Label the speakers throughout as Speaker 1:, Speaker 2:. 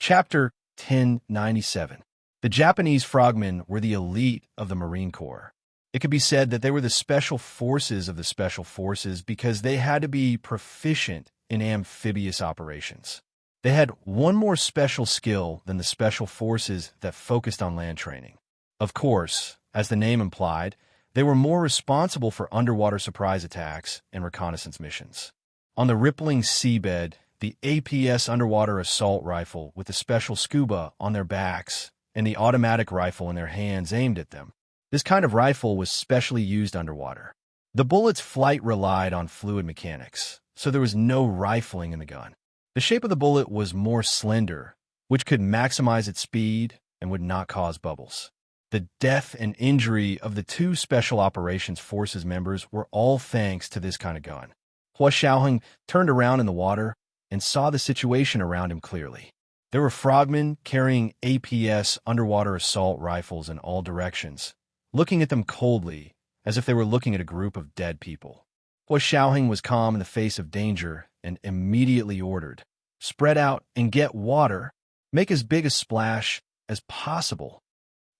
Speaker 1: Chapter 1097. The Japanese frogmen were the elite of the Marine Corps. It could be said that they were the special forces of the special forces because they had to be proficient in amphibious operations. They had one more special skill than the special forces that focused on land training. Of course, as the name implied, they were more responsible for underwater surprise attacks and reconnaissance missions. On the rippling seabed, the APS underwater assault rifle with the special scuba on their backs and the automatic rifle in their hands aimed at them. This kind of rifle was specially used underwater. The bullet's flight relied on fluid mechanics, so there was no rifling in the gun. The shape of the bullet was more slender, which could maximize its speed and would not cause bubbles. The death and injury of the two Special Operations Forces members were all thanks to this kind of gun. Hua Xiaoheng turned around in the water and saw the situation around him clearly. There were frogmen carrying APS underwater assault rifles in all directions, looking at them coldly, as if they were looking at a group of dead people. Hua Xiaoheng was calm in the face of danger and immediately ordered, "Spread out and get water. Make as big a splash as possible."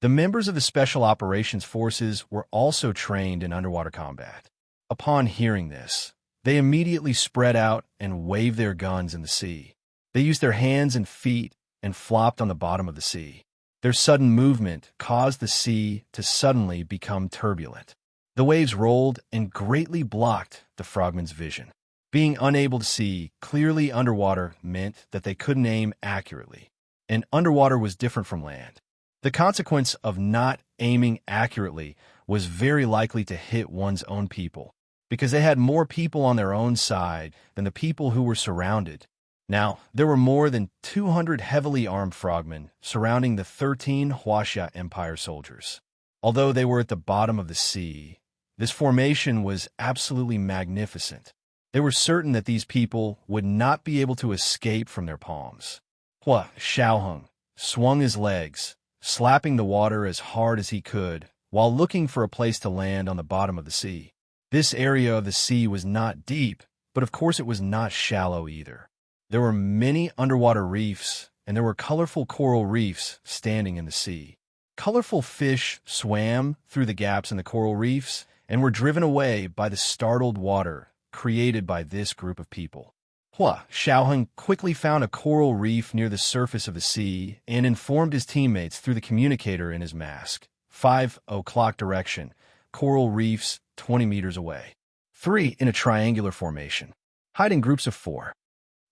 Speaker 1: The members of the Special Operations Forces were also trained in underwater combat. Upon hearing this, they immediately spread out and waved their guns in the sea. They used their hands and feet and flopped on the bottom of the sea. Their sudden movement caused the sea to suddenly become turbulent. The waves rolled and greatly blocked the frogmen's vision. Being unable to see clearly underwater meant that they couldn't aim accurately, and underwater was different from land. The consequence of not aiming accurately was very likely to hit one's own people, because they had more people on their own side than the people who were surrounded. Now, there were more than 200 heavily armed frogmen surrounding the 13 Huaxia Empire soldiers. Although they were at the bottom of the sea, this formation was absolutely magnificent. They were certain that these people would not be able to escape from their palms. Hua Xiaoheng swung his legs, slapping the water as hard as he could, while looking for a place to land on the bottom of the sea. This area of the sea was not deep, but of course it was not shallow either. There were many underwater reefs, and there were colorful coral reefs standing in the sea. Colorful fish swam through the gaps in the coral reefs and were driven away by the startled water created by this group of people. Hua Xiaoheng quickly found a coral reef near the surface of the sea and informed his teammates through the communicator in his mask. 5 o'clock direction, coral reefs 20 meters away. 3 in a triangular formation. Hide in groups of 4.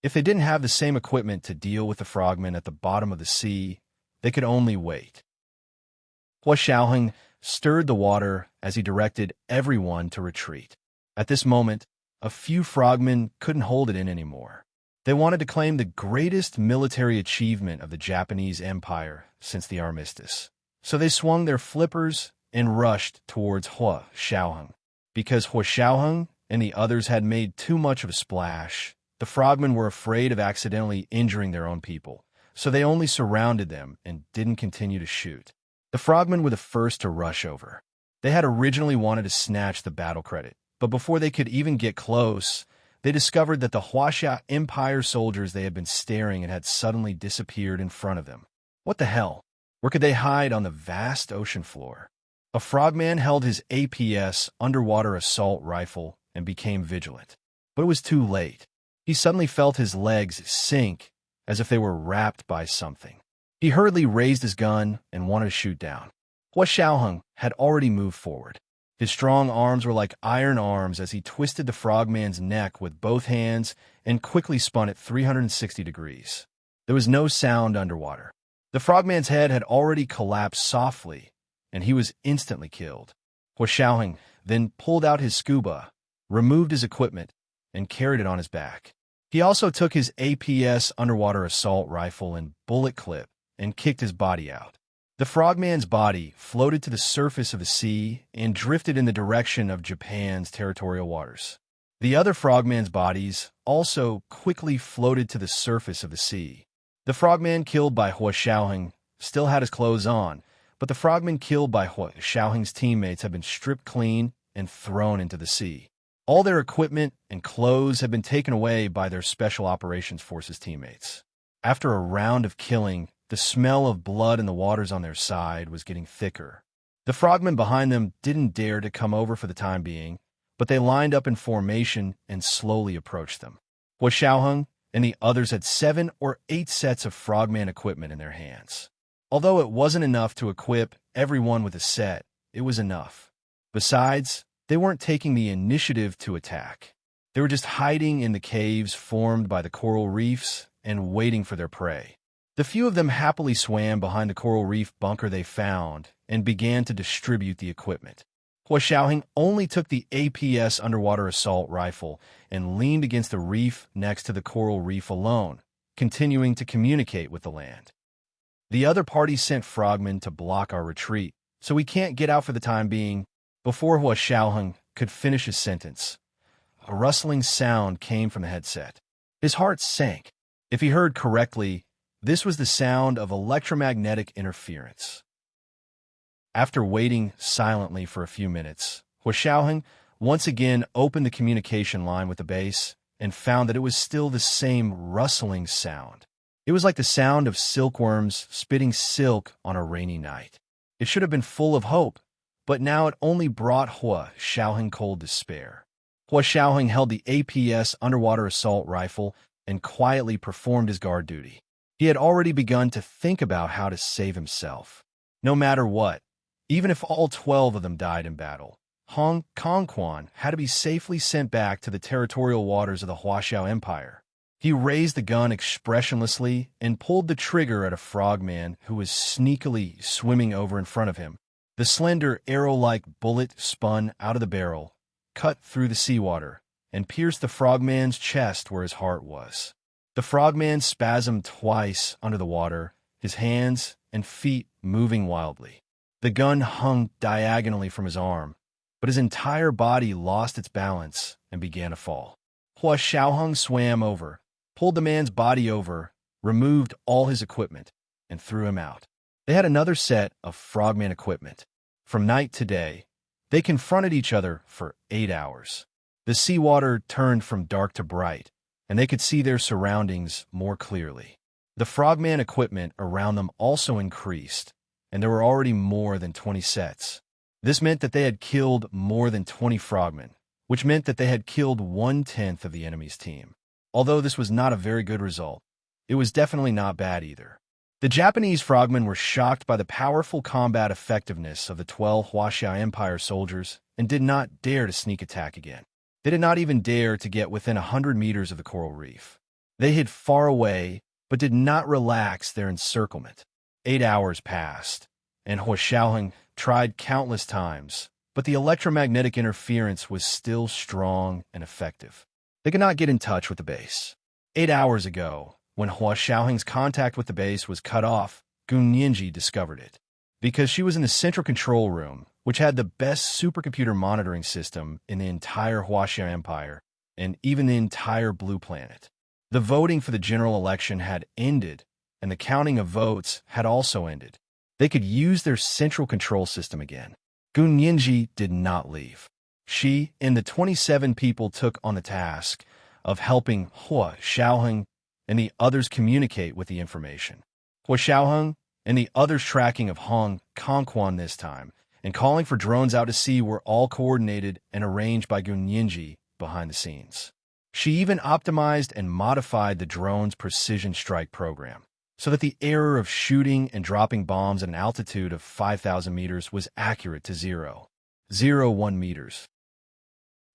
Speaker 1: If they didn't have the same equipment to deal with the frogmen at the bottom of the sea, they could only wait. Hua Xiaoheng stirred the water as he directed everyone to retreat. At this moment, a few frogmen couldn't hold it in anymore. They wanted to claim the greatest military achievement of the Japanese Empire since the armistice. So they swung their flippers and rushed towards Hua Xiaoheng. Because Hua Xiaoheng and the others had made too much of a splash, the frogmen were afraid of accidentally injuring their own people, so they only surrounded them and didn't continue to shoot. The frogmen were the first to rush over. They had originally wanted to snatch the battle credit, but before they could even get close, they discovered that the Huaxia Empire soldiers they had been staring at had suddenly disappeared in front of them. What the hell? Where could they hide on the vast ocean floor? A frogman held his APS underwater assault rifle and became vigilant. But it was too late. He suddenly felt his legs sink as if they were wrapped by something. He hurriedly raised his gun and wanted to shoot down. Hua Xiaoheng had already moved forward. His strong arms were like iron arms as he twisted the frogman's neck with both hands and quickly spun it 360 degrees. There was no sound underwater. The frogman's head had already collapsed softly, and he was instantly killed. Hua Xiaoheng then pulled out his scuba, removed his equipment, and carried it on his back. He also took his APS underwater assault rifle and bullet clip and kicked his body out. The frogman's body floated to the surface of the sea and drifted in the direction of Japan's territorial waters. The other frogman's bodies also quickly floated to the surface of the sea. The frogman killed by Hua Xiaoheng still had his clothes on, but the frogmen killed by Hua Xiaoheng's teammates had been stripped clean and thrown into the sea. All their equipment and clothes had been taken away by their Special Operations Forces teammates. After a round of killing, the smell of blood in the waters on their side was getting thicker. The frogmen behind them didn't dare to come over for the time being, but they lined up in formation and slowly approached them. Hua Xiaoheng and the others had 7 or 8 sets of frogman equipment in their hands. Although it wasn't enough to equip everyone with a set, it was enough. Besides, they weren't taking the initiative to attack. They were just hiding in the caves formed by the coral reefs and waiting for their prey. The few of them happily swam behind the coral reef bunker they found and began to distribute the equipment. Hua Xiaoheng only took the APS underwater assault rifle and leaned against the reef next to the coral reef alone, continuing to communicate with the land. The other party sent frogmen to block our retreat, so we can't get out for the time being. Before Hua Xiaoheng could finish his sentence, a rustling sound came from the headset. His heart sank. If he heard correctly, this was the sound of electromagnetic interference. After waiting silently for a few minutes, Hua Xiaoheng once again opened the communication line with the base and found that it was still the same rustling sound. It was like the sound of silkworms spitting silk on a rainy night. It should have been full of hope, but now it only brought Hua Xiaoheng cold despair. Hua Xiaoheng held the APS underwater assault rifle and quietly performed his guard duty. He had already begun to think about how to save himself. No matter what, even if all 12 of them died in battle, Hong Kongquan had to be safely sent back to the territorial waters of the Huaxiao Empire. He raised the gun expressionlessly and pulled the trigger at a frogman who was sneakily swimming over in front of him. The slender, arrow-like bullet spun out of the barrel, cut through the seawater, and pierced the frogman's chest where his heart was. The frogman spasmed twice under the water, his hands and feet moving wildly. The gun hung diagonally from his arm, but his entire body lost its balance and began to fall. Hua Xiaoheng swam over, pulled the man's body over, removed all his equipment, and threw him out. They had another set of frogman equipment. From night to day, they confronted each other for 8 hours. The seawater turned from dark to bright, and they could see their surroundings more clearly. The frogman equipment around them also increased, and there were already more than 20 sets. This meant that they had killed more than 20 frogmen, which meant that they had killed 1/10 of the enemy's team. Although this was not a very good result, it was definitely not bad either. The Japanese frogmen were shocked by the powerful combat effectiveness of the 12 Huaxiao Empire soldiers and did not dare to sneak attack again. They did not even dare to get within 100 meters of the coral reef. They hid far away, but did not relax their encirclement. 8 hours passed, and Hua Xiaoheng tried countless times, but the electromagnetic interference was still strong and effective. They could not get in touch with the base. 8 hours ago, when Hua Xiaoheng's contact with the base was cut off, Gun Yinji discovered it. Because she was in the central control room, which had the best supercomputer monitoring system in the entire Huaxiao Empire, and even the entire Blue Planet. The voting for the general election had ended, and the counting of votes had also ended. They could use their central control system again. Gun Yinji did not leave. She and the 27 people took on the task of helping Hua Xiaoheng and the others communicate with the information. Hua Xiaoheng and the others' tracking of Hong Kongquan this time, and calling for drones out to sea were all coordinated and arranged by Gun Yinji behind the scenes. She even optimized and modified the drone's precision strike program, so that the error of shooting and dropping bombs at an altitude of 5,000 meters was accurate to 0.01 meters.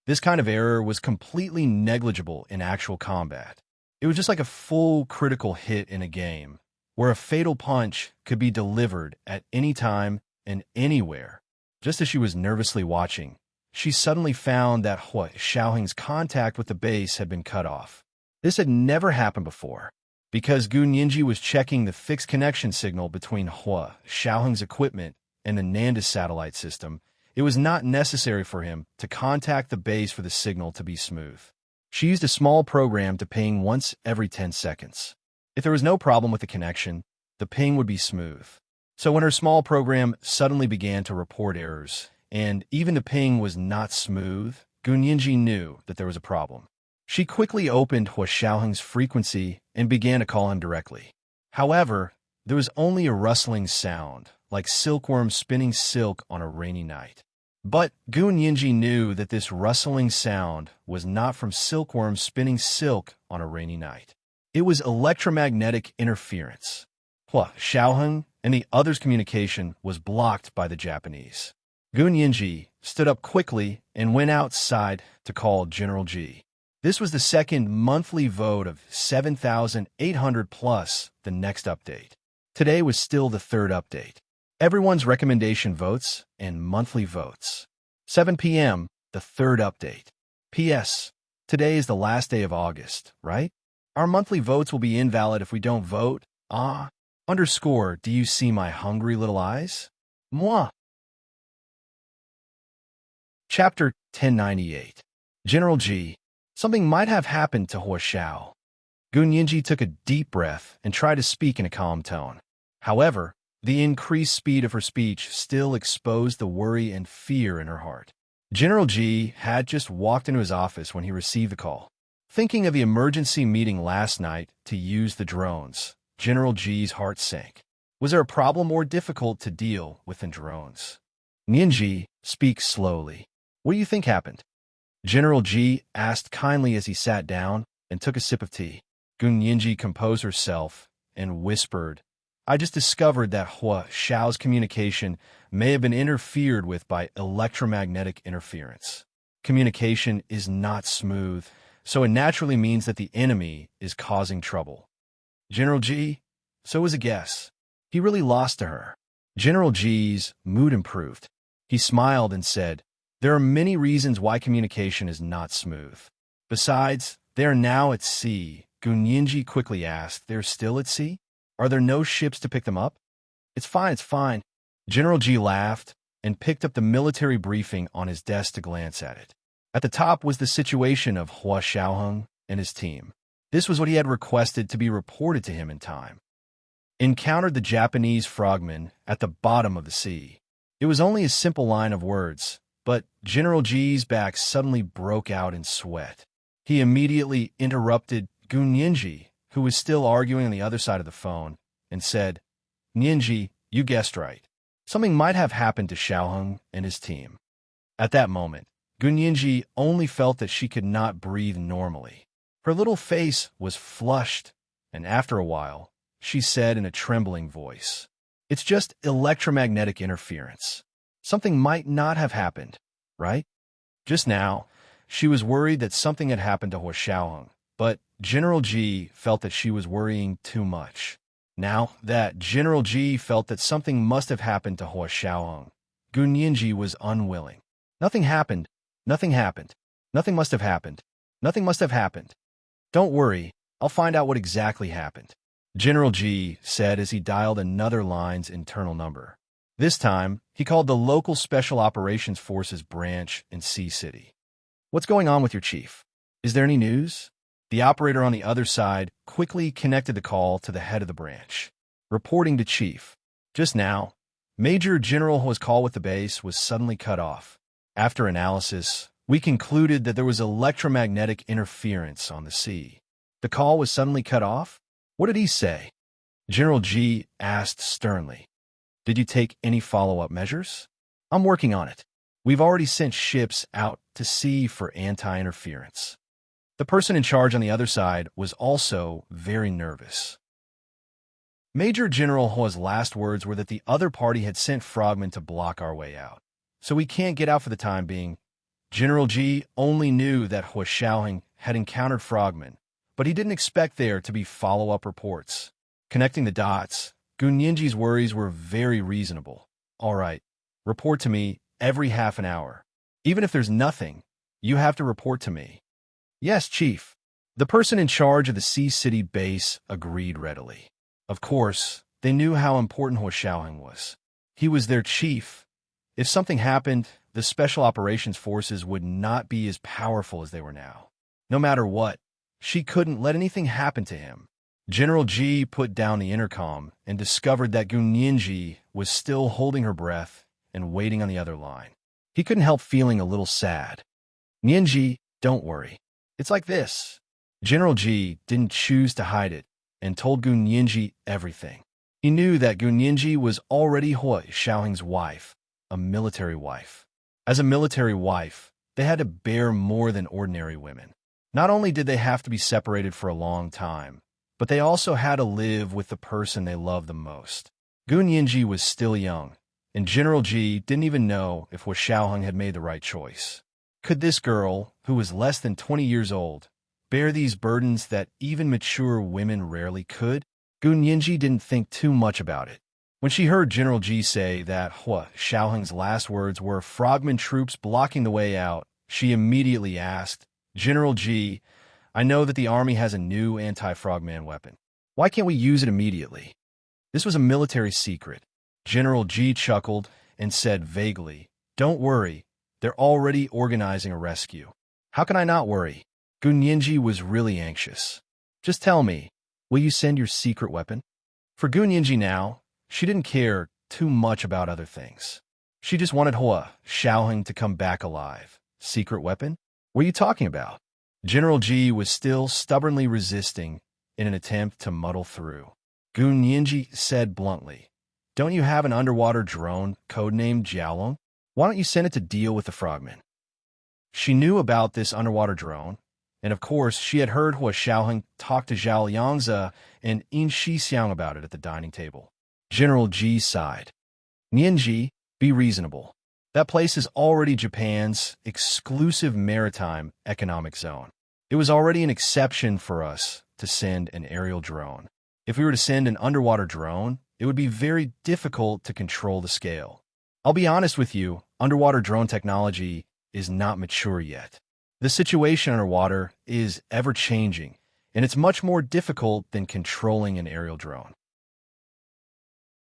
Speaker 1: This kind of error was completely negligible in actual combat. It was just like a full critical hit in a game, where a fatal punch could be delivered at any time and anywhere. Just as she was nervously watching, she suddenly found that Hua Xiaoheng's contact with the base had been cut off. This had never happened before. Because Gun Yinji was checking the fixed connection signal between Hua Xiaoheng's equipment and the Nanda satellite system, it was not necessary for him to contact the base for the signal to be smooth. She used a small program to ping once every 10 seconds. If there was no problem with the connection, the ping would be smooth. So when her small program suddenly began to report errors, and even the ping was not smooth, Gun Yinji knew that there was a problem. She quickly opened Hua Xiaoheng's frequency and began to call him directly. However, there was only a rustling sound, like silkworms spinning silk on a rainy night. But Gun Yinji knew that this rustling sound was not from silkworms spinning silk on a rainy night. It was electromagnetic interference. Hua Xiaoheng and the other's communication was blocked by the Japanese. Gun Yinji stood up quickly and went outside to call General Ji. This was the second monthly vote of 7,800 plus the next update. Today was still the third update. Everyone's recommendation votes and monthly votes. 7 p.m., the third update. P.S. Today is the last day of August, right? Our monthly votes will be invalid if we don't vote. Underscore, do you see my hungry little eyes? Moi. Chapter 1098. General Ji. Something might have happened to Hua Xiao. Gun Yinji took a deep breath and tried to speak in a calm tone. However, the increased speed of her speech still exposed the worry and fear in her heart. General Ji had just walked into his office when he received the call. Thinking of the emergency meeting last night to use the drones, General Ji's heart sank. Was there a problem more difficult to deal with than drones? Yinji, speak slowly. What do you think happened? General Ji asked kindly as he sat down and took a sip of tea. Gun Yinji composed herself and whispered, I just discovered that Hua Xiao's communication may have been interfered with by electromagnetic interference. Communication is not smooth, so it naturally means that the enemy is causing trouble. General Ji, so was a guess. He really lost to her. General Ji's mood improved. He smiled and said, there are many reasons why communication is not smooth. Besides, they are now at sea. Gun Yinji quickly asked, they're still at sea? Are there no ships to pick them up? It's fine. General Ji laughed and picked up the military briefing on his desk to glance at it. At the top was the situation of Hua Xiaoheng and his team. This was what he had requested to be reported to him in time. Encountered the Japanese frogmen at the bottom of the sea. It was only a simple line of words, but General Ji's back suddenly broke out in sweat. He immediately interrupted Gun Yinji, who was still arguing on the other side of the phone, and said, Yinji, you guessed right. Something might have happened to Xiaoheng and his team. At that moment, Gun Yinji only felt that she could not breathe normally. Her little face was flushed, and after a while, she said in a trembling voice, it's just electromagnetic interference. Something might not have happened, right? Just now, she was worried that something had happened to Hua Xiaoheng, but General Ji felt that she was worrying too much. Now that General Ji felt that something must have happened to Hua Xiaoheng, Gun Yinji was unwilling. Nothing happened. Nothing happened. Nothing must have happened. Nothing must have happened. Don't worry, I'll find out what exactly happened, General Ji said as he dialed another line's internal number. This time, he called the local Special Operations Forces branch in Sea City. What's going on with your chief? Is there any news? The operator on the other side quickly connected the call to the head of the branch. Reporting to chief. Just now, Major General Hua's call with the base was suddenly cut off. After analysis, we concluded that there was electromagnetic interference on the sea. The call was suddenly cut off? What did he say? General Ji asked sternly. Did you take any follow-up measures? I'm working on it. We've already sent ships out to sea for anti-interference. The person in charge on the other side was also very nervous. Major General Hua's last words were that the other party had sent frogmen to block our way out, so we can't get out for the time being. General Ji only knew that Hua Xiaoheng had encountered frogmen, but he didn't expect there to be follow-up reports. Connecting the dots, Gun Yinji's worries were very reasonable. All right, report to me every half an hour. Even if there's nothing, you have to report to me. Yes, Chief. The person in charge of the Sea City base agreed readily. Of course, they knew how important Hua Xiaoheng was. He was their chief. If something happened, the Special Operations Forces would not be as powerful as they were now. No matter what, she couldn't let anything happen to him. General Ji put down the intercom and discovered that Gun Yinji was still holding her breath and waiting on the other line. He couldn't help feeling a little sad. Yinji, don't worry. It's like this. General Ji didn't choose to hide it and told Gun Yinji everything. He knew that Gun Yinji was already Hua Xiaoheng's wife, a military wife. As a military wife, they had to bear more than ordinary women. Not only did they have to be separated for a long time, but they also had to live with the person they loved the most. Gun Yinji was still young, and General Ji didn't even know if Hua Xiaoheng had made the right choice. Could this girl, who was less than 20 years old, bear these burdens that even mature women rarely could? Gun Yinji didn't think too much about it. When she heard General Ji say that Hua Xiaoheng's last words were frogman troops blocking the way out, she immediately asked, "General Ji, I know that the army has a new anti-frogman weapon. Why can't we use it immediately?" This was a military secret. General Ji chuckled and said vaguely, "Don't worry, they're already organizing a rescue." "How can I not worry?" Gun Yinji was really anxious. "Just tell me, will you send your secret weapon?" For Gun Yinji now, she didn't care too much about other things. She just wanted Hua Xiaoheng to come back alive. Secret weapon? What are you talking about? General Ji was still stubbornly resisting in an attempt to muddle through. Gun Yinji said bluntly, "Don't you have an underwater drone codenamed Jiaolong? Why don't you send it to deal with the frogmen?" She knew about this underwater drone, and of course she had heard Hua Xiaoheng talk to Zhao Liangzi and Yin Shixiang about it at the dining table. General Ji sighed. "Nianji, be reasonable. That place is already Japan's exclusive maritime economic zone. It was already an exception for us to send an aerial drone. If we were to send an underwater drone, it would be very difficult to control the scale. I'll be honest with you, underwater drone technology is not mature yet. The situation underwater is ever-changing, and it's much more difficult than controlling an aerial drone.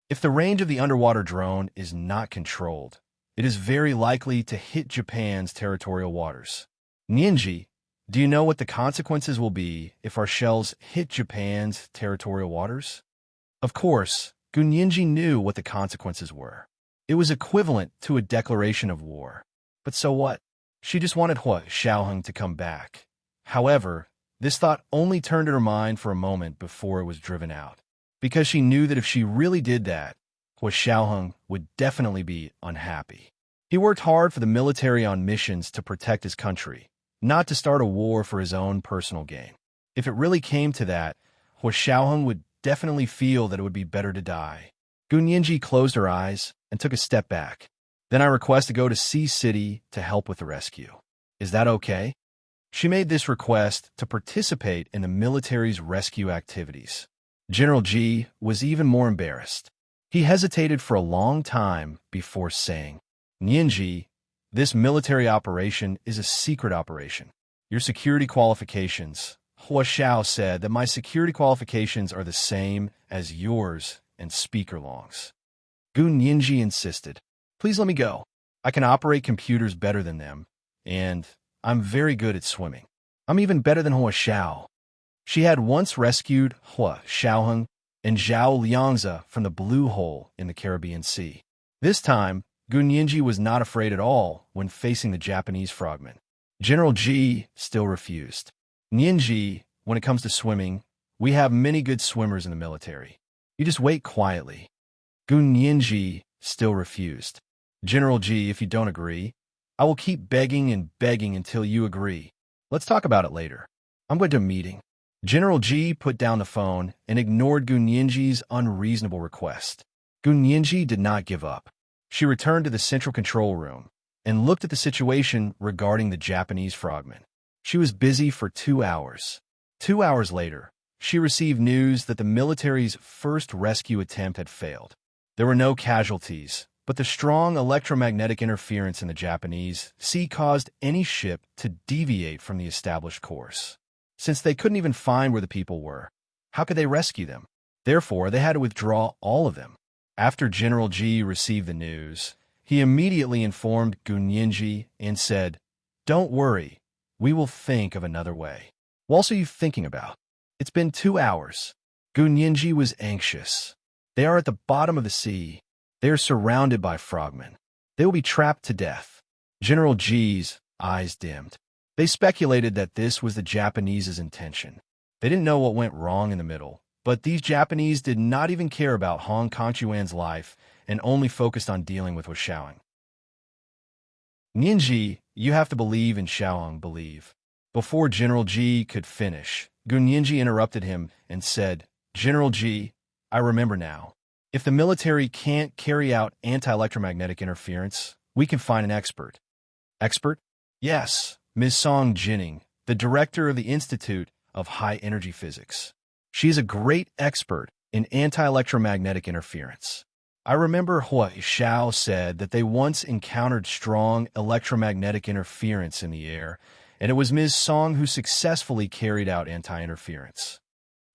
Speaker 1: If the range of the underwater drone is not controlled, it is very likely to hit Japan's territorial waters. Nianji, do you know what the consequences will be if our shells hit Japan's territorial waters?" Of course, Gun Yinji knew what the consequences were. It was equivalent to a declaration of war. But so what? She just wanted Hua Xiaoheng to come back. However, this thought only turned in her mind for a moment before it was driven out, because she knew that if she really did that, Hua Xiaoheng would definitely be unhappy. He worked hard for the military on missions to protect his country, not to start a war for his own personal gain. If it really came to that, Hua Xiaoheng would definitely feel that it would be better to die. Gun Yinji closed her eyes and took a step back. "Then I request to go to Sea City to help with the rescue. Is that okay?" She made this request to participate in the military's rescue activities. General Ji was even more embarrassed. He hesitated for a long time before saying, "Nianji, this military operation is a secret operation. Your security qualifications." Hua Xiao said that my security qualifications are the same as yours and Speaker Long's. Gun Yinji insisted, "Please let me go. I can operate computers better than them, and I'm very good at swimming. I'm even better than Hua Xiao." She had once rescued Hua Xiaoheng and Zhao Liangzi from the Blue Hole in the Caribbean Sea. This time, Gun Yinji was not afraid at all when facing the Japanese frogmen. General Ji still refused. "Nianji, when it comes to swimming, we have many good swimmers in the military. You just wait quietly." Gun Yinji still refused. "General Ji, if you don't agree, I will keep begging and begging until you agree. Let's talk about it later. I'm going to a meeting." General Ji put down the phone and ignored Gun Yinji's unreasonable request. Gun Yinji did not give up. She returned to the central control room and looked at the situation regarding the Japanese frogmen. She was busy for 2 hours. 2 hours later, she received news that the military's first rescue attempt had failed. There were no casualties, but the strong electromagnetic interference in the Japanese sea caused any ship to deviate from the established course. Since they couldn't even find where the people were, how could they rescue them? Therefore, they had to withdraw all of them. After General Ji received the news, he immediately informed Gun Yinji and said, "Don't worry, we will think of another way." "What else are you thinking about?" "It's been 2 hours." Gun Yinji was anxious. They are at the bottom of the sea. They are surrounded by frogmen. They will be trapped to death. General Ji's eyes dimmed. They speculated that this was the Japanese's intention. They didn't know what went wrong in the middle, but these Japanese did not even care about Hong Kongchuan's life and only focused on dealing with Xiaoyang. Nianji, you have to believe in Xiaoyang, believe. Before General Ji could finish, Gu Nianji interrupted him and said, General Ji, I remember now. If the military can't carry out anti-electromagnetic interference, we can find an expert. Expert? Yes, Ms. Song Jining, the director of the Institute of High Energy Physics. She is a great expert in anti-electromagnetic interference. I remember Hua Xiao said that they once encountered strong electromagnetic interference in the air, and it was Ms. Song who successfully carried out anti-interference.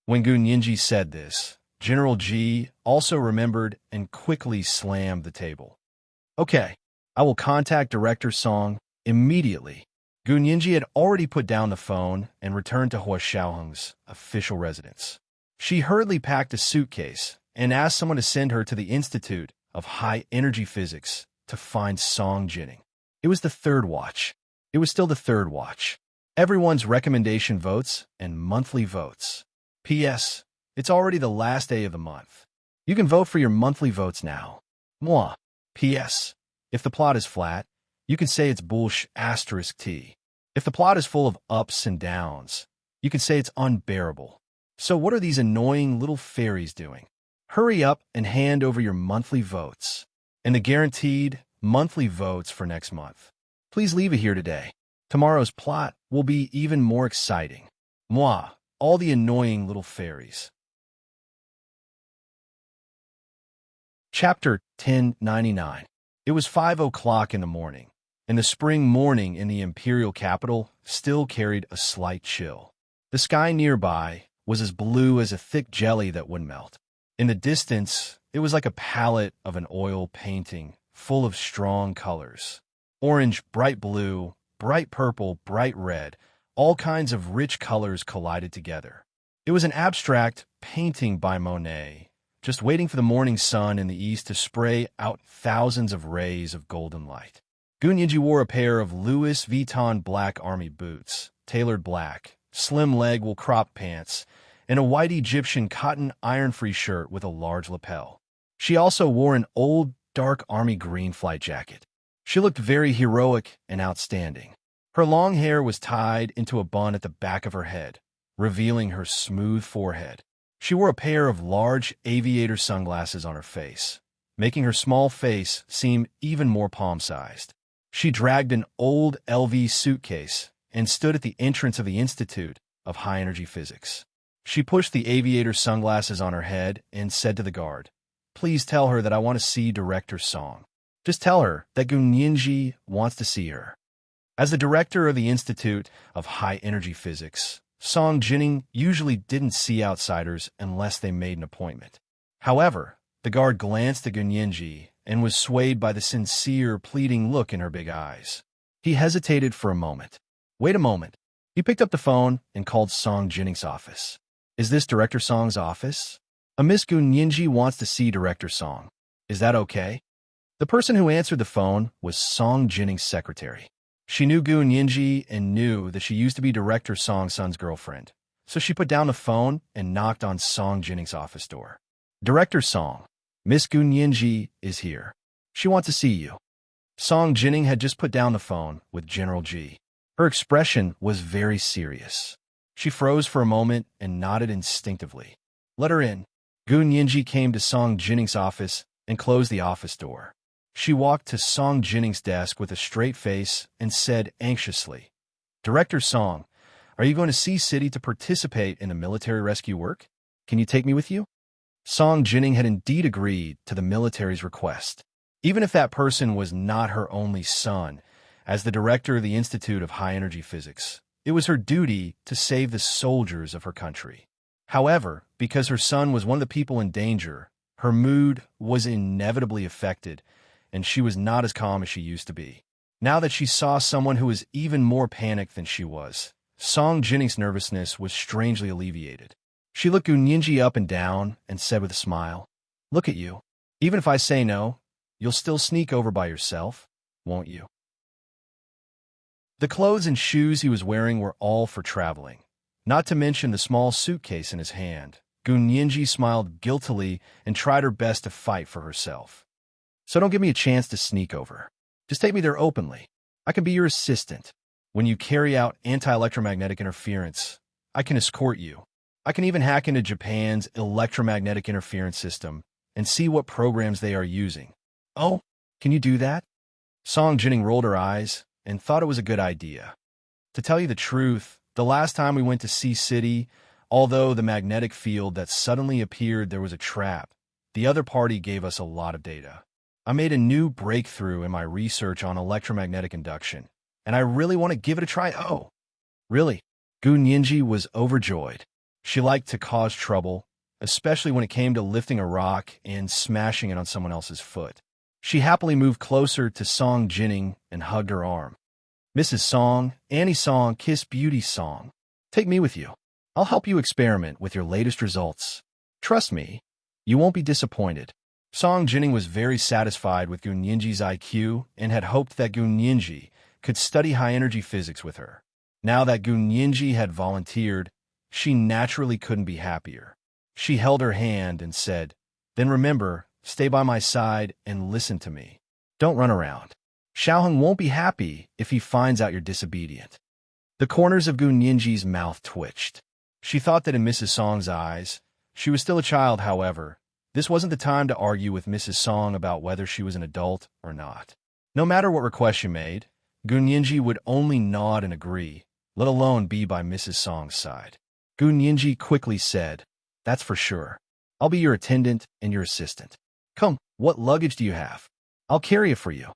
Speaker 1: When Gu Nianji said this, General Ji also remembered and quickly slammed the table. Okay, I will contact Director Song immediately. Gu Nianji had already put down the phone and returned to Hua Xiaoheng's official residence. She hurriedly packed a suitcase and asked someone to send her to the Institute of High Energy Physics to find Song Jining. It was the third watch. It was still the third watch. Everyone's recommendation votes and monthly votes. P.S. It's already the last day of the month. You can vote for your monthly votes now. Moi. P.S. If the plot is flat, you can say it's bullsh**. If the plot is full of ups and downs, you can say it's unbearable. So what are these annoying little fairies doing? Hurry up and hand over your monthly votes. And the guaranteed monthly votes for next month. Please leave it here today. Tomorrow's plot will be even more exciting. Moi, all the annoying little fairies. Chapter 1099. It was 5 o'clock in the morning, and the spring morning in the imperial capital still carried a slight chill. The sky nearby was as blue as a thick jelly that would melt. In the distance, it was like a palette of an oil painting full of strong colors. Orange, bright blue, bright purple, bright red, all kinds of rich colors collided together. It was an abstract painting by Monet, just waiting for the morning sun in the east to spray out thousands of rays of golden light. Gu Nianji wore a pair of Louis Vuitton black army boots, tailored black, slim leg wool crop pants, and a white Egyptian cotton iron-free shirt with a large lapel. She also wore an old, dark army green flight jacket. She looked very heroic and outstanding. Her long hair was tied into a bun at the back of her head, revealing her smooth forehead. She wore a pair of large aviator sunglasses on her face, making her small face seem even more palm-sized. She dragged an old LV suitcase and stood at the entrance of the Institute of High Energy Physics. She pushed the aviator sunglasses on her head and said to the guard, "Please tell her that I want to see Director Song. Just tell her that Gu Nianji wants to see her." As the director of the Institute of High Energy Physics, Song Jining usually didn't see outsiders unless they made an appointment. However, the guard glanced at Gu Nianji and was swayed by the sincere, pleading look in her big eyes. He hesitated for a moment. Wait a moment. He picked up the phone and called Song Jining's office. "Is this Director Song's office? A Miss Gu Nianji wants to see Director Song. Is that okay?" The person who answered the phone was Song Jining's secretary. She knew Gu Nianji and knew that she used to be Director Song's son's girlfriend, so she put down the phone and knocked on Song Jinning's office door. "Director Song, Miss Gu Nianji is here. She wants to see you." Song Jinning had just put down the phone with General Ji. Her expression was very serious. She froze for a moment and nodded instinctively. "Let her in." Gu Nianji came to Song Jinning's office and closed the office door. She walked to Song Jinning's desk with a straight face and said anxiously, "Director Song, are you going to see City to participate in the military rescue work? Can you take me with you?" Song Jinning had indeed agreed to the military's request. Even if that person was not her only son, as the director of the Institute of High Energy Physics, it was her duty to save the soldiers of her country. However, because her son was one of the people in danger, her mood was inevitably affected, and she was not as calm as she used to be. Now that she saw someone who was even more panicked than she was, Song Jinning's nervousness was strangely alleviated. She looked Gu Nianji up and down and said with a smile, "Look at you. Even if I say no, you'll still sneak over by yourself, won't you?" The clothes and shoes he was wearing were all for traveling, not to mention the small suitcase in his hand. Gunyenji smiled guiltily and tried her best to fight for herself. So don't give me a chance to sneak over. Just take me there openly. I can be your assistant. When you carry out anti-electromagnetic interference, I can escort you. I can even hack into Japan's electromagnetic interference system and see what programs they are using. Oh, can you do that? Song Jining rolled her eyes and thought it was a good idea. To tell you the truth, the last time we went to Sea City, although the magnetic field that suddenly appeared there was a trap, the other party gave us a lot of data. I made a new breakthrough in my research on electromagnetic induction, and I really want to give it a try. Oh, really? Gu Ninji was overjoyed. She liked to cause trouble, especially when it came to lifting a rock and smashing it on someone else's foot. She happily moved closer to Song Jining and hugged her arm. Mrs. Song, Annie Song, Kiss Beauty Song. Take me with you. I'll help you experiment with your latest results. Trust me, you won't be disappointed. Song Jining was very satisfied with Gunyenji's IQ and had hoped that Gunyenji could study high-energy physics with her. Now that Gunyenji had volunteered, she naturally couldn't be happier. She held her hand and said, "Then remember, stay by my side and listen to me. Don't run around. Xiaoheng won't be happy if he finds out you're disobedient." The corners of Gunyenji's mouth twitched. She thought that in Mrs. Song's eyes, she was still a child. However, this wasn't the time to argue with Mrs. Song about whether she was an adult or not. No matter what request she made, Gunyenji would only nod and agree, let alone be by Mrs. Song's side. Gunyenji quickly said, "That's for sure. I'll be your attendant and your assistant. Come, what luggage do you have? I'll carry it for you."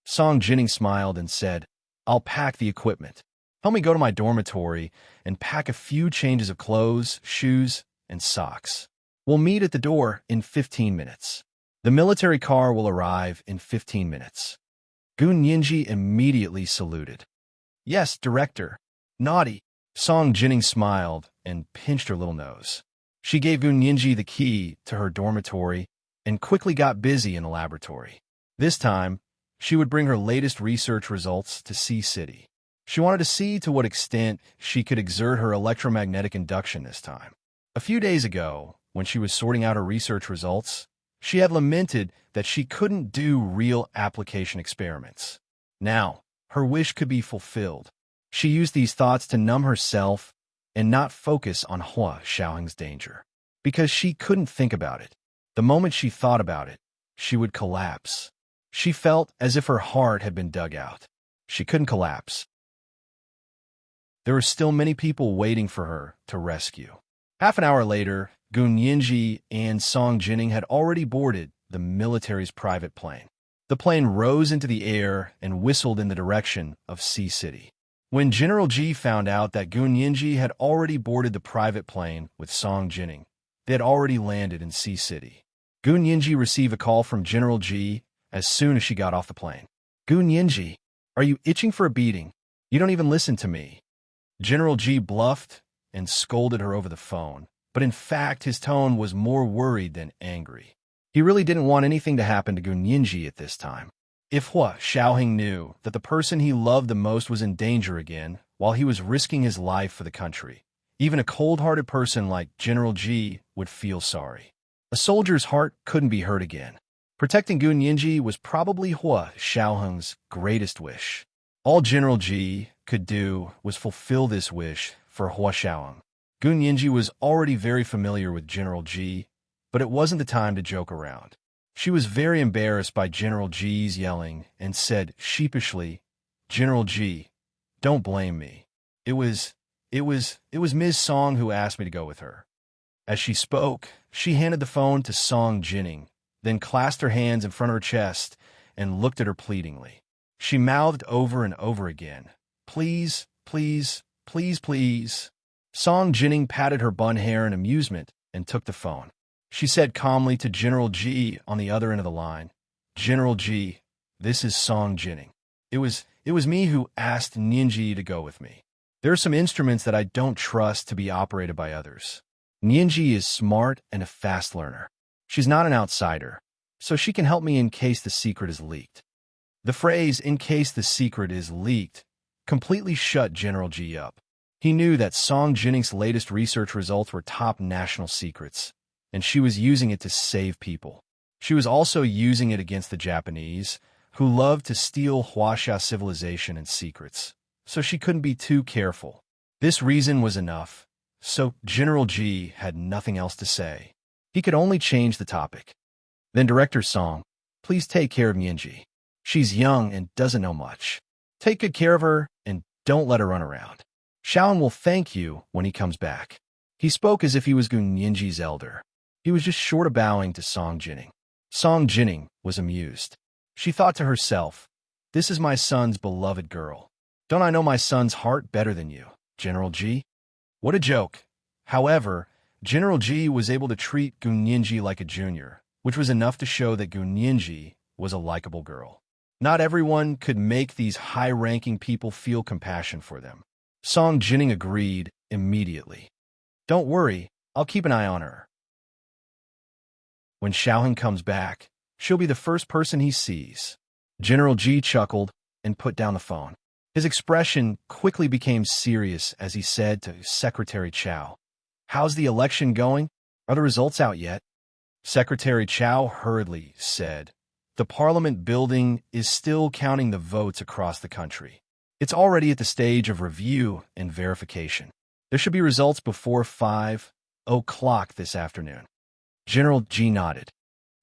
Speaker 1: Song Jining smiled and said, "I'll pack the equipment. Help me go to my dormitory and pack a few changes of clothes, shoes, and socks. We'll meet at the door in 15 minutes. The military car will arrive in 15 minutes. Gunyenji immediately saluted. "Yes, director." "Naughty." Song Jining smiled and pinched her little nose. She gave Gunyenji the key to her dormitory and quickly got busy in the laboratory. This time, she would bring her latest research results to Sea City. She wanted to see to what extent she could exert her electromagnetic induction this time. A few days ago, when she was sorting out her research results, she had lamented that she couldn't do real application experiments. Now, her wish could be fulfilled. She used these thoughts to numb herself and not focus on Hua Xiaoheng's danger, because she couldn't think about it. The moment she thought about it, she would collapse. She felt as if her heart had been dug out. She couldn't collapse. There were still many people waiting for her to rescue. Half an hour later, Gunyenji and Song Jining had already boarded the military's private plane. The plane rose into the air and whistled in the direction of Sea City. When General Ji found out that Gunyenji had already boarded the private plane with Song Jining, they had already landed in Sea City. Gunyenji received a call from General Ji as soon as she got off the plane. "Gunyenji, are you itching for a beating? You don't even listen to me." General Ji bluffed and scolded her over the phone, but in fact his tone was more worried than angry. He really didn't want anything to happen to Gunyenji at this time. If Hua Xiaoheng knew that the person he loved the most was in danger again while he was risking his life for the country, even a cold-hearted person like General Ji would feel sorry. A soldier's heart couldn't be hurt again. Protecting Gunyenji was probably Hua Xiaoheng's greatest wish. All General Ji could do was fulfill this wish for Hua Xiaoheng. Gunyenji was already very familiar with General Ji, but it wasn't the time to joke around. She was very embarrassed by General Ji's yelling and said sheepishly, "General Ji, don't blame me. It was Ms. Song who asked me to go with her." As she spoke, she handed the phone to Song Jining, then clasped her hands in front of her chest and looked at her pleadingly. She mouthed over and over again, "Please, please, please, please." Song Jining patted her bun hair in amusement and took the phone. She said calmly to General Ji on the other end of the line, "General Ji, this is Song Jining. It was me who asked Ninji to go with me. There are some instruments that I don't trust to be operated by others. Ninji is smart and a fast learner. She's not an outsider, so she can help me in case the secret is leaked." The phrase "in case the secret is leaked" completely shut General Ji up. He knew that Song Jinning's latest research results were top national secrets, and she was using it to save people. She was also using it against the Japanese, who loved to steal Huaxia civilization and secrets, so she couldn't be too careful. This reason was enough, so General Ji had nothing else to say. He could only change the topic. Then Director Song, please take care of Nianji. She's young and doesn't know much. Take good care of her and don't let her run around. Xiaohan will thank you when he comes back. He spoke as if he was Gu Nianji's elder. He was just short of bowing to Song Jinning. Song Jinning was amused. She thought to herself, this is my son's beloved girl. Don't I know my son's heart better than you, General Ji? What a joke. However, General Ji was able to treat Gu Nianji like a junior, which was enough to show that Gu Nianji was a likable girl. Not everyone could make these high-ranking people feel compassion for them. Song Jinning agreed immediately. Don't worry, I'll keep an eye on her. When Xiaohan comes back, she'll be the first person he sees. General Ji chuckled and put down the phone. His expression quickly became serious as he said to Secretary Chow, how's the election going? Are the results out yet? Secretary Chow hurriedly said, the Parliament building is still counting the votes across the country. It's already at the stage of review and verification. There should be results before 5 o'clock this afternoon. General Ji nodded.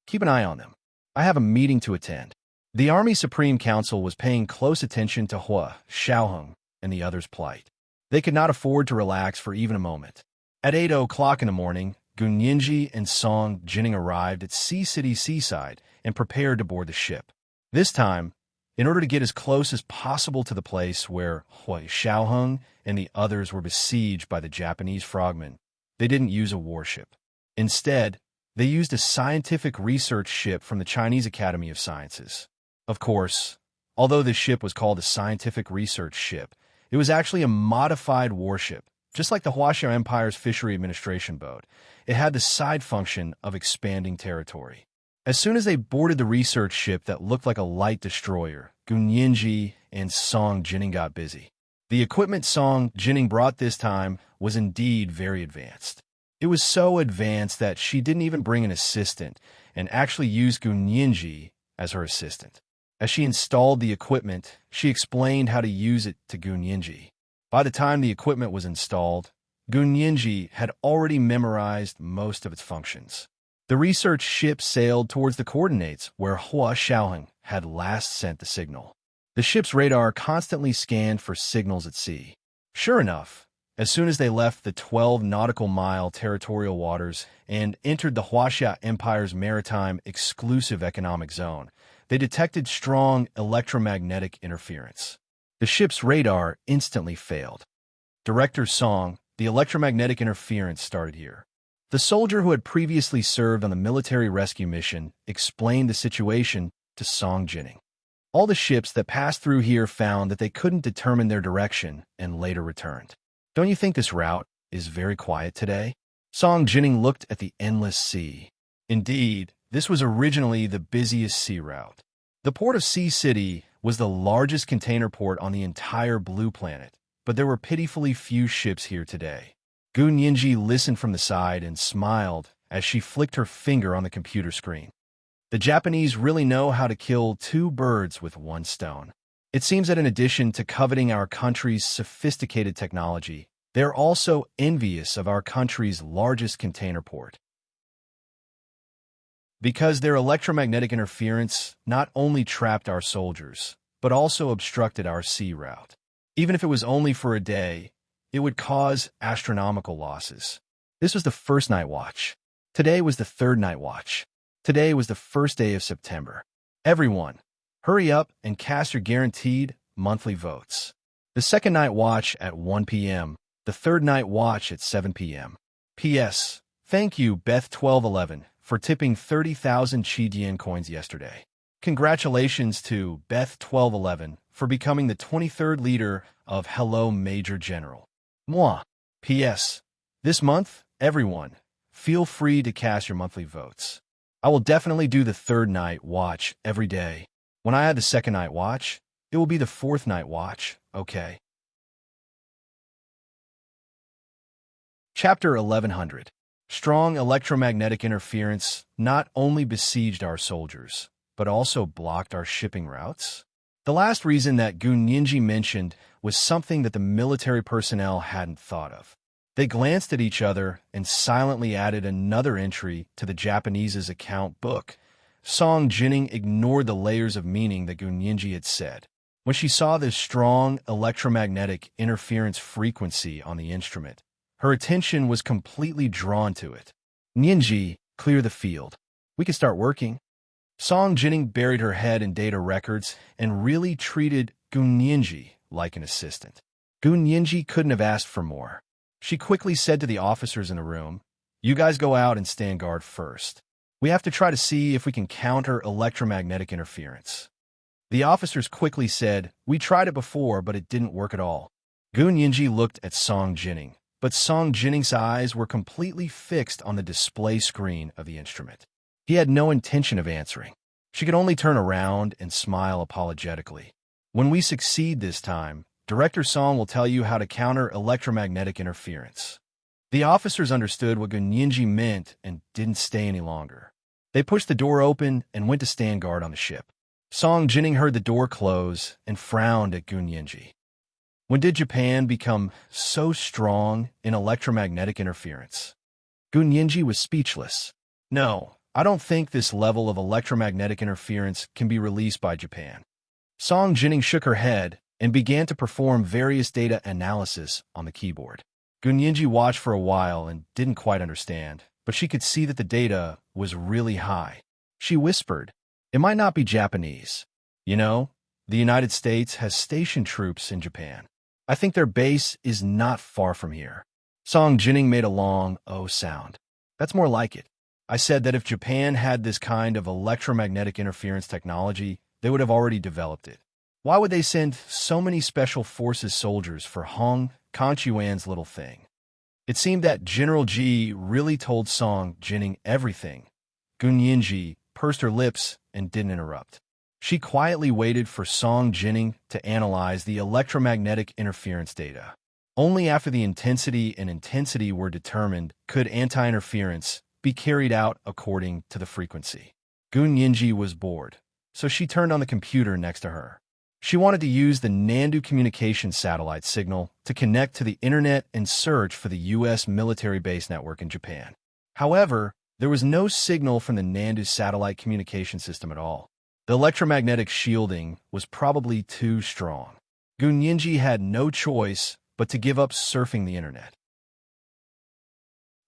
Speaker 1: Keep an eye on them. I have a meeting to attend. The Army Supreme Council was paying close attention to Hua, Xiaoheng, and the others' plight. They could not afford to relax for even a moment. At 8 o'clock in the morning, Gu Nianji and Song Jinning arrived at Sea City Seaside and prepared to board the ship. This time, in order to get as close as possible to the place where Hua Xiaoheng and the others were besieged by the Japanese frogmen, they didn't use a warship. Instead, they used a scientific research ship from the Chinese Academy of Sciences. Of course, although this ship was called a scientific research ship, it was actually a modified warship, just like the Huaxia Empire's fishery administration boat. It had the side function of expanding territory. As soon as they boarded the research ship that looked like a light destroyer, Gu Nianji and Song Jinning got busy. The equipment Song Jinning brought this time was indeed very advanced. It was so advanced that she didn't even bring an assistant and actually used Gu Nianji as her assistant. As she installed the equipment, she explained how to use it to Gu Nianji. By the time the equipment was installed, Gu Nianji had already memorized most of its functions. The research ship sailed towards the coordinates where Hua Xiaoheng had last sent the signal. The ship's radar constantly scanned for signals at sea. Sure enough, as soon as they left the 12 nautical mile territorial waters and entered the Huaxia Empire's maritime exclusive economic zone, they detected strong electromagnetic interference. The ship's radar instantly failed. Director Song, the electromagnetic interference started here. The soldier who had previously served on the military rescue mission explained the situation to Song Jinning. All the ships that passed through here found that they couldn't determine their direction and later returned. Don't you think this route is very quiet today? Song Jinning looked at the endless sea. Indeed, this was originally the busiest sea route. The port of Sea City was the largest container port on the entire blue planet, but there were pitifully few ships here today. Gu Nianji listened from the side and smiled as she flicked her finger on the computer screen. The Japanese really know how to kill two birds with one stone. It seems that in addition to coveting our country's sophisticated technology, they're also envious of our country's largest container port. Because their electromagnetic interference not only trapped our soldiers, but also obstructed our sea route. Even if it was only for a day, it would cause astronomical losses. This was the first night watch. Today was the third night watch. Today was the first day of September. Everyone, hurry up and cast your guaranteed monthly votes. The second night watch at 1 p.m., the third night watch at 7 p.m. P.S. Thank you, Beth1211, for tipping 30,000 Qidian coins yesterday. Congratulations to Beth1211 for becoming the 23rd leader of Hello Major General. Moi. P.S. This month, everyone, feel free to cast your monthly votes. I will definitely do the third night watch every day. When I had the second night watch, It will be the fourth night watch, okay? Chapter 1100. Strong electromagnetic interference not only besieged our soldiers, but also blocked our shipping routes. The last reason that Gunninji mentioned was something that the military personnel hadn't thought of. They glanced at each other and silently added another entry to the Japanese's account book. Song Jinning ignored the layers of meaning that Gunninji had said. When she saw this strong electromagnetic interference frequency on the instrument, her attention was completely drawn to it. Ninji, clear the field. We can start working. Song Jinning buried her head in data records and really treated Gunninji like an assistant. Gunninji couldn't have asked for more. She quickly said to the officers in the room, "You guys go out and stand guard first. We have to try to see if we can counter electromagnetic interference." The officers quickly said, "We tried it before, but it didn't work at all." Gunninji looked at Song Jinning, but Song Jinning's eyes were completely fixed on the display screen of the instrument. He had no intention of answering. She could only turn around and smile apologetically. "When we succeed this time, Director Song will tell you how to counter electromagnetic interference." The officers understood what Gunninji meant and didn't stay any longer. They pushed the door open and went to stand guard on the ship. Song Jinning heard the door close and frowned at Gunninji. When did Japan become so strong in electromagnetic interference? Gunninji was speechless. "No, I don't think this level of electromagnetic interference can be released by Japan." Song Jinning shook her head and began to perform various data analysis on the keyboard. Gunninji watched for a while and didn't quite understand, but she could see that the data was really high. She whispered, "It might not be Japanese. You know, the United States has stationed troops in Japan. I think their base is not far from here." Song Jinning made a long "oh" sound. "That's more like it. I said that if Japan had this kind of electromagnetic interference technology, they would have already developed it. Why would they send so many special forces soldiers for Hong Kong-Chuan's little thing?" It seemed that General Ji really told Song Jinning everything. Gunninji pursed her lips and didn't interrupt. She quietly waited for Song Jinning to analyze the electromagnetic interference data. Only after the intensity were determined could anti-interference be carried out according to the frequency. Gunninji was bored, so she turned on the computer next to her. She wanted to use the Nandu communications satellite signal to connect to the internet and search for the U.S. military base network in Japan. However, there was no signal from the Nandu satellite communication system at all. The electromagnetic shielding was probably too strong. Gunninji had no choice but to give up surfing the internet.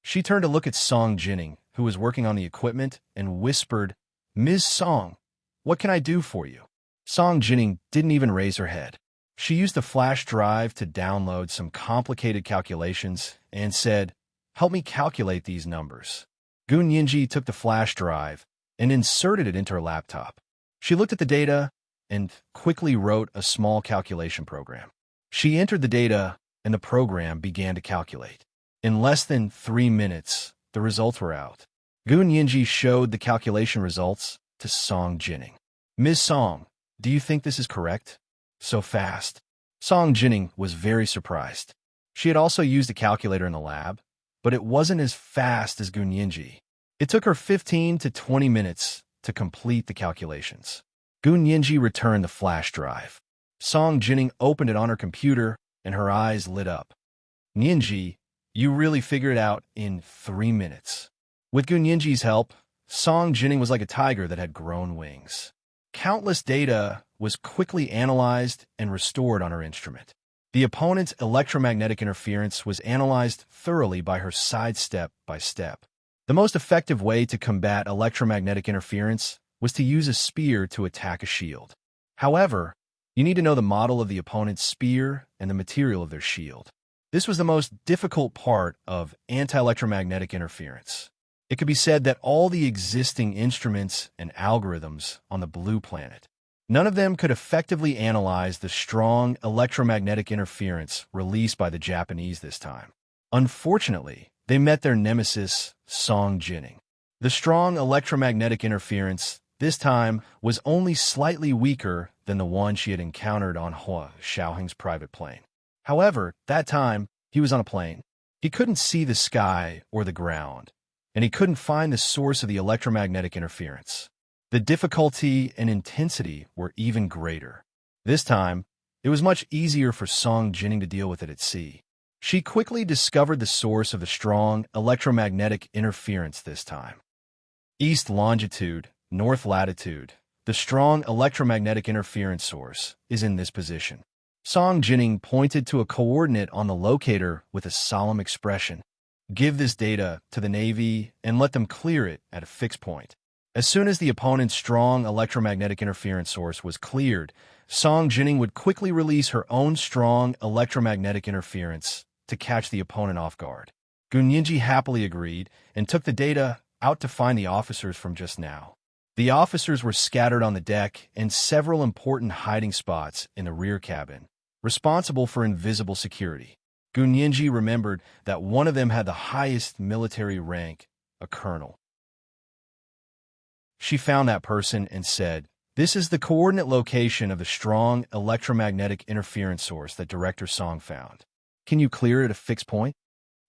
Speaker 1: She turned to look at Song Jinning, who was working on the equipment, and whispered, "Ms. Song, what can I do for you?" Song Jinning didn't even raise her head. She used the flash drive to download some complicated calculations and said, "Help me calculate these numbers." Gunninji took the flash drive and inserted it into her laptop. She looked at the data and quickly wrote a small calculation program. She entered the data, and the program began to calculate. In less than 3 minutes, the results were out. Gunninji showed the calculation results to Song Jinning. "Ms. Song, do you think this is correct? So fast." Song Jinning was very surprised. She had also used a calculator in the lab, but it wasn't as fast as Gunninji. It took her 15 to 20 minutes to complete the calculations. Gunninji returned the flash drive. Song Jinning opened it on her computer, and her eyes lit up. "Ninji, you really figured it out in 3 minutes." With Gunninji's help, Song Jinning was like a tiger that had grown wings. Countless data was quickly analyzed and restored on her instrument. The opponent's electromagnetic interference was analyzed thoroughly by her step by step. The most effective way to combat electromagnetic interference was to use a spear to attack a shield. However, you need to know the model of the opponent's spear and the material of their shield. This was the most difficult part of anti-electromagnetic interference. It could be said that all the existing instruments and algorithms on the blue planet, none of them could effectively analyze the strong electromagnetic interference released by the Japanese this time. Unfortunately, they met their nemesis, Song Jinning. The strong electromagnetic interference this time was only slightly weaker than the one she had encountered on Hua Xiaoheng's private plane. However, that time, he was on a plane. He couldn't see the sky or the ground, and he couldn't find the source of the electromagnetic interference. The difficulty and intensity were even greater. This time, it was much easier for Song Jining to deal with it at sea. She quickly discovered the source of the strong electromagnetic interference this time. East longitude, north latitude, the strong electromagnetic interference source is in this position. Song Jining pointed to a coordinate on the locator with a solemn expression. Give this data to the Navy and let them clear it at a fixed point. As soon as the opponent's strong electromagnetic interference source was cleared, Song Jining would quickly release her own strong electromagnetic interference to catch the opponent off guard. Gun Yinji happily agreed and took the data out to find the officers from just now. The officers were scattered on the deck and several important hiding spots in the rear cabin, responsible for invisible security. Gun Yinji remembered that one of them had the highest military rank, a colonel. She found that person and said, "This is the coordinate location of the strong electromagnetic interference source that Director Song found. Can you clear it at a fixed point?"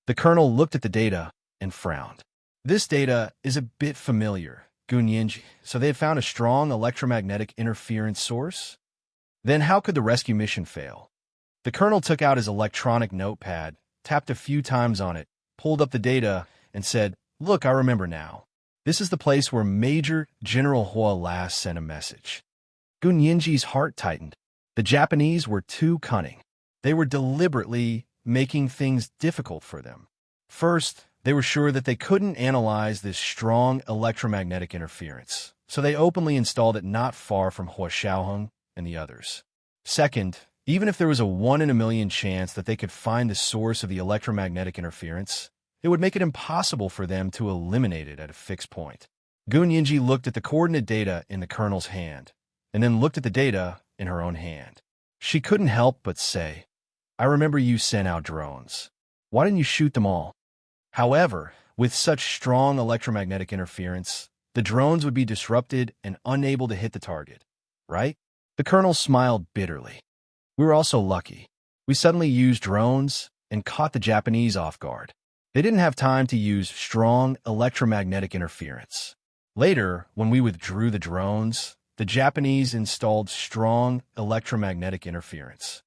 Speaker 1: The colonel looked at the data and frowned. This data is a bit familiar, Gun Yinji. So they had found a strong electromagnetic interference source? Then how could the rescue mission fail? The colonel took out his electronic notepad, tapped a few times on it, pulled up the data, and said, "Look, I remember now. This is the place where Major General Hua last sent a message." Gun Yinji's heart tightened. The Japanese were too cunning. They were deliberately making things difficult for them. First, they were sure that they couldn't analyze this strong electromagnetic interference, so they openly installed it not far from Hua Xiaoheng and the others. Second, even if there was a 1 in a million chance that they could find the source of the electromagnetic interference, it would make it impossible for them to eliminate it at a fixed point. Gun Yinji looked at the coordinate data in the colonel's hand, and then looked at the data in her own hand. She couldn't help but say, "I remember you sent out drones. Why didn't you shoot them all?" However, with such strong electromagnetic interference, the drones would be disrupted and unable to hit the target, right? The colonel smiled bitterly. "We were also lucky. We suddenly used drones and caught the Japanese off guard. They didn't have time to use strong electromagnetic interference. Later, when we withdrew the drones, the Japanese installed strong electromagnetic interference.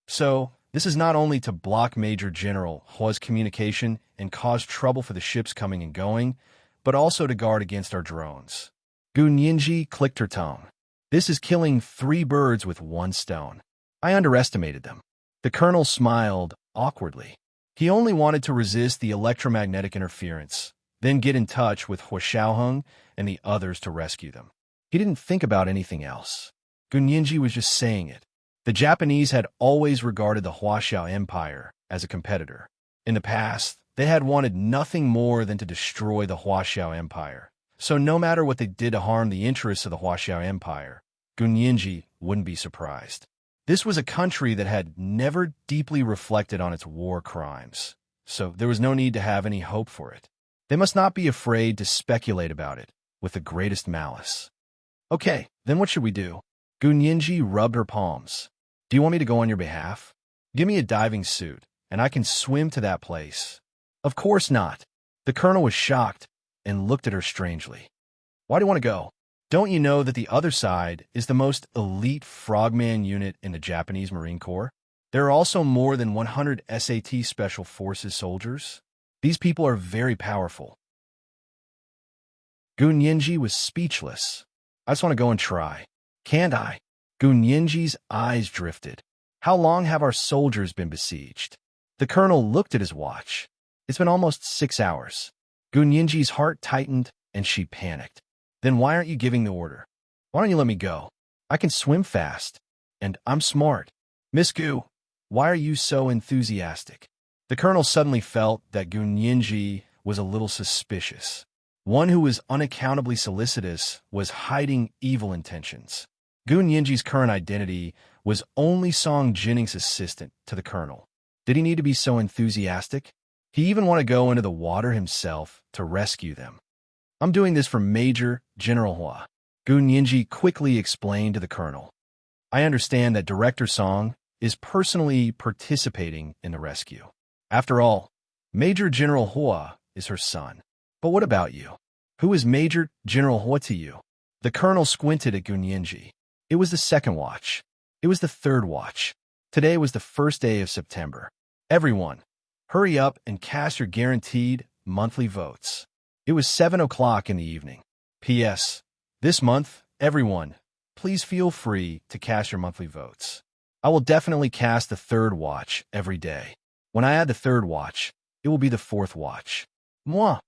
Speaker 1: So, this is not only to block Major General Hua's communication and cause trouble for the ships coming and going, but also to guard against our drones." Gun Yinji clicked her tongue. "This is killing 3 birds with 1 stone. I underestimated them." The colonel smiled awkwardly. He only wanted to resist the electromagnetic interference, then get in touch with Hua Xiaoheng and the others to rescue them. He didn't think about anything else. Gun Yinji was just saying it. The Japanese had always regarded the Huaxiao Empire as a competitor. In the past, they had wanted nothing more than to destroy the Huaxiao Empire. So no matter what they did to harm the interests of the Huaxiao Empire, Gun Yinji wouldn't be surprised. This was a country that had never deeply reflected on its war crimes, so there was no need to have any hope for it. They must not be afraid to speculate about it with the greatest malice. "Okay, then what should we do?" Gun Yinji rubbed her palms. "Do you want me to go on your behalf? Give me a diving suit, and I can swim to that place." "Of course not." The colonel was shocked and looked at her strangely. "Why do you want to go? Don't you know that the other side is the most elite frogman unit in the Japanese Marine Corps? There are also more than 100 SAT Special Forces soldiers. These people are very powerful." Gun Yinji was speechless. "I just want to go and try. Can't I?" Gun Yinji's eyes drifted. "How long have our soldiers been besieged?" The colonel looked at his watch. "It's been almost 6 hours." Gun Yinji's heart tightened and she panicked. "Then why aren't you giving the order? Why don't you let me go? I can swim fast, and I'm smart." "Miss Gu, why are you so enthusiastic?" The colonel suddenly felt that Gun Yinji was a little suspicious. One who was unaccountably solicitous was hiding evil intentions. Gun Yinji's current identity was only Song Jining's assistant to the colonel. Did he need to be so enthusiastic? He even want to go into the water himself to rescue them. "I'm doing this for Major General Hua." Gun Yinji quickly explained to the colonel. I understand that Director Song is personally participating in the rescue. After all, Major General Hua is her son. But what about you? Who is Major General Hua to you? The colonel squinted at Gun Yinji. It was the second watch. It was the third watch. Today was the first day of September. Everyone, hurry up and cast your guaranteed monthly votes. It was 7 o'clock in the evening. P.S. This month, everyone, please feel free to cast your monthly votes. I will definitely cast the third watch every day. When I add the third watch, it will be the fourth watch. Moi.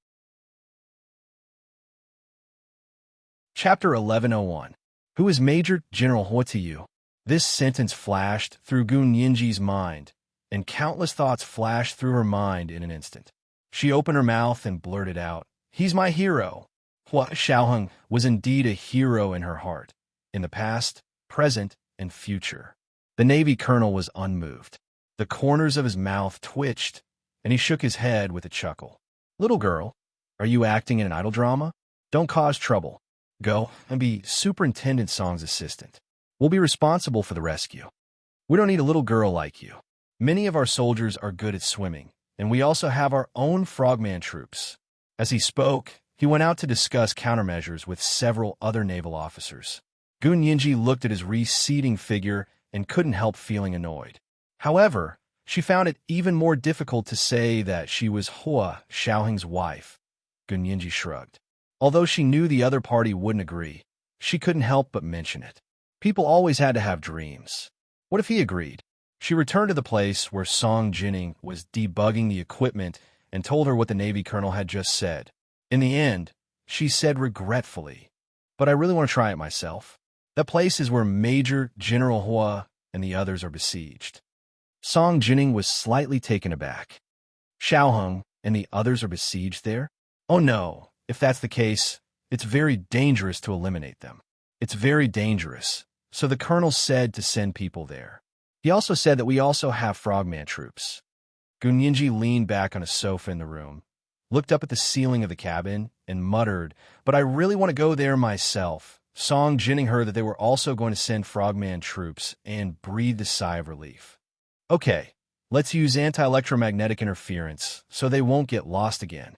Speaker 1: Chapter 1101. Who is Major General Hua to you? This sentence flashed through Gun Yinji's mind, and countless thoughts flashed through her mind in an instant. She opened her mouth and blurted out, He's my hero. Hua Xiaoheng was indeed a hero in her heart, in the past, present, and future. The Navy colonel was unmoved. The corners of his mouth twitched, and he shook his head with a chuckle. Little girl, are you acting in an idol drama? Don't cause trouble. Go and be Superintendent Song's assistant. We'll be responsible for the rescue. We don't need a little girl like you. Many of our soldiers are good at swimming, and we also have our own frogman troops. As he spoke, he went out to discuss countermeasures with several other naval officers. Gun Yinji looked at his receding figure and couldn't help feeling annoyed. However, she found it even more difficult to say that she was Hua Xiaoheng's wife. Gun Yinji shrugged. Although she knew the other party wouldn't agree, she couldn't help but mention it. People always had to have dreams. What if he agreed? She returned to the place where Song Jining was debugging the equipment and told her what the Navy colonel had just said. In the end, she said regretfully, but I really want to try it myself. That place is where Major General Hua and the others are besieged. Song Jining was slightly taken aback. Xiaoheng and the others are besieged there? Oh no, if that's the case, it's very dangerous to eliminate them. It's very dangerous, so the colonel said to send people there. He also said that we also have frogman troops. Gun Yinji leaned back on a sofa in the room, looked up at the ceiling of the cabin, and muttered, but I really want to go there myself. Song Jining heard that they were also going to send frogman troops and breathed a sigh of relief. Okay, let's use anti-electromagnetic interference so they won't get lost again.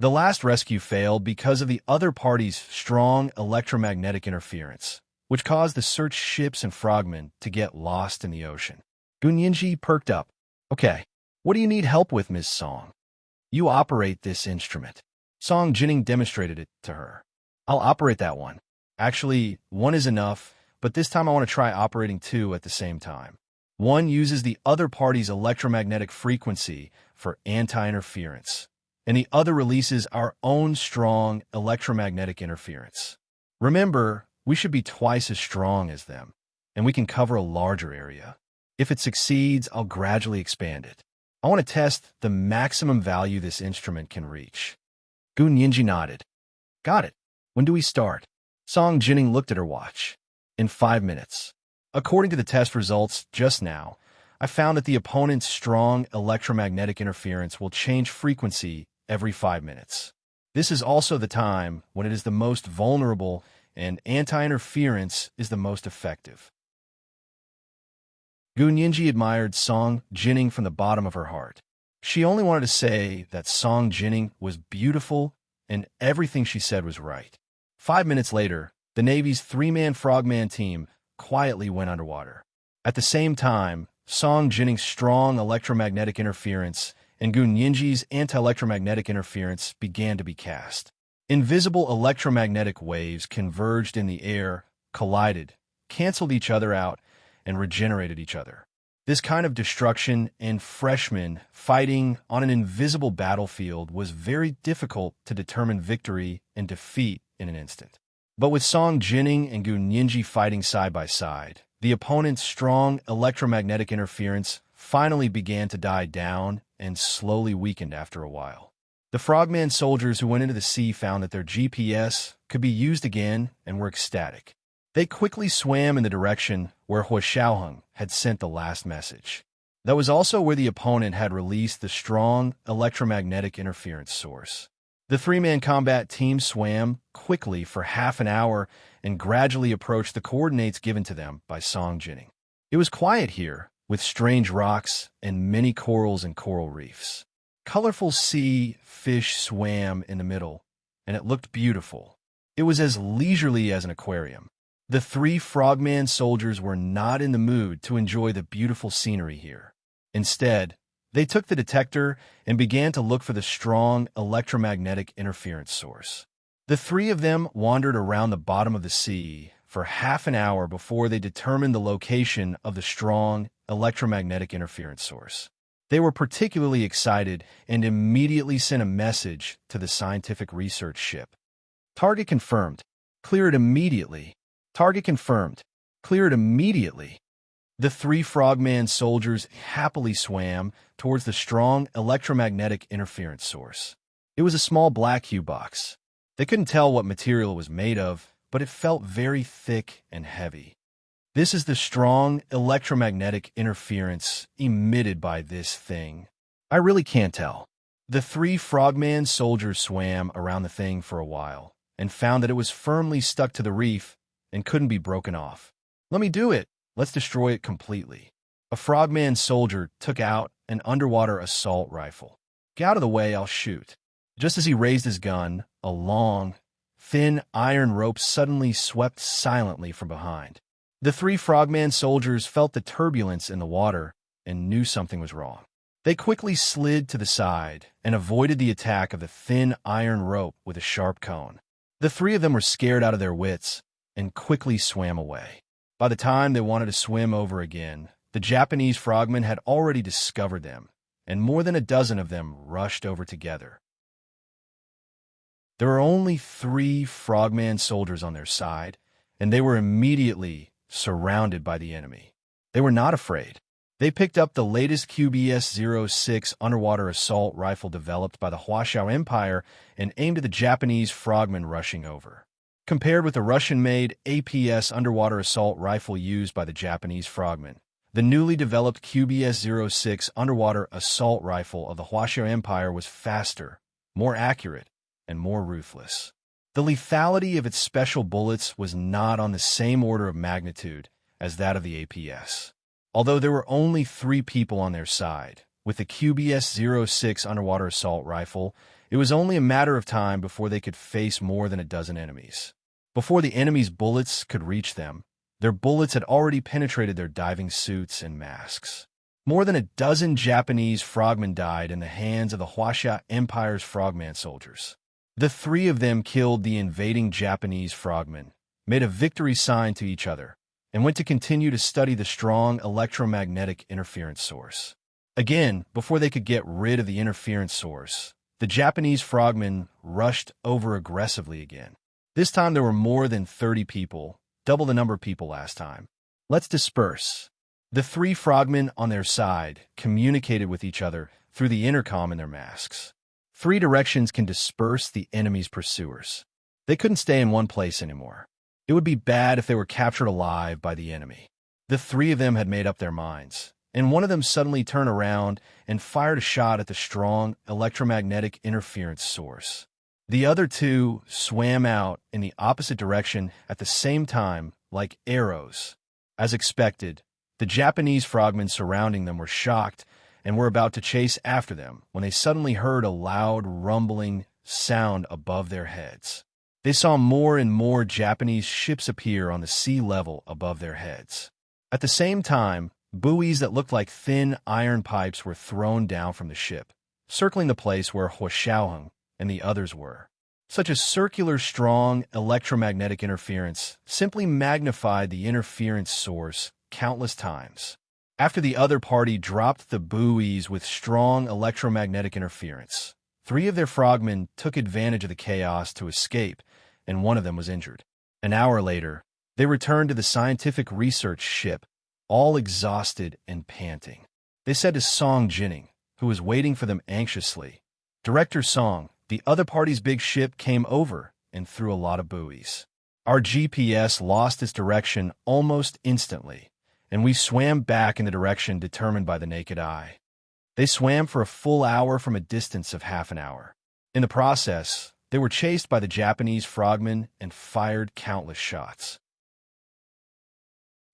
Speaker 1: The last rescue failed because of the other party's strong electromagnetic interference, which caused the search ships and frogmen to get lost in the ocean. Gun Yinji perked up. Okay, what do you need help with, Ms. Song? You operate this instrument. Song Jining demonstrated it to her. I'll operate that one. Actually, one is enough, but this time I want to try operating two at the same time. One uses the other party's electromagnetic frequency for anti-interference, and the other releases our own strong electromagnetic interference. Remember, we should be twice as strong as them, and we can cover a larger area. If it succeeds, I'll gradually expand it. I want to test the maximum value this instrument can reach. Gun Yinji nodded. Got it. When do we start? Song Jining looked at her watch. In 5 minutes. According to the test results just now, I found that the opponent's strong electromagnetic interference will change frequency every 5 minutes. This is also the time when it is the most vulnerable and anti-interference is the most effective. Gun Yinji admired Song Jining from the bottom of her heart. She only wanted to say that Song Jining was beautiful and everything she said was right. 5 minutes later, the Navy's three-man frogman team quietly went underwater. At the same time, Song Jining's strong electromagnetic interference and Gun Yinji's anti-electromagnetic interference began to be cast. Invisible electromagnetic waves converged in the air, collided, canceled each other out, and regenerated each other. This kind of destruction and freshmen fighting on an invisible battlefield was very difficult to determine victory and defeat in an instant. But with Song Jining and Gun Yinji fighting side by side, the opponent's strong electromagnetic interference finally began to die down and slowly weakened after a while. The frogman soldiers who went into the sea found that their GPS could be used again and were ecstatic. They quickly swam in the direction where Hua Xiaoheng had sent the last message. That was also where the opponent had released the strong electromagnetic interference source. The three-man combat team swam quickly for half an hour and gradually approached the coordinates given to them by Song Jinning. It was quiet here, with strange rocks and many corals and coral reefs. Colorful sea fish swam in the middle, and it looked beautiful. It was as leisurely as an aquarium. The three frogman soldiers were not in the mood to enjoy the beautiful scenery here. Instead, they took the detector and began to look for the strong electromagnetic interference source. The three of them wandered around the bottom of the sea for half an hour before they determined the location of the strong electromagnetic interference source. They were particularly excited and immediately sent a message to the scientific research ship. Target confirmed. Clear it immediately. Target confirmed. Clear it immediately. The three frogman soldiers happily swam towards the strong electromagnetic interference source. It was a small black cube box. They couldn't tell what material it was made of, but it felt very thick and heavy. This is the strong electromagnetic interference emitted by this thing. I really can't tell. The three frogman soldiers swam around the thing for a while and found that it was firmly stuck to the reef and couldn't be broken off. Let me do it. Let's destroy it completely. A frogman soldier took out an underwater assault rifle. Get out of the way, I'll shoot. Just as he raised his gun, a long, thin iron rope suddenly swept silently from behind. The three frogman soldiers felt the turbulence in the water and knew something was wrong. They quickly slid to the side and avoided the attack of the thin iron rope with a sharp cone. The three of them were scared out of their wits and quickly swam away. By the time they wanted to swim over again, the Japanese frogmen had already discovered them, and more than a dozen of them rushed over together. There were only 3 frogman soldiers on their side, and they were immediately surrounded by the enemy. They were not afraid. They picked up the latest QBS-06 underwater assault rifle developed by the Huaxiao Empire and aimed at the Japanese frogmen rushing over. Compared with the Russian-made APS underwater assault rifle used by the Japanese frogmen, the newly developed QBS-06 underwater assault rifle of the Huaxiao Empire was faster, more accurate, and more ruthless. The lethality of its special bullets was not on the same order of magnitude as that of the APS. Although there were only 3 people on their side, with the QBS-06 underwater assault rifle, it was only a matter of time before they could face more than a dozen enemies. Before the enemy's bullets could reach them, their bullets had already penetrated their diving suits and masks. More than a dozen Japanese frogmen died in the hands of the Huaxia Empire's frogman soldiers. The 3 of them killed the invading Japanese frogmen, made a victory sign to each other, and went to continue to study the strong electromagnetic interference source. Again, before they could get rid of the interference source, the Japanese frogmen rushed over aggressively again. This time there were more than 30 people, double the number of people last time. Let's disperse. The 3 frogmen on their side communicated with each other through the intercom in their masks. 3 directions can disperse the enemy's pursuers. They couldn't stay in one place anymore. It would be bad if they were captured alive by the enemy. The 3 of them had made up their minds, and one of them suddenly turned around and fired a shot at the strong electromagnetic interference source. The other 2 swam out in the opposite direction at the same time, like arrows. As expected, the Japanese frogmen surrounding them were shocked and were about to chase after them when they suddenly heard a loud rumbling sound above their heads. They saw more and more Japanese ships appear on the sea level above their heads. At the same time, buoys that looked like thin iron pipes were thrown down from the ship, circling the place where Huaxiaoheng and the others were. Such a circular, strong electromagnetic interference simply magnified the interference source countless times. After the other party dropped the buoys with strong electromagnetic interference, 3 of their frogmen took advantage of the chaos to escape, and one of them was injured. An hour later, they returned to the scientific research ship, all exhausted and panting. They said to Song Jinning, who was waiting for them anxiously, "Director Song, the other party's big ship came over and threw a lot of buoys. Our GPS lost its direction almost instantly, and we swam back in the direction determined by the naked eye. They swam for a full hour from a distance of half an hour. In the process, they were chased by the Japanese frogmen and fired countless shots.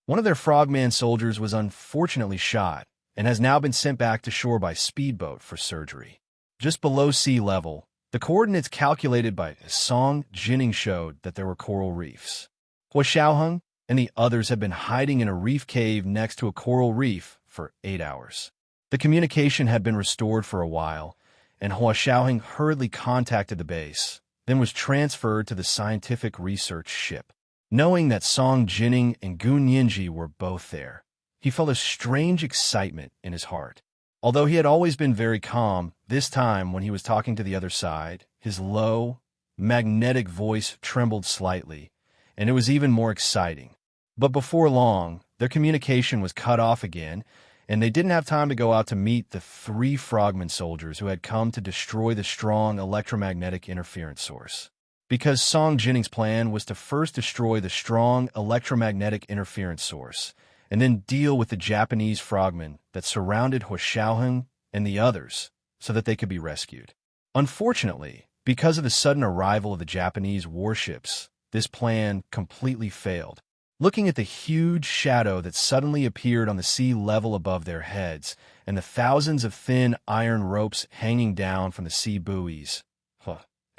Speaker 1: One of their frogman soldiers was unfortunately shot and has now been sent back to shore by speedboat for surgery. Just below sea level, the coordinates calculated by Song Jining showed that there were coral reefs. Hua Xiaoheng and the others had been hiding in a reef cave next to a coral reef for 8 hours. The communication had been restored for a while, and Hua Xiaoheng hurriedly contacted the base, then was transferred to the scientific research ship. Knowing that Song Jining and Gun Yinji were both there, he felt a strange excitement in his heart. Although he had always been very calm, this time when he was talking to the other side, his low, magnetic voice trembled slightly, and it was even more exciting. But before long, their communication was cut off again, and they didn't have time to go out to meet the 3 frogman soldiers who had come to destroy the strong electromagnetic interference source. Because Song Jining's plan was to first destroy the strong electromagnetic interference source, and then deal with the Japanese frogmen that surrounded Hua Xiaoheng and the others so that they could be rescued. Unfortunately, because of the sudden arrival of the Japanese warships, this plan completely failed. Looking at the huge shadow that suddenly appeared on the sea level above their heads and the thousands of thin iron ropes hanging down from the sea buoys,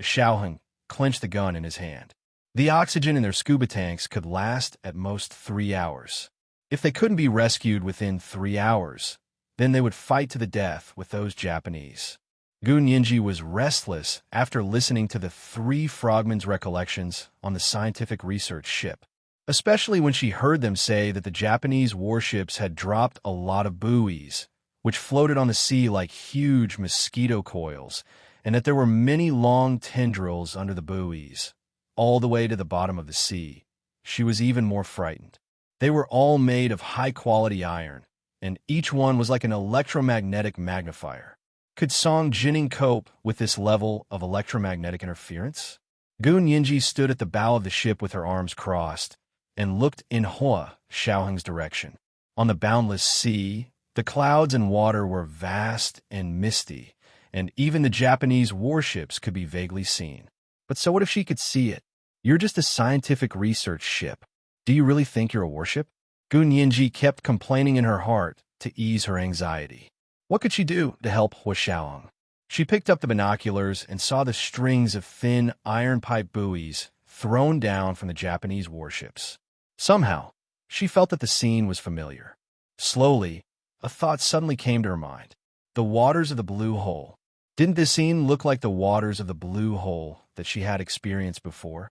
Speaker 1: Xiaoheng clenched the gun in his hand. The oxygen in their scuba tanks could last at most 3 hours. If they couldn't be rescued within 3 hours, then they would fight to the death with those Japanese. Gun Yinji was restless after listening to the 3 frogmen's recollections on the scientific research ship, especially when she heard them say that the Japanese warships had dropped a lot of buoys, which floated on the sea like huge mosquito coils, and that there were many long tendrils under the buoys, all the way to the bottom of the sea. She was even more frightened. They were all made of high-quality iron, and each one was like an electromagnetic magnifier. Could Song Jining cope with this level of electromagnetic interference? Gun Yinji stood at the bow of the ship with her arms crossed and looked in Hua Xiaoheng's direction. On the boundless sea, the clouds and water were vast and misty, and even the Japanese warships could be vaguely seen. But so what if she could see it? You're just a scientific research ship. Do you really think you're a warship? Gun Yinji kept complaining in her heart to ease her anxiety. What could she do to help Hua Xiaoheng? She picked up the binoculars and saw the strings of thin iron pipe buoys thrown down from the Japanese warships. Somehow, she felt that the scene was familiar. Slowly, a thought suddenly came to her mind. The waters of the blue hole. Didn't this scene look like the waters of the blue hole that she had experienced before?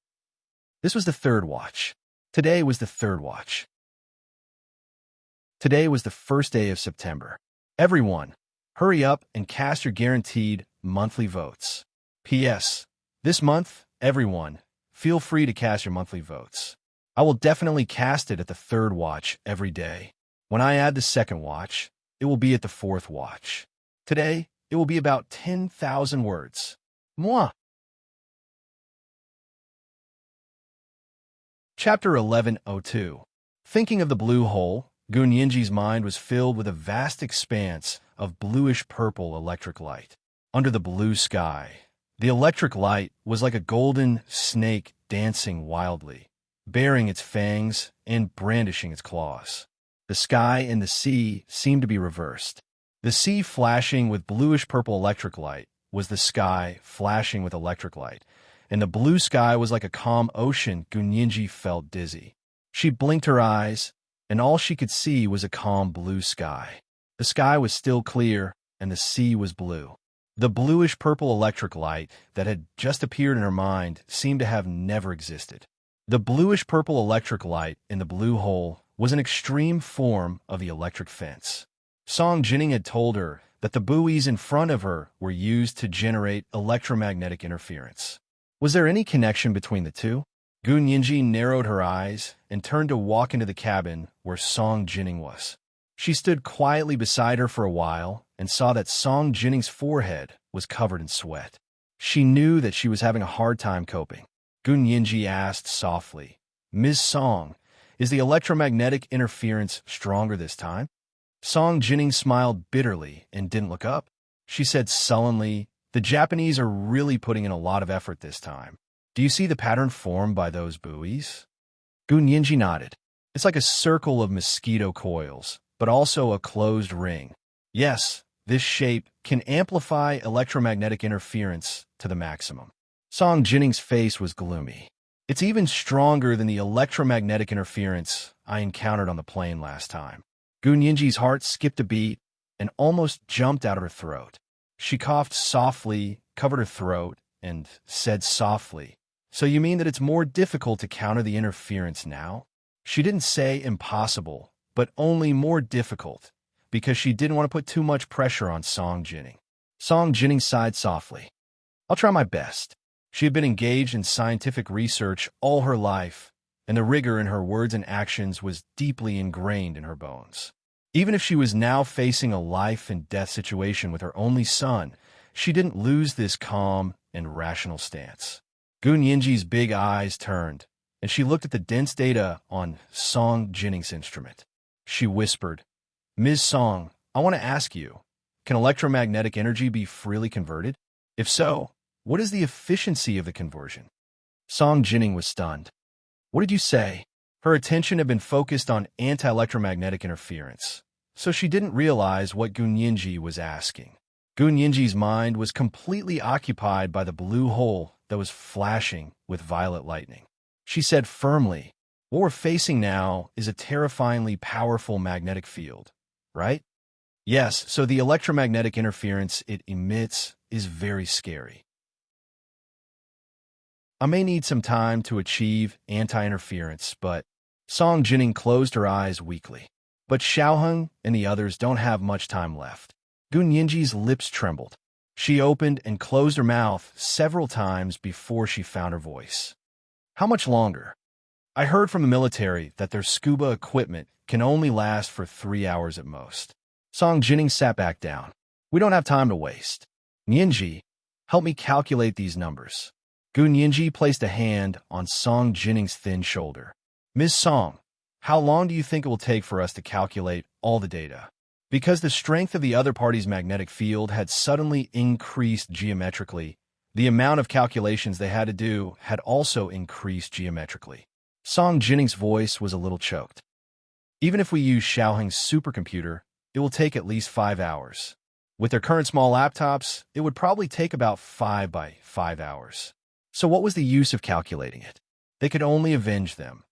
Speaker 1: This was the 3rd watch. Today was the 3rd watch. Today was the first day of September. Everyone, hurry up and cast your guaranteed monthly votes. P.S. This month, everyone, feel free to cast your monthly votes. I will definitely cast it at the 3rd watch every day. When I add the 2nd watch, it will be at the 4th watch. Today, it will be about 10,000 words. Moi. Chapter 1102. Thinking of the blue hole, Gun Yinji's mind was filled with a vast expanse of bluish-purple electric light. Under the blue sky, the electric light was like a golden snake dancing wildly, baring its fangs and brandishing its claws. The sky and the sea seemed to be reversed. The sea flashing with bluish-purple electric light was the sky flashing with electric light, and the blue sky was like a calm ocean. Gun Yinji felt dizzy. She blinked her eyes, and all she could see was a calm blue sky. The sky was still clear, and the sea was blue. The bluish-purple electric light that had just appeared in her mind seemed to have never existed. The bluish-purple electric light in the blue hole was an extreme form of the electric fence. Song Jining had told her that the buoys in front of her were used to generate electromagnetic interference. Was there any connection between the two? Gun Yinji narrowed her eyes and turned to walk into the cabin where Song Jining was. She stood quietly beside her for a while and saw that Song Jining's forehead was covered in sweat. She knew that she was having a hard time coping. Gun Yinji asked softly, "Ms. Song, is the electromagnetic interference stronger this time?" Song Jining smiled bitterly and didn't look up. She said sullenly, The Japanese are really putting in a lot of effort this time. Do you see the pattern formed by those buoys? Gunyinji nodded. It's like a circle of mosquito coils, but also a closed ring. Yes, this shape can amplify electromagnetic interference to the maximum. Song Jinning's face was gloomy. It's even stronger than the electromagnetic interference I encountered on the plane last time. Gunyinji's heart skipped a beat and almost jumped out of her throat. She coughed softly, covered her throat, and said softly, "So you mean that it's more difficult to counter the interference now?" She didn't say impossible, but only more difficult, because she didn't want to put too much pressure on Song Jinning. Song Jinning sighed softly. "I'll try my best." She had been engaged in scientific research all her life, and the rigor in her words and actions was deeply ingrained in her bones. Even if she was now facing a life-and-death situation with her only son, she didn't lose this calm and rational stance. Gunyinji's big eyes turned, and she looked at the dense data on Song Jinning's instrument. She whispered, "Ms. Song, I want to ask you, can electromagnetic energy be freely converted? If so, what is the efficiency of the conversion?" Song Jinning was stunned. "What did you say?" Her attention had been focused on anti-electromagnetic interference, so she didn't realize what Gunyinji was asking. Gunyinji's mind was completely occupied by the blue hole that was flashing with violet lightning. She said firmly, "What we're facing now is a terrifyingly powerful magnetic field, right?" "Yes, so the electromagnetic interference it emits is very scary. I may need some time to achieve anti-interference, but..." Song Jinning closed her eyes weakly. "But Xiaoheng and the others don't have much time left." Gunyinji's lips trembled. She opened and closed her mouth several times before she found her voice. "How much longer?" "I heard from the military that their scuba equipment can only last for 3 hours at most." Song Jinning sat back down. "We don't have time to waste. Nyinji, help me calculate these numbers." Gunyinji placed a hand on Song Jinning's thin shoulder. "Ms. Song, how long do you think it will take for us to calculate all the data?" Because the strength of the other party's magnetic field had suddenly increased geometrically, the amount of calculations they had to do had also increased geometrically. Song Jinning's voice was a little choked. "Even if we use Xiaoheng's supercomputer, it will take at least 5 hours. With their current small laptops, it would probably take about 5 by 5 hours. So what was the use of calculating it? They could only avenge them.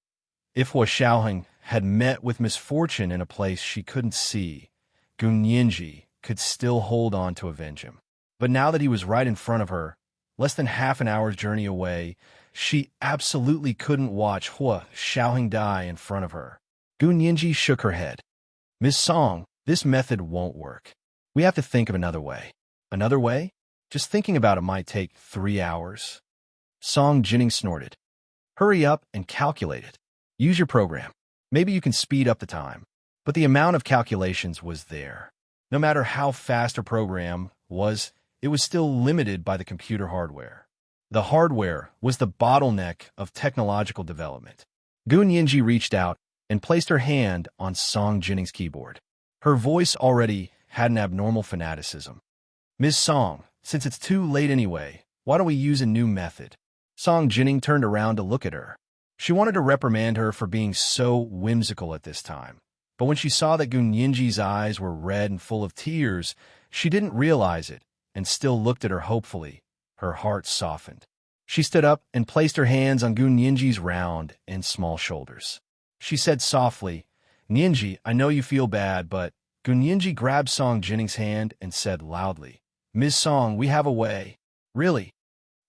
Speaker 1: If Hua Xiaoheng had met with misfortune in a place she couldn't see, Gunyinji could still hold on to avenge him. But now that he was right in front of her, less than half an hour's journey away, she absolutely couldn't watch Hua Xiaoheng die in front of her. Gunyinji shook her head. "Ms. Song, this method won't work. We have to think of another way." "Another way? Just thinking about it might take 3 hours." Song Jinning snorted. "Hurry up and calculate it. Use your program. Maybe you can speed up the time." But the amount of calculations was there. No matter how fast her program was, it was still limited by the computer hardware. The hardware was the bottleneck of technological development. Gunyinji reached out and placed her hand on Song Jinning's keyboard. Her voice already had an abnormal fanaticism. "Ms. Song, since it's too late anyway, why don't we use a new method?" Song Jinning turned around to look at her. She wanted to reprimand her for being so whimsical at this time. But when she saw that Gunyinji's eyes were red and full of tears, she didn't realize it and still looked at her hopefully. Her heart softened. She stood up and placed her hands on Gunyinji's round and small shoulders. She said softly, "Nyinji, I know you feel bad, but..." Gunyinji grabbed Song Jinning's hand and said loudly, "Ms. Song, we have a way." "Really?"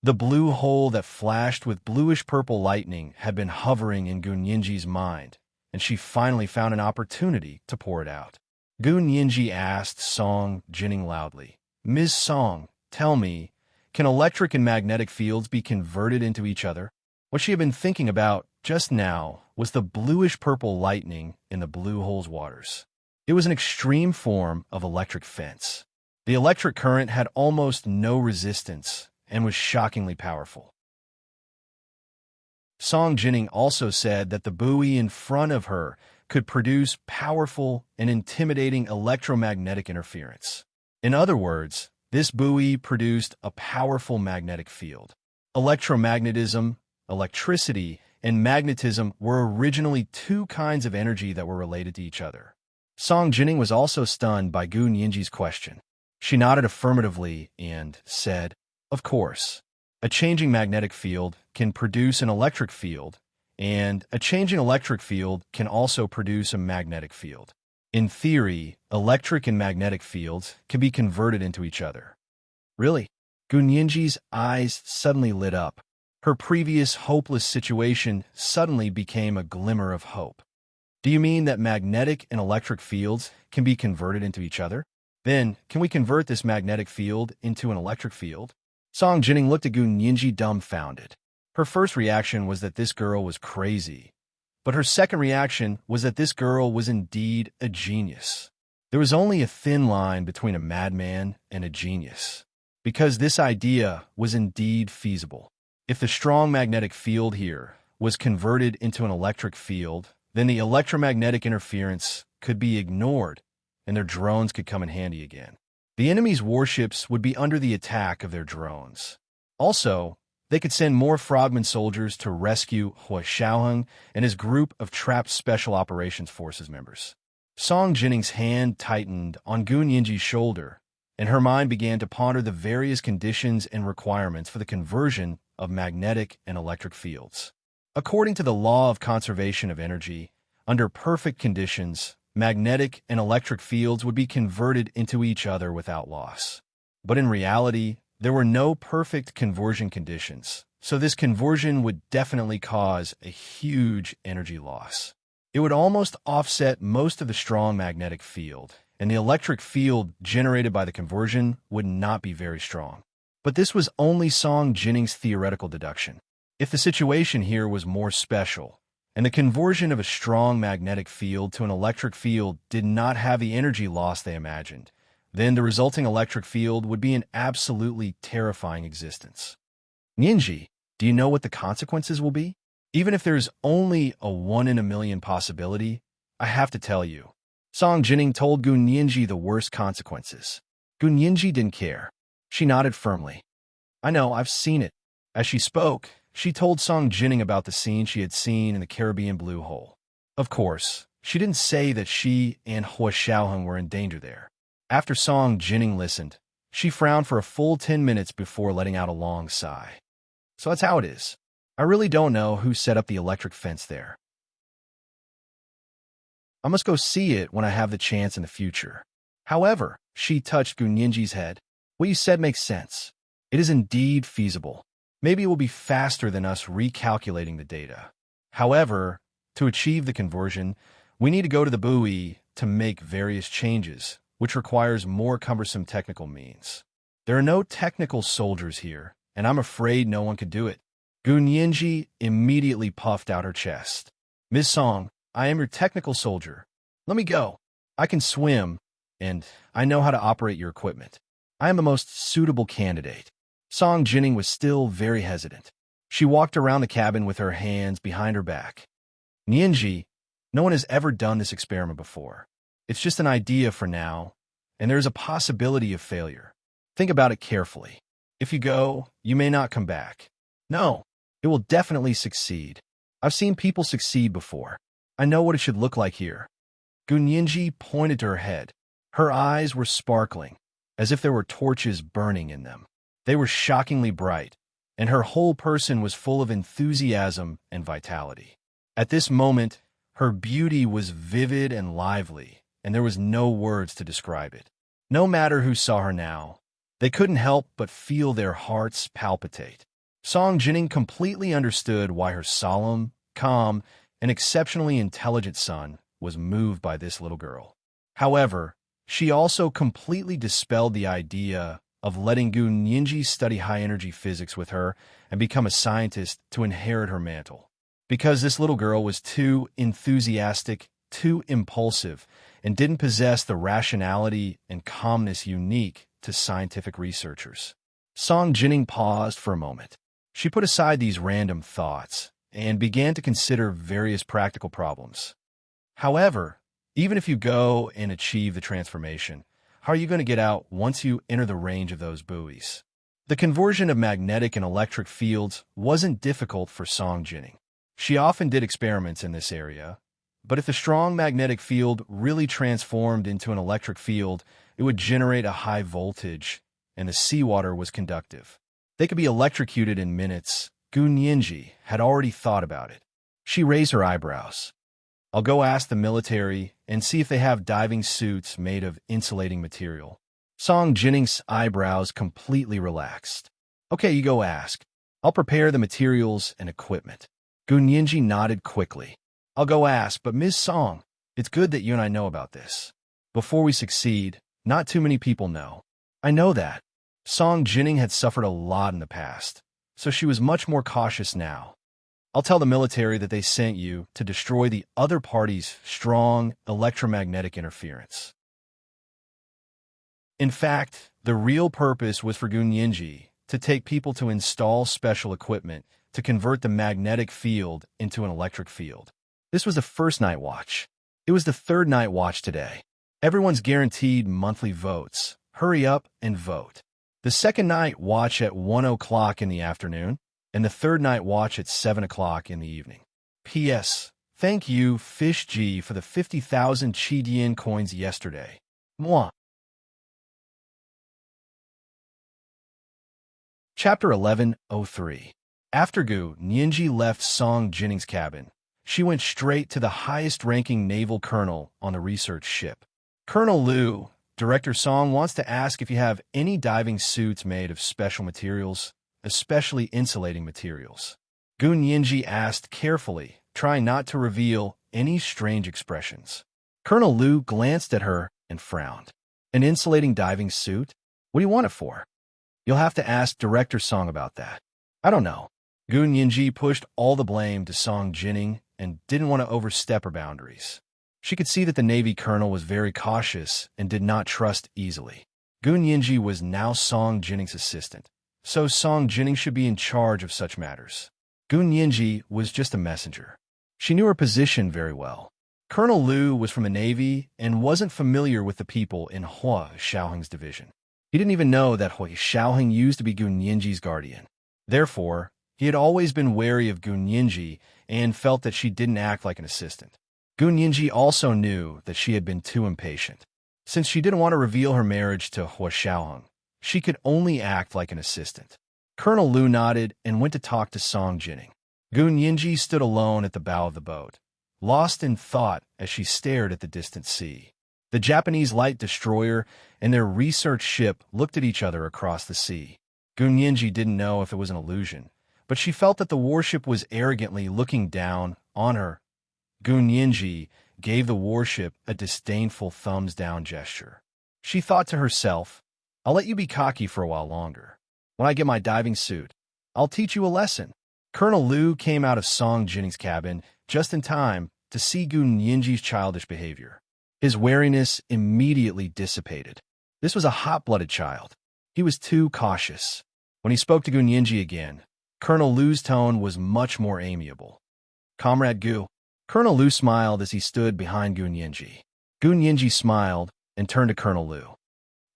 Speaker 1: The blue hole that flashed with bluish-purple lightning had been hovering in Gunyinji's mind, and she finally found an opportunity to pour it out. Gunyinji asked Song Jinning loudly, "Ms. Song, tell me, can electric and magnetic fields be converted into each other?" What she had been thinking about just now was the bluish-purple lightning in the blue hole's waters. It was an extreme form of electric fence. The electric current had almost no resistance and was shockingly powerful. Song Jinning also said that the buoy in front of her could produce powerful and intimidating electromagnetic interference. In other words, This buoy produced a powerful magnetic field. Electromagnetism, electricity, and magnetism were originally two kinds of energy that were related to each other. Song Jining was also stunned by Gu Nianji's question. She nodded affirmatively and said, "Of course. A changing magnetic field can produce an electric field, and a changing electric field can also produce a magnetic field. In theory, electric and magnetic fields can be converted into each other." Really? Gu Nianji's eyes suddenly lit up. Her previous hopeless situation suddenly became a glimmer of hope. Do you mean that magnetic and electric fields can be converted into each other? Then, can we convert this magnetic field into an electric field? Song Jining looked at Gu Nianji dumbfounded. Her first reaction was that this girl was crazy, but her second reaction was that this girl was indeed a genius. There was only a thin line between a madman and a genius, because this idea was indeed feasible. If the strong magnetic field here was converted into an electric field, then the electromagnetic interference could be ignored, and their drones could come in handy again. The enemy's warships would be under the attack of their drones. Also, they could send more Frogman soldiers to rescue Hua Xiaoheng and his group of trapped Special Operations Forces members. Song Jining's hand tightened on Gu Nianji's shoulder, and her mind began to ponder the various conditions and requirements for the conversion of magnetic and electric fields. According to the law of conservation of energy, under perfect conditions, magnetic and electric fields would be converted into each other without loss. But in reality, there were no perfect conversion conditions, so this conversion would definitely cause a huge energy loss. It would almost offset most of the strong magnetic field, and the electric field generated by the conversion would not be very strong. But this was only Song Jining's theoretical deduction. If the situation here was more special, and the conversion of a strong magnetic field to an electric field did not have the energy loss they imagined, then the resulting electric field would be an absolutely terrifying existence. Nianji, do you know what the consequences will be? Even if there's only a 1 in a million possibility, I have to tell you. Song Jining told Gu Nianji the worst consequences. Gu Nianji didn't care. She nodded firmly. "I know, I've seen it." As she spoke, she told Song Jining about the scene she had seen in the Caribbean Blue Hole. Of course, she didn't say that she and Hua Xiaoheng were in danger there. After Song Jining listened, she frowned for a full 10 minutes before letting out a long sigh. "So that's how it is. I really don't know who set up the electric fence there. I must go see it when I have the chance in the future." However, she touched Gu Nianji's head. "What you said makes sense. It is indeed feasible. Maybe it will be faster than us recalculating the data. However, to achieve the conversion, we need to go to the buoy to make various changes, which requires more cumbersome technical means. There are no technical soldiers here, and I'm afraid no one could do it." Gu Nianji immediately puffed out her chest. "Ms. Song, I am your technical soldier. Let me go. I can swim, and I know how to operate your equipment. I am the most suitable candidate." Song Jining was still very hesitant. She walked around the cabin with her hands behind her back. "Nianji, no one has ever done this experiment before. It's just an idea for now, and there's a possibility of failure. Think about it carefully. If you go, you may not come back. No, it will definitely succeed. I've seen people succeed before. I know what it should look like here." Gu Nianji pointed to her head. Her eyes were sparkling, as if there were torches burning in them. They were shockingly bright, and her whole person was full of enthusiasm and vitality. At this moment, her beauty was vivid and lively, and there was no words to describe it. No matter who saw her now, they couldn't help but feel their hearts palpitate. Song Jining completely understood why her solemn, calm, and exceptionally intelligent son was moved by this little girl. However, she also completely dispelled the idea of letting Gu Nianji study high-energy physics with her and become a scientist to inherit her mantle. Because this little girl was too enthusiastic, too impulsive, and didn't possess the rationality and calmness unique to scientific researchers. Song Jining paused for a moment. She put aside these random thoughts and began to consider various practical problems. However, even if you go and achieve the transformation, how are you going to get out once you enter the range of those buoys? The conversion of magnetic and electric fields wasn't difficult for Song Jining. She often did experiments in this area, but if the strong magnetic field really transformed into an electric field, it would generate a high voltage, and the seawater was conductive. They could be electrocuted in minutes. Gu Nianji had already thought about it. She raised her eyebrows. I'll go ask the military and see if they have diving suits made of insulating material. Song Jining's eyebrows completely relaxed. Okay, you go ask. I'll prepare the materials and equipment. Gu Nianji nodded quickly. I'll go ask, but Ms. Song, it's good that you and I know about this. Before we succeed, not too many people know. I know that. Song Jining had suffered a lot in the past, so she was much more cautious now. I'll tell the military that they sent you to destroy the other party's strong electromagnetic interference. In fact, the real purpose was for Gu Nianji to take people to install special equipment to convert the magnetic field into an electric field. This was the first night watch. It was the third night watch today. Everyone's guaranteed monthly votes. Hurry up and vote. The second night watch at 1 o'clock in the afternoon, and the third night watch at 7 o'clock in the evening. P.S. Thank you, Fish G, for the 50,000 Chi coins yesterday. Mwah. Chapter 11:03. After Gu Nianji left Song Jining's cabin, she went straight to the highest-ranking naval colonel on the research ship. Colonel Liu, Director Song wants to ask if you have any diving suits made of special materials, especially insulating materials. Gu Nianji asked carefully, trying not to reveal any strange expressions. Colonel Liu glanced at her and frowned. An insulating diving suit? What do you want it for? You'll have to ask Director Song about that. I don't know. Gu Nianji pushed all the blame to Song Jining and didn't want to overstep her boundaries. She could see that the Navy colonel was very cautious and did not trust easily. Gu Nianji was now Song Jining's assistant, so Song Jining should be in charge of such matters. Gu Nianji was just a messenger. She knew her position very well. Colonel Liu was from the Navy and wasn't familiar with the people in Hua Xiaoheng's division. He didn't even know that Hua Xiaoheng used to be Gu Nianji's guardian. Therefore, he had always been wary of Gu Nianji and felt that she didn't act like an assistant. Gu Nianji also knew that she had been too impatient. Since she didn't want to reveal her marriage to Hua Xiaoheng, she could only act like an assistant. Colonel Liu nodded and went to talk to Song Jining. Gu Nianji stood alone at the bow of the boat, lost in thought as she stared at the distant sea. The Japanese light destroyer and their research ship looked at each other across the sea. Gu Nianji didn't know if it was an illusion, but she felt that the warship was arrogantly looking down on her. Gu Nianji gave the warship a disdainful thumbs-down gesture. She thought to herself, I'll let you be cocky for a while longer. When I get my diving suit, I'll teach you a lesson. Colonel Liu came out of Song Jining's cabin just in time to see Gu Nianji's childish behavior. His wariness immediately dissipated. This was a hot-blooded child. He was too cautious. When he spoke to Gu Nianji again, Colonel Liu's tone was much more amiable. Comrade Gu. Colonel Liu smiled as he stood behind Gu Nianji. Gu Nianji smiled and turned to Colonel Liu.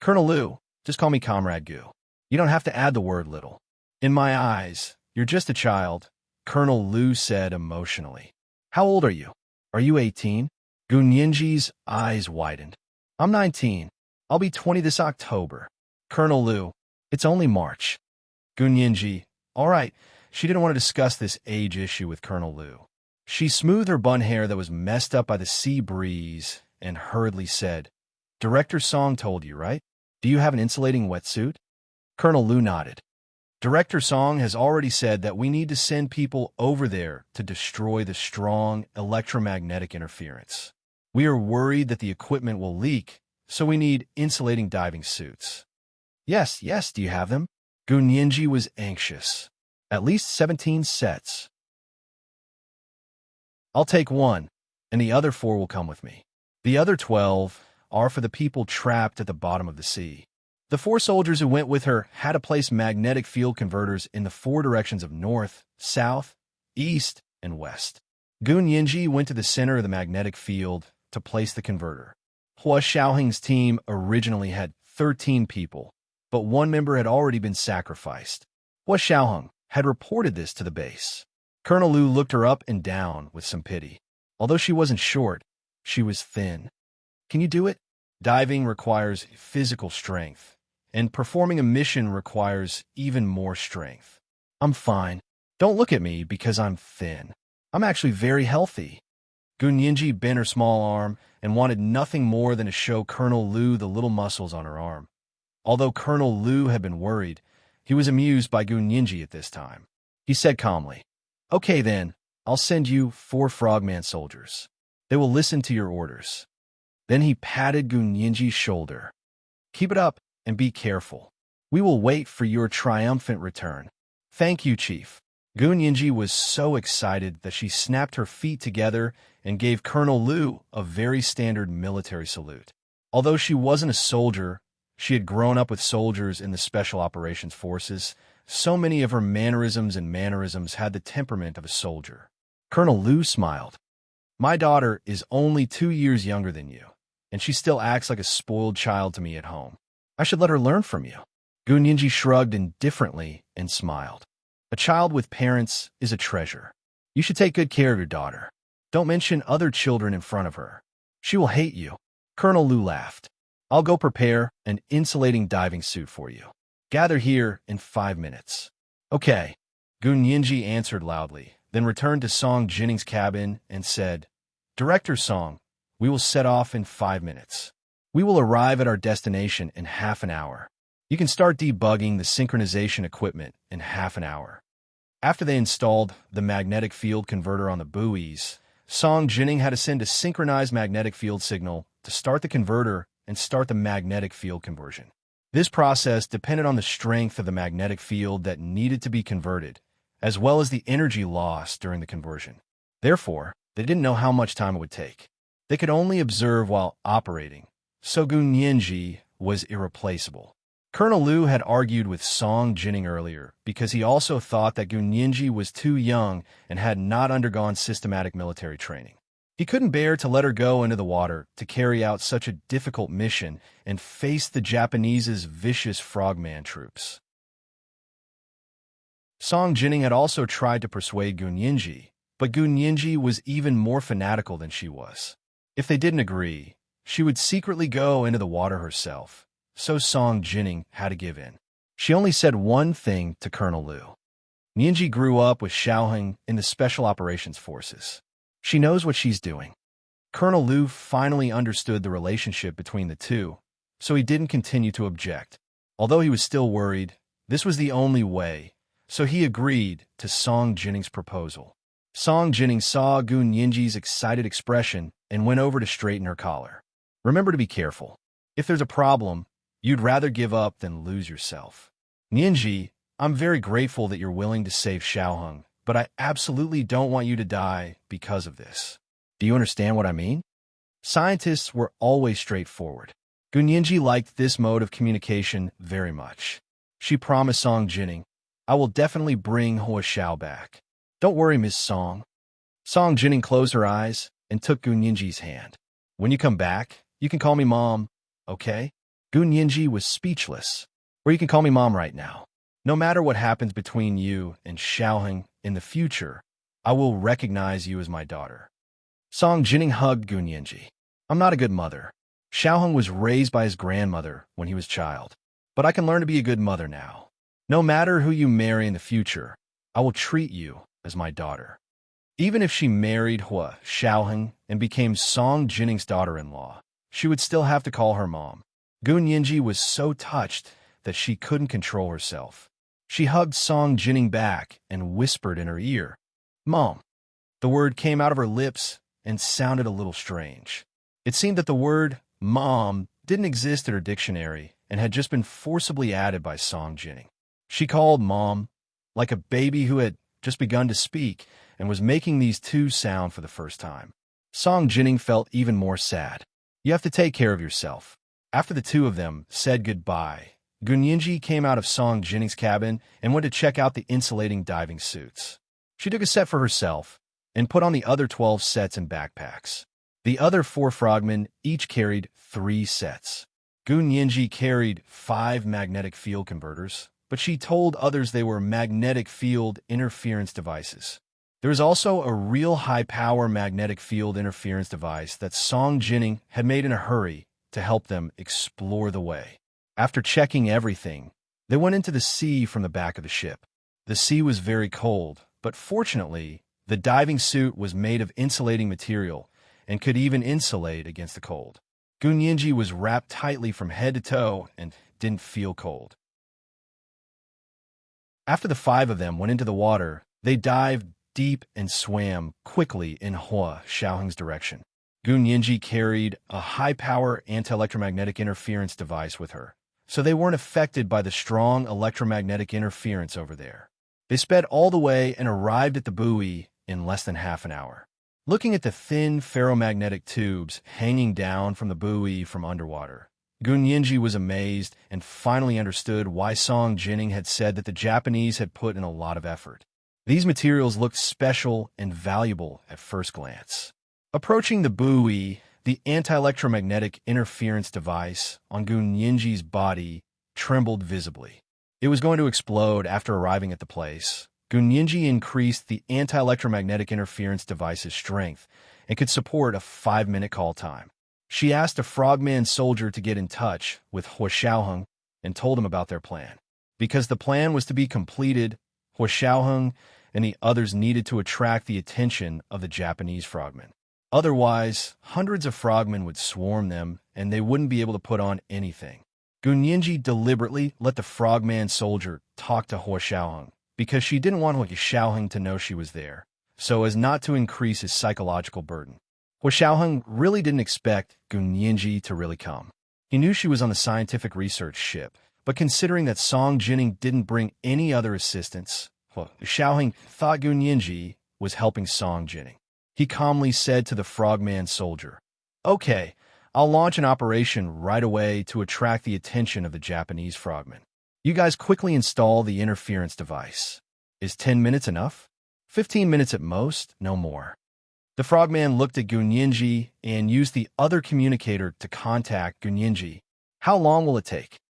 Speaker 1: Colonel Liu, just call me Comrade Gu. You don't have to add the word little. In my eyes, you're just a child, Colonel Liu said emotionally. How old are you? Are you 18? Gu Nianji's eyes widened. I'm 19. I'll be 20 this October. Colonel Liu, it's only March. Gu Nianji, all right. She didn't want to discuss this age issue with Colonel Liu. She smoothed her bun hair that was messed up by the sea breeze and hurriedly said, Director Song told you, right? Do you have an insulating wetsuit? Colonel Liu nodded. Director Song has already said that we need to send people over there to destroy the strong electromagnetic interference. We are worried that the equipment will leak, so we need insulating diving suits. Yes, do you have them? Gu Nianji was anxious. At least 17 sets. I'll take one, and the other 4 will come with me. The other 12 are for the people trapped at the bottom of the sea. The 4 soldiers who went with her had to place magnetic field converters in the 4 directions of north, south, east, and west. Gu Nianji went to the center of the magnetic field to place the converter. Hua Xiaoheng's team originally had 13 people, but one member had already been sacrificed. Hua Xiaoheng had reported this to the base. Colonel Lu looked her up and down with some pity. Although she wasn't short, she was thin. Can you do it? Diving requires physical strength, and performing a mission requires even more strength. I'm fine. Don't look at me because I'm thin. I'm actually very healthy. Gun Yinji bent her small arm and wanted nothing more than to show Colonel Lu the little muscles on her arm. Although Colonel Lu had been worried, he was amused by Gun Yinji at this time. He said calmly, "Okay then, I'll send you 4 frogman soldiers. They will listen to your orders." Then he patted Gun Yinji's shoulder. "Keep it up and be careful. We will wait for your triumphant return." "Thank you, Chief." Gun Yinji was so excited that she snapped her feet together and gave Colonel Lu a very standard military salute. Although she wasn't a soldier, she had grown up with soldiers in the Special Operations Forces. So many of her mannerisms had the temperament of a soldier. Colonel Lu smiled. "My daughter is only 2 years younger than you, and she still acts like a spoiled child to me at home. I should let her learn from you." Gun Yinji shrugged indifferently and smiled. "A child with parents is a treasure. You should take good care of your daughter. Don't mention other children in front of her. She will hate you." Colonel Lu laughed. "I'll go prepare an insulating diving suit for you. Gather here in 5 minutes." "Okay." Gun Yinji answered loudly, then returned to Song Jinning's cabin and said, "Director Song, we will set off in 5 minutes. We will arrive at our destination in half an hour. You can start debugging the synchronization equipment in half an hour." After they installed the magnetic field converter on the buoys, Song Jinning had to send a synchronized magnetic field signal to start the converter and start the magnetic field conversion. This process depended on the strength of the magnetic field that needed to be converted, as well as the energy lost during the conversion. Therefore, they didn't know how much time it would take. They could only observe while operating, so Gun Yinji was irreplaceable. Colonel Lu had argued with Song Jinning earlier because he also thought that Gun Yinji was too young and had not undergone systematic military training. He couldn't bear to let her go into the water to carry out such a difficult mission and face the Japanese's vicious frogman troops. Song Jinning had also tried to persuade Gun Yinji, but Gun Yinji was even more fanatical than she was. If they didn't agree, she would secretly go into the water herself. So Song Jinning had to give in. She only said one thing to Colonel Lu. "Yinji grew up with Xiaoheng in the Special Operations Forces. She knows what she's doing." Colonel Lu finally understood the relationship between the two, so he didn't continue to object. Although he was still worried, this was the only way, so he agreed to Song Jinning's proposal. Song Jinning saw Gun Yinji's excited expression and went over to straighten her collar. "Remember to be careful. If there's a problem, you'd rather give up than lose yourself. Yinji, I'm very grateful that you're willing to save Xiaoheng, but I absolutely don't want you to die because of this. Do you understand what I mean?" Scientists were always straightforward. Gun Yinji liked this mode of communication very much. She promised Song Jinning, "I will definitely bring Hua Xiao back. Don't worry, Miss Song." Song Jinning closed her eyes and took Gun Yinji's hand. "When you come back, you can call me Mom, okay?" Gun Yinji was speechless. "Or you can call me Mom right now. No matter what happens between you and Xiaoheng in the future, I will recognize you as my daughter." Song Jinning hugged Gun Yinji. "I'm not a good mother. Xiaoheng was raised by his grandmother when he was a child, but I can learn to be a good mother now. No matter who you marry in the future, I will treat you as my daughter." Even if she married Hua Xiaoheng and became Song Jinning's daughter-in-law, she would still have to call her mom. Gun Yinji was so touched that she couldn't control herself. She hugged Song Jinning back and whispered in her ear, "Mom." The word came out of her lips and sounded a little strange. It seemed that the word "mom" didn't exist in her dictionary and had just been forcibly added by Song Jinning. She called Mom like a baby who had just begun to speak and was making these two sound for the first time. Song Jinning felt even more sad. "You have to take care of yourself." After the two of them said goodbye, Gun Yinji came out of Song Jinning's cabin and went to check out the insulating diving suits. She took a set for herself and put on the other 12 sets in backpacks. The other 4 frogmen each carried 3 sets. Gun Yinji carried 5 magnetic field converters, but she told others they were magnetic field interference devices. There was also a real high-power magnetic field interference device that Song Jining had made in a hurry to help them explore the way. After checking everything, they went into the sea from the back of the ship. The sea was very cold, but fortunately, the diving suit was made of insulating material and could even insulate against the cold. Gun Yinji was wrapped tightly from head to toe and didn't feel cold. After the 5 of them went into the water, they dived deep and swam quickly in Hua Xiaoheng's direction. Gun Yinji carried a high-power anti-electromagnetic interference device with her, so they weren't affected by the strong electromagnetic interference over there. They sped all the way and arrived at the buoy in less than half an hour. Looking at the thin ferromagnetic tubes hanging down from the buoy from underwater, Gun Yinji was amazed and finally understood why Song Jining had said that the Japanese had put in a lot of effort. These materials looked special and valuable at first glance. Approaching the buoy, the anti-electromagnetic interference device on Gun Yinji's body trembled visibly. It was going to explode after arriving at the place. Gun Yinji increased the anti-electromagnetic interference device's strength and could support a 5-minute call time. She asked a frogman soldier to get in touch with Hua Xiaoheng and told him about their plan. Because the plan was to be completed, Hua Xiaoheng and the others needed to attract the attention of the Japanese frogmen. Otherwise, hundreds of frogmen would swarm them and they wouldn't be able to put on anything. Gun Yinji deliberately let the frogman soldier talk to Hua Xiaoheng because she didn't want Hua Xiaoheng to know she was there, so as not to increase his psychological burden. Hua Xiaoheng really didn't expect Gun Yinji to really come. He knew she was on the scientific research ship, but considering that Song Jining didn't bring any other assistance, Hua Xiaoheng thought Gun Yinji was helping Song Jining. He calmly said to the frogman soldier, "Okay, I'll launch an operation right away to attract the attention of the Japanese frogmen. You guys quickly install the interference device. Is 10 minutes enough? 15 minutes at most, no more." The frogman looked at Gun Yinji and used the other communicator to contact Gun Yinji. "How long will it take?"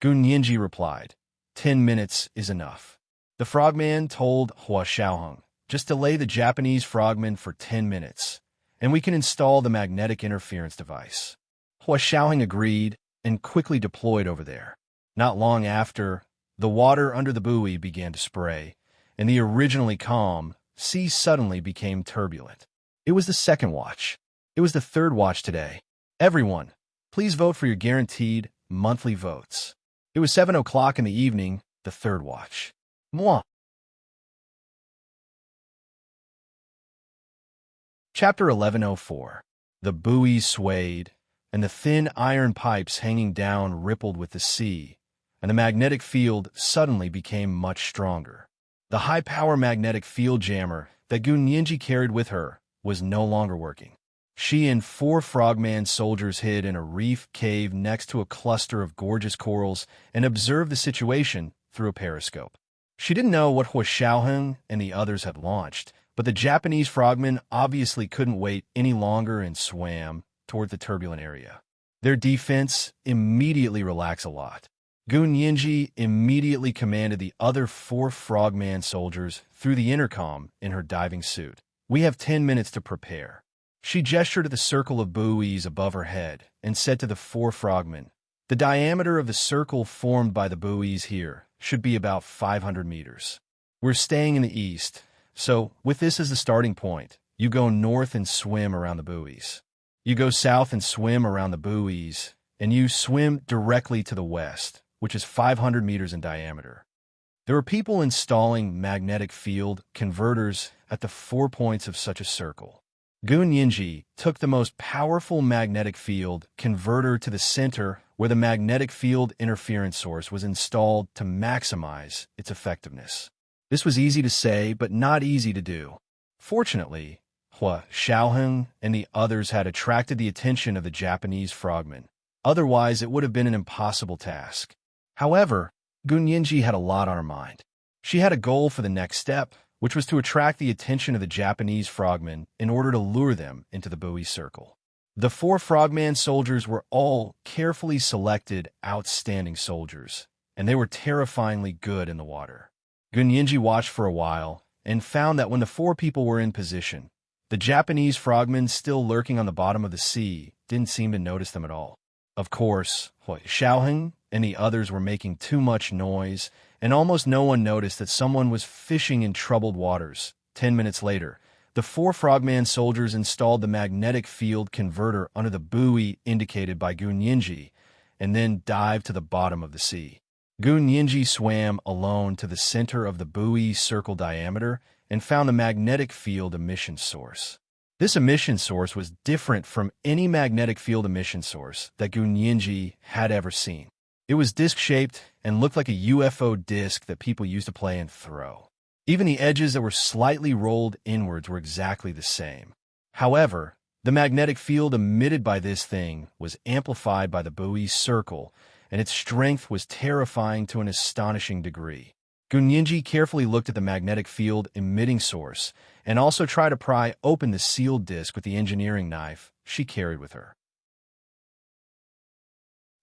Speaker 1: Gun Yinji replied, 10 minutes is enough." The frogman told Hua Xiaoheng, "Just delay the Japanese frogmen for 10 minutes, and we can install the magnetic interference device." Hua Xiaoheng agreed and quickly deployed over there. Not long after, the water under the buoy began to spray, and the originally calm sea suddenly became turbulent. It was the second watch. It was the third watch today. Everyone, please vote for your guaranteed monthly votes. It was 7 o'clock in the evening, the third watch. Moi. Chapter 1104. The buoy swayed, and the thin iron pipes hanging down rippled with the sea, and the magnetic field suddenly became much stronger. The high-power magnetic field jammer that Gun Yinji carried with her was no longer working. She and 4 frogman soldiers hid in a reef cave next to a cluster of gorgeous corals and observed the situation through a periscope. She didn't know what Hua Xiaoheng and the others had launched, but the Japanese frogmen obviously couldn't wait any longer and swam toward the turbulent area. Their defense immediately relaxed a lot. Gun Yinji immediately commanded the other 4 frogman soldiers through the intercom in her diving suit. "We have 10 minutes to prepare." She gestured at the circle of buoys above her head and said to the 4 frogmen, "The diameter of the circle formed by the buoys here should be about 500 meters. We're staying in the east, so with this as the starting point, you go north and swim around the buoys. You go south and swim around the buoys, and you swim directly to the west, which is 500 meters in diameter." There were people installing magnetic field converters at the 4 points of such a circle. Gun Yinji took the most powerful magnetic field converter to the center where the magnetic field interference source was installed to maximize its effectiveness. This was easy to say, but not easy to do. Fortunately, Hua Xiaoheng and the others had attracted the attention of the Japanese frogmen. Otherwise, it would have been an impossible task. However, Gun Yinji had a lot on her mind. She had a goal for the next step, which was to attract the attention of the Japanese frogmen in order to lure them into the buoy circle. The 4 frogman soldiers were all carefully selected, outstanding soldiers, and they were terrifyingly good in the water. Gunyenji watched for a while and found that when the 4 people were in position, the Japanese frogmen still lurking on the bottom of the sea didn't seem to notice them at all. Of course, Xiaoheng and the others were making too much noise, and almost no one noticed that someone was fishing in troubled waters. 10 minutes later, the 4 frogman soldiers installed the magnetic field converter under the buoy indicated by Gunyenji, and then dived to the bottom of the sea. Gunyenji swam alone to the center of the buoy's circle diameter and found the magnetic field emission source. This emission source was different from any magnetic field emission source that Gunyenji had ever seen. It was disc-shaped and looked like a UFO disc that people used to play and throw. Even the edges that were slightly rolled inwards were exactly the same. However, the magnetic field emitted by this thing was amplified by the buoy's circle, and its strength was terrifying to an astonishing degree. Gunyenji carefully looked at the magnetic field emitting source and also tried to pry open the sealed disc with the engineering knife she carried with her.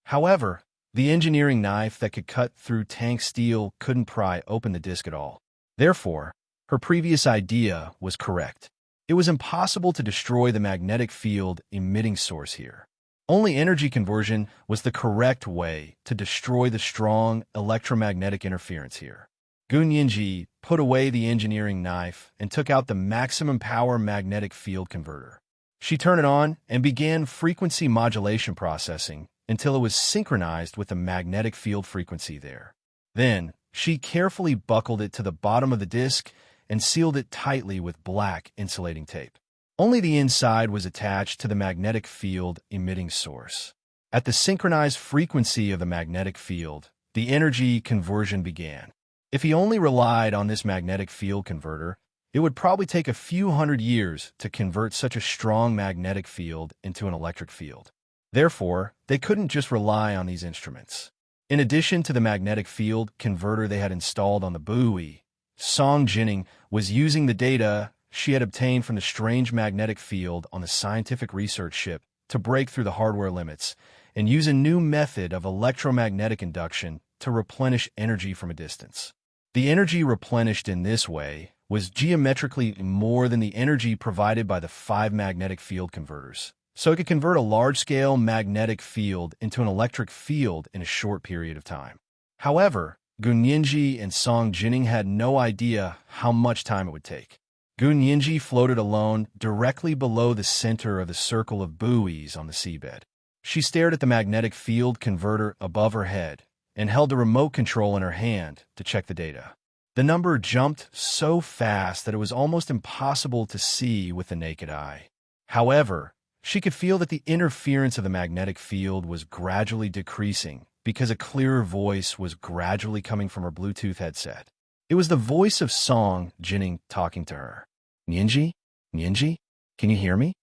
Speaker 1: However, the engineering knife that could cut through tank steel couldn't pry open the disc at all. Therefore, her previous idea was correct. It was impossible to destroy the magnetic field emitting source here. Only energy conversion was the correct way to destroy the strong electromagnetic interference here. Gunyenji put away the engineering knife and took out the maximum power magnetic field converter. She turned it on and began frequency modulation processing until it was synchronized with the magnetic field frequency there. Then, she carefully buckled it to the bottom of the disc and sealed it tightly with black insulating tape. Only the inside was attached to the magnetic field emitting source. At the synchronized frequency of the magnetic field, the energy conversion began. If he only relied on this magnetic field converter, it would probably take a few hundred years to convert such a strong magnetic field into an electric field. Therefore, they couldn't just rely on these instruments. In addition to the magnetic field converter they had installed on the buoy, Song Jining was using the data she had obtained from the strange magnetic field on the scientific research ship to break through the hardware limits and use a new method of electromagnetic induction to replenish energy from a distance. The energy replenished in this way was geometrically more than the energy provided by the 5 magnetic field converters, so it could convert a large-scale magnetic field into an electric field in a short period of time. However, Gunyenji and Song Jining had no idea how much time it would take. Gunyenji floated alone directly below the center of the circle of buoys on the seabed. She stared at the magnetic field converter above her head and held the remote control in her hand to check the data. The number jumped so fast that it was almost impossible to see with the naked eye. However, she could feel that the interference of the magnetic field was gradually decreasing because a clearer voice was gradually coming from her Bluetooth headset. It was the voice of Song Jining talking to her. "Nyenji? Nyenji? Can you hear me?"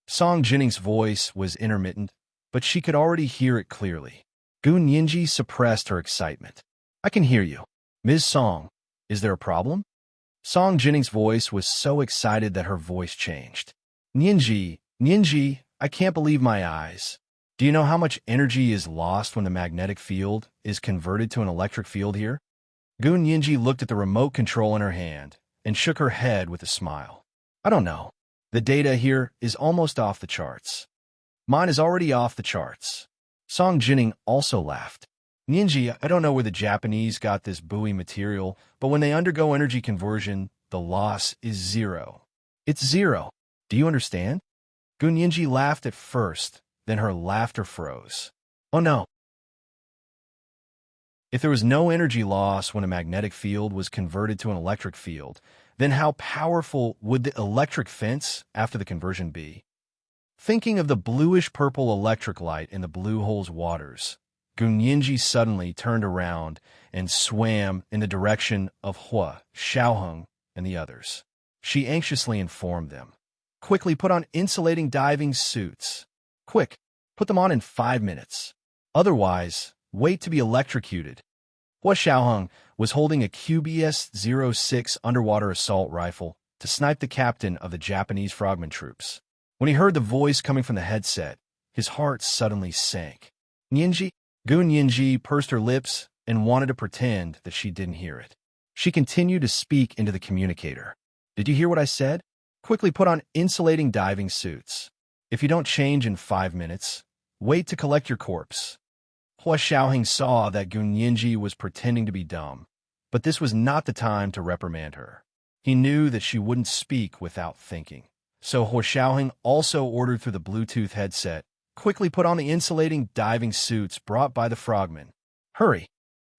Speaker 1: Song Jining's voice was intermittent, but she could already hear it clearly. Gunyenji suppressed her excitement. "I can hear you. Ms. Song, is there a problem?" Song Jinning's voice was so excited that her voice changed. "Nyenji, Nyenji, I can't believe my eyes. Do you know how much energy is lost when the magnetic field is converted to an electric field here?" Gunyenji looked at the remote control in her hand and shook her head with a smile. "I don't know. The data here is almost off the charts. Mine is already off the charts." Song Jinning also laughed. "Nyenji, I don't know where the Japanese got this buoy material, but when they undergo energy conversion, the loss is 0. It's 0. Do you understand?" Gunyenji laughed at first, then her laughter froze. "Oh no. If there was no energy loss when a magnetic field was converted to an electric field, then how powerful would the electric fence after the conversion be?" Thinking of the bluish-purple electric light in the blue hole's waters, Gunyenji suddenly turned around and swam in the direction of Hua, Xiaoheng, and the others. She anxiously informed them. "Quickly put on insulating diving suits. Quick, put them on in 5 minutes. Otherwise, wait to be electrocuted." Hua Xiaoheng was holding a QBS-06 underwater assault rifle to snipe the captain of the Japanese frogman troops. When he heard the voice coming from the headset, his heart suddenly sank. Nianji? Gu Nianji pursed her lips and wanted to pretend that she didn't hear it. She continued to speak into the communicator. Did you hear what I said? Quickly put on insulating diving suits. If you don't change in 5 minutes, wait to collect your corpse. Hua Xiaoheng saw that Gu Nianji was pretending to be dumb, but this was not the time to reprimand her. He knew that she wouldn't speak without thinking. So Hua Xiaoheng also ordered through the Bluetooth headset, quickly put on the insulating diving suits brought by the frogmen. Hurry!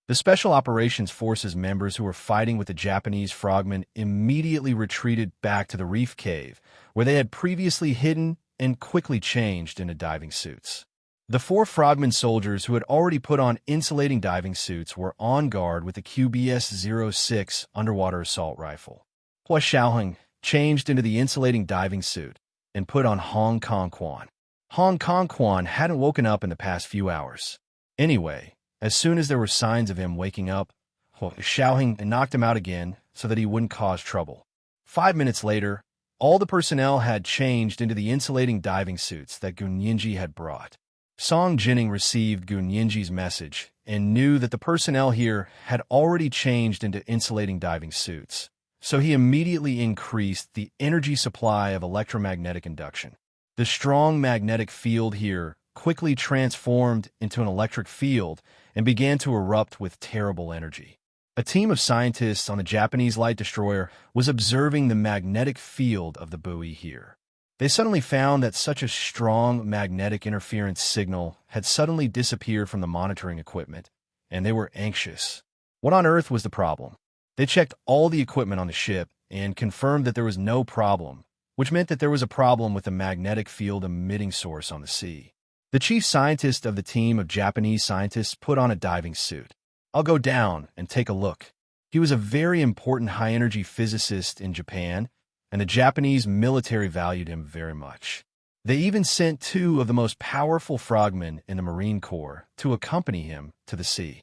Speaker 1: The Special Operations Forces members who were fighting with the Japanese frogmen immediately retreated back to the reef cave, where they had previously hidden and quickly changed into diving suits. The 4 frogmen soldiers who had already put on insulating diving suits were on guard with the QBS-06 underwater assault rifle. Hua Xiaoheng changed into the insulating diving suit and put on Hong Kong Quan. Hong Kong Quan hadn't woken up in the past few hours. Anyway, as soon as there were signs of him waking up, Hua Xiaoheng knocked him out again so that he wouldn't cause trouble. 5 minutes later, all the personnel had changed into the insulating diving suits that Gu Nianji had brought. Song Jining received Gu Nianji's message and knew that the personnel here had already changed into insulating diving suits, so he immediately increased the energy supply of electromagnetic induction. The strong magnetic field here quickly transformed into an electric field and began to erupt with terrible energy. A team of scientists on the Japanese light destroyer was observing the magnetic field of the buoy here. They suddenly found that such a strong magnetic interference signal had suddenly disappeared from the monitoring equipment, and they were anxious. What on earth was the problem? They checked all the equipment on the ship and confirmed that there was no problem, which meant that there was a problem with the magnetic field emitting source on the sea. The chief scientist of the team of Japanese scientists put on a diving suit. I'll go down and take a look. He was a very important high-energy physicist in Japan, and the Japanese military valued him very much. They even sent 2 of the most powerful frogmen in the Marine Corps to accompany him to the sea.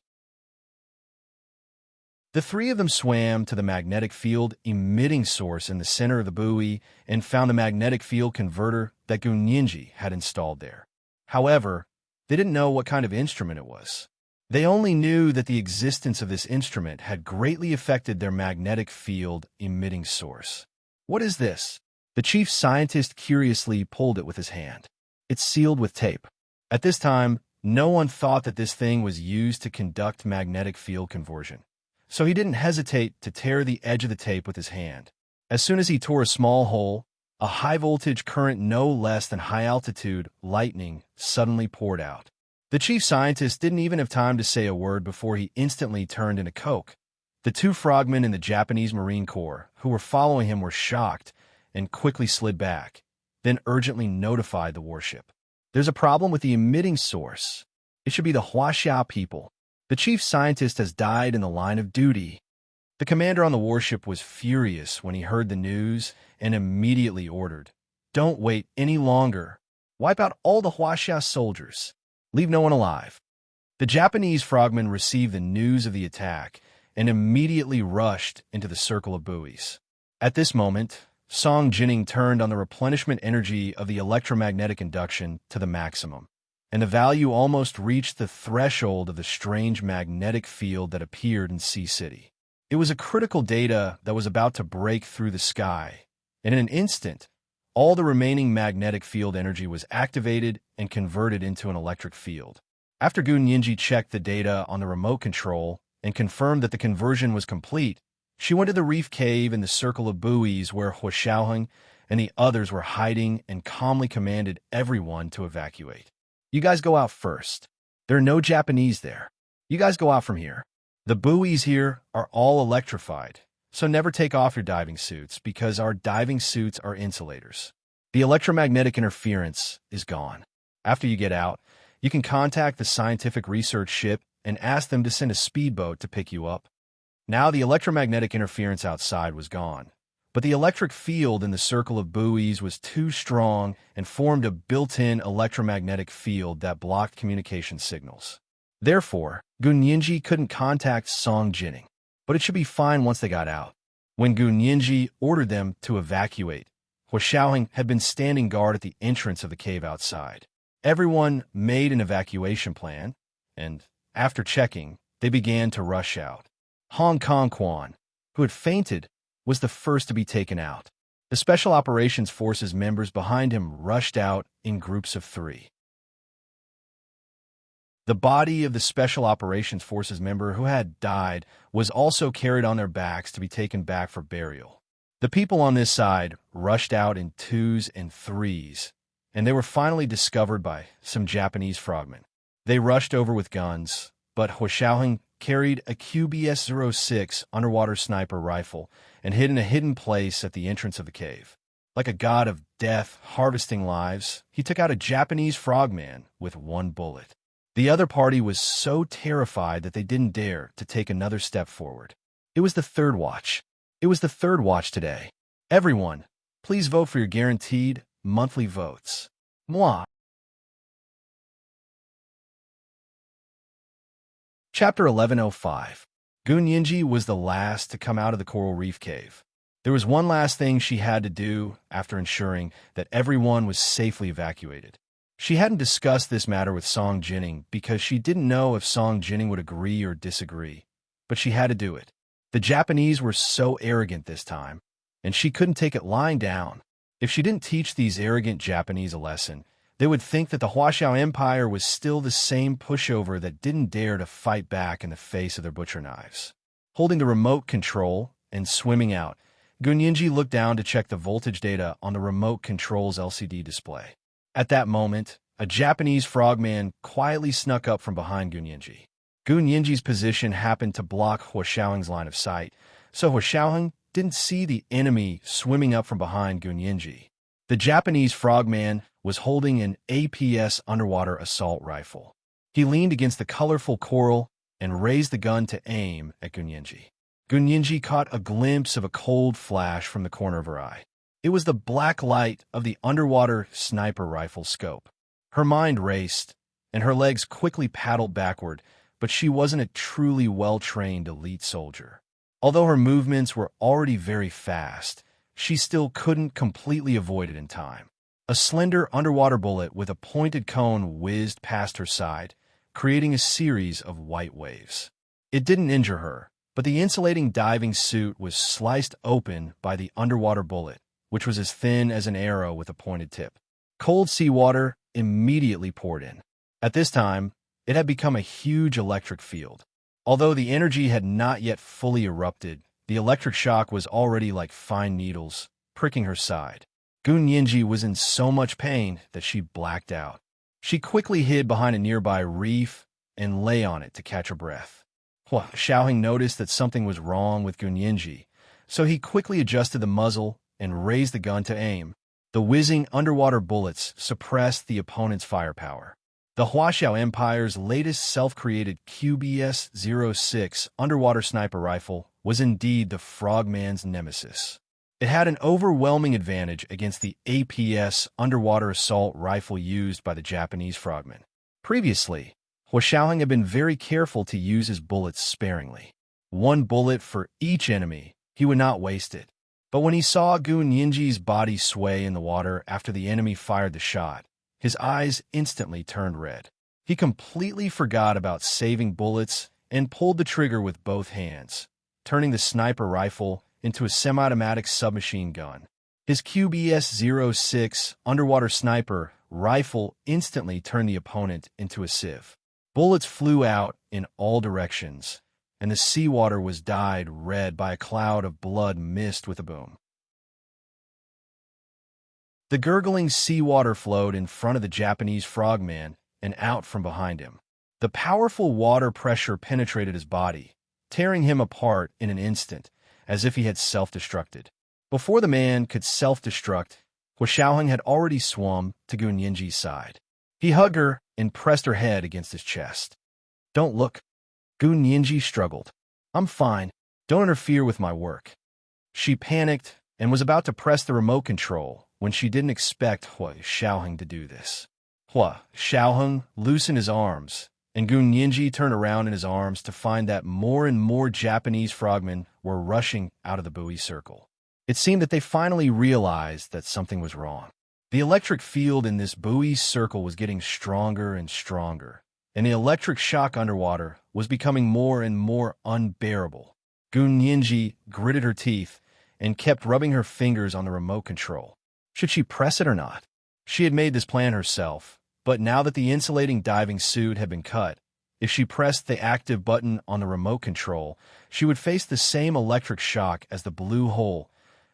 Speaker 1: The 3 of them swam to the magnetic field emitting source in the center of the buoy and found the magnetic field converter that Gu Nianji had installed there. However, they didn't know what kind of instrument it was. They only knew that the existence of this instrument had greatly affected their magnetic field emitting source. What is this? The chief scientist curiously pulled it with his hand. It's sealed with tape. At this time, no one thought that this thing was used to conduct magnetic field conversion, so he didn't hesitate to tear the edge of the tape with his hand. As soon as he tore a small hole, a high-voltage current no less than high-altitude lightning suddenly poured out. The chief scientist didn't even have time to say a word before he instantly turned into coke. The 2 frogmen in the Japanese Marine Corps who were following him were shocked and quickly slid back, then urgently notified the warship. There's a problem with the emitting source. It should be the Huaxia people. The chief scientist has died in the line of duty. The commander on the warship was furious when he heard the news and immediately ordered, "Don't wait any longer. Wipe out all the Huaxia soldiers. Leave no one alive." The Japanese frogmen received the news of the attack and immediately rushed into the circle of buoys. At this moment, Song Jining turned on the replenishment energy of the electromagnetic induction to the maximum, and the value almost reached the threshold of the strange magnetic field that appeared in Sea City. It was a critical data that was about to break through the sky, and in an instant, all the remaining magnetic field energy was activated and converted into an electric field. After Gu Nianji checked the data on the remote control and confirmed that the conversion was complete, she went to the reef cave in the circle of buoys where Hua Xiaoheng and the others were hiding and calmly commanded everyone to evacuate. "You guys go out first. There are no Japanese there. You guys go out from here. The buoys here are all electrified, so never take off your diving suits because our diving suits are insulators. The electromagnetic interference is gone. After you get out, you can contact the scientific research ship and ask them to send a speedboat to pick you up." Now the electromagnetic interference outside was gone, but the electric field in the circle of buoys was too strong and formed a built-in electromagnetic field that blocked communication signals. Therefore, Gun Yinji couldn't contact Song Jining, but it should be fine once they got out. When Gun Yinji ordered them to evacuate, Hua Xiaoheng had been standing guard at the entrance of the cave outside. Everyone made an evacuation plan, and, after checking, they began to rush out. Hong Kong Quan, who had fainted, was the first to be taken out. The Special Operations Forces members behind him rushed out in groups of 3. The body of the Special Operations Forces member who had died was also carried on their backs to be taken back for burial. The people on this side rushed out in 2s and 3s, and they were finally discovered by some Japanese frogmen. They rushed over with guns, but Hua Xiaoheng carried a QBS-06 underwater sniper rifle and hid in a hidden place at the entrance of the cave. Like a god of death harvesting lives, he took out a Japanese frogman with 1 bullet. The other party was so terrified that they didn't dare to take another step forward. It was the 3rd watch. It was the 3rd watch today. Everyone, please vote for your guaranteed monthly votes. Moi. Chapter 1105. Gun Yinji was the last to come out of the coral reef cave. There was one last thing she had to do after ensuring that everyone was safely evacuated. She hadn't discussed this matter with Song Jining because she didn't know if Song Jining would agree or disagree, but she had to do it. The Japanese were so arrogant this time, and she couldn't take it lying down. If she didn't teach these arrogant Japanese a lesson, they would think that the Huaxiao Empire was still the same pushover that didn't dare to fight back in the face of their butcher knives. Holding the remote control and swimming out, Gun Yinji looked down to check the voltage data on the remote control's LCD display. At that moment, a Japanese frogman quietly snuck up from behind Gun Yinji. Gun Yinji's position happened to block Hua Xiaoheng's line of sight, so Hua Xiaoheng didn't see the enemy swimming up from behind Gun Yinji. The Japanese frogman was holding an APS underwater assault rifle. He leaned against the colorful coral and raised the gun to aim at Gun Yinji. Gun Yinji caught a glimpse of a cold flash from the corner of her eye. It was the black light of the underwater sniper rifle scope. Her mind raced, and her legs quickly paddled backward, but she wasn't a truly well-trained elite soldier. Although her movements were already very fast, she still couldn't completely avoid it in time. A slender underwater bullet with a pointed cone whizzed past her side, creating a series of white waves. It didn't injure her, but the insulating diving suit was sliced open by the underwater bullet, which was as thin as an arrow with a pointed tip. Cold seawater immediately poured in. At this time, it had become a huge electric field. Although the energy had not yet fully erupted, the electric shock was already like fine needles, pricking her side. Gun Yinji was in so much pain that she blacked out. She quickly hid behind a nearby reef and lay on it to catch her breath. Hua Xiaoheng noticed that something was wrong with Gun Yinji, so he quickly adjusted the muzzle and raised the gun to aim. The whizzing underwater bullets suppressed the opponent's firepower. The Huaxiao Empire's latest self-created QBS-06 underwater sniper rifle was indeed the frogman's nemesis. It had an overwhelming advantage against the APS underwater assault rifle used by the Japanese frogmen. Previously, Hua Xiaoheng had been very careful to use his bullets sparingly. 1 bullet for each enemy, he would not waste it. But when he saw Gun Yinji's body sway in the water after the enemy fired the shot, his eyes instantly turned red. He completely forgot about saving bullets and pulled the trigger with both hands, turning the sniper rifle into a semi-automatic submachine gun. His QBS-06 underwater sniper rifle instantly turned the opponent into a sieve. Bullets flew out in all directions, and the seawater was dyed red by a cloud of blood mist with a boom. The gurgling seawater flowed in front of the Japanese frogman and out from behind him. The powerful water pressure penetrated his body, tearing him apart in an instant, as if he had self-destructed. Before the man could self-destruct, Hua Xiaoheng had already swum to Gun Yinji's side. He hugged her and pressed her head against his chest. "Don't look." Gun Yinji struggled. "I'm fine. Don't interfere with my work." She panicked and was about to press the remote control when she didn't expect Hua Xiaoheng to do this. Hua Xiaoheng loosened his arms and Gunyinji turned around in his arms to find that more and more Japanese frogmen were rushing out of the buoy circle. It seemed that they finally realized that something was wrong. The electric field in this buoy circle was getting stronger and stronger, and the electric shock underwater was becoming more and more unbearable. Gunyinji gritted her teeth and kept rubbing her fingers on the remote control. Should she press it or not? She had made this plan herself, but now that the insulating diving suit had been cut, if she pressed the active button on the remote control, she would face the same electric shock as the blue hole.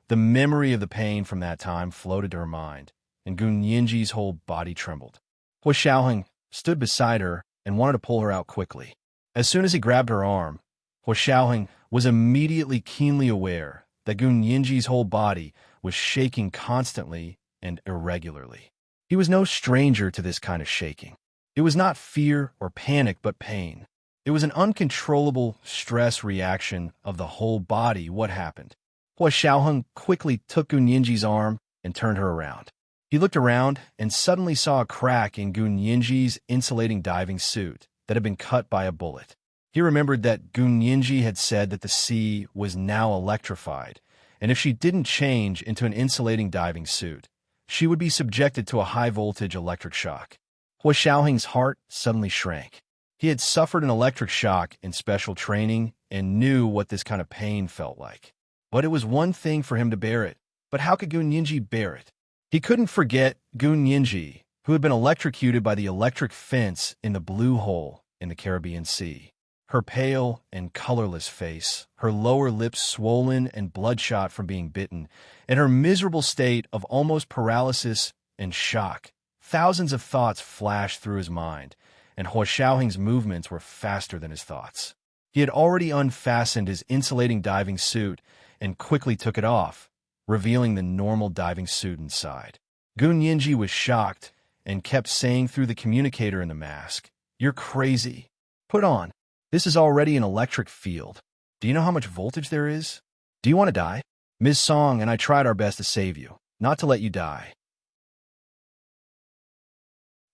Speaker 1: The memory of the pain from that time floated to her mind, and Gunyinji's whole body trembled. Hua Xiaoheng stood beside her and wanted to pull her out quickly. As soon as he grabbed her arm, Hua Xiaoheng was immediately keenly aware that Gunyinji's whole body was shaking constantly and irregularly. He was no stranger to this kind of shaking. It was not fear or panic, but pain. It was an uncontrollable stress reaction of the whole body. What happened? Hua Xiaoheng quickly took Gunyinji's arm and turned her around. He looked around and suddenly saw a crack in Gunyinji's insulating diving suit that had been cut by a bullet. He remembered that Gunyinji had said that the sea was now electrified, and if she didn't change into an insulating diving suit, she would be subjected to a high-voltage electric shock. Hua Xiaoheng's heart suddenly shrank. He had suffered an electric shock in special training and knew what this kind of pain felt like. But it was one thing for him to bear it. But how could Gunyinji bear it? He couldn't forget Gunyinji, who had been electrocuted by the electric fence in the blue hole in the Caribbean Sea. Her pale and colorless face, her lower lips swollen and bloodshot from being bitten, and her miserable state of almost paralysis and shock. Thousands of thoughts flashed through his mind, and Hua Xiaoheng's movements were faster than his thoughts. He had already unfastened his insulating diving suit and quickly took it off, revealing the normal diving suit inside. Gunyinji was shocked and kept saying through the communicator in the mask, "You're crazy. Put on. This is already an electric field. Do you know how much voltage there is? Do you want to die? Ms. Song and I tried our best to save you, not to let you die."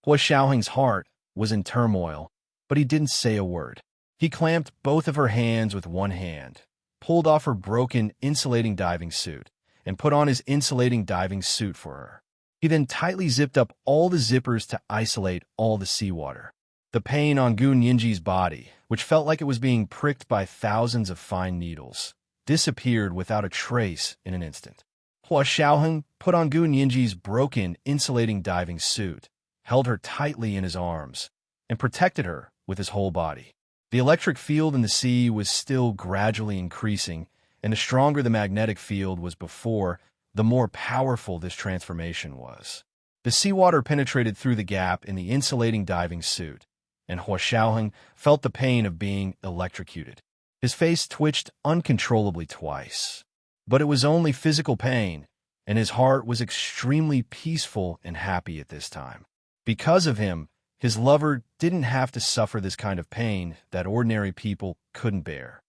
Speaker 1: Hua Xiaoheng's heart was in turmoil, but he didn't say a word. He clamped both of her hands with one hand, pulled off her broken insulating diving suit, and put on his insulating diving suit for her. He then tightly zipped up all the zippers to isolate all the seawater. The pain on Gunyinji's body, which felt like it was being pricked by thousands of fine needles, disappeared without a trace in an instant. Hua Xiaoheng put on Gunyinji's broken insulating diving suit, held her tightly in his arms, and protected her with his whole body. The electric field in the sea was still gradually increasing, and the stronger the magnetic field was before, the more powerful this transformation was. The seawater penetrated through the gap in the insulating diving suit, and Hua Xiaoheng felt the pain of being electrocuted. His face twitched uncontrollably twice. But it was only physical pain, and his heart was extremely peaceful and happy at this time. Because of him, his lover didn't have to suffer this kind of pain that ordinary people couldn't bear.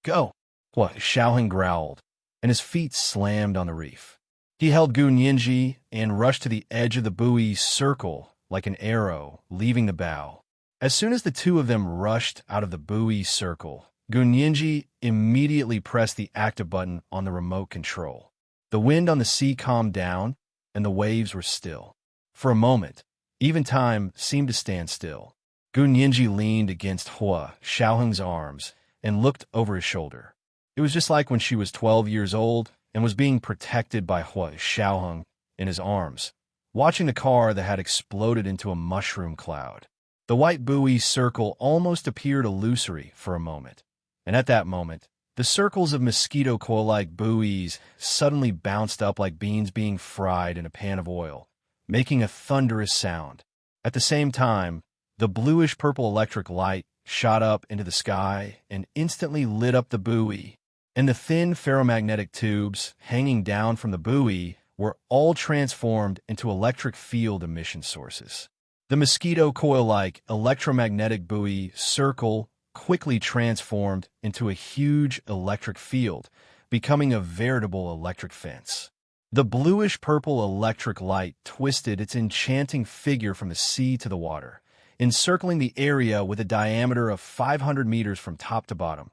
Speaker 1: "Go!" Hua Xiaoheng growled, and his feet slammed on the reef. He held Gunyinji and rushed to the edge of the buoy circle like an arrow, leaving the bow. As soon as the two of them rushed out of the buoy circle, Gunyinji immediately pressed the active button on the remote control. The wind on the sea calmed down, and the waves were still. For a moment, even time seemed to stand still. Gunyinji leaned against Hua Xiaoheng's arms and looked over his shoulder. It was just like when she was 12 years old and was being protected by Hua Xiaoheng in his arms, watching the car that had exploded into a mushroom cloud. The white buoy circle almost appeared illusory for a moment, and at that moment, the circles of mosquito coil-like buoys suddenly bounced up like beans being fried in a pan of oil, making a thunderous sound. At the same time, the bluish-purple electric light shot up into the sky and instantly lit up the buoy, and the thin ferromagnetic tubes hanging down from the buoy were all transformed into electric field emission sources. The mosquito coil-like electromagnetic buoy circle quickly transformed into a huge electric field, becoming a veritable electric fence. The bluish-purple electric light twisted its enchanting figure from the sea to the water, encircling the area with a diameter of 500 meters from top to bottom,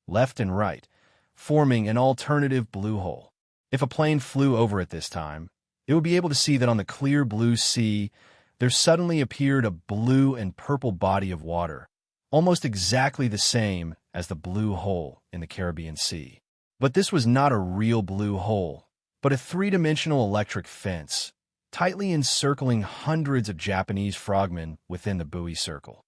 Speaker 1: left and right, forming an alternative blue hole. If a plane flew over it this time, it would be able to see that on the clear blue sea, there suddenly appeared a blue and purple body of water, almost exactly the same as the blue hole in the Caribbean Sea. But this was not a real blue hole, but a three-dimensional electric fence, tightly encircling hundreds of Japanese frogmen within the buoy circle.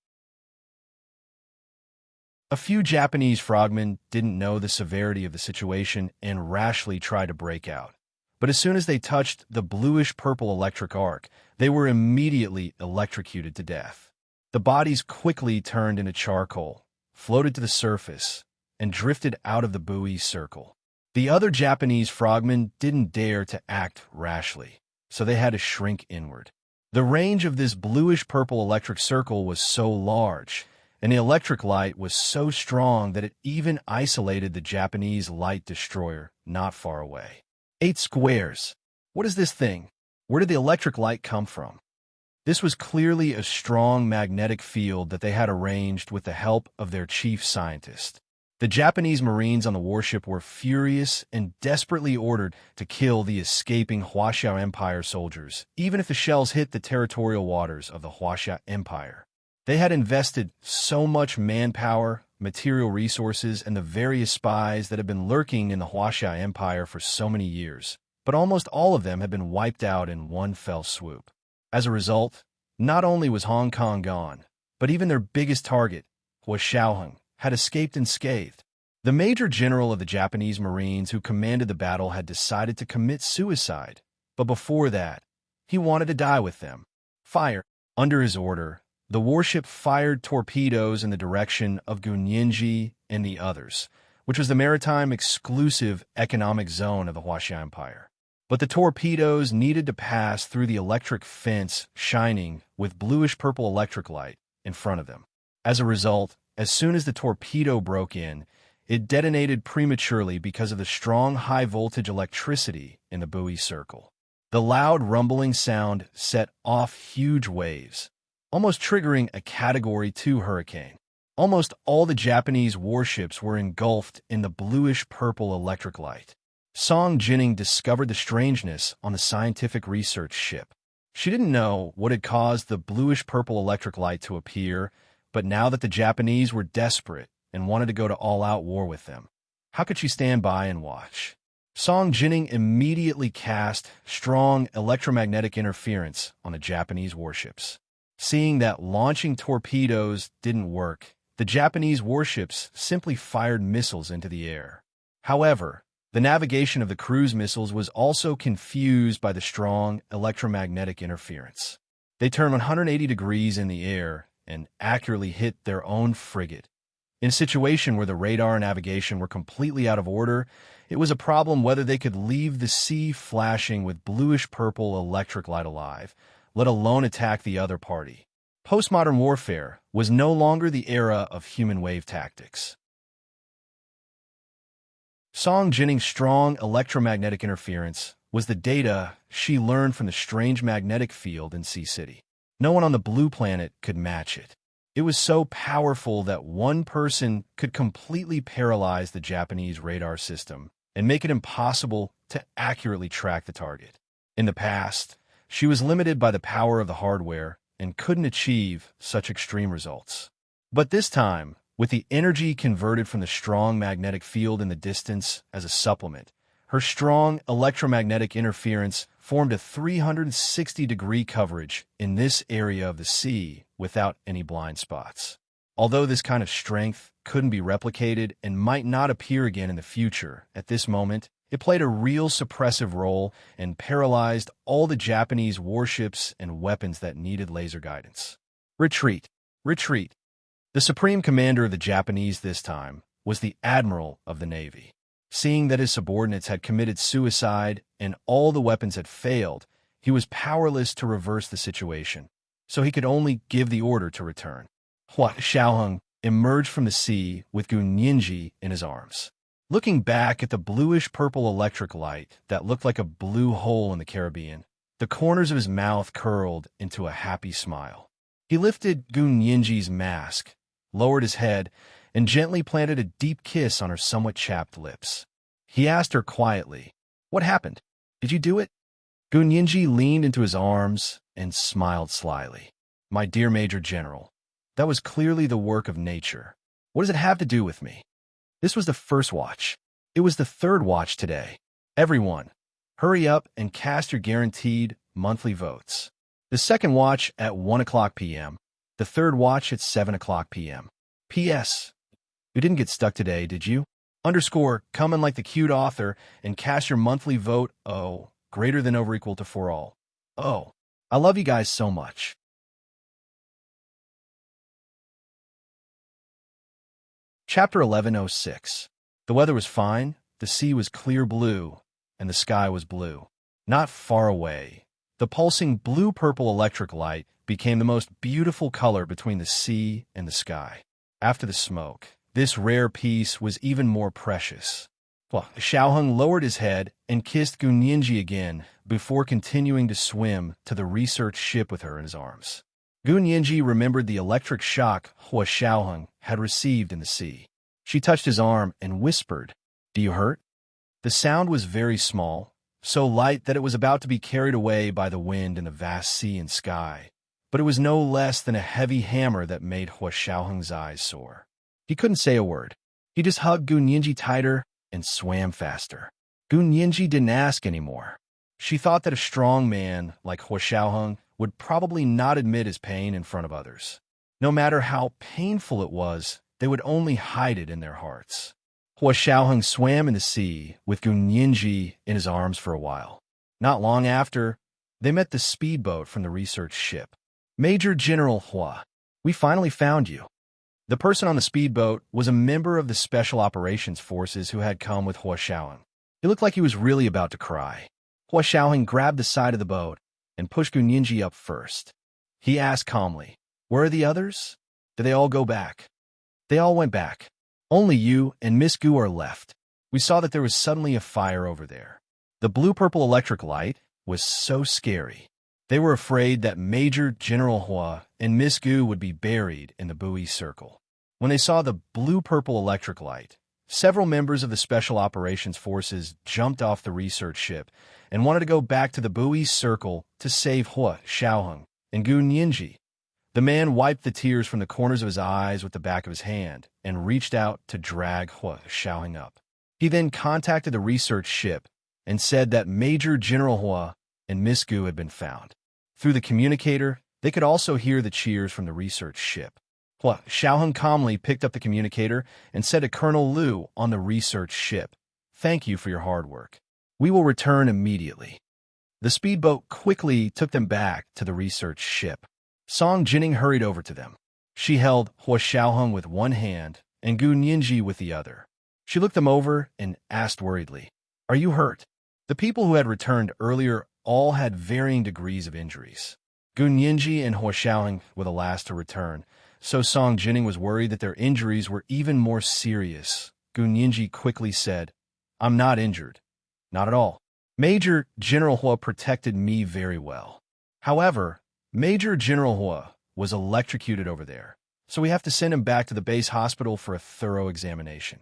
Speaker 1: A few Japanese frogmen didn't know the severity of the situation and rashly tried to break out. But as soon as they touched the bluish-purple electric arc, they were immediately electrocuted to death. The bodies quickly turned into charcoal, floated to the surface, and drifted out of the buoy circle. The other Japanese frogmen didn't dare to act rashly, so they had to shrink inward. The range of this bluish-purple electric circle was so large, and the electric light was so strong that it even isolated the Japanese light destroyer not far away. 8 squares. What is this thing? Where did the electric light come from? This was clearly a strong magnetic field that they had arranged with the help of their chief scientist. The Japanese Marines on the warship were furious and desperately ordered to kill the escaping Huaxia Empire soldiers, even if the shells hit the territorial waters of the Huaxia Empire. They had invested so much manpower, material resources, and the various spies that had been lurking in the Huaxia Empire for so many years, but almost all of them had been wiped out in one fell swoop. As a result, not only was Hong Kong gone, but even their biggest target, Shaoheng, had escaped unscathed. The major general of the Japanese Marines who commanded the battle had decided to commit suicide, but before that, he wanted to die with them. Fire. Under his order, the warship fired torpedoes in the direction of Gunyinji and the others, which was the maritime exclusive economic zone of the Huaxia Empire. But the torpedoes needed to pass through the electric fence shining with bluish-purple electric light in front of them. As a result, as soon as the torpedo broke in, it detonated prematurely because of the strong high-voltage electricity in the buoy circle. The loud rumbling sound set off huge waves, almost triggering a Category 2 hurricane. Almost all the Japanese warships were engulfed in the bluish-purple electric light. Song Jining discovered the strangeness on the scientific research ship. She didn't know what had caused the bluish-purple electric light to appear, but now that the Japanese were desperate and wanted to go to all-out war with them, how could she stand by and watch? Song Jining immediately cast strong electromagnetic interference on the Japanese warships. Seeing that launching torpedoes didn't work, the Japanese warships simply fired missiles into the air. However, the navigation of the cruise missiles was also confused by the strong electromagnetic interference. They turned 180 degrees in the air and accurately hit their own frigate. In a situation where the radar and navigation were completely out of order, it was a problem whether they could leave the sea flashing with bluish-purple electric light alive, let alone attack the other party. Postmodern warfare was no longer the era of human wave tactics. Song Jining's strong electromagnetic interference was the data she learned from the strange magnetic field in Sea City. No one on the blue planet could match it. It was so powerful that one person could completely paralyze the Japanese radar system and make it impossible to accurately track the target. In the past, she was limited by the power of the hardware and couldn't achieve such extreme results. But this time, with the energy converted from the strong magnetic field in the distance as a supplement, her strong electromagnetic interference formed a 360-degree coverage in this area of the sea without any blind spots. Although this kind of strength couldn't be replicated and might not appear again in the future, at this moment, it played a real suppressive role and paralyzed all the Japanese warships and weapons that needed laser guidance. Retreat. Retreat. The supreme commander of the Japanese this time was the Admiral of the Navy. Seeing that his subordinates had committed suicide and all the weapons had failed, he was powerless to reverse the situation, so he could only give the order to return. Shaoheng emerged from the sea with Gunyinji in his arms. Looking back at the bluish-purple electric light that looked like a blue hole in the Caribbean, the corners of his mouth curled into a happy smile. He lifted Gun Yinji's mask, lowered his head, and gently planted a deep kiss on her somewhat chapped lips. He asked her quietly, "What happened? Did you do it?" Gun Yinji leaned into his arms and smiled slyly. "My dear Major General, that was clearly the work of nature. What does it have to do with me? This was the first watch. It was the third watch today. Everyone, hurry up and cast your guaranteed monthly votes. The second watch at 1 o'clock p.m., the third watch at 7 o'clock p.m. P.S. You didn't get stuck today, did you? Come in like the cute author and cast your monthly vote, greater than over equal to 4 all. I love you guys so much." Chapter 1106. The weather was fine, the sea was clear blue, and the sky was blue. Not far away, the pulsing blue-purple electric light became the most beautiful color between the sea and the sky. After the smoke, this rare piece was even more precious. Xiaoheng lowered his head and kissed Gun Yinji again before continuing to swim to the research ship with her in his arms. Gun Yinji remembered the electric shock Hua Xiaoheng had received in the sea. She touched his arm and whispered, "Do you hurt?" The sound was very small, so light that it was about to be carried away by the wind in the vast sea and sky, but it was no less than a heavy hammer that made Hua Xiaoheng's eyes sore. He couldn't say a word. He just hugged Gun Yinji tighter and swam faster. Gun Yinji didn't ask anymore. She thought that a strong man like Hua Xiaoheng would probably not admit his pain in front of others. No matter how painful it was, they would only hide it in their hearts. Hua Xiaoheng swam in the sea with Gun Yinji in his arms for a while. Not long after, they met the speedboat from the research ship. "Major General Hua, we finally found you." The person on the speedboat was a member of the Special Operations Forces who had come with Hua Xiaoheng. He looked like he was really about to cry. Hua Xiaoheng grabbed the side of the boat and pushed Gun Yinji up first. He asked calmly, "Where are the others? Did they all go back?" "They all went back. Only you and Miss Gu are left. We saw that there was suddenly a fire over there. The blue-purple electric light was so scary. They were afraid that Major General Hua and Miss Gu would be buried in the buoy circle. When they saw the blue-purple electric light, several members of the Special Operations Forces jumped off the research ship and wanted to go back to the buoy circle to save Hua Xiaoheng and Gun Yinji. The man wiped the tears from the corners of his eyes with the back of his hand and reached out to drag Hua Xiaoheng up. He then contacted the research ship and said that Major General Hua and Miss Gu had been found. Through the communicator, they could also hear the cheers from the research ship. Hua Xiaoheng calmly picked up the communicator and said to Colonel Liu on the research ship, "Thank you for your hard work. We will return immediately." The speedboat quickly took them back to the research ship. Song Jining hurried over to them. She held Hua Xiaoheng with one hand and Gun Yinji with the other. She looked them over and asked worriedly, "Are you hurt?" The people who had returned earlier all had varying degrees of injuries. Gun Yinji and Hua Xiaoheng were the last to return, so Song Jining was worried that their injuries were even more serious. Gun Yinji quickly said, "I'm not injured. Not at all. Major General Hua protected me very well. However, Major General Hua was electrocuted over there, so we have to send him back to the base hospital for a thorough examination."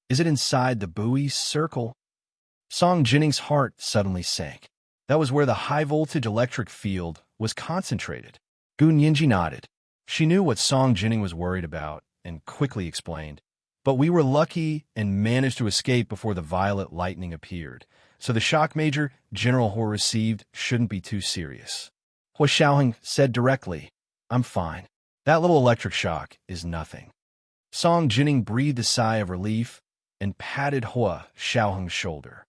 Speaker 1: "Is it inside the buoy circle?" Song Jinning's heart suddenly sank. That was where the high-voltage electric field was concentrated. Gun Yinji nodded. She knew what Song Jinning was worried about and quickly explained, "But we were lucky and managed to escape before the violet lightning appeared, so the shock Major General Hua received shouldn't be too serious." Hua Xiaoheng said directly, "I'm fine. That little electric shock is nothing." Song Jinning breathed a sigh of relief and patted Hua Xiaoheng's shoulder.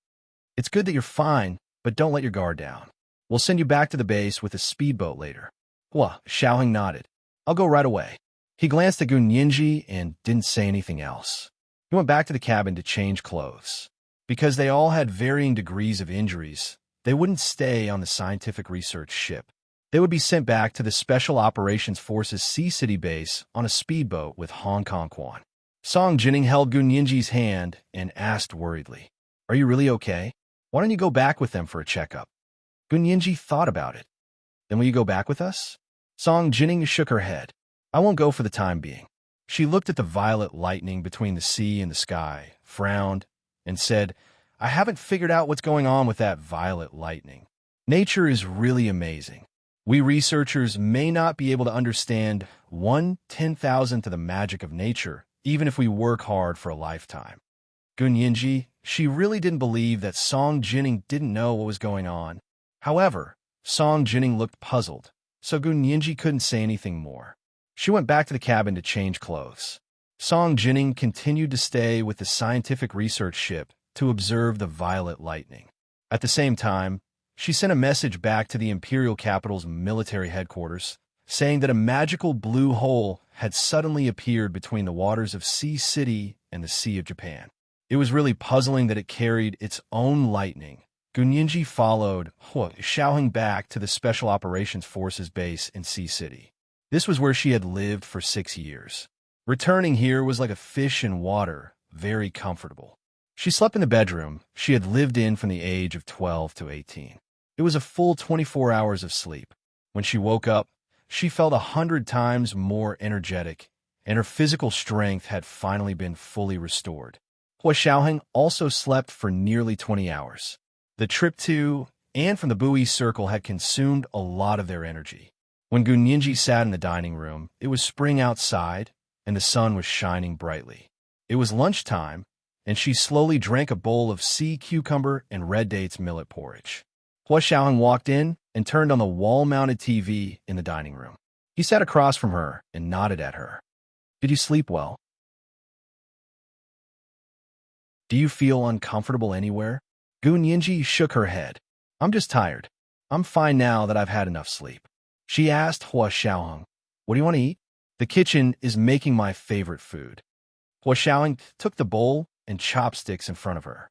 Speaker 1: "It's good that you're fine, but don't let your guard down. We'll send you back to the base with a speedboat later." Hua Xiaoheng nodded. "I'll go right away." He glanced at Gun Yinji and didn't say anything else. He went back to the cabin to change clothes. Because they all had varying degrees of injuries, they wouldn't stay on the scientific research ship. They would be sent back to the Special Operations Forces Sea City base on a speedboat with Hong Kong Quan. Song Jinning held Gun Yinji's hand and asked worriedly, "Are you really okay? Why don't you go back with them for a checkup?" Gun Yinji thought about it. Then will you go back with us? Song Jining shook her head. I won't go for the time being. She looked at the violet lightning between the sea and the sky, frowned, and said, I haven't figured out what's going on with that violet lightning. Nature is really amazing. We researchers may not be able to understand 1/10,000th of the magic of nature, even if we work hard for a lifetime. Gunyinji, she really didn't believe that Song Jining didn't know what was going on. However, Song Jining looked puzzled, so Gunyinji couldn't say anything more. She went back to the cabin to change clothes. Song Jining continued to stay with the scientific research ship to observe the violet lightning. At the same time, she sent a message back to the imperial capital's military headquarters, saying that a magical blue hole had suddenly appeared between the waters of Sea City and the Sea of Japan. It was really puzzling that it carried its own lightning. Gunyinji followed Hua Xiaoheng back to the Special Operations Forces base in Sea City. This was where she had lived for 6 years. Returning here was like a fish in water, very comfortable. She slept in the bedroom she had lived in from the age of 12 to 18. It was a full 24 hours of sleep. When she woke up, she felt 100 times more energetic, and her physical strength had finally been fully restored. Hua Xiaoheng also slept for nearly 20 hours. The trip to and from the buoy circle had consumed a lot of their energy. When Gunyinji sat in the dining room, it was spring outside, and the sun was shining brightly. It was lunchtime, and she slowly drank a bowl of sea cucumber and red dates millet porridge. Hua Xiaoheng walked in and turned on the wall-mounted TV in the dining room. He sat across from her and nodded at her. Did you sleep well? Do you feel uncomfortable anywhere? Gunyinji shook her head. I'm just tired. I'm fine now that I've had enough sleep. She asked Hua Xiaoheng, what do you want to eat? The kitchen is making my favorite food. Hua Xiaoheng took the bowl and chopsticks in front of her.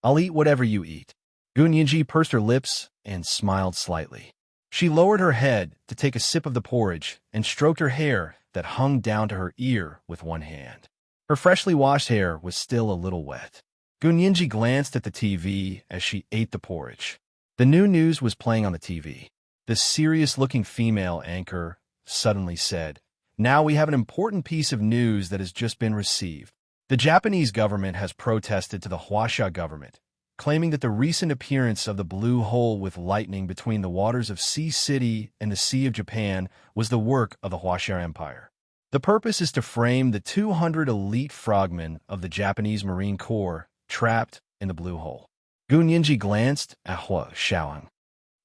Speaker 1: I'll eat whatever you eat. Gunyinji pursed her lips and smiled slightly. She lowered her head to take a sip of the porridge and stroked her hair that hung down to her ear with one hand. Her freshly washed hair was still a little wet. Gunyinji glanced at the TV as she ate the porridge. The new news was playing on the TV. The serious-looking female anchor suddenly said, Now we have an important piece of news that has just been received. The Japanese government has protested to the Huaxia government, claiming that the recent appearance of the blue hole with lightning between the waters of Sea City and the Sea of Japan was the work of the Huaxia Empire. The purpose is to frame the 200 elite frogmen of the Japanese Marine Corps trapped in the blue hole. Gunyinji glanced at Hua Xiaoheng.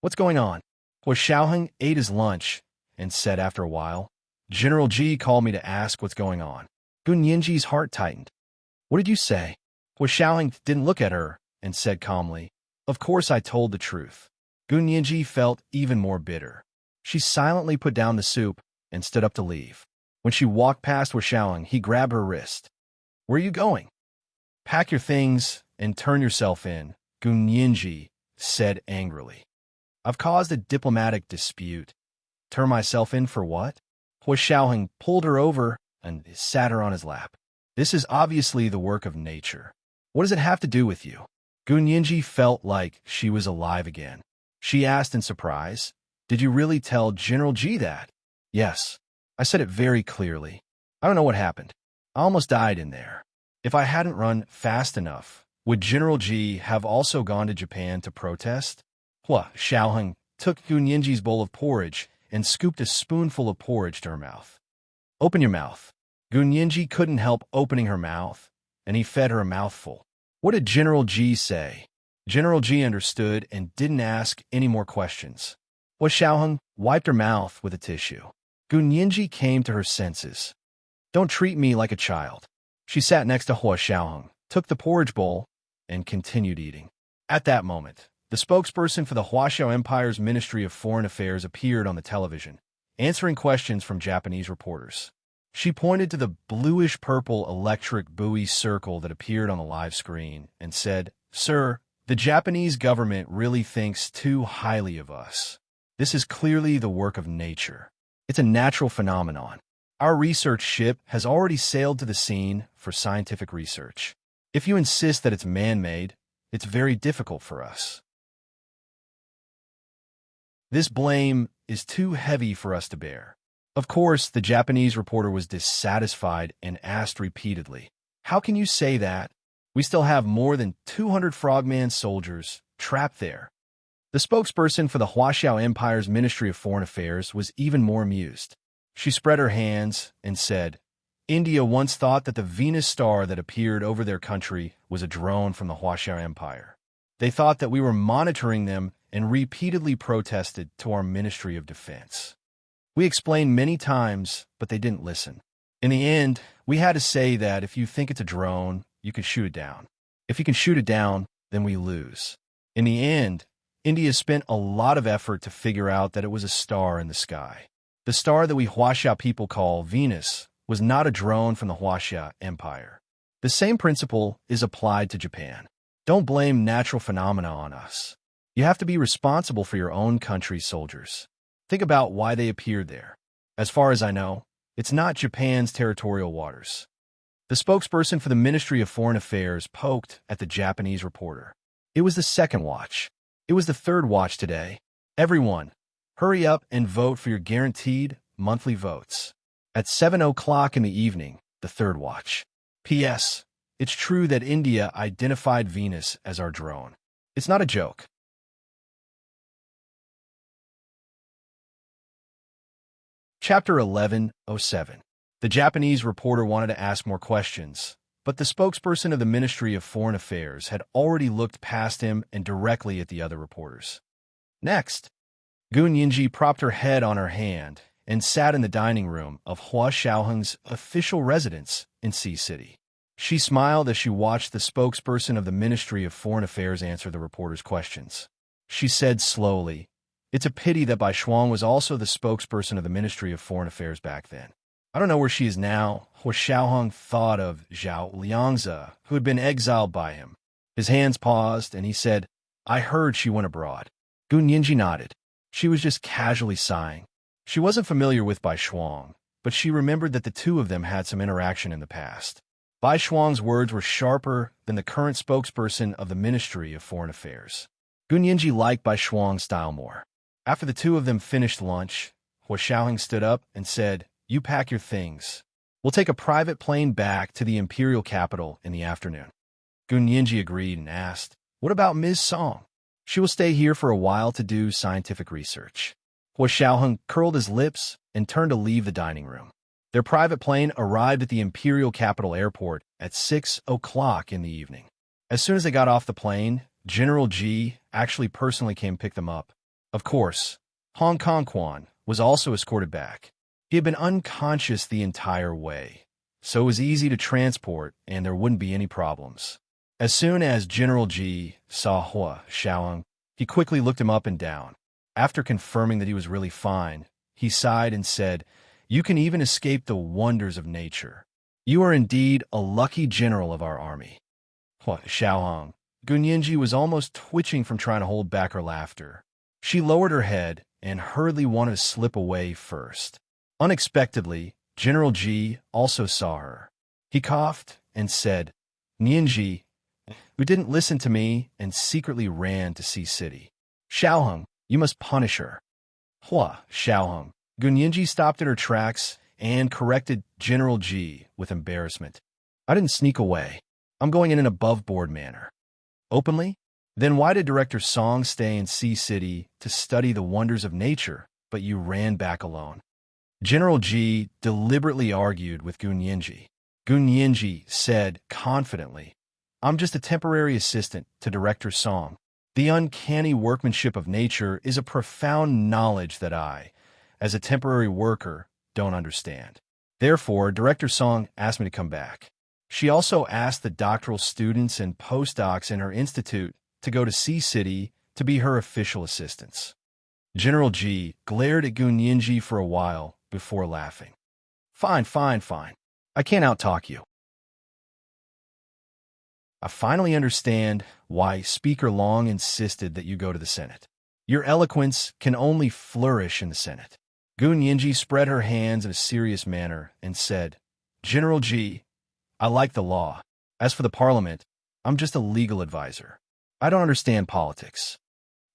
Speaker 1: What's going on? Hua Xiaoheng ate his lunch and said after a while, General Ji called me to ask what's going on. Gunyinji's heart tightened. What did you say? Hua Xiaoheng didn't look at her and said calmly, Of course I told the truth. Gunyinji felt even more bitter. She silently put down the soup and stood up to leave. When she walked past Hua Xiaoheng, he grabbed her wrist. Where are you going? Pack your things and turn yourself in, Gunyinji said angrily. I've caused a diplomatic dispute. Turn myself in for what? Hua Xiaoheng pulled her over and sat her on his lap. This is obviously the work of nature. What does it have to do with you? Gunyinji felt like she was alive again. She asked in surprise, Did you really tell General Ji that? Yes. I said it very clearly. I don't know what happened. I almost died in there. If I hadn't run fast enough, would General Ji have also gone to Japan to protest? Hua Xiaoheng took Gunyinji's bowl of porridge and scooped a spoonful of porridge to her mouth. Open your mouth. Gunyinji couldn't help opening her mouth, and he fed her a mouthful. What did General Ji say? General Ji understood and didn't ask any more questions. Hua Xiaoheng wiped her mouth with a tissue. Gunyinji came to her senses. Don't treat me like a child. She sat next to Hua Xiaoheng, took the porridge bowl, and continued eating. At that moment, the spokesperson for the Huaxiao Empire's Ministry of Foreign Affairs appeared on the television, answering questions from Japanese reporters. She pointed to the bluish-purple electric buoy circle that appeared on the live screen and said, Sir, the Japanese government really thinks too highly of us. This is clearly the work of nature. It's a natural phenomenon. Our research ship has already sailed to the scene for scientific research. If you insist that it's man-made, it's very difficult for us. This blame is too heavy for us to bear. Of course, the Japanese reporter was dissatisfied and asked repeatedly, "How can you say that? We still have more than 200 Frogman soldiers trapped there." The spokesperson for the Huaxiao Empire's Ministry of Foreign Affairs was even more amused. She spread her hands and said, "India once thought that the Venus star that appeared over their country was a drone from the Huaxiao Empire. They thought that we were monitoring them and repeatedly protested to our Ministry of Defense. We explained many times, but they didn't listen. In the end, we had to say that if you think it's a drone, you can shoot it down. If you can shoot it down, then we lose." In the end, India spent a lot of effort to figure out that it was a star in the sky. The star that we Huaxia people call Venus was not a drone from the Huaxia Empire. The same principle is applied to Japan. Don't blame natural phenomena on us. You have to be responsible for your own country's soldiers. Think about why they appeared there. As far as I know, it's not Japan's territorial waters. The spokesperson for the Ministry of Foreign Affairs poked at the Japanese reporter. It was the second watch. It was the third watch today. Everyone, hurry up and vote for your guaranteed monthly votes. At 7 o'clock in the evening, the third watch. P.S. It's true that India identified Venus as our drone. It's not a joke. Chapter 11:07. The Japanese reporter wanted to ask more questions, but the spokesperson of the Ministry of Foreign Affairs had already looked past him and directly at the other reporters. Next, Gun Yinji propped her head on her hand and sat in the dining room of Hua Xiaoheng's official residence in Sea City. She smiled as she watched the spokesperson of the Ministry of Foreign Affairs answer the reporter's questions. She said slowly, "It's a pity that Bai Shuang was also the spokesperson of the Ministry of Foreign Affairs back then. I don't know where she is now." Hua Xiaoheng thought of Zhao Liangzi, who had been exiled by him. His hands paused, and he said, "I heard she went abroad." Gun Yinji nodded. She was just casually sighing. She wasn't familiar with Bai Shuang, but she remembered that the two of them had some interaction in the past. Bai Shuang's words were sharper than the current spokesperson of the Ministry of Foreign Affairs. Gun Yinji liked Bai Shuang's style more. After the two of them finished lunch, Hua Xiaoheng stood up and said, "You pack your things. We'll take a private plane back to the imperial capital in the afternoon." Gun Yinji agreed and asked, "What about Ms. Song? She will stay here for a while to do scientific research." Hua Xiaoheng curled his lips and turned to leave the dining room. Their private plane arrived at the imperial capital airport at 6 o'clock in the evening. As soon as they got off the plane, General Ji actually personally came pick them up. Of course, Hong Kong Quan was also escorted back. He had been unconscious the entire way, so it was easy to transport and there wouldn't be any problems. As soon as General Ji saw Hua Xiaoheng, he quickly looked him up and down. After confirming that he was really fine, he sighed and said, "You can even escape the wonders of nature. You are indeed a lucky general of our army." Hua Xiaoheng. Gun Yinji was almost twitching from trying to hold back her laughter. She lowered her head and hurriedly wanted to slip away first. Unexpectedly, General Ji also saw her. He coughed and said, "Nianji, who didn't listen to me and secretly ran to Sea City. Xiaoheng, you must punish her." Hua Xiaoheng. Gun Yinji stopped in her tracks and corrected General Ji with embarrassment. "I didn't sneak away. I'm going in an above-board manner." "Openly? Then why did Director Song stay in Sea City to study the wonders of nature, but you ran back alone?" General Ji deliberately argued with Gun Yinji. Gun Yinji said confidently, "I'm just a temporary assistant to Director Song. The uncanny workmanship of nature is a profound knowledge that I, as a temporary worker, don't understand. Therefore, Director Song asked me to come back. She also asked the doctoral students and postdocs in her institute to go to Sea City to be her official assistants." General Ji glared at Gun Yinji for a while before laughing. Fine. I can't outtalk you. I finally understand why Speaker Long insisted that you go to the Senate. Your eloquence can only flourish in the Senate." Gun Yinji spread her hands in a serious manner and said, "General Ji, I like the law. As for the parliament, I'm just a legal advisor. I don't understand politics."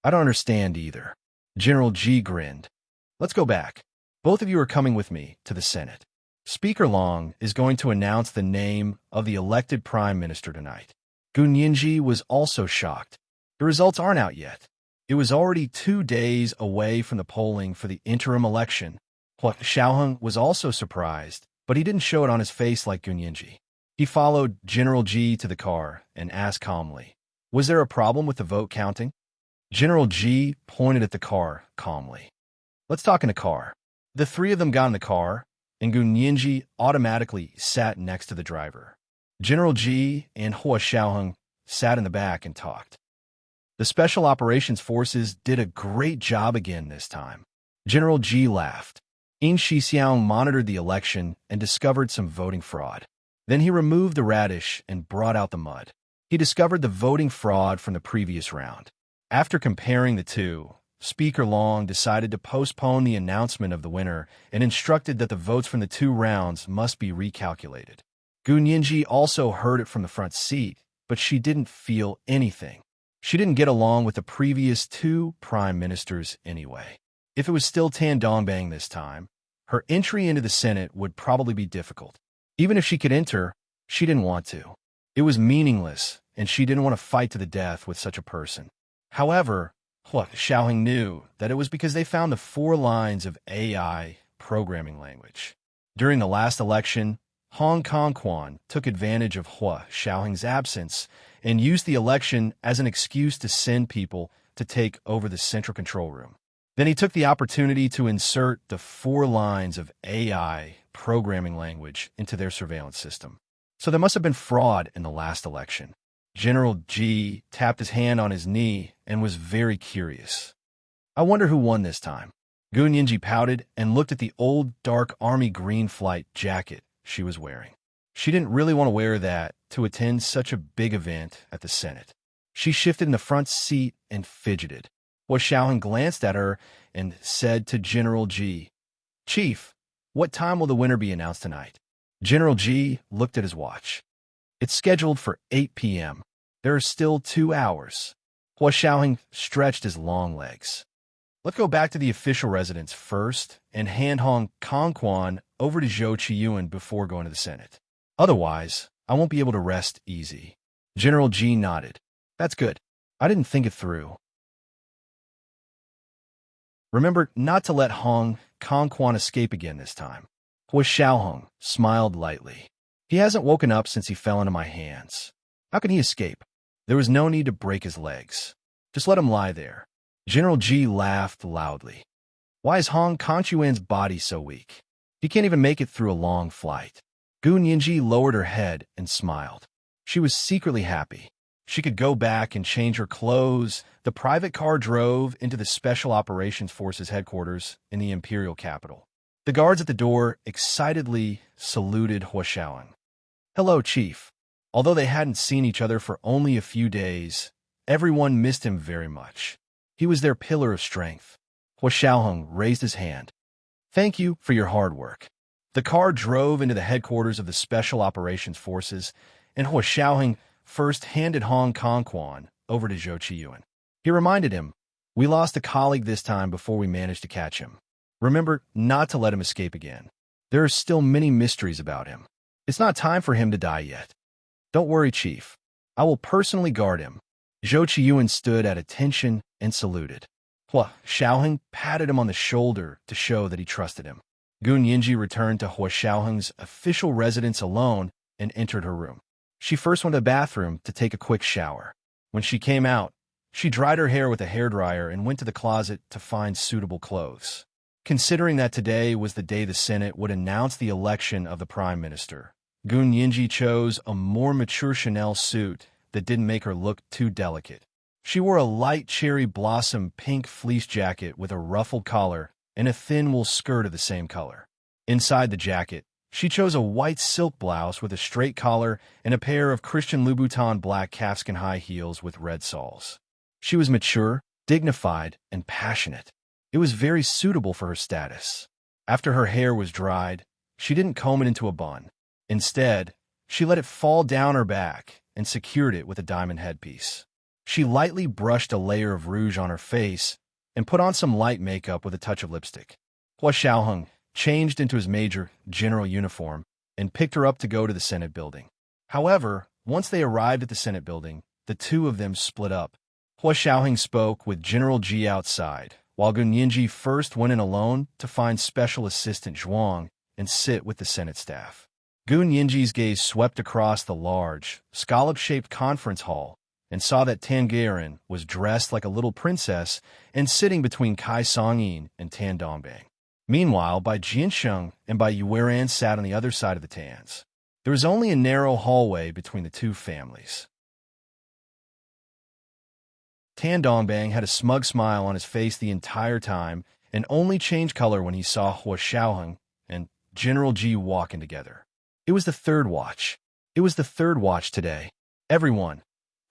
Speaker 1: "I don't understand either." General Ji grinned. Let's go back. Both of you are coming with me to the Senate. Speaker Long is going to announce the name of the elected prime minister tonight. Gu Nianji was also shocked. The results aren't out yet. It was already 2 days away from the polling for the interim election. Hua Xiaoheng was also surprised, but he didn't show it on his face like Gu Nianji. He followed General Ji to the car and asked calmly, "Was there a problem with the vote counting?" General Ji pointed at the car calmly. "Let's talk in the car." The three of them got in the car, and Gu Nianji automatically sat next to the driver. General Ji and Hua Xiaoheng sat in the back and talked. The Special Operations Forces did a great job again this time. General Ji laughed. Yin Shixiang monitored the election and discovered some voting fraud. Then he removed the radish and brought out the mud. He discovered the voting fraud from the previous round. After comparing the two, Speaker Long decided to postpone the announcement of the winner and instructed that the votes from the 2 rounds must be recalculated. Gu Nianji also heard it from the front seat, but she didn't feel anything. She didn't get along with the previous 2 prime ministers anyway. If it was still Tan Dongbang this time, her entry into the Senate would probably be difficult. Even if she could enter, she didn't want to. It was meaningless, and she didn't want to fight to the death with such a person. However, Hua Xiaoheng knew that it was because they found the 4 lines of AI programming language. During the last election, Hong Kong Quan took advantage of Hua Xiaoheng's absence and used the election as an excuse to send people to take over the central control room. Then he took the opportunity to insert the 4 lines of AI programming language into their surveillance system. So there must have been fraud in the last election. General Ji tapped his hand on his knee and was very curious. "I wonder who won this time." Gu Nianji pouted and looked at the old dark army green flight jacket she was wearing. She didn't really want to wear that to attend such a big event at the Senate. She shifted in the front seat and fidgeted. Hua Xiaoheng glanced at her and said to General Ji, "Chief, what time will the winner be announced tonight?" General Ji looked at his watch. "It's scheduled for 8 p.m. There are still 2 hours." Hua Xiaoheng stretched his long legs. "Let's go back to the official residence first and hand Hong Kong Quan over to Zhou Qiyuan before going to the Senate. Otherwise, I won't be able to rest easy." General Ji nodded. "That's good. I didn't think it through. Remember not to let Hong Kong Quan escape again this time." Hua Xiaoheng smiled lightly. "He hasn't woken up since he fell into my hands. How can he escape? There was no need to break his legs. Just let him lie there." General Ji laughed loudly. "Why is Hong Kongquan's body so weak? He can't even make it through a long flight." Gu Nianji lowered her head and smiled. She was secretly happy. She could go back and change her clothes. The private car drove into the Special Operations Forces headquarters in the imperial capital. The guards at the door excitedly saluted Hua Xiaoheng. "Hello, Chief." Although they hadn't seen each other for only a few days, everyone missed him very much. He was their pillar of strength. Hua Xiaoheng raised his hand. "Thank you for your hard work." The car drove into the headquarters of the Special Operations Forces, and Hua Xiaoheng first handed Hong Kong Quan over to Zhou Qiyuan. He reminded him, "We lost a colleague this time before we managed to catch him. Remember not to let him escape again. There are still many mysteries about him. It's not time for him to die yet. Don't worry, Chief. I will personally guard him." Zhou Qiyuan stood at attention and saluted. Hua Xiaoheng patted him on the shoulder to show that he trusted him. Gu Nianji returned to Hua Xiaoheng's official residence alone and entered her room. She first went to the bathroom to take a quick shower. When she came out, she dried her hair with a hairdryer and went to the closet to find suitable clothes. Considering that today was the day the Senate would announce the election of the Prime Minister, Gu Nianji chose a more mature Chanel suit that didn't make her look too delicate. She wore a light cherry blossom pink fleece jacket with a ruffled collar and a thin wool skirt of the same color. Inside the jacket, she chose a white silk blouse with a straight collar and a pair of Christian Louboutin black calfskin high heels with red soles. She was mature, dignified, and passionate. It was very suitable for her status. After her hair was dried, she didn't comb it into a bun. Instead, she let it fall down her back and secured it with a diamond headpiece. She lightly brushed a layer of rouge on her face and put on some light makeup with a touch of lipstick. Hua Xiaoheng changed into his major general uniform and picked her up to go to the Senate building. However, once they arrived at the Senate building, the two of them split up. Hua Xiaoheng spoke with General Ji outside, while Gun Yinji first went in alone to find Special Assistant Zhuang and sit with the Senate staff. Gun Yinji's gaze swept across the large, scallop-shaped conference hall and saw that Tan Guiran was dressed like a little princess and sitting between Kai Songyin and Tan Dongbang. Meanwhile, Bai Jiansheng and Bai Yueran sat on the other side of the Tans. There was only a narrow hallway between the two families. Tan Dongbang had a smug smile on his face the entire time and only changed color when he saw Hua Xiaoheng and General Ji walking together. It was the third watch. It was the third watch today. Everyone,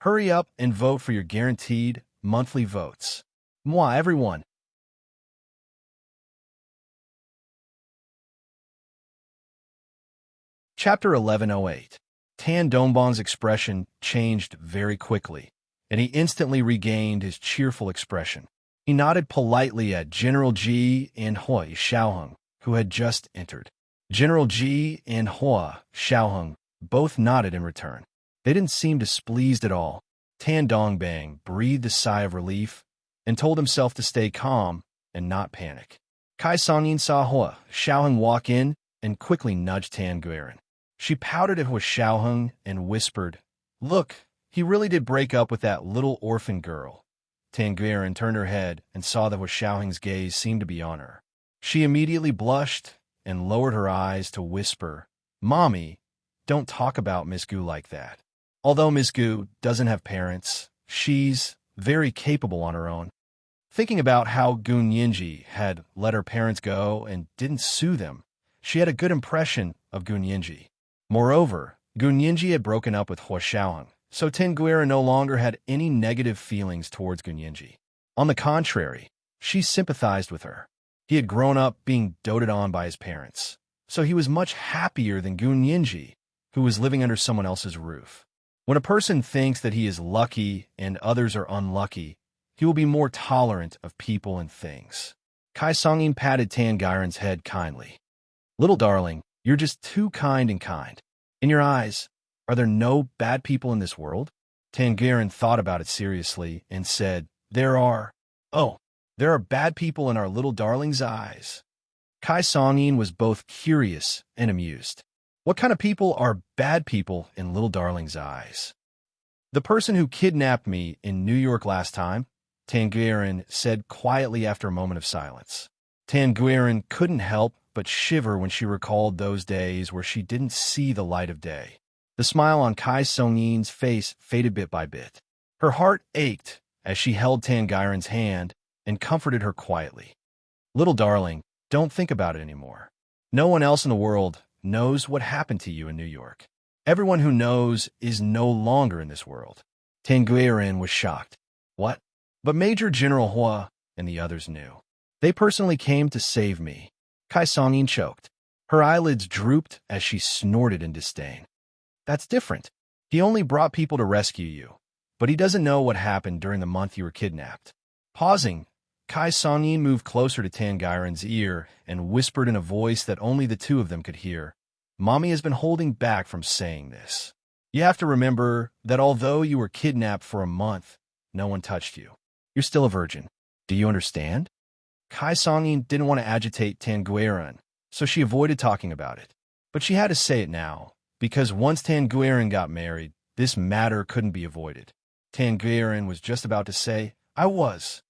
Speaker 1: hurry up and vote for your guaranteed monthly votes. Moi, everyone. Chapter 1108. Tan Dongbang's expression changed very quickly, and he instantly regained his cheerful expression. He nodded politely at General Ji and Hua Xiaoheng, who had just entered. General Ji and Hua Xiaoheng both nodded in return. They didn't seem displeased at all. Tan Dongbang breathed a sigh of relief and told himself to stay calm and not panic. Kai Songyin saw Hua Xiaoheng walk in and quickly nudged Tan Guiran. She pouted at Hua Xiaoheng and whispered, "Look, he really did break up with that little orphan girl." Tan Guiran turned her head and saw that Hua Xiaoheng's gaze seemed to be on her. She immediately blushed and lowered her eyes to whisper, "Mommy, don't talk about Miss Gu like that. Although Miss Gu doesn't have parents, she's very capable on her own." Thinking about how Gun Yinji had let her parents go and didn't sue them, she had a good impression of Gun Yinji. Moreover, Gun Yinji had broken up with Hua Xiaoheng, so Tan Guiran no longer had any negative feelings towards Gun Yinji. On the contrary, she sympathized with her. He had grown up being doted on by his parents, so he was much happier than Gun Yinji, who was living under someone else's roof. When a person thinks that he is lucky and others are unlucky, he will be more tolerant of people and things. Kai Songyin patted Tan Guiran's head kindly. "Little darling, you're just too kind and kind. In your eyes, are there no bad people in this world?" Tan Guiran thought about it seriously and said, "There are. Oh, there are bad people in our little darling's eyes." Kai Songyin was both curious and amused. What kind of people are bad people in little darling's eyes? "The person who kidnapped me in New York last time," Tan Guiran said quietly after a moment of silence. Tan Guiran couldn't help but shiver when she recalled those days where she didn't see the light of day. The smile on Kai Songyin's face faded bit by bit. Her heart ached as she held Tan Guiran's hand and comforted her quietly. "Little darling, don't think about it anymore. No one else in the world knows what happened to you in New York. Everyone who knows is no longer in this world." Tan Guiran was shocked. "What?" But Major General Hua and the others knew. "They personally came to save me." Kai Songyin choked. Her eyelids drooped as she snorted in disdain. "That's different. He only brought people to rescue you, but he doesn't know what happened during the month you were kidnapped." Pausing, Kai Songyin moved closer to Tan Guiran's ear and whispered in a voice that only the two of them could hear, "Mommy has been holding back from saying this. You have to remember that although you were kidnapped for a month, no one touched you. You're still a virgin. Do you understand?" Kai Songyin didn't want to agitate Tan Guiran, so she avoided talking about it. But she had to say it now, because once Tan Guiran got married, this matter couldn't be avoided. Tan Guiran was just about to say, "I was."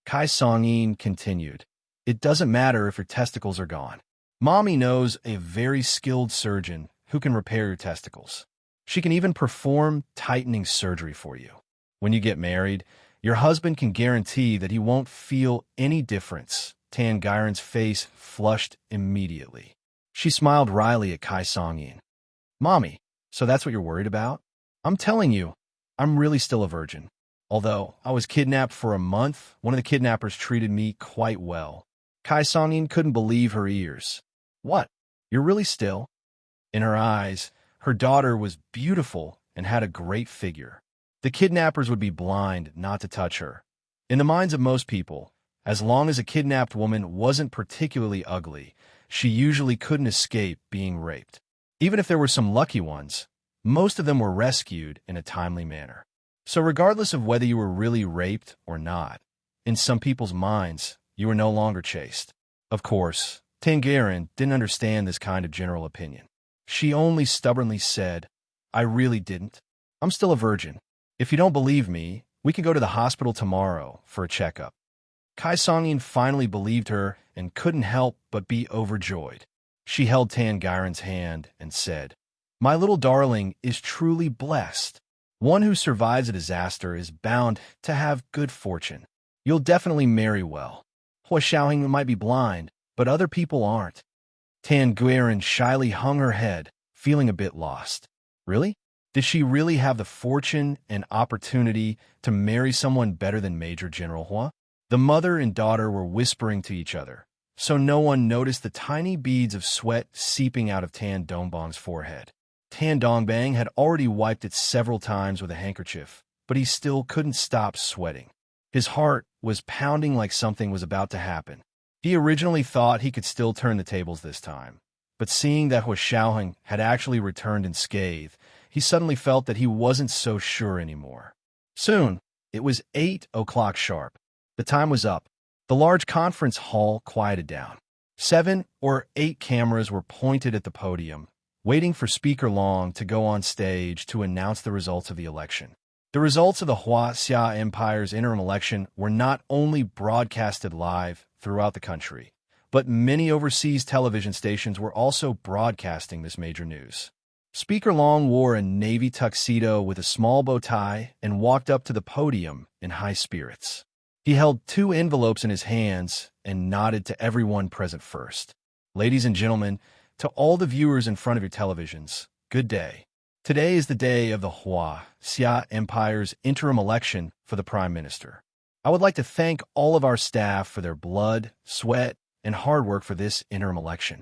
Speaker 1: Kai Songyin continued, "It doesn't matter if your testicles are gone. Mommy knows a very skilled surgeon who can repair your testicles. She can even perform tightening surgery for you. When you get married, your husband can guarantee that he won't feel any difference." Tan Guiran's face flushed immediately. She smiled wryly at Kai Songyin. "Mommy, so that's what you're worried about? I'm telling you, I'm really still a virgin. Although I was kidnapped for a month, one of the kidnappers treated me quite well." Kai Songyin couldn't believe her ears. "What? You're really still?" In her eyes, her daughter was beautiful and had a great figure. The kidnappers would be blind not to touch her. In the minds of most people, As long as a kidnapped woman wasn't particularly ugly, she usually couldn't escape being raped. Even if there were some lucky ones, most of them were rescued in a timely manner. So regardless of whether you were really raped or not, in some people's minds, you were no longer chaste. Of course, Tangaran didn't understand this kind of general opinion. She only stubbornly said, "I really didn't. I'm still a virgin. If you don't believe me, we can go to the hospital tomorrow for a checkup." Kai Songyin finally believed her and couldn't help but be overjoyed. She held Tangaran's hand and said, "My little darling is truly blessed. One who survives a disaster is bound to have good fortune. You'll definitely marry well. Hua Xiaoheng might be blind, but other people aren't." Tangaran shyly hung her head, feeling a bit lost. Really? Did she really have the fortune and opportunity to marry someone better than Major General Hua? The mother and daughter were whispering to each other, so no one noticed the tiny beads of sweat seeping out of Tan Dongbang's forehead. Tan Dongbang had already wiped it several times with a handkerchief, but he still couldn't stop sweating. His heart was pounding like something was about to happen. He originally thought he could still turn the tables this time, but seeing that Hua Xiaoheng had actually returned unscathed, he suddenly felt that he wasn't so sure anymore. Soon, it was 8 o'clock sharp. The time was up. The large conference hall quieted down. 7 or 8 cameras were pointed at the podium, waiting for Speaker Long to go on stage to announce the results of the election. The results of the Xia Empire's interim election were not only broadcasted live throughout the country, but many overseas television stations were also broadcasting this major news. Speaker Long wore a navy tuxedo with a small bow tie and walked up to the podium in high spirits. He held 2 envelopes in his hands and nodded to everyone present first. "Ladies and gentlemen, to all the viewers in front of your televisions, good day. Today is the day of the Xia Empire's interim election for the Prime Minister. I would like to thank all of our staff for their blood, sweat, and hard work for this interim election."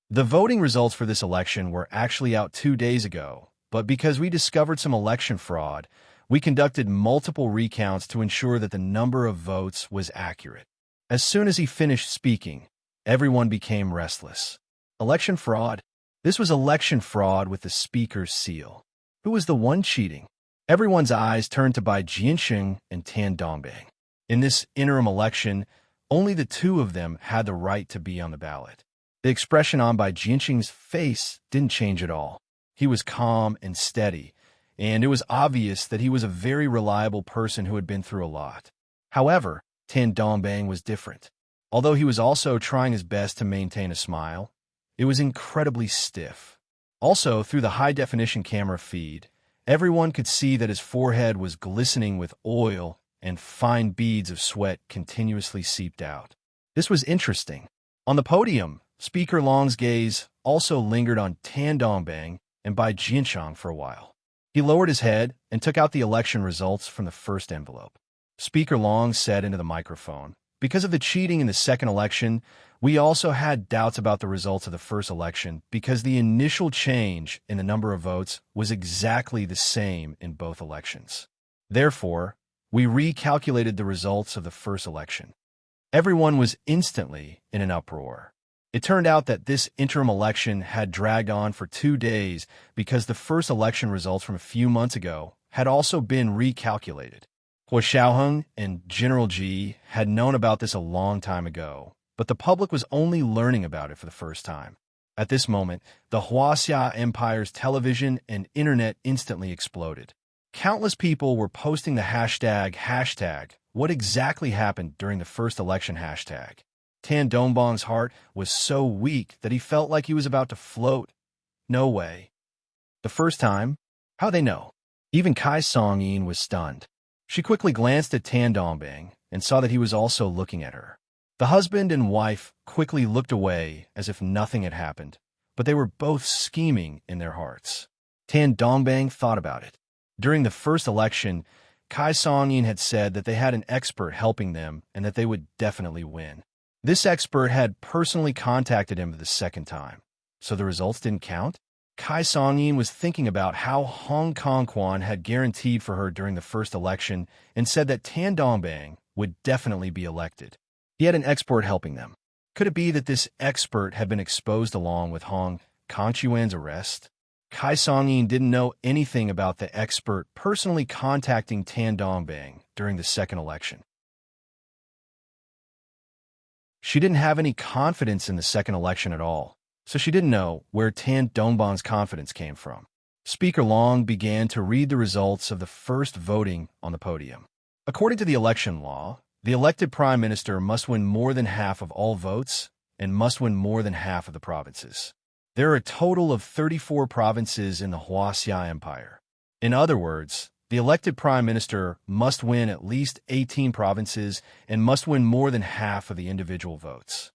Speaker 1: The voting results for this election were actually out 2 days ago, but because we discovered some election fraud, we conducted multiple recounts to ensure that the number of votes was accurate. As soon as he finished speaking, everyone became restless. Election fraud? This was election fraud with the speaker's seal. Who was the one cheating? Everyone's eyes turned to Bai Jianxing and Tan Dongbang. In this interim election, only the 2 of them had the right to be on the ballot. The expression on Bai Jianxing's face didn't change at all. He was calm and steady, and it was obvious that he was a very reliable person who had been through a lot. However, Tan Dongbang was different. Although he was also trying his best to maintain a smile, it was incredibly stiff. Also, through the high-definition camera feed, everyone could see that his forehead was glistening with oil and fine beads of sweat continuously seeped out. This was interesting. On the podium, Speaker Long's gaze also lingered on Tan Dongbang and Bai Jianxiang for a while. He lowered his head and took out the election results from the first envelope. Speaker Long said into the microphone, "Because of the cheating in the second election, we also had doubts about the results of the first election because the initial change in the number of votes was exactly the same in both elections. Therefore, we recalculated the results of the first election." Everyone was instantly in an uproar. It turned out that this interim election had dragged on for 2 days because the first election results from a few months ago had also been recalculated. Hua Xiaoheng and General Ji had known about this a long time ago, but the public was only learning about it for the first time. At this moment, the Xia Empire's television and internet instantly exploded. Countless people were posting the hashtag what exactly happened during the first election hashtag. Tan Dongbang's heart was so weak that he felt like he was about to float. No way. The first time? How they know? Even Kai Songyin was stunned. She quickly glanced at Tan Dongbang and saw that he was also looking at her. The husband and wife quickly looked away as if nothing had happened, but they were both scheming in their hearts. Tan Dongbang thought about it. During the first election, Kai Songyin had said that they had an expert helping them and that they would definitely win. This expert had personally contacted him the second time, so the results didn't count? Kai Song-yin was thinking about how Hong Kong Kwan had guaranteed for her during the first election and said that Tan Dongbang would definitely be elected. He had an expert helping them. Could it be that this expert had been exposed along with Hong Kong-chuan's arrest? Kai Song-yin didn't know anything about the expert personally contacting Tan Dongbang during the second election. She didn't have any confidence in the second election at all, so she didn't know where Tan Dongbang's confidence came from. Speaker Long began to read the results of the first voting on the podium. According to the election law, the elected prime minister must win more than half of all votes and must win more than half of the provinces. There are a total of 34 provinces in the Huaxia Empire. In other words, the elected prime minister must win at least 18 provinces and must win more than half of the individual votes.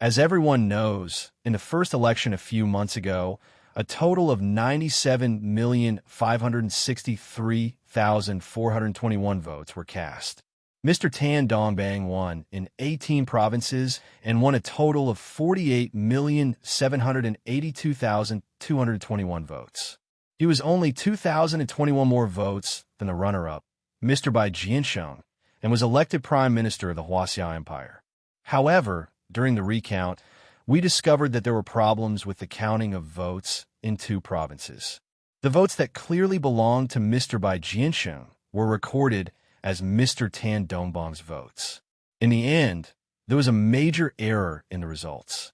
Speaker 1: As everyone knows, in the first election a few months ago, a total of 97,563,421 votes were cast. Mr. Tan Dongbang won in 18 provinces and won a total of 48,782,221 votes. He was only 2,021 more votes than the runner-up, Mr. Bai Jiansheng, and was elected Prime Minister of the Huaxia Empire. However, during the recount, we discovered that there were problems with the counting of votes in two provinces. The votes that clearly belonged to Mr. Bai Jiansheng were recorded as Mr. Tan Dongbang's votes. In the end, there was a major error in the results.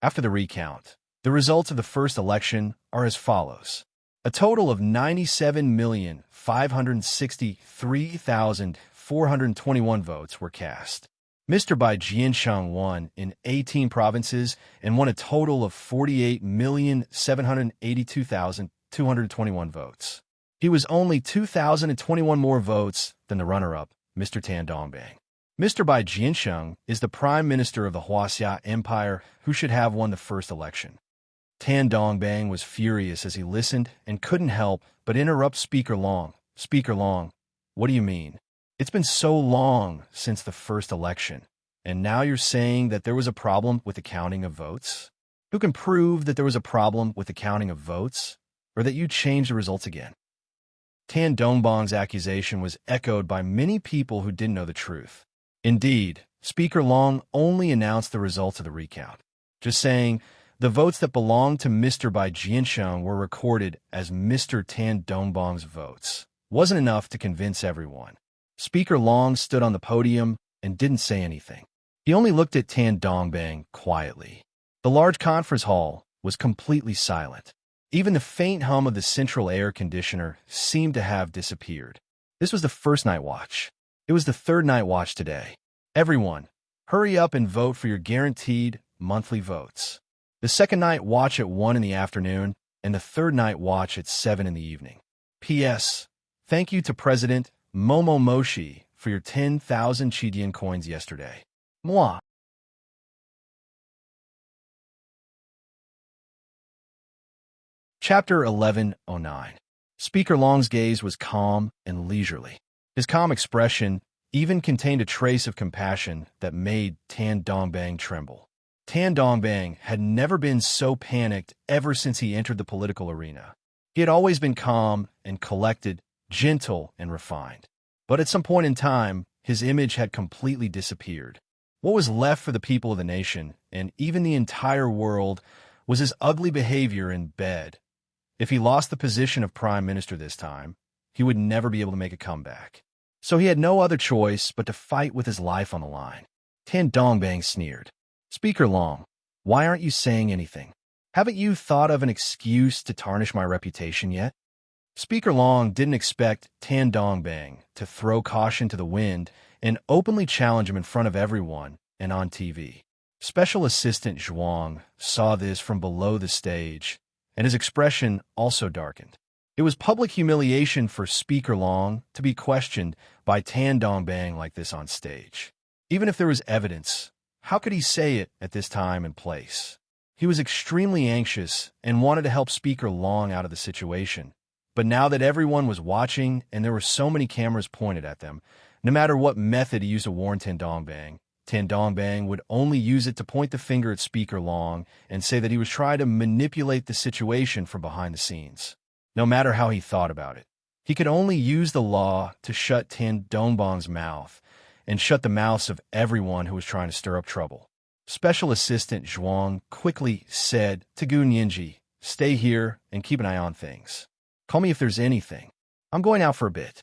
Speaker 1: After the recount, the results of the first election are as follows. A total of 97,563,421 votes were cast. Mr. Bai Jiansheng won in 18 provinces and won a total of 48,782,221 votes. He was only 2,021 more votes than the runner-up, Mr. Tan Dongbang. Mr. Bai Jiansheng is the Prime Minister of the Huaxia Empire who should have won the first election. Tan Dongbang was furious as he listened and couldn't help but interrupt Speaker Long. Speaker Long, what do you mean? It's been so long since the first election, and now you're saying that there was a problem with the counting of votes? Who can prove that there was a problem with the counting of votes, or that you changed the results again? Tan Dongbang's accusation was echoed by many people who didn't know the truth. Indeed, Speaker Long only announced the results of the recount, just saying the votes that belonged to Mr. Bai Jiansheng were recorded as Mr. Tan Dongbang's votes. Wasn't enough to convince everyone. Speaker Long stood on the podium and didn't say anything. He only looked at Tan Dongbang quietly. The large conference hall was completely silent. Even the faint hum of the central air conditioner seemed to have disappeared. This was the first night watch. It was the third night watch today. Everyone, hurry up and vote for your guaranteed monthly votes. The second night watch at 1 in the afternoon and the third night watch at 7 in the evening. P.S. Thank you to President Momo Moshi for your 10,000 Chidian coins yesterday. Moi. Chapter 1109. Speaker Long's gaze was calm and leisurely. His calm expression even contained a trace of compassion that made Tan Dongbang tremble. Tan Dongbang had never been so panicked ever since he entered the political arena. He had always been calm and collected, gentle and refined. But at some point in time, his image had completely disappeared. What was left for the people of the nation, and even the entire world, was his ugly behavior in bed. If he lost the position of Prime Minister this time, he would never be able to make a comeback. So he had no other choice but to fight with his life on the line. Tan Dongbang sneered. Speaker Long, why aren't you saying anything? Haven't you thought of an excuse to tarnish my reputation yet? Speaker Long didn't expect Tan Dongbang to throw caution to the wind and openly challenge him in front of everyone and on TV. Special Assistant Zhuang saw this from below the stage, and his expression also darkened. It was public humiliation for Speaker Long to be questioned by Tan Dongbang like this on stage. Even if there was evidence, how could he say it at this time and place? He was extremely anxious and wanted to help Speaker Long out of the situation. But now that everyone was watching and there were so many cameras pointed at them, no matter what method he used to warn Tan Dongbang, Tan Dongbang would only use it to point the finger at Speaker Long and say that he was trying to manipulate the situation from behind the scenes. No matter how he thought about it, he could only use the law to shut Tan Dongbang's mouth and shut the mouths of everyone who was trying to stir up trouble. Special Assistant Zhuang quickly said to Gu Nianji, "Stay here and keep an eye on things. Call me if there's anything. I'm going out for a bit."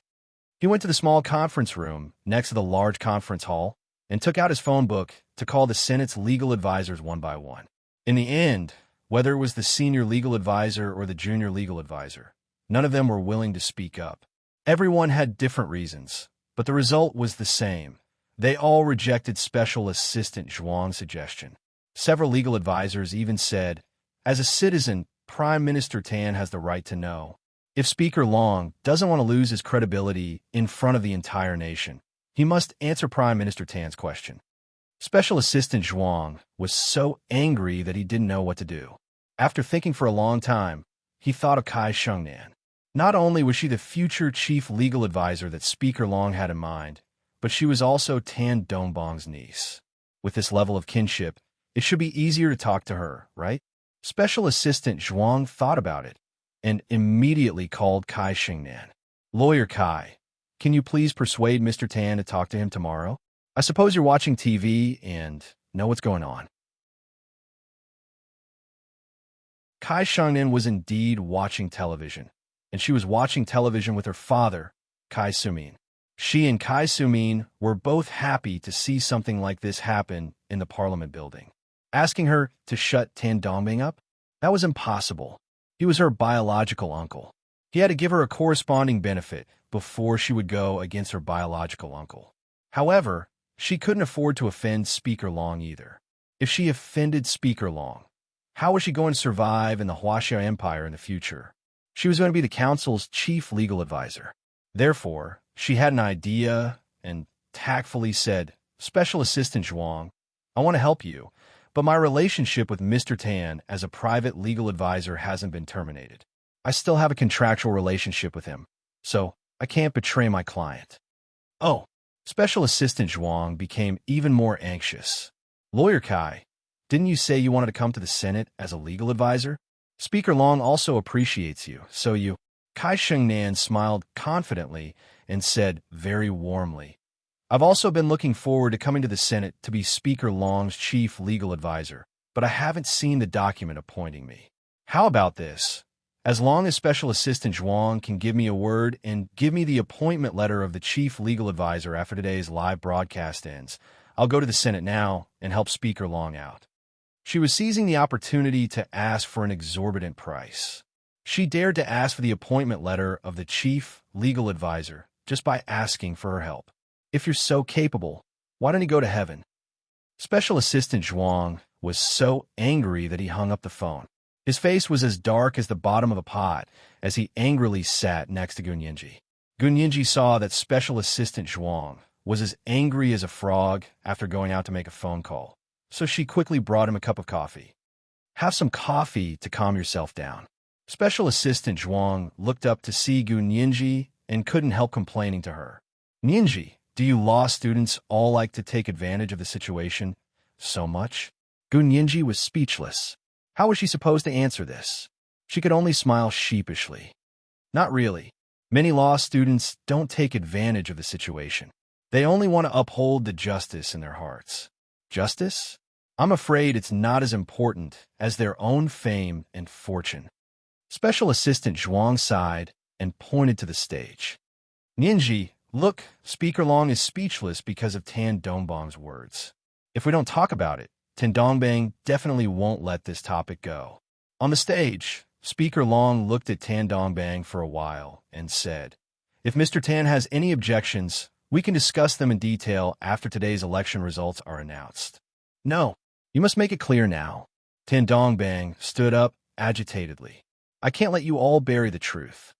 Speaker 1: He went to the small conference room next to the large conference hall and took out his phone book to call the Senate's legal advisors one by one. In the end, whether it was the senior legal advisor or the junior legal advisor, none of them were willing to speak up. Everyone had different reasons, but the result was the same. They all rejected Special Assistant Zhuang's suggestion. Several legal advisors even said, "As a citizen, Prime Minister Tan has the right to know. If Speaker Long doesn't want to lose his credibility in front of the entire nation, he must answer Prime Minister Tan's question." Special Assistant Zhuang was so angry that he didn't know what to do. After thinking for a long time, he thought of Kai Shengnan. Not only was she the future chief legal advisor that Speaker Long had in mind, but she was also Tan Dongbang's niece. With this level of kinship, it should be easier to talk to her, right? Special Assistant Zhuang thought about it and immediately called Kai Shengnan. "Lawyer Kai, can you please persuade Mr. Tan to talk to him tomorrow? I suppose you're watching TV and know what's going on." Kai Shengnan was indeed watching television, and she was watching television with her father, Kai Sumin. She and Kai Sumin were both happy to see something like this happen in the Parliament building. Asking her to shut Tan Dongbang up? That was impossible. He was her biological uncle. He had to give her a corresponding benefit before she would go against her biological uncle. However, she couldn't afford to offend Speaker Long either. If she offended Speaker Long, how was she going to survive in the Huaxia Empire in the future? She was going to be the council's chief legal advisor. Therefore, she had an idea and tactfully said, "Special Assistant Zhuang, I want to help you, but my relationship with Mr. Tan as a private legal advisor hasn't been terminated. I still have a contractual relationship with him, so I can't betray my client." Oh, Special Assistant Zhuang became even more anxious. "Lawyer Kai, didn't you say you wanted to come to the Senate as a legal advisor? Speaker Long also appreciates you, so you..." Kai Shengnan smiled confidently and said very warmly, "I've also been looking forward to coming to the Senate to be Speaker Long's chief legal advisor, but I haven't seen the document appointing me. How about this? As long as Special Assistant Zhuang can give me a word and give me the appointment letter of the chief legal advisor after today's live broadcast ends, I'll go to the Senate now and help Speaker Long out." She was seizing the opportunity to ask for an exorbitant price. She dared to ask for the appointment letter of the chief legal advisor just by asking for her help. If you're so capable, why don't you go to heaven? Special Assistant Zhuang was so angry that he hung up the phone. His face was as dark as the bottom of a pot as he angrily sat next to Gun Yinji. Gun Yinji saw that Special Assistant Zhuang was as angry as a frog after going out to make a phone call, so she quickly brought him a cup of coffee. "Have some coffee to calm yourself down." Special Assistant Zhuang looked up to see Gun Yinji and couldn't help complaining to her. "Yinji, do you law students all like to take advantage of the situation so much?" Gun Yinji was speechless. How was she supposed to answer this? She could only smile sheepishly. Not really. Many law students don't take advantage of the situation. They only want to uphold the justice in their hearts. Justice? I'm afraid it's not as important as their own fame and fortune. Special Assistant Zhuang sighed and pointed to the stage. "Ninji, look, Speaker Long is speechless because of Tan Dongbang's words. If we don't talk about it, Tan Dongbang definitely won't let this topic go." On the stage, Speaker Long looked at Tan Dongbang for a while and said, "If Mr. Tan has any objections, we can discuss them in detail after today's election results are announced." "No, you must make it clear now." Tan Dongbang stood up agitatedly. "I can't let you all bury the truth.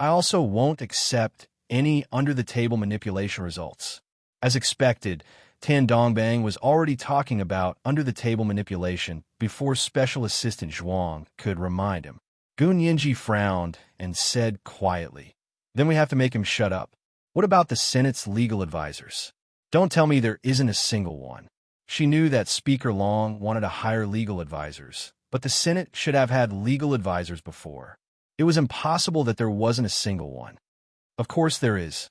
Speaker 1: I also won't accept any under-the-table manipulation results." As expected, Tan Dongbang was already talking about under-the-table manipulation before Special Assistant Zhuang could remind him. Gun Yinji frowned and said quietly, "Then we have to make him shut up." What about the Senate's legal advisors? Don't tell me there isn't a single one. She knew that Speaker Long wanted to hire legal advisors, but the Senate should have had legal advisors before. It was impossible that there wasn't a single one. Of course there is.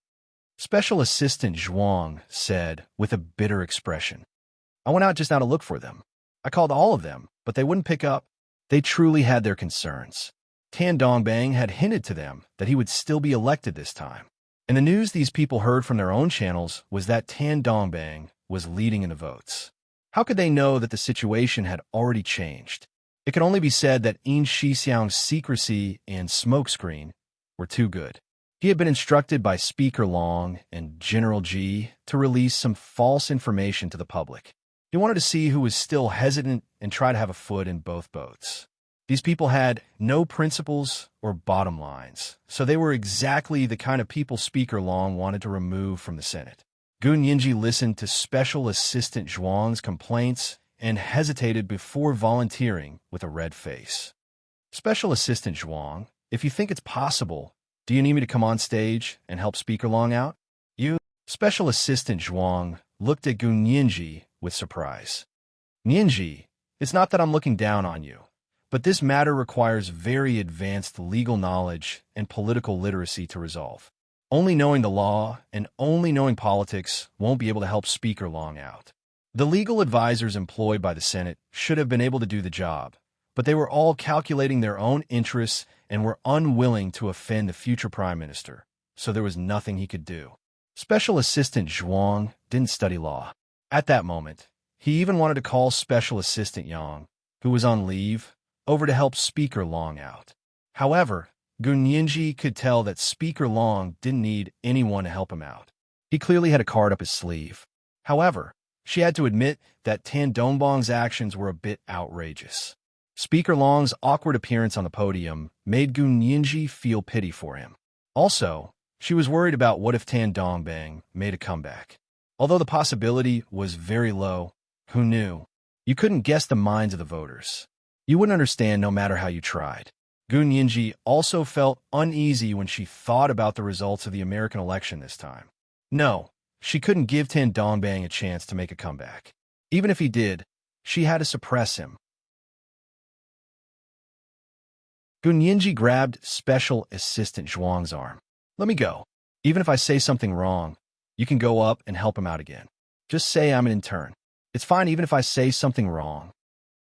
Speaker 1: Special Assistant Zhuang said with a bitter expression. I went out just now to look for them. I called all of them, but they wouldn't pick up. They truly had their concerns. Tan Dongbang had hinted to them that he would still be elected this time. And the news these people heard from their own channels was that Tan Dongbang was leading in the votes. How could they know that the situation had already changed? It could only be said that Yin Shixiang's secrecy and smokescreen were too good. He had been instructed by Speaker Long and General Ji to release some false information to the public. He wanted to see who was still hesitant and try to have a foot in both boats. These people had no principles or bottom lines, so they were exactly the kind of people Speaker Long wanted to remove from the Senate. Gun Yinji listened to Special Assistant Zhuang's complaints and hesitated before volunteering with a red face. Special Assistant Zhuang, if you think it's possible, do you need me to come on stage and help Speaker Long out? Special Assistant Zhuang looked at Gun Yinji with surprise. Yinji, it's not that I'm looking down on you, but this matter requires very advanced legal knowledge and political literacy to resolve. Only knowing the law and only knowing politics won't be able to help Speaker Long out. The legal advisors employed by the Senate should have been able to do the job, but they were all calculating their own interests and were unwilling to offend the future prime minister, so there was nothing he could do. Special Assistant Zhuang didn't study law. At that moment, he even wanted to call Special Assistant Yang, who was on leave, over to help Speaker Long out. However, Gun Yinji could tell that Speaker Long didn't need anyone to help him out. He clearly had a card up his sleeve. However, she had to admit that Tan Dongbang's actions were a bit outrageous. Speaker Long's awkward appearance on the podium made Gun Yinji feel pity for him. Also, she was worried about what if Tan Dongbang made a comeback. Although the possibility was very low, who knew? You couldn't guess the minds of the voters. You wouldn't understand no matter how you tried. Gun Yinji also felt uneasy when she thought about the results of the American election this time. No, she couldn't give Tan Dongbang a chance to make a comeback. Even if he did, she had to suppress him. Gun Yinji grabbed Special Assistant Zhuang's arm. Let me go. Even if I say something wrong, you can go up and help him out again. Just say I'm an intern. It's fine even if I say something wrong.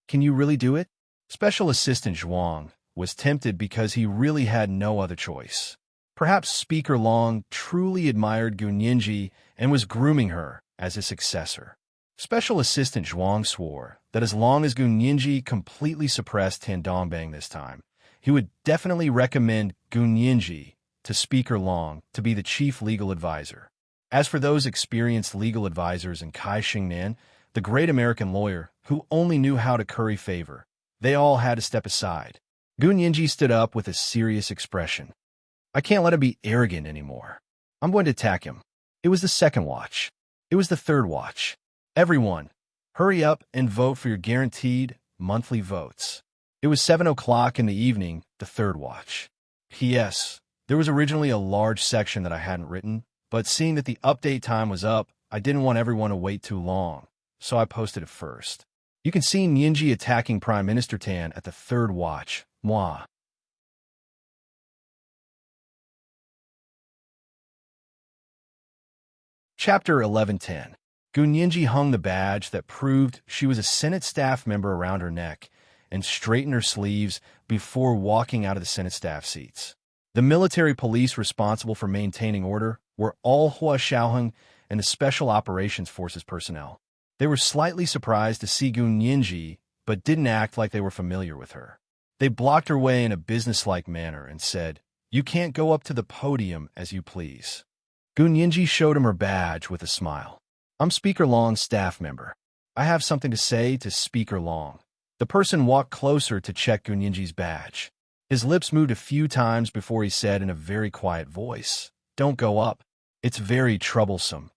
Speaker 1: Can you really do it? Special Assistant Zhuang was tempted because he really had no other choice. Perhaps Speaker Long truly admired Gun Yinji and was grooming her as his successor. Special Assistant Zhuang swore that as long as Gun Yinji completely suppressed Tan Dongbang this time, he would definitely recommend Gun Yinji to Speaker Long to be the chief legal advisor. As for those experienced legal advisors in Kai Xingnan, the great American lawyer who only knew how to curry favor, they all had to step aside. Gun Yinji stood up with a serious expression. I can't let him be arrogant anymore. I'm going to attack him. It was the second watch. It was the third watch. Everyone, hurry up and vote for your guaranteed monthly votes. It was 7 o'clock in the evening, the third watch. P.S. There was originally a large section that I hadn't written, but seeing that the update time was up, I didn't want everyone to wait too long, so I posted it first. You can see Yinji attacking Prime Minister Tan at the third watch. Moi. Chapter 11:10. Gun Yinji hung the badge that proved she was a Senate staff member around her neck and straightened her sleeves before walking out of the Senate staff seats. The military police responsible for maintaining order were all Hua Xiaoheng and the Special Operations Forces personnel. They were slightly surprised to see Gun Yinji, but didn't act like they were familiar with her. They blocked her way in a businesslike manner and said, "You can't go up to the podium as you please." Gun Yinji showed him her badge with a smile. I'm Speaker Long's staff member. I have something to say to Speaker Long. The person walked closer to check Gun Yinji's badge. His lips moved a few times before he said in a very quiet voice, "Don't go up. It's very troublesome."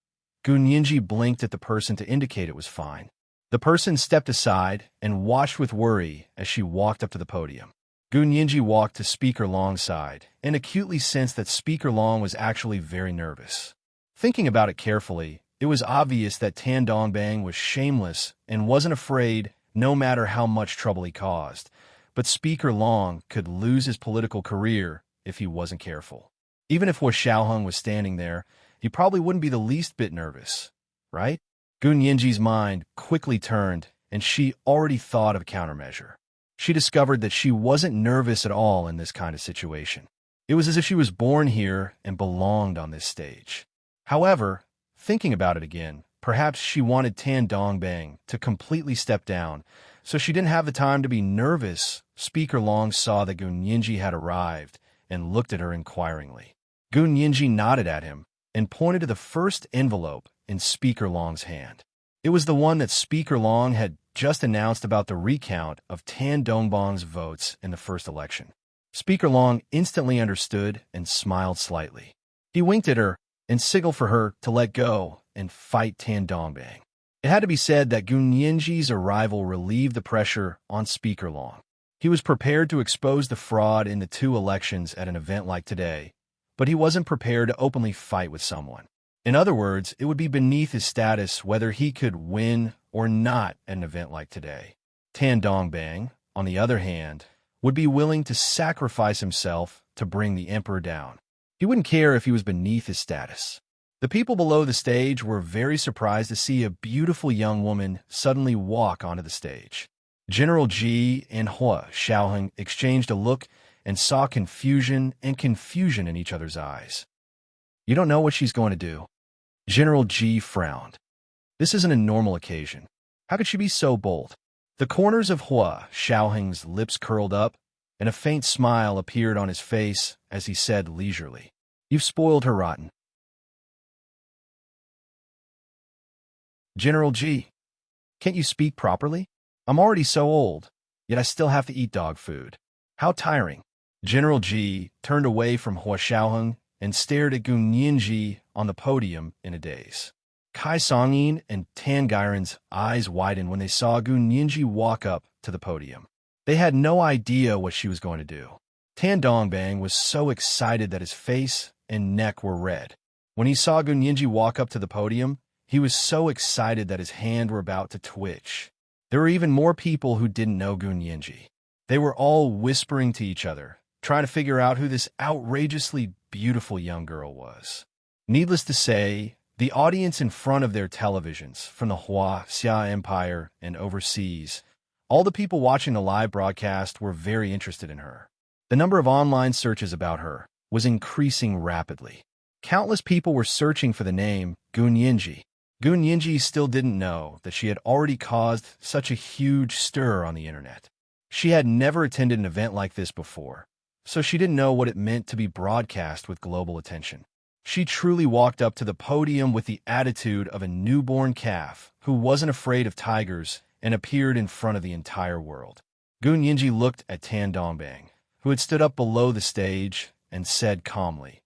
Speaker 1: Gun Yinji blinked at the person to indicate it was fine. The person stepped aside and watched with worry as she walked up to the podium. Gu Nianji walked to Speaker Long's side and acutely sensed that Speaker Long was actually very nervous. Thinking about it carefully, it was obvious that Tan Dongbang was shameless and wasn't afraid no matter how much trouble he caused. But Speaker Long could lose his political career if he wasn't careful. Even if Hua Xiaoheng was standing there, he probably wouldn't be the least bit nervous, right? Gu Nianji's mind quickly turned, and she already thought of a countermeasure. She discovered that she wasn't nervous at all in this kind of situation. It was as if she was born here and belonged on this stage. However, thinking about it again, perhaps she wanted Tan Dongbang to completely step down, so she didn't have the time to be nervous. Speaker Long saw that Gu Nianji had arrived and looked at her inquiringly. Gu Nianji nodded at him and pointed to the first envelope in Speaker Long's hand. It was the one that Speaker Long had just announced about the recount of Tan Dongbang's votes in the first election. Speaker Long instantly understood and smiled slightly. He winked at her and signaled for her to let go and fight Tan Dongbang. It had to be said that Gu Nianji's arrival relieved the pressure on Speaker Long. He was prepared to expose the fraud in the 2 elections at an event like today, but he wasn't prepared to openly fight with someone. In other words, it would be beneath his status whether he could win or not at an event like today. Tan Dongbang, on the other hand, would be willing to sacrifice himself to bring the emperor down. He wouldn't care if he was beneath his status. The people below the stage were very surprised to see a beautiful young woman suddenly walk onto the stage. General Ji and Hua Xiaoheng exchanged a look and saw confusion in each other's eyes. You don't know what she's going to do. General Ji frowned. This isn't a normal occasion. How could she be so bold? The corners of Hua Xiaoheng's lips curled up, and a faint smile appeared on his face as he said leisurely, "You've spoiled her rotten." General Ji, can't you speak properly? I'm already so old, yet I still have to eat dog food. How tiring. General Ji turned away from Hua Xiaoheng and stared at Gu Nianji on the podium in a daze. Kai Songyin and Tan Gairen's eyes widened when they saw Gu Nianji walk up to the podium. They had no idea what she was going to do. Tan Dongbang was so excited that his face and neck were red. When he saw Gu Nianji walk up to the podium, he was so excited that his hands were about to twitch. There were even more people who didn't know Gu Nianji. They were all whispering to each other, trying to figure out who this outrageously beautiful young girl was. Needless to say, the audience in front of their televisions, from the Hua Xia Empire and overseas, all the people watching the live broadcast were very interested in her. The number of online searches about her was increasing rapidly. Countless people were searching for the name Gu Nianji. Gu Nianji still didn't know that she had already caused such a huge stir on the internet. She had never attended an event like this before, so she didn't know what it meant to be broadcast with global attention. She truly walked up to the podium with the attitude of a newborn calf who wasn't afraid of tigers and appeared in front of the entire world. Gu Nianji looked at Tan Dongbang, who had stood up below the stage, and said calmly,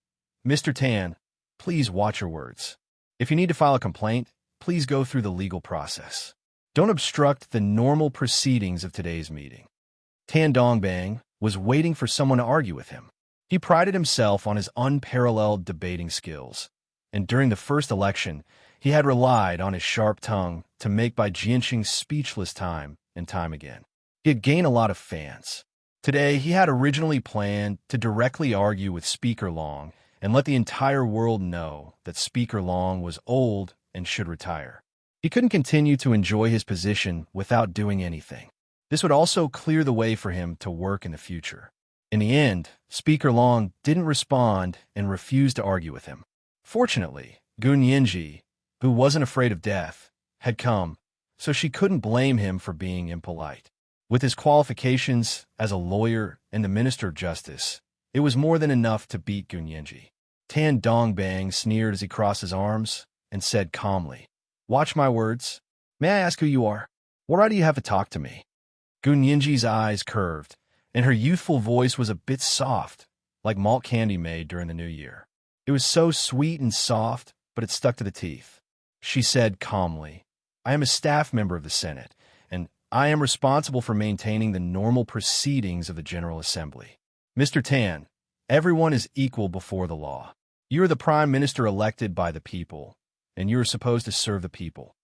Speaker 1: "Mr. Tan, please watch your words. If you need to file a complaint, please go through the legal process. Don't obstruct the normal proceedings of today's meeting." Tan Dongbang was waiting for someone to argue with him. He prided himself on his unparalleled debating skills, and during the first election, he had relied on his sharp tongue to make Bai Jianqing speechless time and time again. He had gained a lot of fans. Today, he had originally planned to directly argue with Speaker Long and let the entire world know that Speaker Long was old and should retire. He couldn't continue to enjoy his position without doing anything. This would also clear the way for him to work in the future. In the end, Speaker Long didn't respond and refused to argue with him. Fortunately, Gu Nianji, who wasn't afraid of death, had come, so she couldn't blame him for being impolite. With his qualifications as a lawyer and the Minister of Justice, it was more than enough to beat Gu Nianji. Tan Dongbang sneered as he crossed his arms and said calmly, "Watch my words. May I ask who you are? What right do you have to talk to me?" Gu Nianji's eyes curved, and her youthful voice was a bit soft, like malt candy made during the New Year. It was so sweet and soft, but it stuck to the teeth. She said calmly, "I am a staff member of the Senate, and I am responsible for maintaining the normal proceedings of the General Assembly. Mr. Tan, everyone is equal before the law. You are the Prime Minister elected by the people, and you are supposed to serve the people.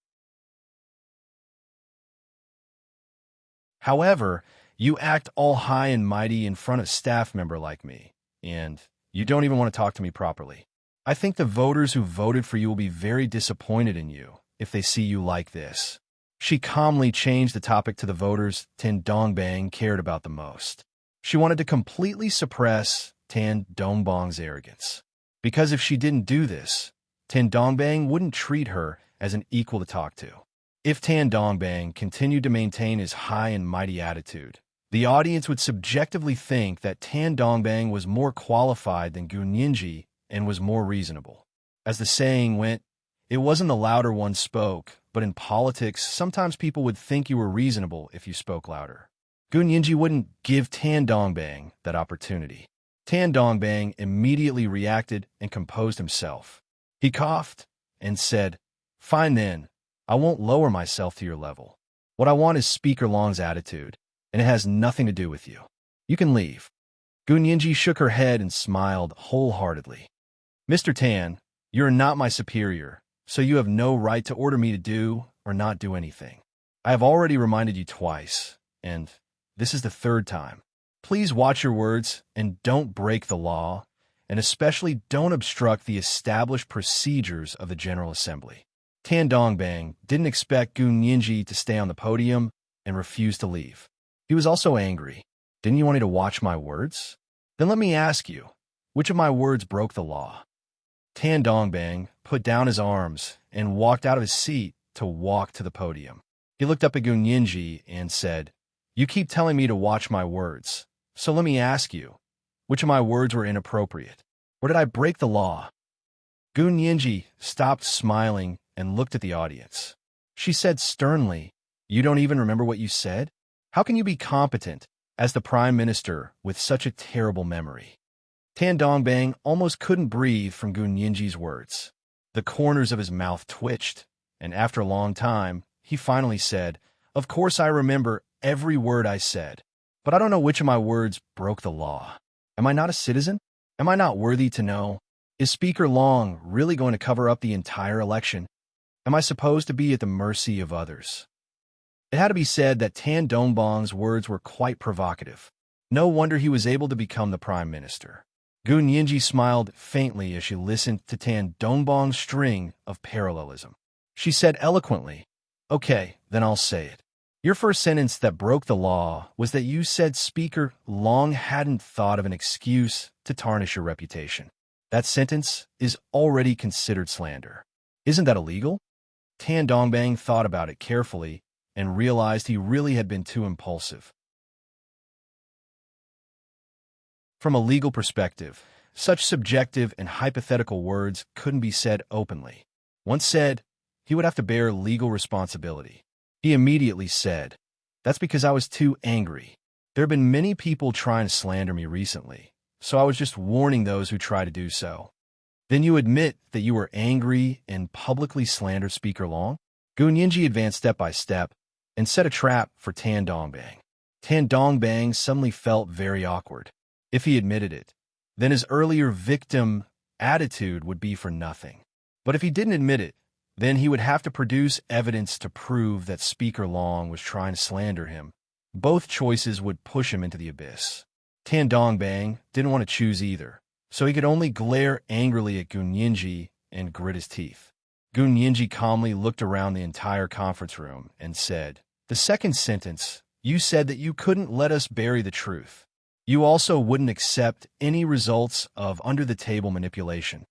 Speaker 1: However, you act all high and mighty in front of a staff member like me, and you don't even want to talk to me properly. I think the voters who voted for you will be very disappointed in you if they see you like this. She calmly changed the topic to the voters Tan Dongbang cared about the most. She wanted to completely suppress Tan Dongbang's arrogance. Because if she didn't do this, Tan Dongbang wouldn't treat her as an equal to talk to. If Tan Dongbang continued to maintain his high and mighty attitude, the audience would subjectively think that Tan Dongbang was more qualified than Gu Ninji and was more reasonable. As the saying went, it wasn't the louder one spoke, but in politics, sometimes people would think you were reasonable if you spoke louder. Gu Ninji wouldn't give Tan Dongbang that opportunity. Tan Dongbang immediately reacted and composed himself. He coughed and said, "Fine then, I won't lower myself to your level. What I want is Speaker Long's attitude, and it has nothing to do with you. You can leave." Gu Ninji shook her head and smiled wholeheartedly. "Mr. Tan, you are not my superior, so you have no right to order me to do or not do anything. I have already reminded you twice, and this is the third time. Please watch your words and don't break the law, and especially don't obstruct the established procedures of the General Assembly." Tan Dongbang didn't expect Gu Ninji to stay on the podium and refused to leave. He was also angry. "Didn't you want me to watch my words? Then let me ask you, which of my words broke the law?" Tan Dongbang put down his arms and walked out of his seat to walk to the podium. He looked up at Gu Ninji and said, "You keep telling me to watch my words, so let me ask you, which of my words were inappropriate? Or did I break the law?" Gu Ninji stopped smiling and looked at the audience. She said sternly, "You don't even remember what you said? How can you be competent as the Prime Minister with such a terrible memory?" Tan Dongbang almost couldn't breathe from Gu Ninji's words. The corners of his mouth twitched, and after a long time, he finally said, "Of course I remember every word I said, but I don't know which of my words broke the law. Am I not a citizen? Am I not worthy to know? Is Speaker Long really going to cover up the entire election? Am I supposed to be at the mercy of others?" It had to be said that Tan Dongbang's words were quite provocative. No wonder he was able to become the Prime Minister. Gu Ninji smiled faintly as she listened to Tan Dongbang's string of parallelism. She said eloquently, "Okay, then I'll say it. Your first sentence that broke the law was that you said Speaker Long hadn't thought of an excuse to tarnish your reputation. That sentence is already considered slander. Isn't that illegal?" Tan Dongbang thought about it carefully and realized he really had been too impulsive. From a legal perspective, such subjective and hypothetical words couldn't be said openly. Once said, he would have to bear legal responsibility. He immediately said, "That's because I was too angry. There have been many people trying to slander me recently, so I was just warning those who try to do so." "Then you admit that you were angry and publicly slandered Speaker Long?" Gu Ninji advanced step by step and set a trap for Tan Dongbang. Tan Dongbang suddenly felt very awkward. If he admitted it, then his earlier victim attitude would be for nothing. But if he didn't admit it, then he would have to produce evidence to prove that Speaker Long was trying to slander him. Both choices would push him into the abyss. Tan Dongbang didn't want to choose either, so he could only glare angrily at Gu Ninji and grit his teeth. Gu Ninji calmly looked around the entire conference room and said, "The second sentence, you said that you couldn't let us bury the truth. You also wouldn't accept any results of under-the-table manipulation."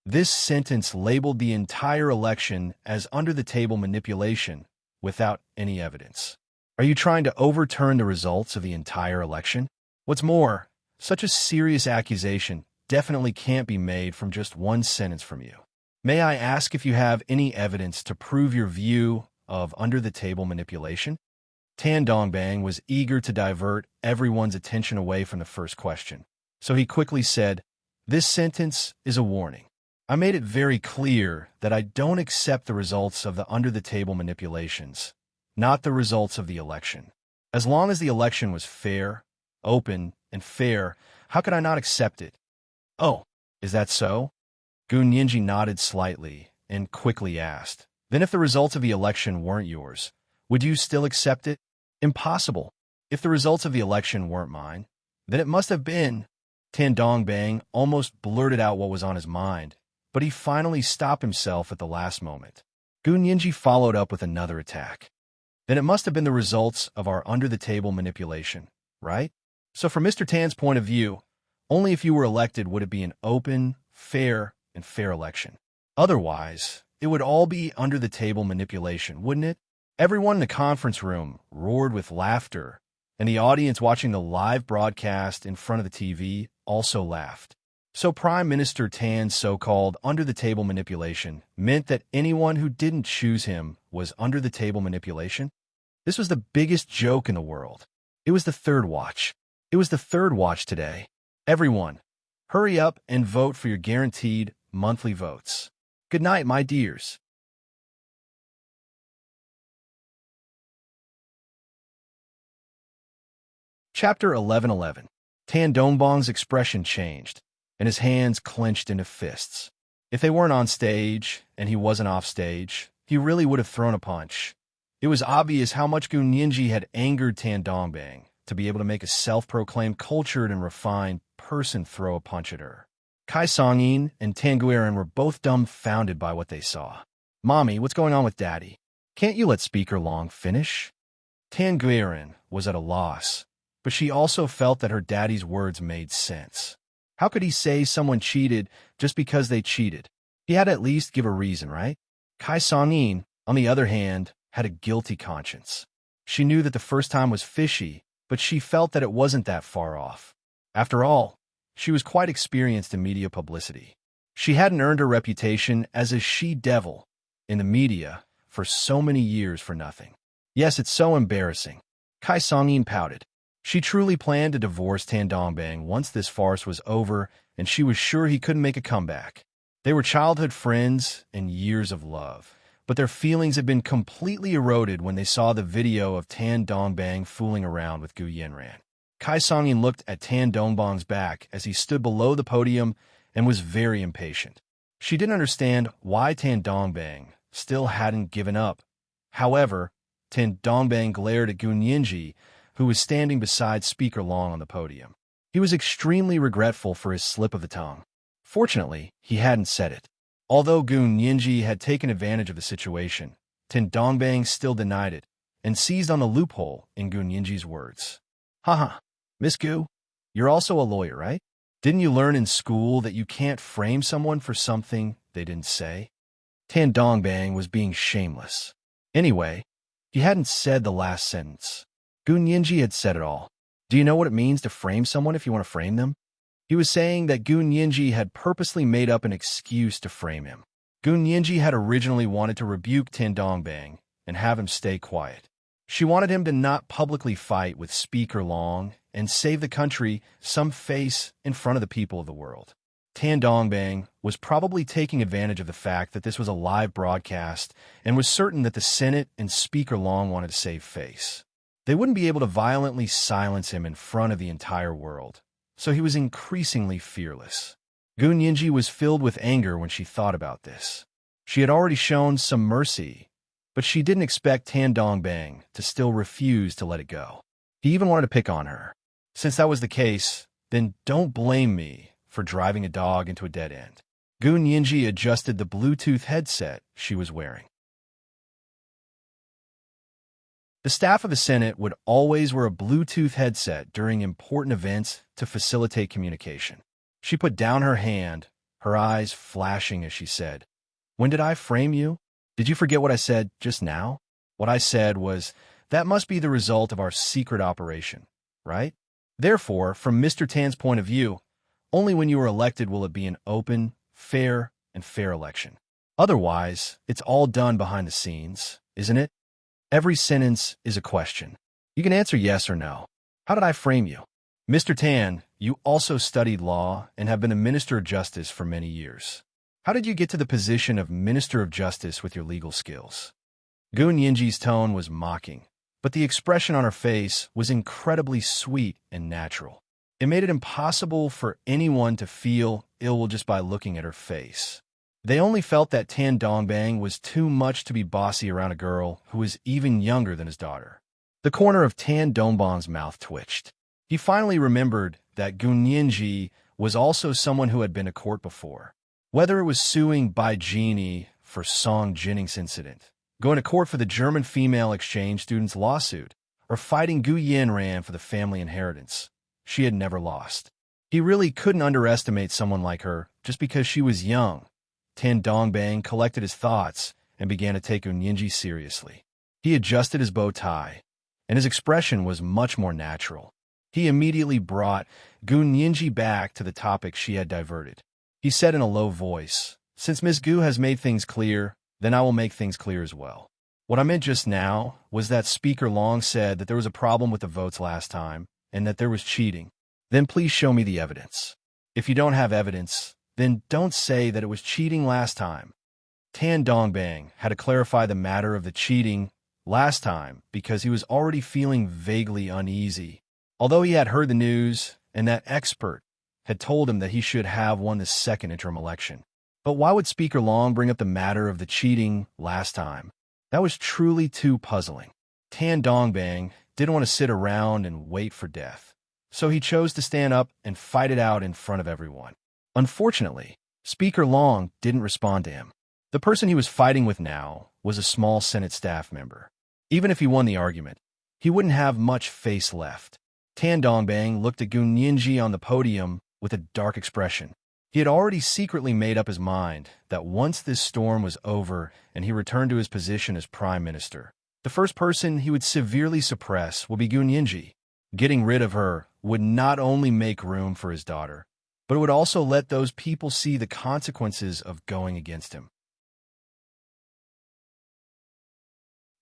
Speaker 1: This sentence labeled the entire election as under-the-table manipulation without any evidence. Are you trying to overturn the results of the entire election? What's more, such a serious accusation definitely can't be made from just one sentence from you. May I ask if you have any evidence to prove your view of under-the-table manipulation? Tan Dongbang was eager to divert everyone's attention away from the first question, so he quickly said, "This sentence is a warning. I made it very clear that I don't accept the results of the under-the-table manipulations. not the results of the election. As long as the election was fair, open, and fair, how could I not accept it? Oh, is that so? Gu Nianji nodded slightly and quickly asked, then if the results of the election weren't yours, would you still accept it? Impossible. If the results of the election weren't mine, then it must have been. Tan Dongbang almost blurted out what was on his mind, but he finally stopped himself at the last moment. Gu Nianji followed up with another attack. Then it must have been the results of our under-the-table manipulation, right? So from Mr. Tan's point of view, only if you were elected would it be an open, fair, and fair election. Otherwise, it would all be under-the-table manipulation, wouldn't it? Everyone in the conference room roared with laughter, and the audience watching the live broadcast in front of the TV also laughed. So Prime Minister Tan's so-called under-the-table manipulation meant that anyone who didn't choose him was under-the-table manipulation? This was the biggest joke in the world. It was the third watch. It was the third watch today. Everyone, hurry up and vote for your guaranteed monthly votes. Good night, my dears. Chapter 11:11. Tan Dongbang's expression changed, and his hands clenched into fists. If they weren't on stage, and he wasn't off stage, he really would have thrown a punch. It was obvious how much Gu Nianji had angered Tan Dongbang to be able to make a self-proclaimed cultured and refined person throw a punch at her. Kai Songyin and Tan Guiran were both dumbfounded by what they saw. Mommy, what's going on with Daddy? Can't you let Speaker Long finish? Tan Guiran was at a loss, but she also felt that her daddy's words made sense. How could he say someone cheated just because they cheated? He had to at least give a reason, right? Kai Songyin, on the other hand, had a guilty conscience. She knew that the first time was fishy, but she felt that it wasn't that far off. After all, she was quite experienced in media publicity. She hadn't earned her reputation as a she-devil in the media for so many years for nothing. Yes, it's so embarrassing. Kai Songyin pouted. She truly planned to divorce Tan Dongbang once this farce was over, and she was sure he couldn't make a comeback. They were childhood friends and years of love, but their feelings had been completely eroded when they saw the video of Tan Dongbang fooling around with Gu Yanran. Kai Songyin looked at Tan Dongbang's back as he stood below the podium and was very impatient. She didn't understand why Tan Dongbang still hadn't given up. However, Tan Dongbang glared at Gu Nianji, who was standing beside Speaker Long on the podium. He was extremely regretful for his slip of the tongue. Fortunately, he hadn't said it. Although Gu Nianji had taken advantage of the situation, Tan Dongbang still denied it and seized on the loophole in Gu Nianji's words. Haha, Miss Gu, you're also a lawyer, right? Didn't you learn in school that you can't frame someone for something they didn't say? Tan Dongbang was being shameless. Anyway, he hadn't said the last sentence. Gu Nianji had said it all. Do you know what it means to frame someone if you want to frame them? He was saying that Gu Nianji had purposely made up an excuse to frame him. Gu Nianji had originally wanted to rebuke Tan Dongbang and have him stay quiet. She wanted him to not publicly fight with Speaker Long and save the country some face in front of the people of the world. Tan Dongbang was probably taking advantage of the fact that this was a live broadcast and was certain that the Senate and Speaker Long wanted to save face. They wouldn't be able to violently silence him in front of the entire world, so he was increasingly fearless. Gu Nianji was filled with anger when she thought about this. She had already shown some mercy, but she didn't expect Tan Dongbang to still refuse to let it go. He even wanted to pick on her. Since that was the case, then don't blame me for driving a dog into a dead end. Gu Nianji adjusted the Bluetooth headset she was wearing. The staff of the Senate would always wear a Bluetooth headset during important events to facilitate communication. She put down her hand, her eyes flashing as she said, "When did I frame you? Did you forget what I said just now? What I said was, that must be the result of our secret operation, right? Therefore, from Mr. Tan's point of view, only when you are elected will it be an open, fair, and fair election. Otherwise, it's all done behind the scenes, isn't it? Every sentence is a question. You can answer yes or no. How did I frame you? Mr. Tan, you also studied law and have been a Minister of Justice for many years. How did you get to the position of Minister of Justice with your legal skills? Gun Yinji's tone was mocking, but the expression on her face was incredibly sweet and natural. It made it impossible for anyone to feel ill just by looking at her face. They only felt that Tan Dongbang was too much to be bossy around a girl who was even younger than his daughter. The corner of Tan Dongbang's mouth twitched. He finally remembered that Gun Yinji was also someone who had been to court before. Whether it was suing Bai Jini for Song Jinning's incident, going to court for the German female exchange student's lawsuit, or fighting Gu Yanran for the family inheritance, she had never lost. He really couldn't underestimate someone like her just because she was young. Tan Dongbang collected his thoughts and began to take Gun Yinji seriously. He adjusted his bow tie, and his expression was much more natural. He immediately brought Gun Yinji back to the topic she had diverted. He said in a low voice, "Since Miss Gu has made things clear, then I will make things clear as well. What I meant just now was that Speaker Long said that there was a problem with the votes last time and that there was cheating. Then please show me the evidence. If you don't have evidence, then don't say that it was cheating last time." Tan Dongbang had to clarify the matter of the cheating last time because he was already feeling vaguely uneasy. Although he had heard the news and that expert had told him that he should have won the second interim election. But why would Speaker Long bring up the matter of the cheating last time? That was truly too puzzling. Tan Dongbang didn't want to sit around and wait for death, so he chose to stand up and fight it out in front of everyone. Unfortunately, Speaker Long didn't respond to him. The person he was fighting with now was a small Senate staff member. Even if he won the argument, he wouldn't have much face left. Tan Dongbang looked at Gun Yinji on the podium with a dark expression. He had already secretly made up his mind that once this storm was over and he returned to his position as prime minister, the first person he would severely suppress would be Gun Yinji. Getting rid of her would not only make room for his daughter, but it would also let those people see the consequences of going against him.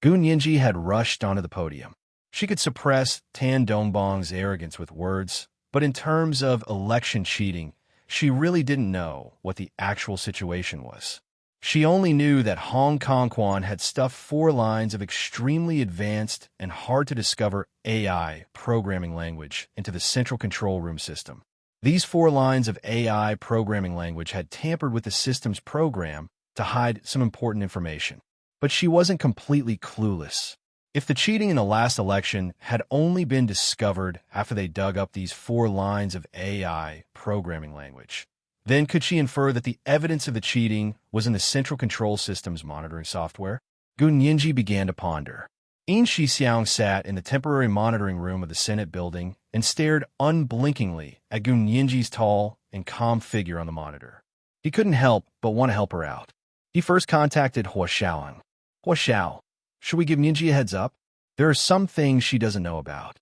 Speaker 1: Gun Yinji had rushed onto the podium. She could suppress Tan Dongbang's arrogance with words, but in terms of election cheating, she really didn't know what the actual situation was. She only knew that Hong Kong Quan had stuffed 4 lines of extremely advanced and hard-to-discover AI programming language into the central control room system. These 4 lines of AI programming language had tampered with the system's program to hide some important information. But she wasn't completely clueless. If the cheating in the last election had only been discovered after they dug up these 4 lines of AI programming language, then could she infer that the evidence of the cheating was in the central control system's monitoring software? Gun Yinji began to ponder. Yin Shixiang sat in the temporary monitoring room of the Senate building and stared unblinkingly at Gun Yinji's tall and calm figure on the monitor. He couldn't help but want to help her out. He first contacted Hua Xiaoang. "Hua Xiao, should we give Yinji a heads up? There are some things she doesn't know about."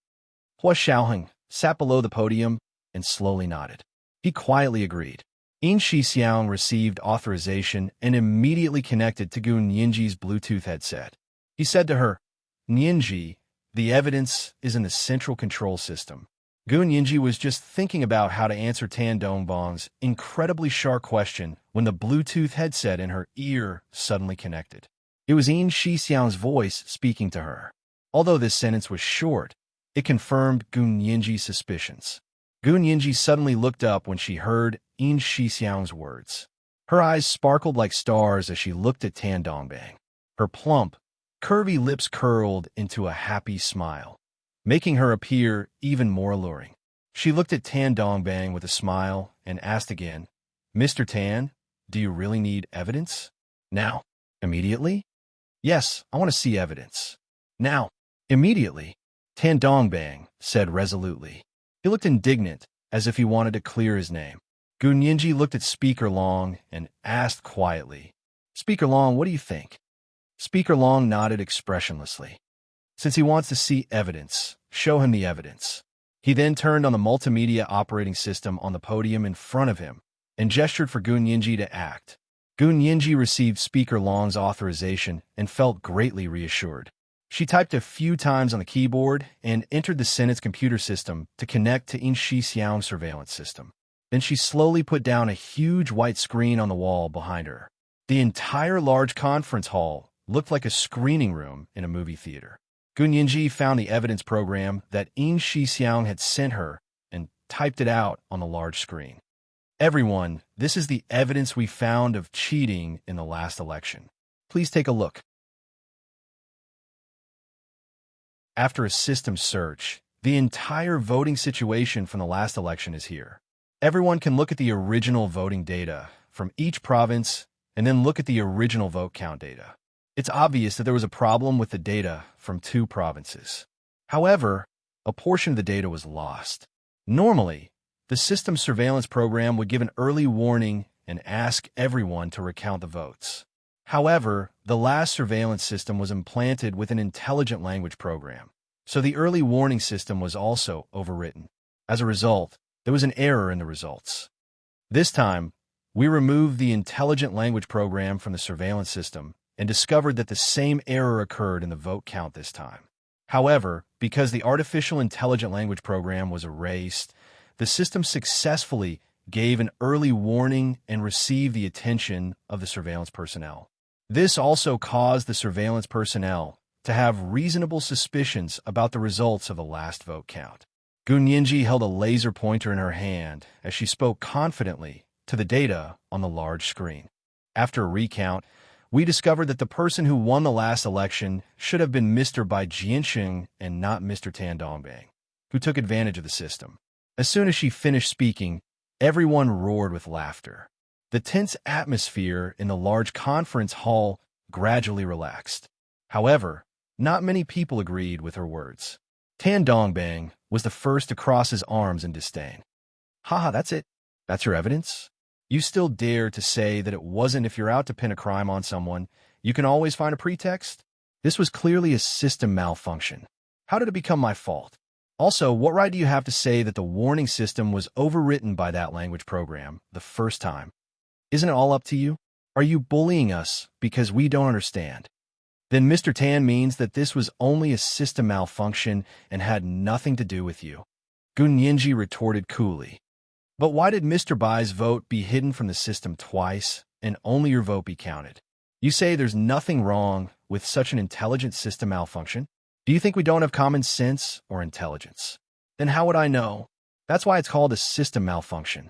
Speaker 1: Hua Xiaoheng sat below the podium and slowly nodded. He quietly agreed. Yin Shixiang received authorization and immediately connected to Gun Yinji's Bluetooth headset. He said to her, "Yinji, the evidence is in the central control system." Gun Yinji was just thinking about how to answer Tan Dongbang's incredibly sharp question when the Bluetooth headset in her ear suddenly connected. It was Yin Shixiang's voice speaking to her. Although this sentence was short, it confirmed Gun Yinji's suspicions. Gun Yinji suddenly looked up when she heard Yin Shixiang's words. Her eyes sparkled like stars as she looked at Tan Dongbang. Her plump, curvy lips curled into a happy smile, making her appear even more alluring. She looked at Tan Dongbang with a smile and asked again, "Mr. Tan, do you really need evidence? Now? Immediately?" "Yes, I want to see evidence. Now. Immediately," Tan Dongbang said resolutely. He looked indignant, as if he wanted to clear his name. Gun Yinji looked at Speaker Long and asked quietly, "Speaker Long, what do you think?" Speaker Long nodded expressionlessly. "Since he wants to see evidence, show him the evidence." He then turned on the multimedia operating system on the podium in front of him and gestured for Gun Yinji to act. Gun Yinji received Speaker Long's authorization and felt greatly reassured. She typed a few times on the keyboard and entered the Senate's computer system to connect to Yin Shixiang's surveillance system. Then she slowly put down a huge white screen on the wall behind her. The entire large conference hall looked like a screening room in a movie theater. Gun Yinji found the evidence program that Yin Shixiang had sent her and typed it out on the large screen. Everyone, this is the evidence we found of cheating in the last election. Please take a look. After a system search, the entire voting situation from the last election is here. Everyone can look at the original voting data from each province and then look at the original vote count data. It's obvious that there was a problem with the data from 2 provinces. However, a portion of the data was lost. Normally, the system surveillance program would give an early warning and ask everyone to recount the votes. However, the last surveillance system was implanted with an intelligent language program, so the early warning system was also overwritten. As a result, there was an error in the results. This time, we removed the intelligent language program from the surveillance system and discovered that the same error occurred in the vote count this time. However, because the artificial intelligent language program was erased, the system successfully gave an early warning and received the attention of the surveillance personnel. This also caused the surveillance personnel to have reasonable suspicions about the results of the last vote count. Gun Yinji held a laser pointer in her hand as she spoke confidently to the data on the large screen. After a recount, we discovered that the person who won the last election should have been Mr. Bai Jianxing and not Mr. Tan Dongbang, who took advantage of the system. As soon as she finished speaking, everyone roared with laughter. The tense atmosphere in the large conference hall gradually relaxed. However, not many people agreed with her words. Tan Dongbang was the first to cross his arms in disdain. Haha, that's it? That's your evidence? You still dare to say that it wasn't? If you're out to pin a crime on someone, you can always find a pretext? This was clearly a system malfunction. How did it become my fault? Also, what right do you have to say that the warning system was overwritten by that language program the first time? Isn't it all up to you? Are you bullying us because we don't understand? Then Mr. Tan means that this was only a system malfunction and had nothing to do with you. Gun Yinji retorted coolly. But why did Mr. Bai's vote be hidden from the system twice and only your vote be counted? You say there's nothing wrong with such an intelligent system malfunction? Do you think we don't have common sense or intelligence? Then how would I know? That's why it's called a system malfunction.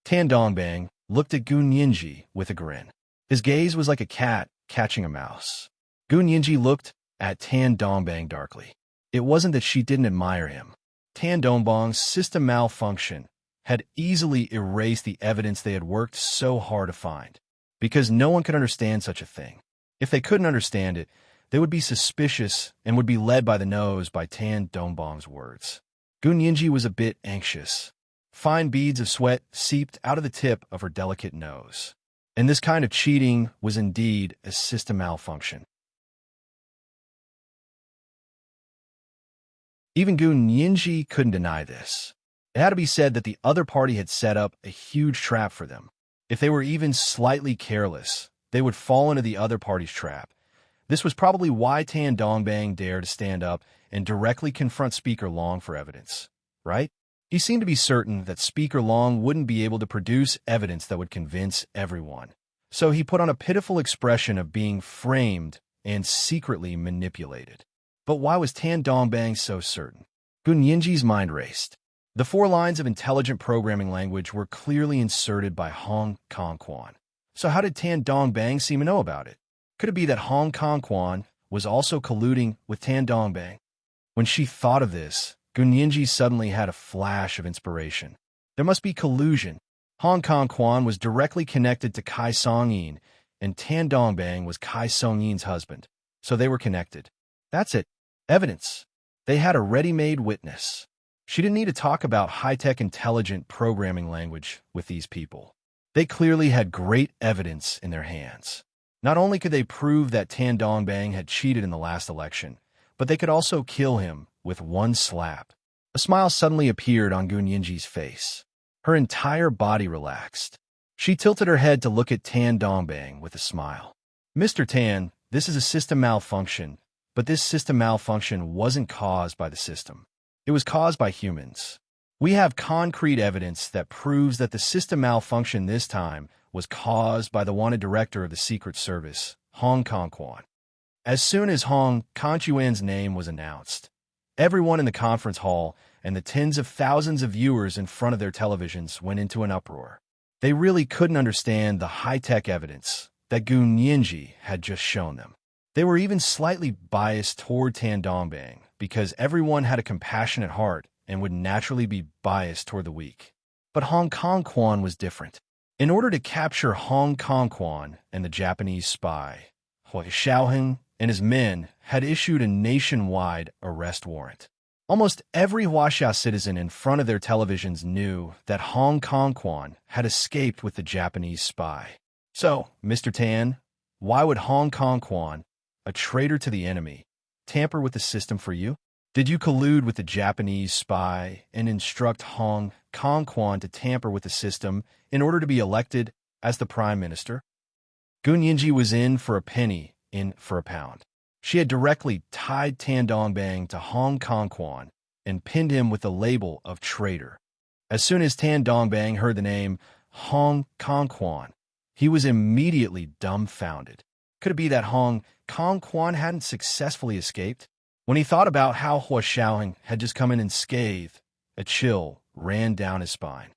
Speaker 1: Tan Dongbang looked at Gun Yinji with a grin. His gaze was like a cat catching a mouse. Gun Yinji looked at Tan Dongbang darkly. It wasn't that she didn't admire him. Tan Dongbang's system malfunction had easily erased the evidence they had worked so hard to find, because no one could understand such a thing. If they couldn't understand it, they would be suspicious and would be led by the nose by Tan Dongbang's words. Gun Yinji was a bit anxious. Fine beads of sweat seeped out of the tip of her delicate nose. And this kind of cheating was indeed a system malfunction. Even Gun Yinji couldn't deny this. It had to be said that the other party had set up a huge trap for them. If they were even slightly careless, they would fall into the other party's trap. This was probably why Tan Dongbang dared to stand up and directly confront Speaker Long for evidence, right? He seemed to be certain that Speaker Long wouldn't be able to produce evidence that would convince everyone. So he put on a pitiful expression of being framed and secretly manipulated. But why was Tan Dongbang so certain? Gun Yinji's mind raced. The 4 lines of intelligent programming language were clearly inserted by Hong Kong Quan. So how did Tan Dongbang seem to know about it? Could it be that Hong Kong Quan was also colluding with Tan Dongbang? When she thought of this, Gun Yinji suddenly had a flash of inspiration. There must be collusion. Hong Kong Quan was directly connected to Kai Songyin, and Tan Dongbang was Kai Songyin's husband. So they were connected. That's it. Evidence. They had a ready-made witness. She didn't need to talk about high-tech intelligent programming language with these people. They clearly had great evidence in their hands. Not only could they prove that Tan Dongbang had cheated in the last election, but they could also kill him with one slap. A smile suddenly appeared on Gun Yinji's face. Her entire body relaxed. She tilted her head to look at Tan Dongbang with a smile. Mr. Tan, this is a system malfunction, but this system malfunction wasn't caused by the system. It was caused by humans. We have concrete evidence that proves that the system malfunction this time was caused by the wanted director of the Secret Service, Hong Kong Quan. As soon as Hong Kong name was announced, everyone in the conference hall and the tens of thousands of viewers in front of their televisions went into an uproar. They really couldn't understand the high-tech evidence that Gu Nianji had just shown them. They were even slightly biased toward Tan Dongbang because everyone had a compassionate heart and would naturally be biased toward the weak. But Hong Kong was different. In order to capture Hong Kong and the Japanese spy, Hui Xiaoheng and his men had issued a nationwide arrest warrant. Almost every Huaxia citizen in front of their televisions knew that Hong Kong had escaped with the Japanese spy. So, Mr. Tan, why would Hong Kong, a traitor to the enemy, tamper with the system for you? Did you collude with the Japanese spy and instruct Hong Kong to tamper with the system in order to be elected as the prime minister? Gu Nianji was in for a penny, in for a pound. She had directly tied Tan Dongbang to Hong Kong and pinned him with the label of traitor. As soon as Tan Dongbang heard the name Hong Kong, he was immediately dumbfounded. Could it be that Hong Kong hadn't successfully escaped? When he thought about how Hui Xiaoheng had just come in unscathed, a chill ran down his spine.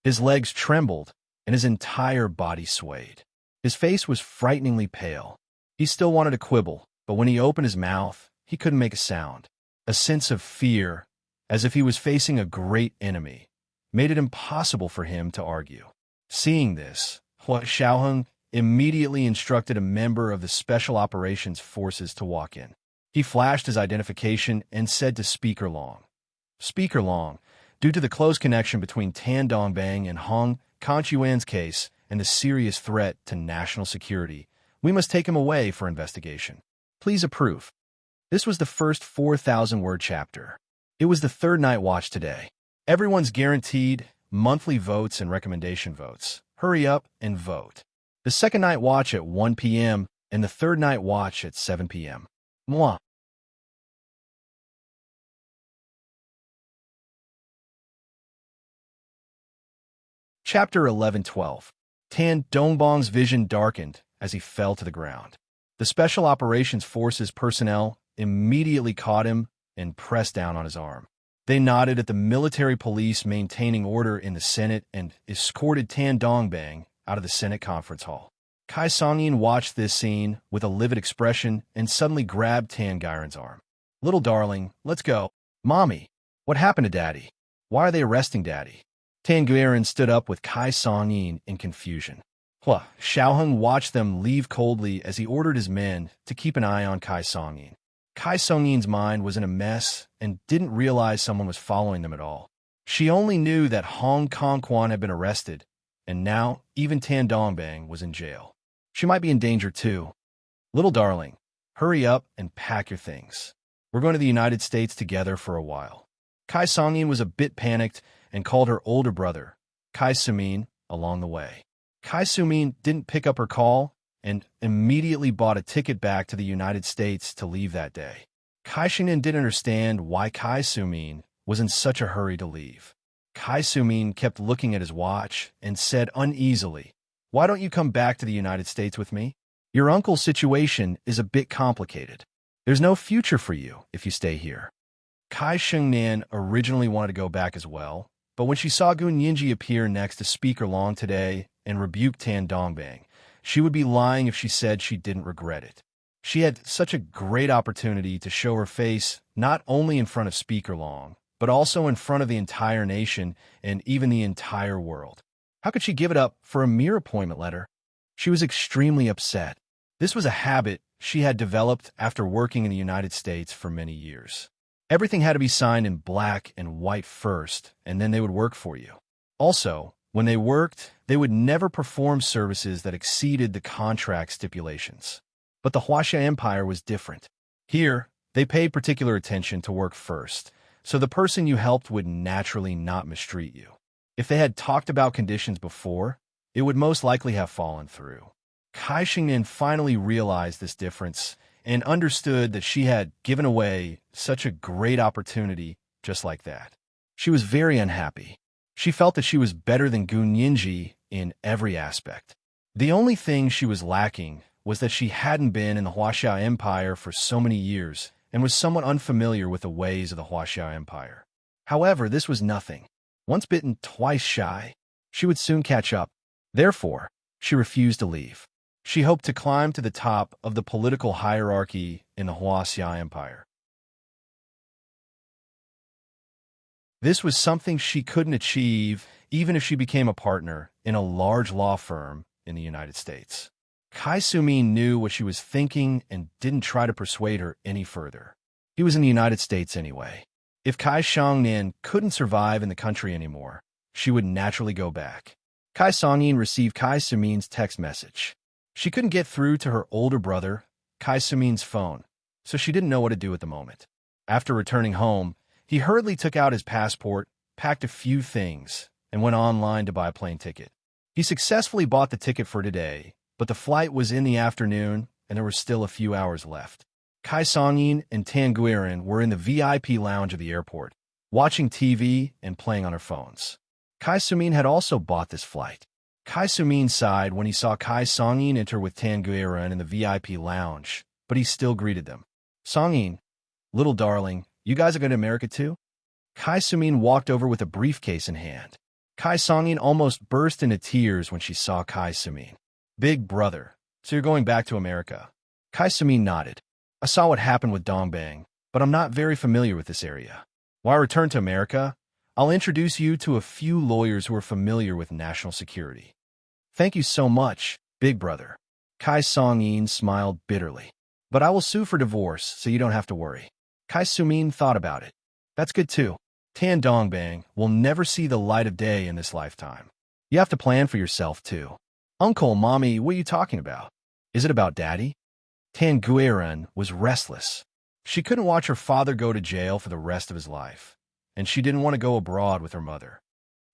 Speaker 1: His legs trembled, and his entire body swayed. His face was frighteningly pale. He still wanted to quibble, but when he opened his mouth, he couldn't make a sound. A sense of fear, as if he was facing a great enemy, made it impossible for him to argue. Seeing this, Hui Xiaoheng immediately instructed a member of the Special Operations Forces to walk in. He flashed his identification and said to Speaker Long, "Speaker Long, due to the close connection between Tan Dongbang and Hong Kong's case and the serious threat to national security, we must take him away for investigation. Please approve." This was the first 4,000-word chapter. It was the third night watch today. Everyone's guaranteed monthly votes and recommendation votes. Hurry up and vote. The second night watch at 1 p.m. and the third night watch at 7 p.m. Mwah. Chapter 11:12. Tan Dongbang's vision darkened as he fell to the ground. The Special Operations Forces personnel immediately caught him and pressed down on his arm. They nodded at the military police maintaining order in the Senate and escorted Tan Dongbang out of the Senate conference hall. Kai Songyin watched this scene with a livid expression and suddenly grabbed Tan Gyron's arm. "Little darling, let's go." "Mommy, what happened to Daddy? Why are they arresting Daddy?" Tan Gyron stood up with Kai Songyin in confusion. Hui Xiaoheng watched them leave coldly as he ordered his men to keep an eye on Kai Songyin. Kai Songyin's mind was in a mess and didn't realize someone was following them at all. She only knew that Hong Kong had been arrested, and now even Tan Dongbang was in jail. She might be in danger too. "Little darling, hurry up and pack your things. We're going to the United States together for a while." Kai Songyin was a bit panicked and called her older brother, Kai Sumin, along the way. Kai Sumin didn't pick up her call and immediately bought a ticket back to the United States to leave that day. Kai Shinin didn't understand why Kai Sumin was in such a hurry to leave. Kai Sumin kept looking at his watch and said uneasily, "Why don't you come back to the United States with me? Your uncle's situation is a bit complicated. There's no future for you if you stay here." Kai Shengnan originally wanted to go back as well, but when she saw Gu Nianji appear next to Speaker Long today and rebuke Tan Dongbang, she would be lying if she said she didn't regret it. She had such a great opportunity to show her face not only in front of Speaker Long, but also in front of the entire nation and even the entire world. How could she give it up for a mere appointment letter? She was extremely upset. This was a habit she had developed after working in the United States for many years. Everything had to be signed in black and white first, and then they would work for you. Also, when they worked, they would never perform services that exceeded the contract stipulations. But the Huaxia Empire was different. Here, they paid particular attention to work first, so the person you helped would naturally not mistreat you. If they had talked about conditions before, it would most likely have fallen through. Kai Shengnan finally realized this difference and understood that she had given away such a great opportunity just like that. She was very unhappy. She felt that she was better than Gu Nianji in every aspect. The only thing she was lacking was that she hadn't been in the Huaxia Empire for so many years and was somewhat unfamiliar with the ways of the Huaxia Empire. However, this was nothing. Once bitten, twice shy. She would soon catch up. Therefore, she refused to leave. She hoped to climb to the top of the political hierarchy in the Huaxia Empire. This was something she couldn't achieve even if she became a partner in a large law firm in the United States. Kai Sumin knew what she was thinking and didn't try to persuade her any further. He was in the United States anyway. If Kai Xiangnian couldn't survive in the country anymore, she would naturally go back. Kai Xiangnian received Kai Sumin's text message. She couldn't get through to her older brother, Kai Sumin's phone, so she didn't know what to do at the moment. After returning home, he hurriedly took out his passport, packed a few things, and went online to buy a plane ticket. He successfully bought the ticket for today, but the flight was in the afternoon and there were still a few hours left. Kai Songyin and Tan Guiran were in the VIP lounge of the airport, watching TV and playing on their phones. Kai Sumin had also bought this flight. Kai Sumin sighed when he saw Kai Songyin enter with Tan Guiran in the VIP lounge, but he still greeted them. Songyin, little darling, you guys are going to America too? Kai Sumin walked over with a briefcase in hand. Kai Songyin almost burst into tears when she saw Kai Sumin. Big brother, so you're going back to America? Kai Sumin nodded. I saw what happened with Dongbang, but I'm not very familiar with this area. When I return to America, I'll introduce you to a few lawyers who are familiar with national security. Thank you so much, big brother. Kai Songyin smiled bitterly. But I will sue for divorce, so you don't have to worry. Kai Sumin thought about it. That's good too. Tan Dongbang will never see the light of day in this lifetime. You have to plan for yourself too. Uncle, Mommy, what are you talking about? Is it about Daddy? Tan Guiran was restless. She couldn't watch her father go to jail for the rest of his life, and she didn't want to go abroad with her mother.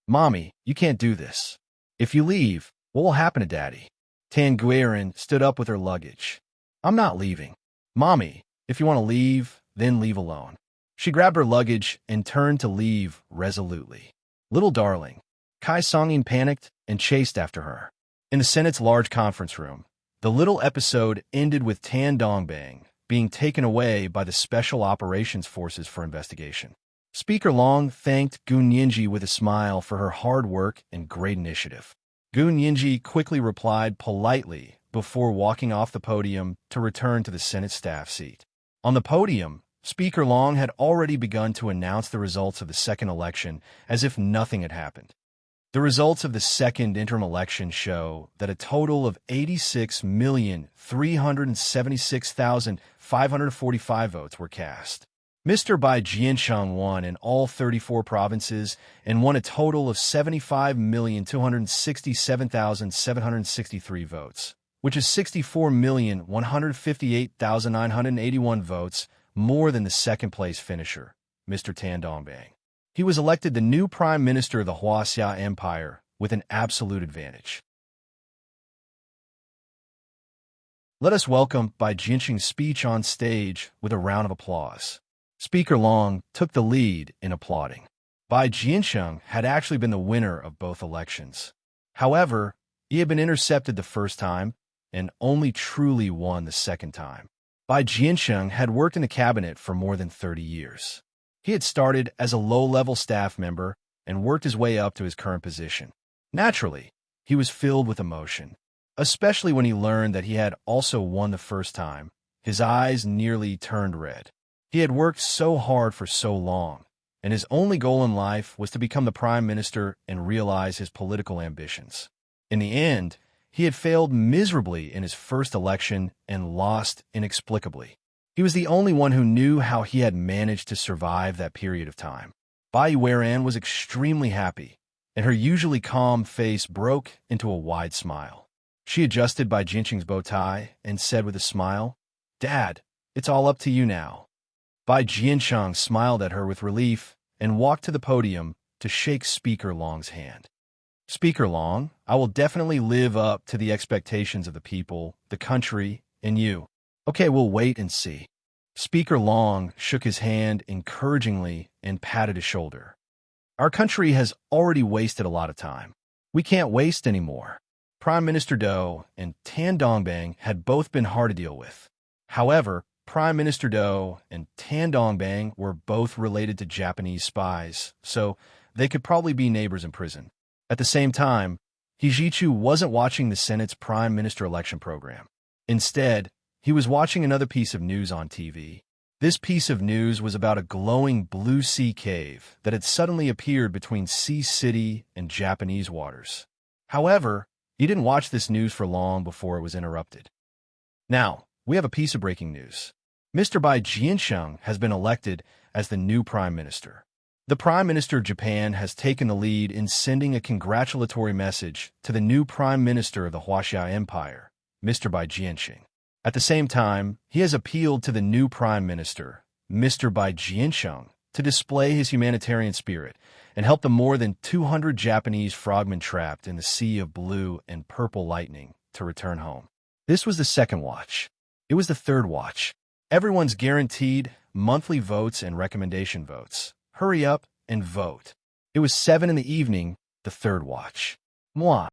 Speaker 1: Mommy, you can't do this. If you leave, what will happen to Daddy? Tan Guiran stood up with her luggage. I'm not leaving. Mommy, if you want to leave, then leave alone. She grabbed her luggage and turned to leave resolutely. Little darling. Kai Songyin panicked and chased after her. In the Senate's large conference room, the little episode ended with Tan Dongbang being taken away by the Special Operations Forces for investigation. Speaker Long thanked Gun Yinji with a smile for her hard work and great initiative. Gun Yinji quickly replied politely before walking off the podium to return to the Senate staff seat. On the podium, Speaker Long had already begun to announce the results of the second election as if nothing had happened. The results of the second interim election show that a total of 86,376,545 votes were cast. Mr. Bai Jiansheng won in all 34 provinces and won a total of 75,267,763 votes, which is 64,158,981 votes more than the second-place finisher, Mr. Tan Dongbang. He was elected the new Prime Minister of the Huaxia Empire with an absolute advantage. Let us welcome Bai Jiansheng's speech on stage with a round of applause. Speaker Long took the lead in applauding. Bai Jiansheng had actually been the winner of both elections. However, he had been intercepted the first time and only truly won the second time. Bai Jiansheng had worked in the cabinet for more than 30 years. He had started as a low-level staff member and worked his way up to his current position. Naturally, he was filled with emotion, especially when he learned that he had also won the first time. His eyes nearly turned red. He had worked so hard for so long, and his only goal in life was to become the prime minister and realize his political ambitions. In the end, he had failed miserably in his first election and lost inexplicably. He was the only one who knew how he had managed to survive that period of time. Bai Weiran was extremely happy, and her usually calm face broke into a wide smile. She adjusted Bai Jiansheng's bow tie and said with a smile, "Dad, it's all up to you now." Bai Jiansheng smiled at her with relief and walked to the podium to shake Speaker Long's hand. Speaker Long, I will definitely live up to the expectations of the people, the country, and you. Okay, we'll wait and see. Speaker Long shook his hand encouragingly and patted his shoulder. Our country has already wasted a lot of time. We can't waste anymore. Prime Minister Do and Tan Dongbang had both been hard to deal with. However, Prime Minister Do and Tan Dongbang were both related to Japanese spies, so they could probably be neighbors in prison. At the same time, Hijichu wasn't watching the Senate's prime minister election program. Instead, he was watching another piece of news on TV. This piece of news was about a glowing blue sea cave that had suddenly appeared between Sea City and Japanese waters. However, he didn't watch this news for long before it was interrupted. Now, we have a piece of breaking news. Mr. Bai Jiansheng has been elected as the new prime minister. The Prime Minister of Japan has taken the lead in sending a congratulatory message to the new Prime Minister of the Huaxia Empire, Mr. Bai Jiansheng. At the same time, he has appealed to the new Prime Minister, Mr. Bai Jiansheng, to display his humanitarian spirit and help the more than 200 Japanese frogmen trapped in the sea of blue and purple lightning to return home. This was the second watch. It was the third watch. Everyone's guaranteed monthly votes and recommendation votes. Hurry up and vote. It was 7 in the evening, the third watch. Moi.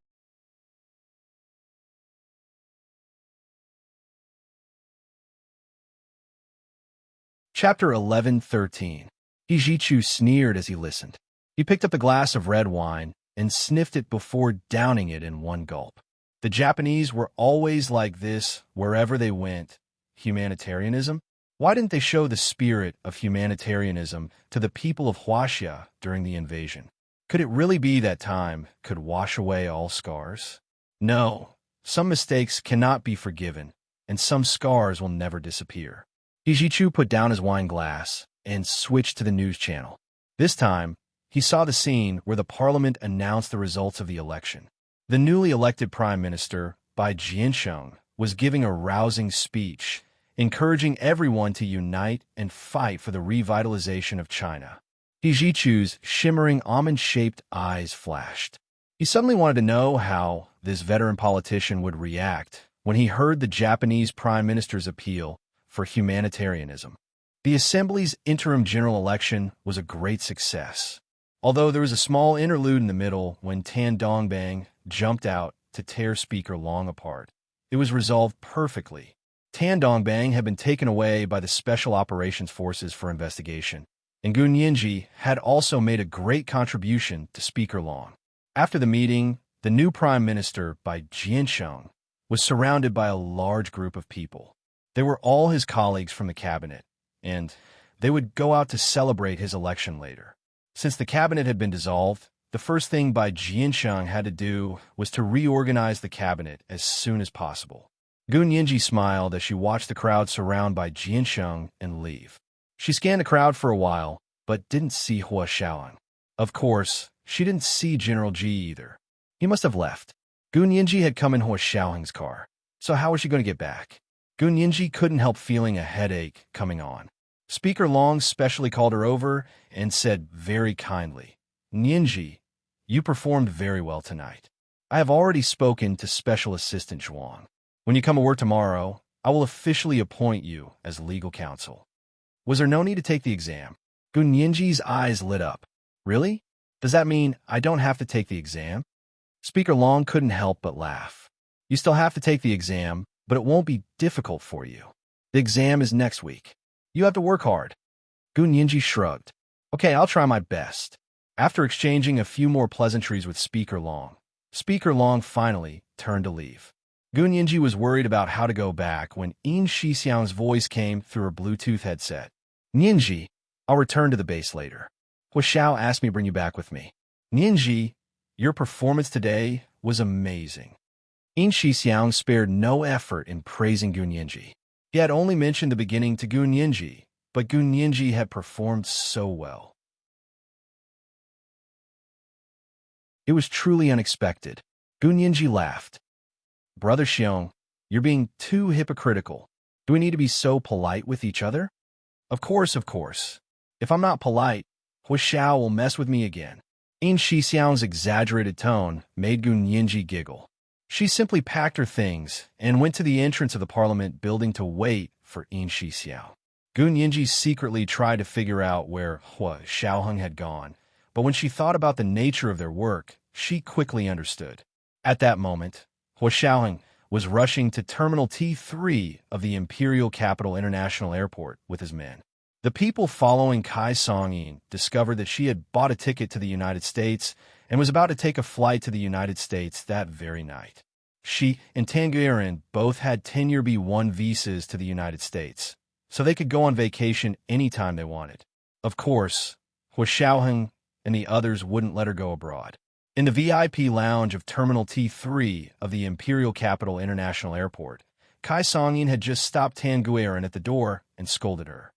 Speaker 1: Chapter 11:13. Hijichu sneered as he listened. He picked up the glass of red wine and sniffed it before downing it in one gulp. The Japanese were always like this wherever they went. Humanitarianism? Why didn't they show the spirit of humanitarianism to the people of Huaxia during the invasion? Could it really be that time could wash away all scars? No, some mistakes cannot be forgiven, and some scars will never disappear. Hijichu put down his wine glass and switched to the news channel. This time, he saw the scene where the parliament announced the results of the election. The newly elected prime minister, Bai Jiansheng, was giving a rousing speech, encouraging everyone to unite and fight for the revitalization of China. Hijichu's shimmering almond-shaped eyes flashed. He suddenly wanted to know how this veteran politician would react when he heard the Japanese prime minister's appeal for humanitarianism. The Assembly's interim general election was a great success, although there was a small interlude in the middle when Tan Dongbang jumped out to tear Speaker Long apart. It was resolved perfectly. Tan Dongbang had been taken away by the Special Operations Forces for investigation, and Gun Yinji had also made a great contribution to Speaker Long. After the meeting, the new Prime Minister, Bai Jiansheng, was surrounded by a large group of people. They were all his colleagues from the cabinet, and they would go out to celebrate his election later. Since the cabinet had been dissolved, the first thing Bai Jiansheng had to do was to reorganize the cabinet as soon as possible. Gun Yinji smiled as she watched the crowd surround Bai Jiansheng and leave. She scanned the crowd for a while, but didn't see Hua Xiaoang. Of course, she didn't see General Ji either. He must have left. Gun Yinji had come in Hua Xiaoang's car, so how was she going to get back? Gun Yinji couldn't help feeling a headache coming on. Speaker Long specially called her over and said very kindly, "Yinji, you performed very well tonight. I have already spoken to Special Assistant Zhuang. When you come to work tomorrow, I will officially appoint you as legal counsel." Was there no need to take the exam? Gun Yinji's eyes lit up. Really? Does that mean I don't have to take the exam? Speaker Long couldn't help but laugh. You still have to take the exam, but it won't be difficult for you. The exam is next week. You have to work hard. Gun Yinji shrugged. Okay, I'll try my best. After exchanging a few more pleasantries with Speaker Long finally turned to leave. Gun Yinji was worried about how to go back when In Shixiang's voice came through her Bluetooth headset. "Yinji, I'll return to the base later. Hua Xiao asked me to bring you back with me. Yinji, your performance today was amazing." In Shixiang spared no effort in praising Gun Yinji. He had only mentioned the beginning to Gun Yinji, but Gun Yinji had performed so well. It was truly unexpected. Gun Yinji laughed. "Brother Xiong, you're being too hypocritical. Do we need to be so polite with each other?" Of course. If I'm not polite, Hua Xiao will mess with me again." In Shixiang's exaggerated tone made Gun Yinji giggle. She simply packed her things and went to the entrance of the parliament building to wait for In Shixiao. Gun Yinji secretly tried to figure out where Hua Xiaoheng had gone, but when she thought about the nature of their work, she quickly understood. At that moment, Hua Xiaoheng was rushing to Terminal T3 of the Imperial Capital International Airport with his men. The people following Kai Songyin discovered that she had bought a ticket to the United States and was about to take a flight to the United States that very night. She and Tan Guiran both had 10-year B1 visas to the United States, so they could go on vacation anytime they wanted. Of course, Hua Xiaoheng and the others wouldn't let her go abroad. In the VIP lounge of Terminal T3 of the Imperial Capital International Airport, Kai Songyin had just stopped Tan Guiran at the door and scolded her.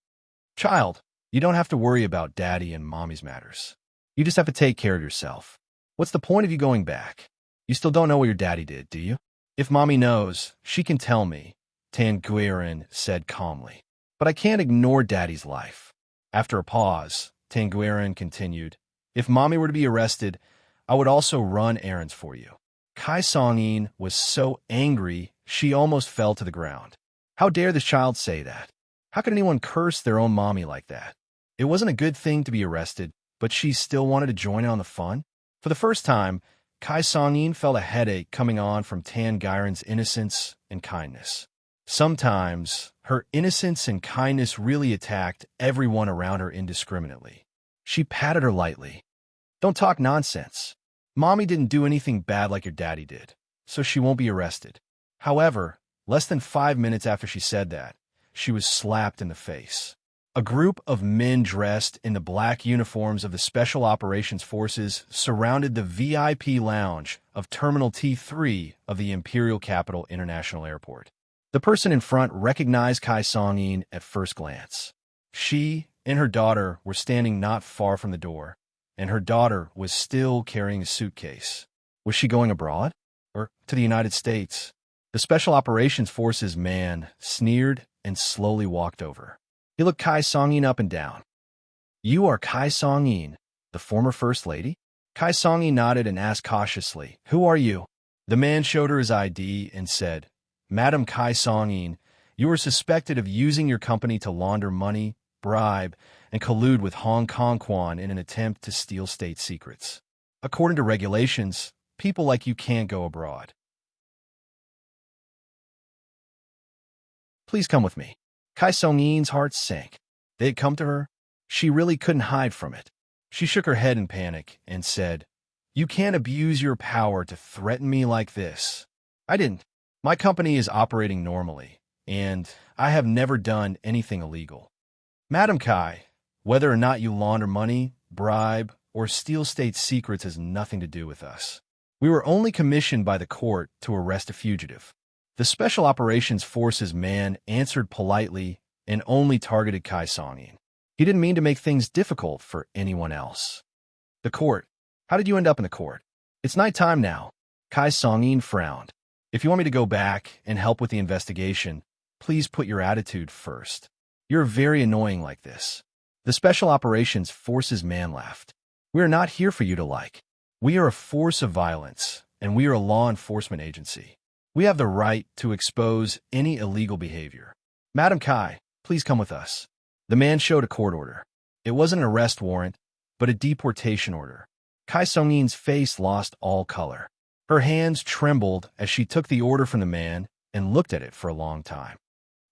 Speaker 1: "Child, you don't have to worry about Daddy and Mommy's matters. You just have to take care of yourself. What's the point of you going back? You still don't know what your daddy did, do you? If Mommy knows, she can tell me," Tan Guiran said calmly. "But I can't ignore Daddy's life." After a pause, Tan Guiran continued, "If Mommy were to be arrested, I would also run errands for you." Kai Songyin was so angry she almost fell to the ground. How dare this child say that? How could anyone curse their own mommy like that? It wasn't a good thing to be arrested, but she still wanted to join in on the fun? For the first time, Kai Songyin felt a headache coming on from Tan Guiran's innocence and kindness. Sometimes, her innocence and kindness really attacked everyone around her indiscriminately. She patted her lightly. "Don't talk nonsense. Mommy didn't do anything bad like your daddy did, so she won't be arrested." However, less than 5 minutes after she said that, she was slapped in the face. A group of men dressed in the black uniforms of the Special Operations Forces surrounded the VIP lounge of Terminal T3 of the Imperial Capital International Airport. The person in front recognized Kai Songyin at first glance. She and her daughter were standing not far from the door, and her daughter was still carrying a suitcase. Was she going abroad? Or to the United States? The Special Operations Forces man sneered and slowly walked over. He looked Kai Songyin up and down. "You are Kai Songyin, the former First Lady?" Kai Songyin nodded and asked cautiously, "Who are you?" The man showed her his ID and said, "Madam Kai Songyin, you are suspected of using your company to launder money, bribe, and collude with Hong Kong Quan in an attempt to steal state secrets. According to regulations, people like you can't go abroad. Please come with me." Kai Songyin's heart sank. They had come to her. She really couldn't hide from it. She shook her head in panic and said, "You can't abuse your power to threaten me like this." "I didn't. My company is operating normally, and I have never done anything illegal." "Madam Kai, whether or not you launder money, bribe, or steal state secrets has nothing to do with us. We were only commissioned by the court to arrest a fugitive." The Special Operations Forces man answered politely and only targeted Kai Songyin. He didn't mean to make things difficult for anyone else. "The court? How did you end up in the court?" "It's nighttime now." Kai Songyin frowned. "If you want me to go back and help with the investigation, please put your attitude first. You're very annoying like this." The Special Operations Forces man laughed. "We are not here for you to like. We are a force of violence, and we are a law enforcement agency. We have the right to expose any illegal behavior. Madam Kai, please come with us." The man showed a court order. It wasn't an arrest warrant, but a deportation order. Kai Songyin's face lost all color. Her hands trembled as she took the order from the man and looked at it for a long time.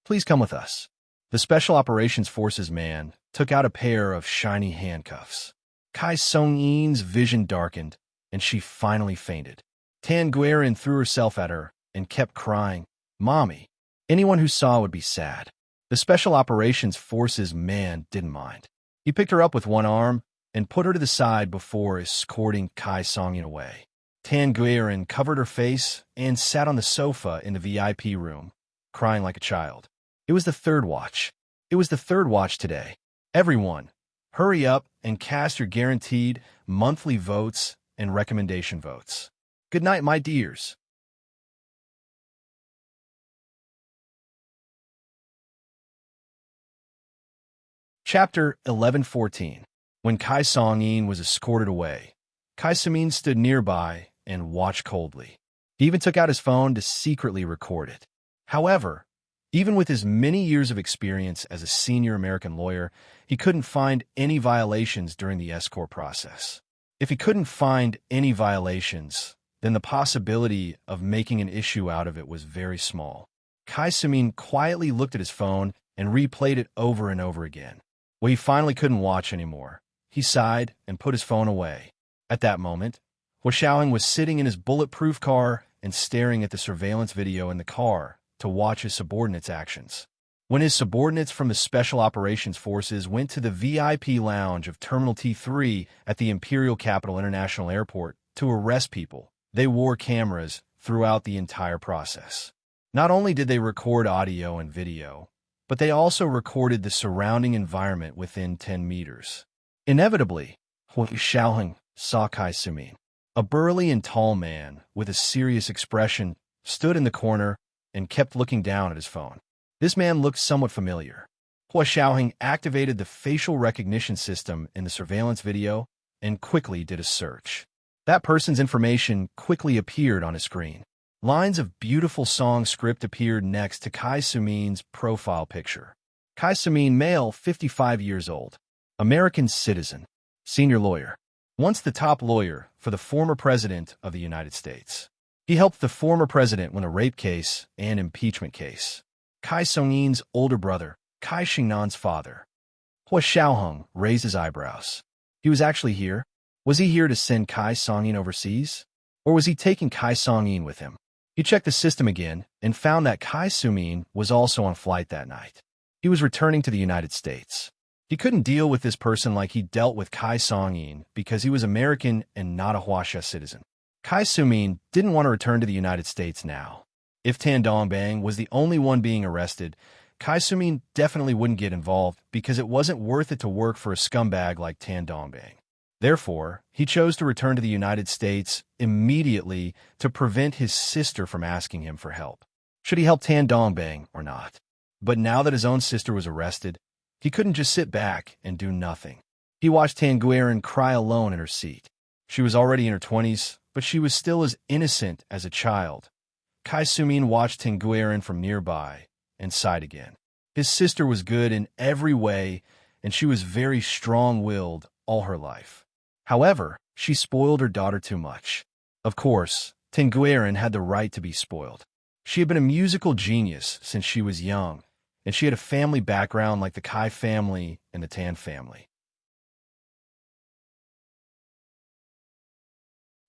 Speaker 1: "Please come with us." The Special Operations Forces man took out a pair of shiny handcuffs. Kai Songyin's vision darkened, and she finally fainted. Tan Guiran threw herself at her and kept crying, "Mommy." Anyone who saw would be sad. The Special Operations Forces man didn't mind. He picked her up with one arm and put her to the side before escorting Kai Songyin away. Tan Guiran covered her face and sat on the sofa in the VIP room, crying like a child. It was the third watch. It was the third watch today. Everyone, hurry up and cast your guaranteed monthly votes and recommendation votes. Good night, my dears. Chapter 1114. When Kai Songyin was escorted away, Kai Samin stood nearby and watched coldly. He even took out his phone to secretly record it. However, even with his many years of experience as a senior American lawyer, he couldn't find any violations during the escort process. If he couldn't find any violations, then the possibility of making an issue out of it was very small. Kai Sumin quietly looked at his phone and replayed it over and over again. When he finally couldn't watch anymore, he sighed and put his phone away. At that moment, Hua Xiaoheng was sitting in his bulletproof car and staring at the surveillance video in the car to watch his subordinates' actions. When his subordinates from the Special Operations Forces went to the VIP lounge of Terminal T3 at the Imperial Capital International Airport to arrest people, they wore cameras throughout the entire process. Not only did they record audio and video, but they also recorded the surrounding environment within 10 meters. Inevitably, Hua Xiaoheng saw Kai Sumin. A burly and tall man with a serious expression stood in the corner and kept looking down at his phone. This man looked somewhat familiar. Hua Xiaoheng activated the facial recognition system in the surveillance video and quickly did a search. That person's information quickly appeared on his screen. Lines of beautiful song script appeared next to Kai Sumin's profile picture. Kai Sumin, male, 55 years old, American citizen, senior lawyer. Once the top lawyer for the former president of the United States. He helped the former president win a rape case and impeachment case. Kai Song-yin's older brother, Kai Xingnan's father. Hua Xiaoheng raised his eyebrows. He was actually here? Was he here to send Kai Song-yin overseas? Or was he taking Kai Song-yin with him? He checked the system again and found that Kai Sumin was also on flight that night. He was returning to the United States. He couldn't deal with this person like he dealt with Kai Song-yin because he was American and not a Huaxia citizen. Kai Sumin didn't want to return to the United States now. If Tan Dongbang was the only one being arrested, Kai Sumin definitely wouldn't get involved because it wasn't worth it to work for a scumbag like Tan Dongbang. Therefore, he chose to return to the United States immediately to prevent his sister from asking him for help. Should he help Tan Dongbang or not? But now that his own sister was arrested, he couldn't just sit back and do nothing. He watched Tan Guiran cry alone in her seat. She was already in her 20s, but she was still as innocent as a child. Kai Sumin watched Tan Guiran from nearby and sighed again. His sister was good in every way, and she was very strong-willed all her life. However, she spoiled her daughter too much. Of course, Tan Guiran had the right to be spoiled. She had been a musical genius since she was young, and she had a family background like the Kai family and the Tan family.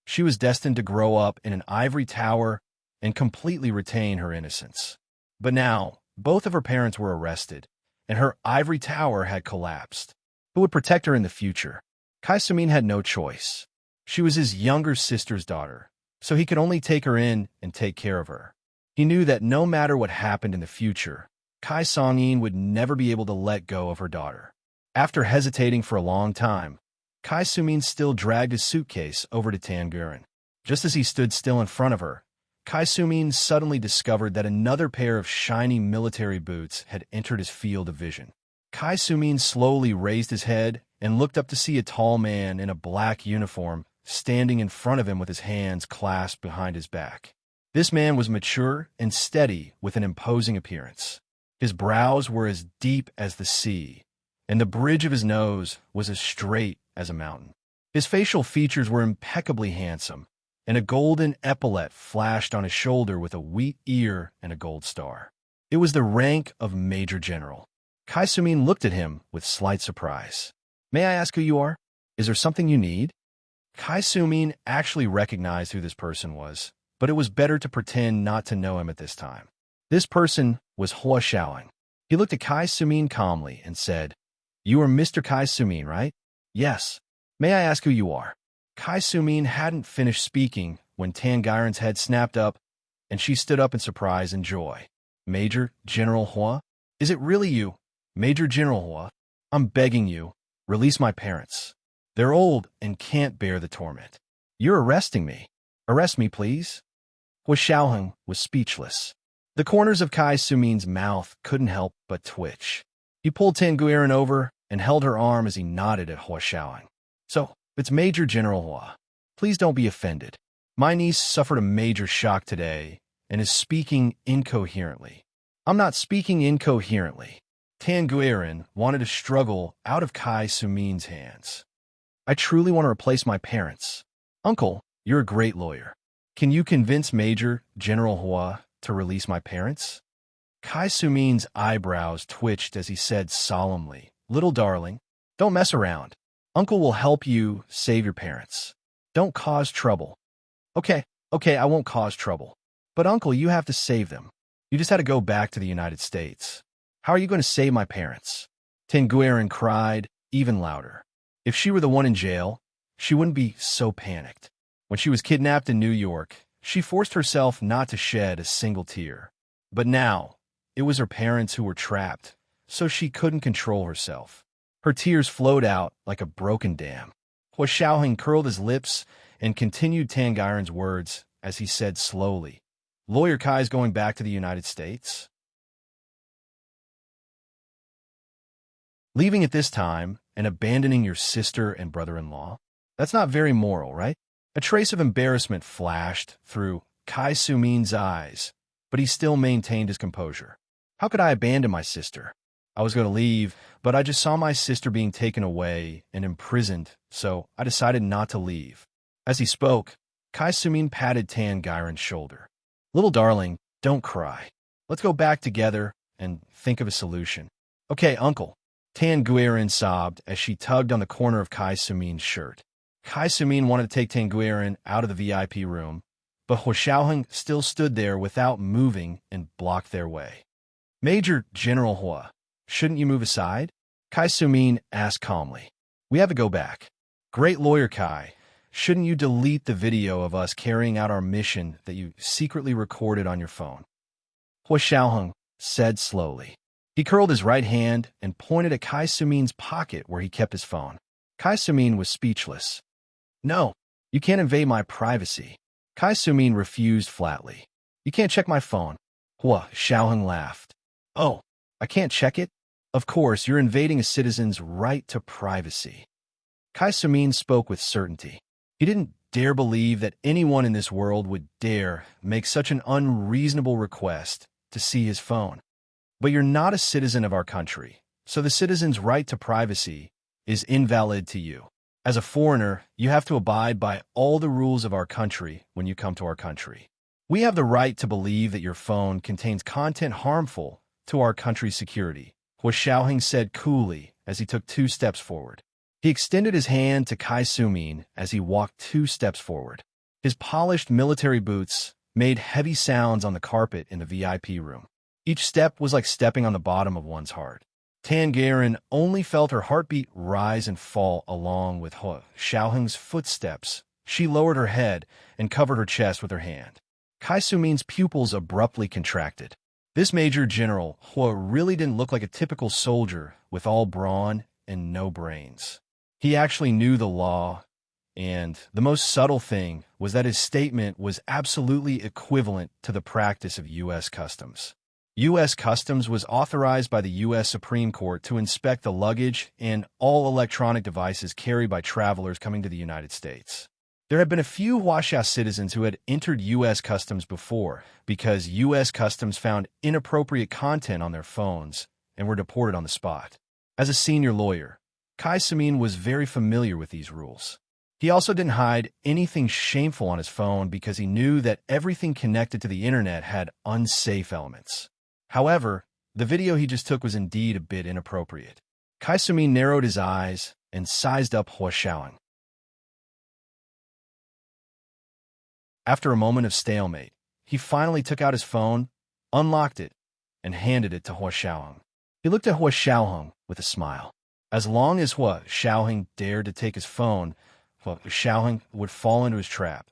Speaker 1: She was destined to grow up in an ivory tower and completely retain her innocence. But now, both of her parents were arrested, and her ivory tower had collapsed. Who would protect her in the future? Kai Sumin had no choice. She was his younger sister's daughter, so he could only take her in and take care of her. He knew that no matter what happened in the future, Kai Song-yin would never be able to let go of her daughter. After hesitating for a long time, Kai Sumin still dragged his suitcase over to Tan Guiran. Just as he stood still in front of her, Kai Sumin suddenly discovered that another pair of shiny military boots had entered his field of vision. Kai Sumin slowly raised his head and looked up to see a tall man in a black uniform standing in front of him with his hands clasped behind his back. This man was mature and steady with an imposing appearance. His brows were as deep as the sea, and the bridge of his nose was as straight as a mountain. His facial features were impeccably handsome, and a golden epaulet flashed on his shoulder with a wheat ear and a gold star. It was the rank of Major General. Kai Sumin looked at him with slight surprise. "May I ask who you are? Is there something you need?" Kai Sumin actually recognized who this person was, but it was better to pretend not to know him at this time. This person was Hua Xiaoheng. He looked at Kai Sumin calmly and said, "You are Mr. Kai Sumin, right?" "Yes. May I ask who you are?" Kai Sumin hadn't finished speaking when Tan Guiran's head snapped up, and she stood up in surprise and joy. "Major General Hua? Is it really you? Major General Hua, I'm begging you, release my parents. They're old and can't bear the torment. You're arresting me. Arrest me, please." Hua Xiaoheng was speechless. The corners of Kai Sumin's mouth couldn't help but twitch. He pulled Tan Guiran over and held her arm as he nodded at Hua Xiaoheng. "So, it's Major General Hua. Please don't be offended. My niece suffered a major shock today and is speaking incoherently." "I'm not speaking incoherently." Tan Guiran wanted to struggle out of Kai Sumin's hands. "I truly want to replace my parents. Uncle, you're a great lawyer. Can you convince Major General Hua to release my parents? Kai Sumin's eyebrows twitched as he said solemnly, "Little darling, don't mess around. Uncle will help you save your parents. Don't cause trouble." Okay, I won't cause trouble. But Uncle, you have to save them. You just had to go back to the United States. How are you going to save my parents? Tengueren cried, even louder. If she were the one in jail, she wouldn't be so panicked. When she was kidnapped in New York, she forced herself not to shed a single tear. But now, it was her parents who were trapped, so she couldn't control herself. Her tears flowed out like a broken dam. Hua Xiaoheng curled his lips and continued Tangueren's words as he said slowly, "Lawyer Kai's going back to the United States? Leaving at this time and abandoning your sister and brother-in-law? That's not very moral, right?" A trace of embarrassment flashed through Kai Sumin's eyes, but he still maintained his composure. "How could I abandon my sister? I was going to leave, but I just saw my sister being taken away and imprisoned, so I decided not to leave." As he spoke, Kai Sumin patted Tangueren's shoulder. "Little darling, don't cry. Let's go back together and think of a solution." "Okay, Uncle." Tangueren sobbed as she tugged on the corner of Kai Sumin's shirt. Kai Sumin wanted to take Tangueren out of the VIP room, but Hua Xiaoheng still stood there without moving and blocked their way. "Major General Hua, shouldn't you move aside?" Kai Sumin asked calmly. "We have to go back." "Great Lawyer Kai, shouldn't you delete the video of us carrying out our mission that you secretly recorded on your phone?" Hua Xiaoheng said slowly. He curled his right hand and pointed at Kai Sumin's pocket where he kept his phone. Kai Sumin was speechless. "No, you can't invade my privacy." Kai Sumin refused flatly. "You can't check my phone." Hua Xiaoheng laughed. "Oh, I can't check it? Of course, you're invading a citizen's right to privacy." Kai Sumin spoke with certainty. He didn't dare believe that anyone in this world would dare make such an unreasonable request to see his phone. "But you're not a citizen of our country, so the citizen's right to privacy is invalid to you. As a foreigner, you have to abide by all the rules of our country when you come to our country. We have the right to believe that your phone contains content harmful to our country's security," Hua Xiaoheng said coolly as he took 2 steps forward. He extended his hand to Kai Sumin as he walked 2 steps forward. His polished military boots made heavy sounds on the carpet in the VIP room. Each step was like stepping on the bottom of one's heart. Tangueren only felt her heartbeat rise and fall along with Hua Xiaoheng's footsteps. She lowered her head and covered her chest with her hand. Kai Sumin's pupils abruptly contracted. This Major General Hua really didn't look like a typical soldier with all brawn and no brains. He actually knew the law, and the most subtle thing was that his statement was absolutely equivalent to the practice of U.S. Customs. U.S. Customs was authorized by the U.S. Supreme Court to inspect the luggage and all electronic devices carried by travelers coming to the United States. There had been a few Huaxia citizens who had entered U.S. Customs before because U.S. Customs found inappropriate content on their phones and were deported on the spot. As a senior lawyer, Kai Sumin was very familiar with these rules. He also didn't hide anything shameful on his phone because he knew that everything connected to the internet had unsafe elements. However, the video he just took was indeed a bit inappropriate. Kai Sumin narrowed his eyes and sized up Hua Xiaoheng. After a moment of stalemate, he finally took out his phone, unlocked it, and handed it to Hua Xiaoheng. He looked at Hua Xiaoheng with a smile. As long as Hua Xiaoheng dared to take his phone, Hua Xiaoheng would fall into his trap.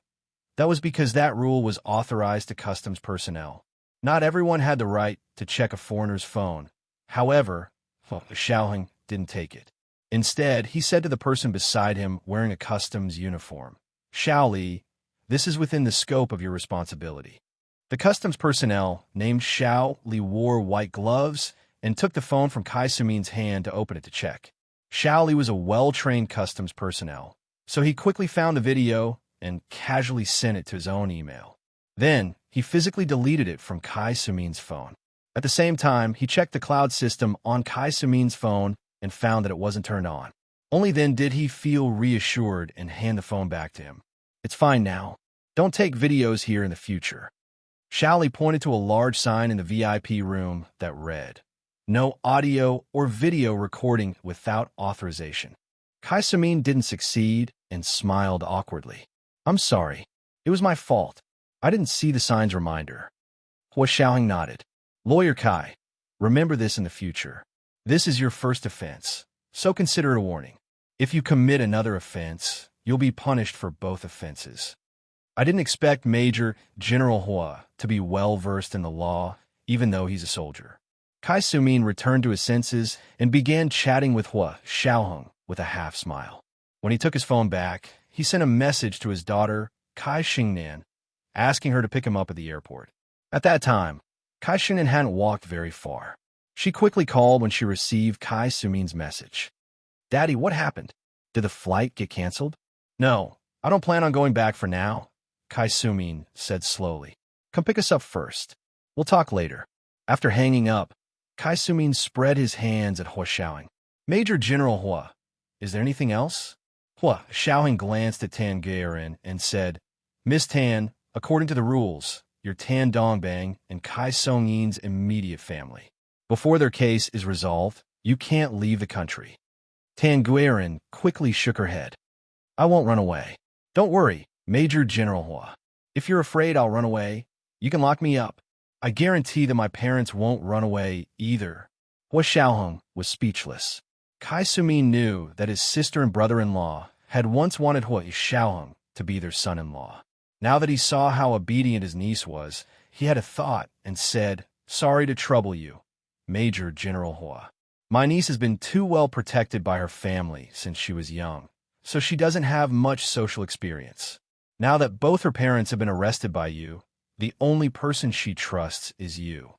Speaker 1: That was because that rule was authorized to customs personnel. Not everyone had the right to check a foreigner's phone. However, Hua Xiaoheng didn't take it. Instead, he said to the person beside him wearing a customs uniform, "Xiao Li, this is within the scope of your responsibility." The customs personnel named Xiao Li wore white gloves and took the phone from Kai Sumin's hand to open it to check. Xiao Li was a well-trained customs personnel, so he quickly found the video and casually sent it to his own email. Then, he physically deleted it from Kai Sumin's phone. At the same time, he checked the cloud system on Kai Sumin's phone and found that it wasn't turned on. Only then did he feel reassured and hand the phone back to him. "It's fine now. Don't take videos here in the future. Xiaoli pointed to a large sign in the VIP room that read, "No audio or video recording without authorization." Kai Sumin didn't succeed and smiled awkwardly. "I'm sorry. It was my fault. I didn't see the sign's reminder." Hua Xiaoheng nodded. "Lawyer Kai, remember this in the future. This is your first offense, so consider it a warning. If you commit another offense, you'll be punished for both offenses." I didn't expect Major General Hua to be well-versed in the law, even though he's a soldier. Kai Sumin returned to his senses and began chatting with Hua Xiaoheng with a half-smile. When he took his phone back, he sent a message to his daughter, Kai Xingnan, asking her to pick him up at the airport. At that time, Kai Xingnan hadn't walked very far. She quickly called when she received Kai Sumin's message. "Daddy, what happened? Did the flight get canceled?" "No, I don't plan on going back for now," Kai Sumin said slowly. "Come pick us up first. We'll talk later." After hanging up, Kai Sumin spread his hands at Hua Xiaoheng. "Major General Hua, is there anything else?" Hua Xiaoheng glanced at Tan Guirin and said, "Miss Tan, according to the rules, you're Tan Dongbang and Kai Songyin's immediate family. Before their case is resolved, you can't leave the country." Tan Guirin quickly shook her head. "I won't run away. Don't worry, Major General Hua. If you're afraid I'll run away, you can lock me up. I guarantee that my parents won't run away either." Hua Xiaoheng was speechless. Kai Sumin knew that his sister and brother-in-law had once wanted Hua Xiaoheng to be their son-in-law. Now that he saw how obedient his niece was, he had a thought and said, "Sorry to trouble you, Major General Hua. My niece has been too well protected by her family since she was young, so she doesn't have much social experience. Now that both her parents have been arrested by you, the only person she trusts is you.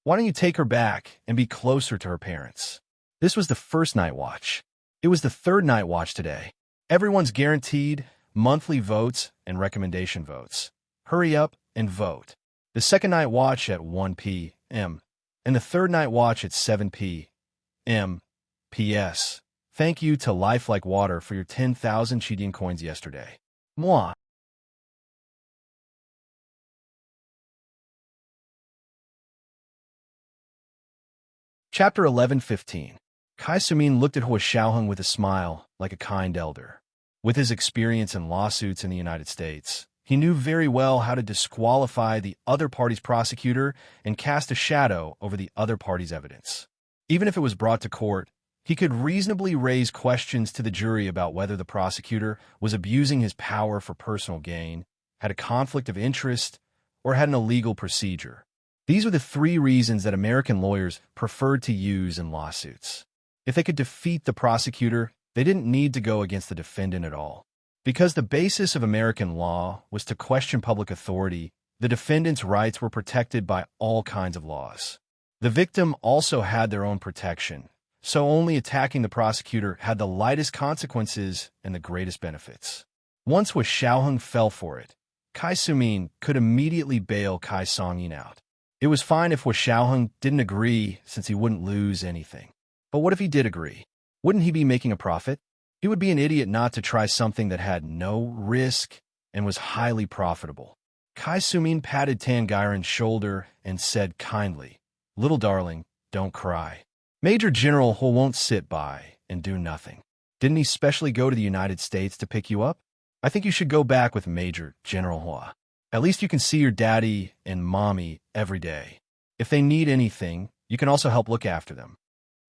Speaker 1: Why don't you take her back and be closer to her parents?" This was the first night watch. It was the third night watch today. Everyone's guaranteed monthly votes and recommendation votes. Hurry up and vote. The second night watch at 1 p.m. and the third night watch at 7 p.m. P.S. Thank you to Life Like Water for your 10,000 Chidian coins yesterday. Moi. Chapter 11:15. Kai Sumin looked at Hua Xiaoheng with a smile, like a kind elder. With his experience in lawsuits in the United States, he knew very well how to disqualify the other party's prosecutor and cast a shadow over the other party's evidence. Even if it was brought to court, he could reasonably raise questions to the jury about whether the prosecutor was abusing his power for personal gain, had a conflict of interest, or had an illegal procedure. These were the three reasons that American lawyers preferred to use in lawsuits. If they could defeat the prosecutor, they didn't need to go against the defendant at all. Because the basis of American law was to question public authority, the defendant's rights were protected by all kinds of laws. The victim also had their own protection, so only attacking the prosecutor had the lightest consequences and the greatest benefits. Once Hua Xiaoheng fell for it, Kai Sumin could immediately bail Kai Songyin out. It was fine if Hua Xiaoheng didn't agree, since he wouldn't lose anything. But what if he did agree? Wouldn't he be making a profit? He would be an idiot not to try something that had no risk and was highly profitable. Kai Sumin patted Tan Guirin's shoulder and said kindly, "Little darling, don't cry. Major General Hua won't sit by and do nothing. Didn't he specially go to the United States to pick you up? I think you should go back with Major General Hua. At least you can see your daddy and mommy every day. If they need anything, you can also help look after them."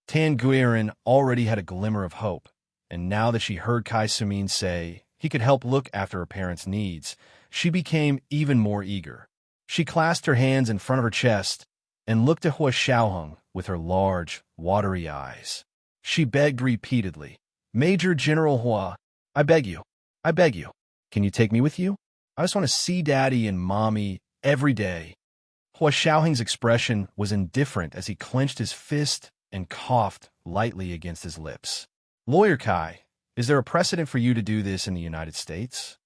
Speaker 1: Tan Guirin already had a glimmer of hope, and now that she heard Kai Sumin say he could help look after her parents' needs, she became even more eager. She clasped her hands in front of her chest and looked at Hua Xiaoheng with her large, watery eyes. She begged repeatedly, "Major General Hua, I beg you, can you take me with you? I just want to see Daddy and Mommy every day." Hua Xiaoheng's expression was indifferent as he clenched his fist and coughed lightly against his lips. "Lawyer Kai, is there a precedent for you to do this in the United States?"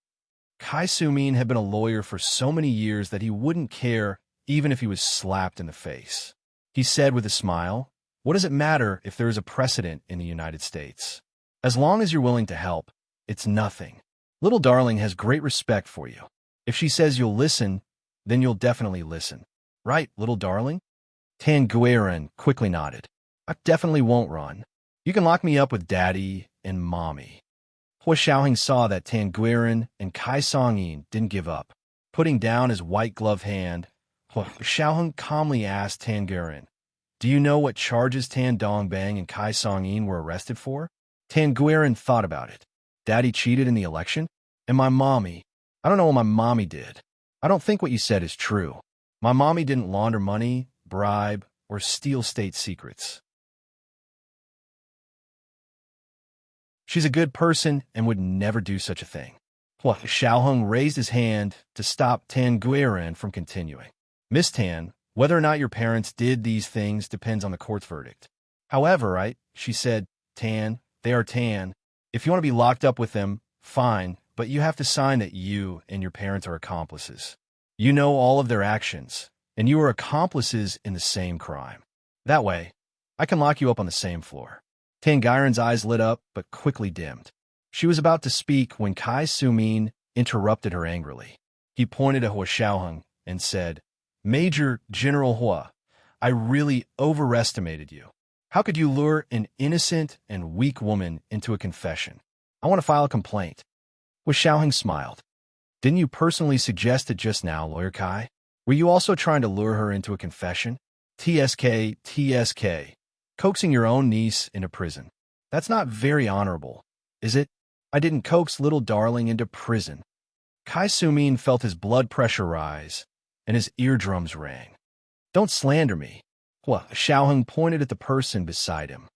Speaker 1: Kai Sumin had been a lawyer for so many years that he wouldn't care even if he was slapped in the face. He said with a smile, "What does it matter if there is a precedent in the United States? As long as you're willing to help, It's nothing. Little darling has great respect for you. If she says you'll listen, then you'll definitely listen. Right, little darling? Tan Guiran quickly nodded. I definitely won't run. You can lock me up with Daddy and Mommy. Hua Xiaoheng saw that Tan Guiran and Kai Songyin didn't give up. Putting down his white-gloved hand, Hua Xiaoheng calmly asked Tan Guiran, "Do you know what charges Tan Dongbang and Kai Songyin were arrested for?" Tan Guiran thought about it. Daddy cheated in the election? And my mommy? I don't know what my mommy did. I don't think what you said is true. My mommy didn't launder money, bribe, or steal state secrets. She's a good person and would never do such a thing. Hua Xiaoheng raised his hand to stop Tan Guiran from continuing. Miss Tan, whether or not your parents did these things depends on the court's verdict. However, right, she said, Tan, they are Tan. If you want to be locked up with them, fine, but you have to sign that you and your parents are accomplices. You know all of their actions, and you are accomplices in the same crime. That way, I can lock you up on the same floor. Tan Guiran's eyes lit up, but quickly dimmed. She was about to speak when Kai Sumin interrupted her angrily. He pointed at Hua Xiaoheng and said, Major General Hua, I really overestimated you. How could you lure an innocent and weak woman into a confession? I want to file a complaint. Hua Xiaoheng smiled. Didn't you personally suggest it just now, Lawyer Kai? Were you also trying to lure her into a confession? TSK. Coaxing your own niece into prison. That's not very honorable, is it? I didn't coax little darling into prison. Kai Sumin felt his blood pressure rise, and his eardrums rang. Don't slander me. Hua Xiaoheng pointed at the person beside him.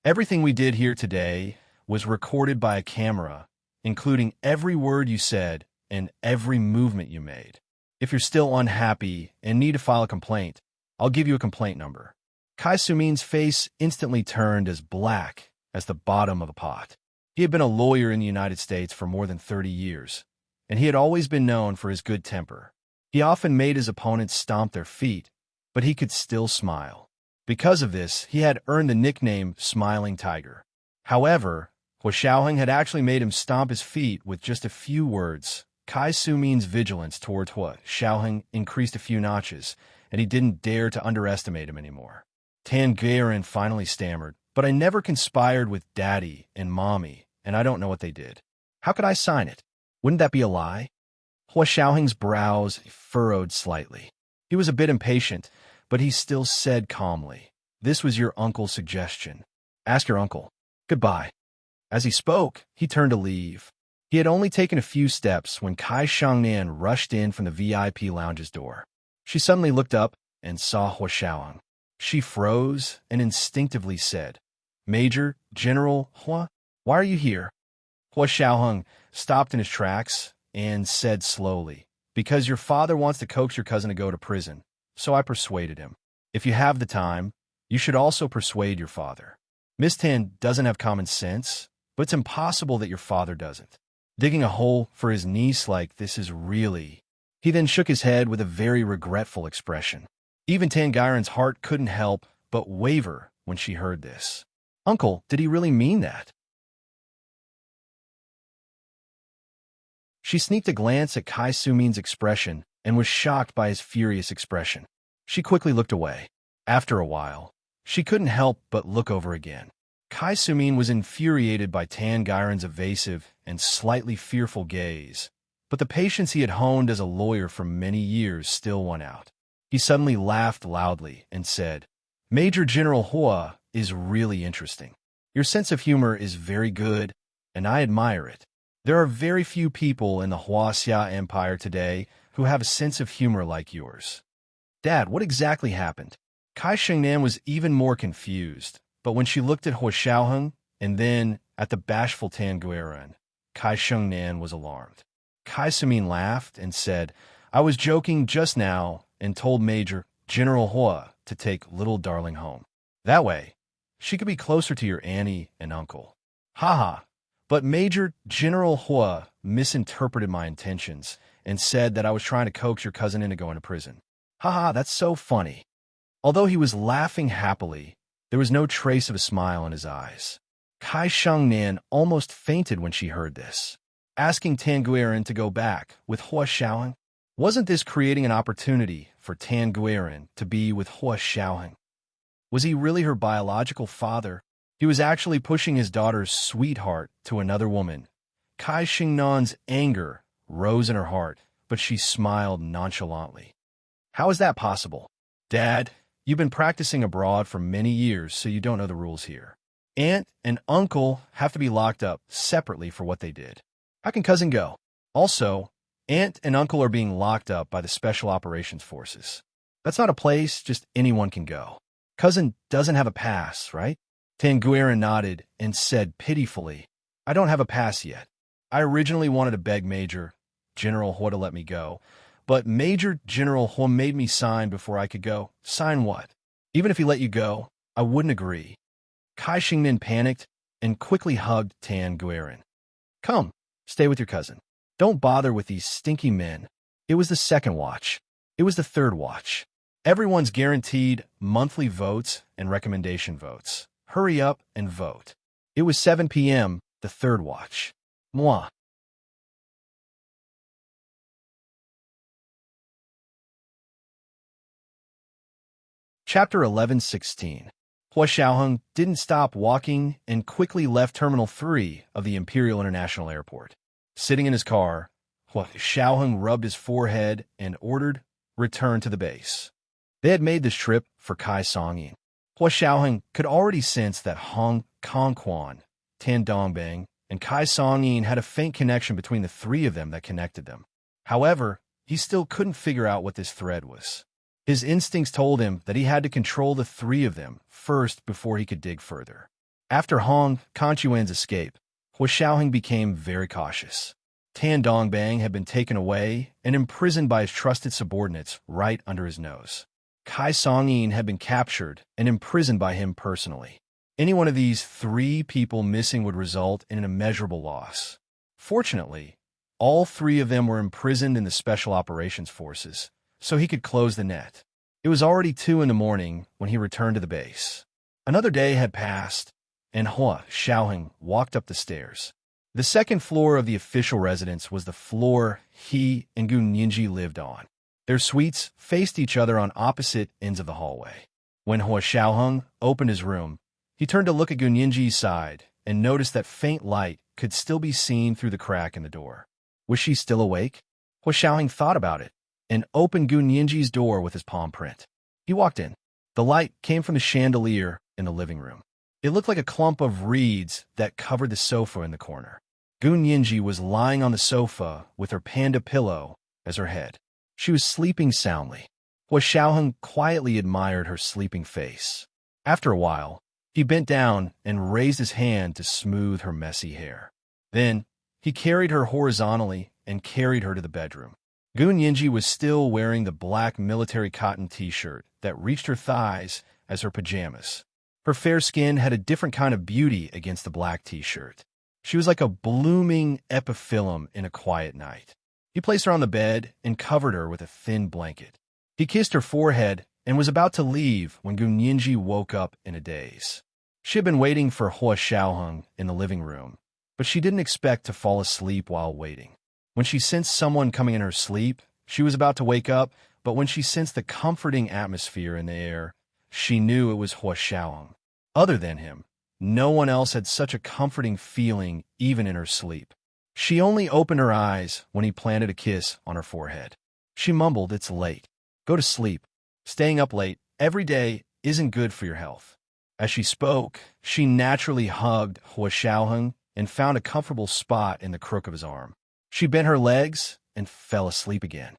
Speaker 1: Everything we did here today was recorded by a camera, including every word you said and every movement you made. If you're still unhappy and need to file a complaint, I'll give you a complaint number. Kai Sumin's face instantly turned as black as the bottom of a pot. He had been a lawyer in the United States for more than 30 years, and he had always been known for his good temper. He often made his opponents stomp their feet, but he could still smile. Because of this, he had earned the nickname Smiling Tiger. However, Hua Xiaoheng had actually made him stomp his feet with just a few words. Kai Sumin's vigilance towards Hua Xiaoheng increased a few notches, and he didn't dare to underestimate him anymore. Tan Guiran finally stammered, but I never conspired with Daddy and Mommy, and I don't know what they did. How could I sign it? Wouldn't that be a lie? Hua Xiaoheng's brows furrowed slightly. He was a bit impatient, but he still said calmly, This was your uncle's suggestion. Ask your uncle. Goodbye. As he spoke, he turned to leave. He had only taken a few steps when Kai Shangnan rushed in from the VIP lounge's door. She suddenly looked up and saw Hua Xiaoheng. She froze and instinctively said, Major General Hua, why are you here? Hua Xiaoheng stopped in his tracks and said slowly, Because your father wants to coax your cousin to go to prison, so I persuaded him. If you have the time, you should also persuade your father. Miss Tan doesn't have common sense, but it's impossible that your father doesn't. Digging a hole for his niece like this is really... He then shook his head with a very regretful expression. Even Tan Guiran's heart couldn't help but waver when she heard this. Uncle, did he really mean that? She sneaked a glance at Kai Sumin's expression and was shocked by his furious expression. She quickly looked away. After a while, she couldn't help but look over again. Kai Sumin was infuriated by Tan Guiran's evasive and slightly fearful gaze, but the patience he had honed as a lawyer for many years still won out. He suddenly laughed loudly and said, Major General Hua is really interesting. Your sense of humor is very good, and I admire it. There are very few people in the Huaxia Empire today who have a sense of humor like yours. Dad, what exactly happened? Kai Shengnan was even more confused, but when she looked at Hua Xiaoheng and then at the bashful Tan Guiran, Kai Shengnan was alarmed. Kai Sumin laughed and said, I was joking just now and told Major General Hua to take little darling home. That way, she could be closer to your auntie and uncle. Haha, but Major General Hua misinterpreted my intentions and said that I was trying to coax your cousin into going to prison. Haha, that's so funny. Although he was laughing happily, there was no trace of a smile in his eyes. Kai Shengnan almost fainted when she heard this. Asking Tan Guiren to go back with Hua Xiaoheng? Wasn't this creating an opportunity for Tan Guiren to be with Hua Xiaoheng? Was he really her biological father? He was actually pushing his daughter's sweetheart to another woman. Kai Shengnan's anger rose in her heart, but she smiled nonchalantly. How is that possible? Dad, you've been practicing abroad for many years, so you don't know the rules here. Aunt and uncle have to be locked up separately for what they did. How can cousin go? Also, aunt and uncle are being locked up by the Special Operations Forces. That's not a place just anyone can go. Cousin doesn't have a pass, right? Tan Guiren nodded and said pitifully, I don't have a pass yet. I originally wanted to beg Major General Hua to let me go, but Major General Hua made me sign before I could go. Sign what? Even if he let you go, I wouldn't agree. Kai Shengnan panicked and quickly hugged Tan Guiren. Come, stay with your cousin. Don't bother with these stinky men. It was the second watch. It was the third watch. Everyone's guaranteed monthly votes and recommendation votes. Hurry up and vote. It was 7 p.m., the third watch. Moi. Chapter 11:16. Hua Xiaoheng didn't stop walking and quickly left Terminal 3 of the Imperial International Airport. Sitting in his car, Hua Xiaoheng rubbed his forehead and ordered, return to the base. They had made this trip for Kai Songyin. Hua Xiaoheng could already sense that Hong Kongquan, Tan Dongbang, and Kai Songyin had a faint connection between the three of them that connected them. However, he still couldn't figure out what this thread was. His instincts told him that he had to control the three of them first before he could dig further. After Hong Kongquan's escape, Hua Xiaoheng became very cautious. Tan Dongbang had been taken away and imprisoned by his trusted subordinates right under his nose. Kai Songyin had been captured and imprisoned by him personally. Any one of these three people missing would result in an immeasurable loss. Fortunately, all three of them were imprisoned in the Special Operations Forces, so he could close the net. It was already 2 in the morning when he returned to the base. Another day had passed, and Hua Xiaoheng walked up the stairs. The second floor of the official residence was the floor he and Gu Ninji lived on. Their suites faced each other on opposite ends of the hallway. When Hua Xiaoheng opened his room, he turned to look at Gu Ninji's side and noticed that faint light could still be seen through the crack in the door. Was she still awake? Hua Xiaoheng thought about it and opened Gu Ninji's door with his palm print. He walked in. The light came from the chandelier in the living room. It looked like a clump of reeds that covered the sofa in the corner. Gu Ninji was lying on the sofa with her panda pillow as her head. She was sleeping soundly. Hua Xiaoheng quietly admired her sleeping face. After a while, he bent down and raised his hand to smooth her messy hair. Then, he carried her horizontally and carried her to the bedroom. Gu Ninji was still wearing the black military cotton t-shirt that reached her thighs as her pajamas. Her fair skin had a different kind of beauty against the black t-shirt. She was like a blooming epiphyllum in a quiet night. He placed her on the bed and covered her with a thin blanket. He kissed her forehead and was about to leave when Gu Ninji woke up in a daze. She had been waiting for Hua Xiaoheng in the living room, but she didn't expect to fall asleep while waiting. When she sensed someone coming in her sleep, she was about to wake up, but when she sensed the comforting atmosphere in the air, she knew it was Hua Xiaoheng. Other than him, no one else had such a comforting feeling even in her sleep. She only opened her eyes when he planted a kiss on her forehead. She mumbled, "It's late. Go to sleep. Staying up late every day isn't good for your health." As she spoke, she naturally hugged Hua Xiaoheng and found a comfortable spot in the crook of his arm. She bent her legs and fell asleep again.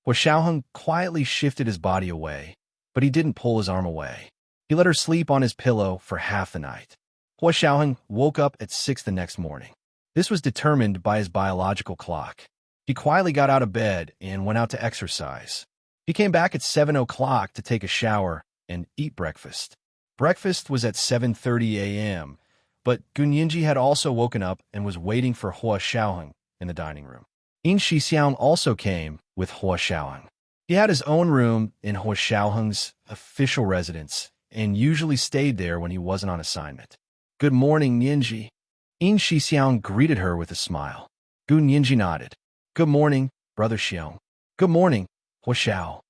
Speaker 1: Hua Xiaoheng quietly shifted his body away, but he didn't pull his arm away. He let her sleep on his pillow for half the night. Hua Xiaoheng woke up at 6 the next morning. This was determined by his biological clock. He quietly got out of bed and went out to exercise. He came back at 7 o'clock to take a shower and eat breakfast. Breakfast was at 7:30 a.m., but Gu Ninji had also woken up and was waiting for Hua Xiaoheng in the dining room. In Shixiang also came with Hua Xiaoheng. He had his own room in Hua Xiaoheng's official residence and usually stayed there when he wasn't on assignment. "Good morning, Nianji." In Shixiang greeted her with a smile. Gu Nianji nodded. "Good morning, Brother Xiong." "Good morning, Hua Xiao."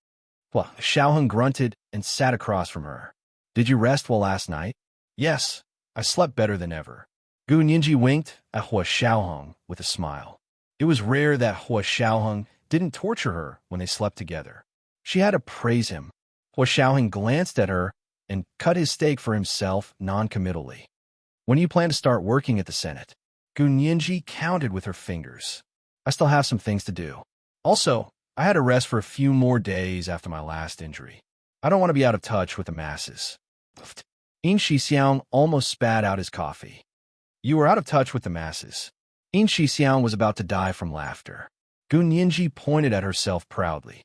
Speaker 1: Xiaoheng grunted and sat across from her. "Did you rest well last night?" "Yes, I slept better than ever." Gu Nianji winked at Hua Xiaoheng with a smile. It was rare that Hua Xiaoheng didn't torture her when they slept together. She had to praise him. Hua Xiaoheng glanced at her and cut his steak for himself non-committally. "When do you plan to start working at the Senate?" Gu Nianji counted with her fingers. "I still have some things to do. Also, I had to rest for a few more days after my last injury. I don't want to be out of touch with the masses." In Shixiang almost spat out his coffee. "You were out of touch with the masses." In Shixiang was about to die from laughter. Gu Nianji pointed at herself proudly.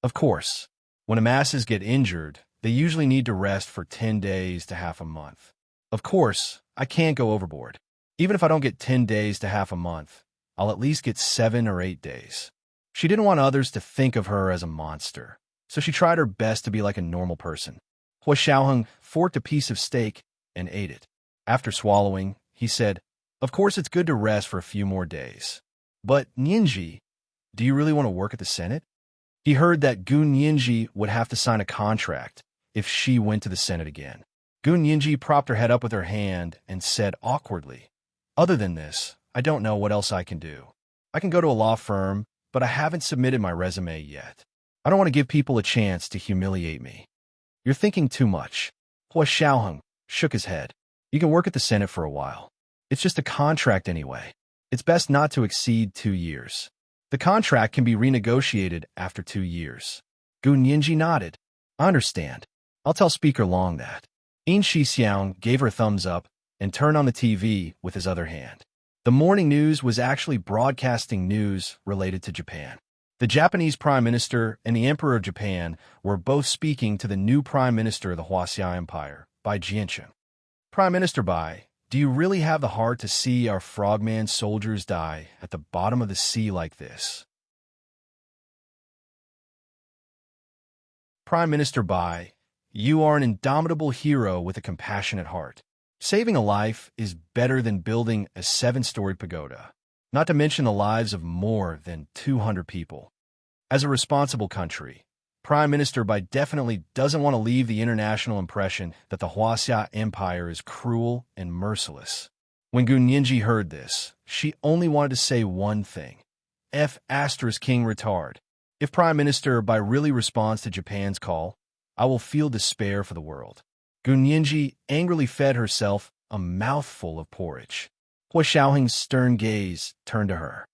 Speaker 1: "Of course, when the masses get injured, they usually need to rest for 10 days to half a month. Of course, I can't go overboard. Even if I don't get 10 days to half a month, I'll at least get 7 or 8 days." She didn't want others to think of her as a monster, so she tried her best to be like a normal person. Hua Xiaoheng forked a piece of steak and ate it. After swallowing, he said, "Of course it's good to rest for a few more days. But, Nianji, do you really want to work at the Senate?" He heard that Gu Nianji would have to sign a contract if she went to the Senate again. Gu Nianji propped her head up with her hand and said awkwardly, "Other than this, I don't know what else I can do. I can go to a law firm, but I haven't submitted my resume yet. I don't want to give people a chance to humiliate me." "You're thinking too much." Hua Xiaoheng shook his head. "You can work at the Senate for a while. It's just a contract anyway. It's best not to exceed 2 years. The contract can be renegotiated after 2 years." Gu Nianji nodded. "I understand. I'll tell Speaker Long that." In Shixiang gave her a thumbs up and turned on the TV with his other hand. The morning news was actually broadcasting news related to Japan. The Japanese Prime Minister and the Emperor of Japan were both speaking to the new Prime Minister of the Huaxia Empire, Bai Jiancheng. "Prime Minister Bai, do you really have the heart to see our frogman soldiers die at the bottom of the sea like this?" "Prime Minister Bai, you are an indomitable hero with a compassionate heart. Saving a life is better than building a 7-story pagoda, not to mention the lives of more than 200 people. As a responsible country, Prime Minister Bai definitely doesn't want to leave the international impression that the Huaxia Empire is cruel and merciless." When Gu Nianji heard this, she only wanted to say one thing. F*** King retard. If Prime Minister Bai really responds to Japan's call, I will feel despair for the world. Gu Nianji angrily fed herself a mouthful of porridge. Hua Xiaoheng's stern gaze turned to her.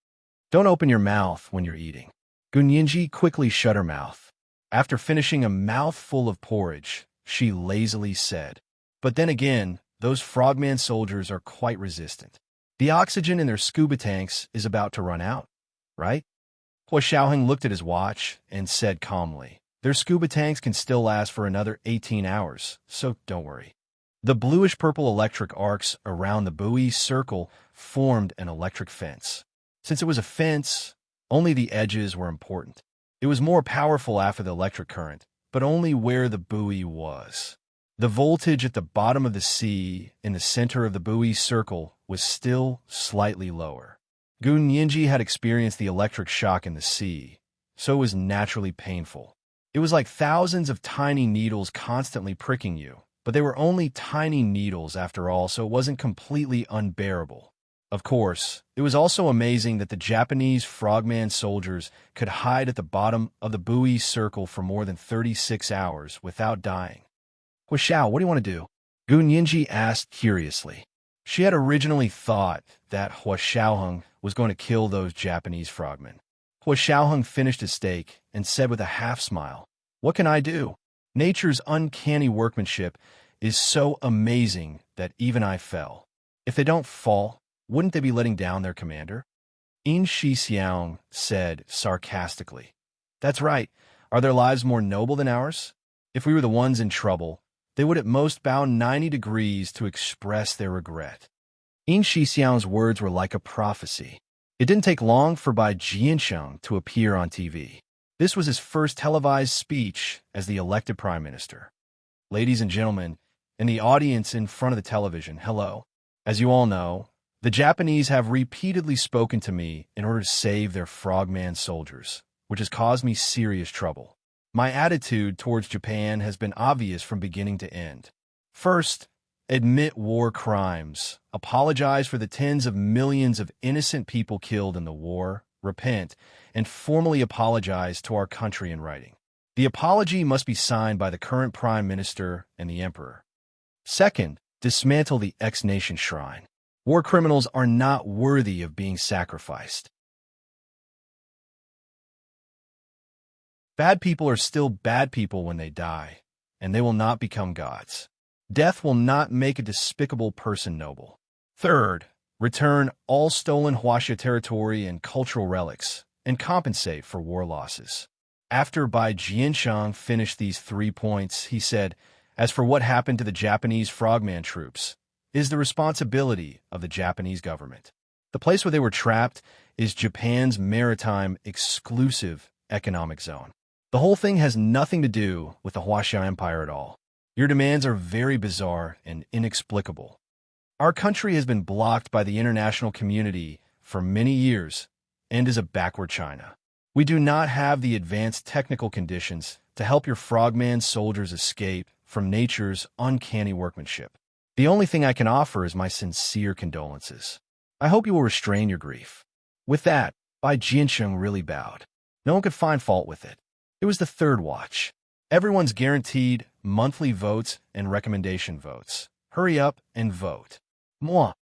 Speaker 1: "Don't open your mouth when you're eating." Gu Nianji quickly shut her mouth. After finishing a mouthful of porridge, she lazily said, "But then again, those frogman soldiers are quite resistant. The oxygen in their scuba tanks is about to run out, right?" Hua Xiaoheng looked at his watch and said calmly, "Their scuba tanks can still last for another 18 hours, so don't worry." The bluish-purple electric arcs around the buoy circle formed an electric fence. Since it was a fence, only the edges were important. It was more powerful after the electric current, but only where the buoy was. The voltage at the bottom of the sea in the center of the buoy circle was still slightly lower. Gu Nianji had experienced the electric shock in the sea, so it was naturally painful. It was like thousands of tiny needles constantly pricking you, but they were only tiny needles after all, so it wasn't completely unbearable. Of course, it was also amazing that the Japanese frogman soldiers could hide at the bottom of the buoy circle for more than 36 hours without dying. "Hua Xiao, what do you want to do?" Gu Nianji asked curiously. She had originally thought that Hua Xiaoheng was going to kill those Japanese frogmen. Hua Xiaoheng finished his steak and said with a half-smile, "What can I do? Nature's uncanny workmanship is so amazing that even I fell. If they don't fall, wouldn't they be letting down their commander?" In Shixiang said sarcastically, "That's right. Are their lives more noble than ours? If we were the ones in trouble, they would at most bow 90 degrees to express their regret." In Shixiang's words were like a prophecy. It didn't take long for Bai Jiancheng to appear on TV. This was his first televised speech as the elected prime minister. ladies and gentlemen, and the audience in front of the television, hello. As you all know, the Japanese have repeatedly spoken to me in order to save their frogman soldiers, which has caused me serious trouble. My attitude towards Japan has been obvious from beginning to end. First, admit war crimes, apologize for the tens of millions of innocent people killed in the war, repent, and formally apologize to our country in writing. The apology must be signed by the current Prime Minister and the Emperor. Second, dismantle the ex-nation shrine. War criminals are not worthy of being sacrificed. Bad people are still bad people when they die, and they will not become gods. Death will not make a despicable person noble. Third, return all stolen Huaxia territory and cultural relics, and compensate for war losses. After Bai Jianshang finished these 3 points, he said, as for what happened to the Japanese frogman troops, is the responsibility of the Japanese government. The place where they were trapped is Japan's maritime exclusive economic zone. The whole thing has nothing to do with the Huaxia Empire at all. Your demands are very bizarre and inexplicable. Our country has been blocked by the international community for many years and is a backward China. We do not have the advanced technical conditions to help your frogman soldiers escape from nature's uncanny workmanship. The only thing I can offer is my sincere condolences. I hope you will restrain your grief. With that, Bai Jiansheng really bowed. No one could find fault with it. It was the third watch. Everyone's guaranteed monthly votes and recommendation votes. Hurry up and vote. Moi.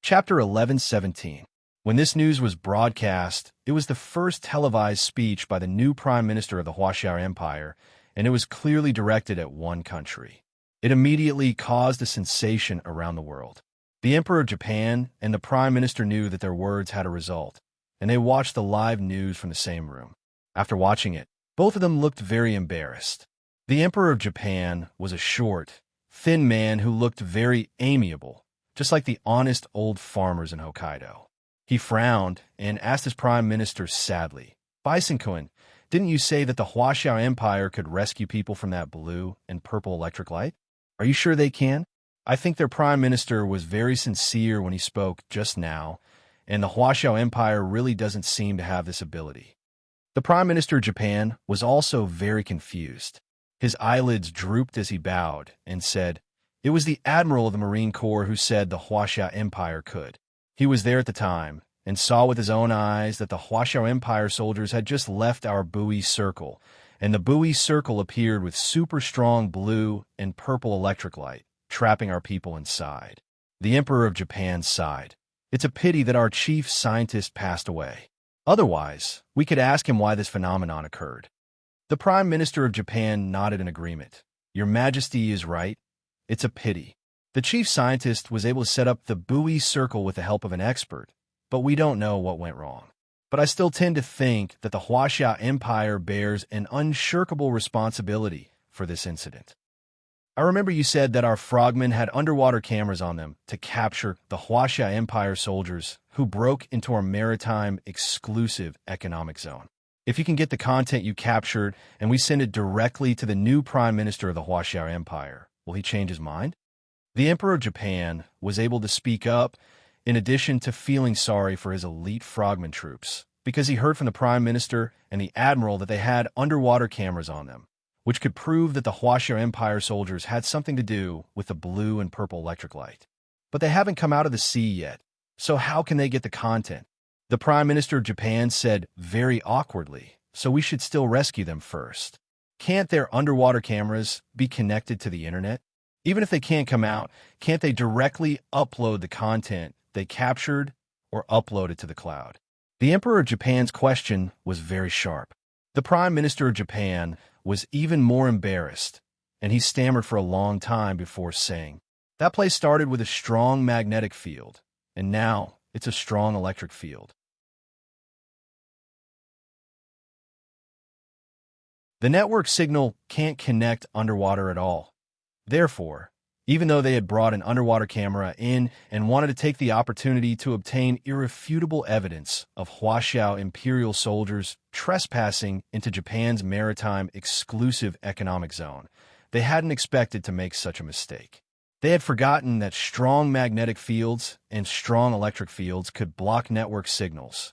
Speaker 1: Chapter 11:17. When this news was broadcast, it was the first televised speech by the new Prime Minister of the Huaxia Empire, and it was clearly directed at one country. It immediately caused a sensation around the world. The Emperor of Japan and the Prime Minister knew that their words had a result, and they watched the live news from the same room. After watching it, both of them looked very embarrassed. The Emperor of Japan was a short, thin man who looked very amiable, just like the honest old farmers in Hokkaido. He frowned and asked his prime minister sadly, Bison-kun, didn't you say that the Huaxia Empire could rescue people from that blue and purple electric light? Are you sure they can? I think their prime minister was very sincere when he spoke just now, and the Huaxia Empire really doesn't seem to have this ability. The Prime Minister of Japan was also very confused. His eyelids drooped as he bowed and said, it was the Admiral of the Marine Corps who said the Huaxia Empire could. He was there at the time and saw with his own eyes that the Huaxia Empire soldiers had just left our buoy circle, and the buoy circle appeared with super strong blue and purple electric light, trapping our people inside. The Emperor of Japan sighed. It's a pity that our chief scientist passed away. Otherwise, we could ask him why this phenomenon occurred. The Prime Minister of Japan nodded in agreement. Your Majesty is right. It's a pity. The chief scientist was able to set up the buoy circle with the help of an expert, but we don't know what went wrong. But I still tend to think that the Huaxia Empire bears an unshirkable responsibility for this incident. I remember you said that our frogmen had underwater cameras on them to capture the Huaxia Empire soldiers who broke into our maritime exclusive economic zone. If you can get the content you captured and we send it directly to the new Prime Minister of the Huaxia Empire, will he change his mind? The Emperor of Japan was able to speak up in addition to feeling sorry for his elite frogman troops because he heard from the Prime Minister and the Admiral that they had underwater cameras on them, which could prove that the Huaxia Empire soldiers had something to do with the blue and purple electric light. But they haven't come out of the sea yet, so how can they get the content? The Prime Minister of Japan said very awkwardly, so we should still rescue them first. Can't their underwater cameras be connected to the internet? Even if they can't come out, can't they directly upload the content they captured or upload it to the cloud? The Emperor of Japan's question was very sharp. The Prime Minister of Japan was even more embarrassed, and he stammered for a long time before saying, that place started with a strong magnetic field, and now it's a strong electric field. The network signal can't connect underwater at all. Therefore, even though they had brought an underwater camera in and wanted to take the opportunity to obtain irrefutable evidence of Huaxiao imperial soldiers trespassing into Japan's maritime exclusive economic zone. They hadn't expected to make such a mistake. They had forgotten that strong magnetic fields and strong electric fields could block network signals.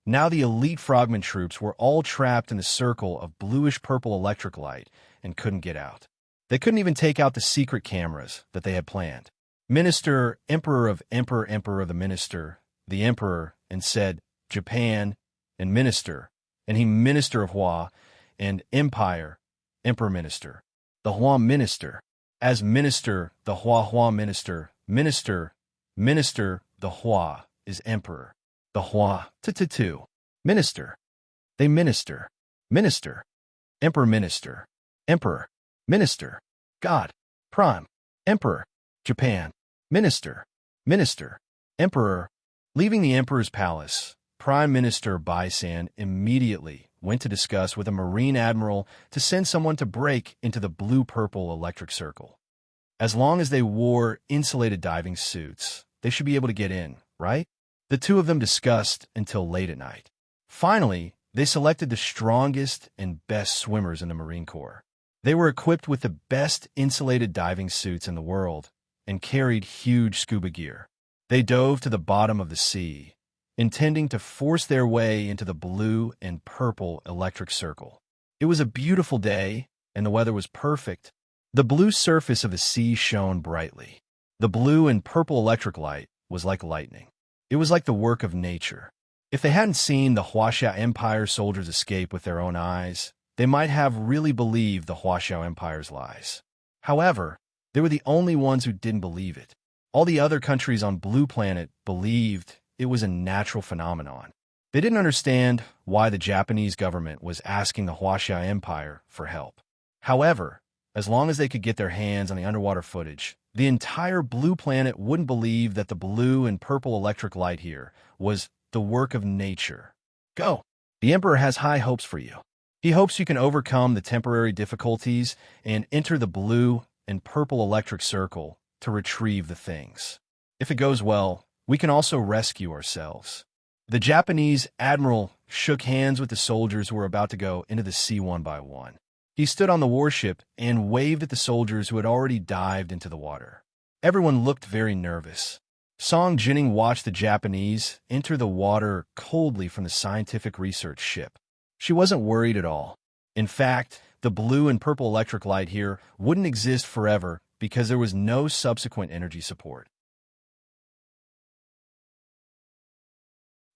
Speaker 1: Now the elite frogman troops were all trapped in the circle of bluish-purple electric light and couldn't get out. They couldn't even take out the secret cameras that they had planned. Minister, Emperor of the Minister, the Emperor, and said, Japan, and Minister, and he Minister of Hua, and Empire, Emperor Minister, the Hua Minister, as Minister, the Hua Minister, Minister, the Hua is Emperor, the Hua, Minister, they Minister, Emperor Minister, Emperor, Minister, God, Prime, Emperor, Japan, Minister, Emperor. Leaving the Emperor's palace, Prime Minister Baisan immediately went to discuss with a Marine Admiral to send someone to break into the blue-purple electric circle. As long as they wore insulated diving suits, they should be able to get in, right? The two of them discussed until late at night. Finally, they selected the strongest and best swimmers in the Marine Corps. They were equipped with the best insulated diving suits in the world and carried huge scuba gear. They dove to the bottom of the sea, intending to force their way into the blue and purple electric circle. It was a beautiful day, and the weather was perfect. The blue surface of the sea shone brightly. The blue and purple electric light was like lightning. It was like the work of nature. If they hadn't seen the Huaxia Empire soldiers escape with their own eyes, they might have really believed the Huaxiao Empire's lies. However, they were the only ones who didn't believe it. All the other countries on Blue Planet believed it was a natural phenomenon. They didn't understand why the Japanese government was asking the Huaxia Empire for help. However, as long as they could get their hands on the underwater footage, the entire Blue Planet wouldn't believe that the blue and purple electric light here was the work of nature. Go! The Emperor has high hopes for you. He hopes you can overcome the temporary difficulties and enter the blue and purple electric circle to retrieve the things. If it goes well, we can also rescue ourselves. The Japanese admiral shook hands with the soldiers who were about to go into the sea one by one. He stood on the warship and waved at the soldiers who had already dived into the water. Everyone looked very nervous. Song Jining watched the Japanese enter the water coldly from the scientific research ship. She wasn't worried at all. In fact, the blue and purple electric light here wouldn't exist forever because there was no subsequent energy support.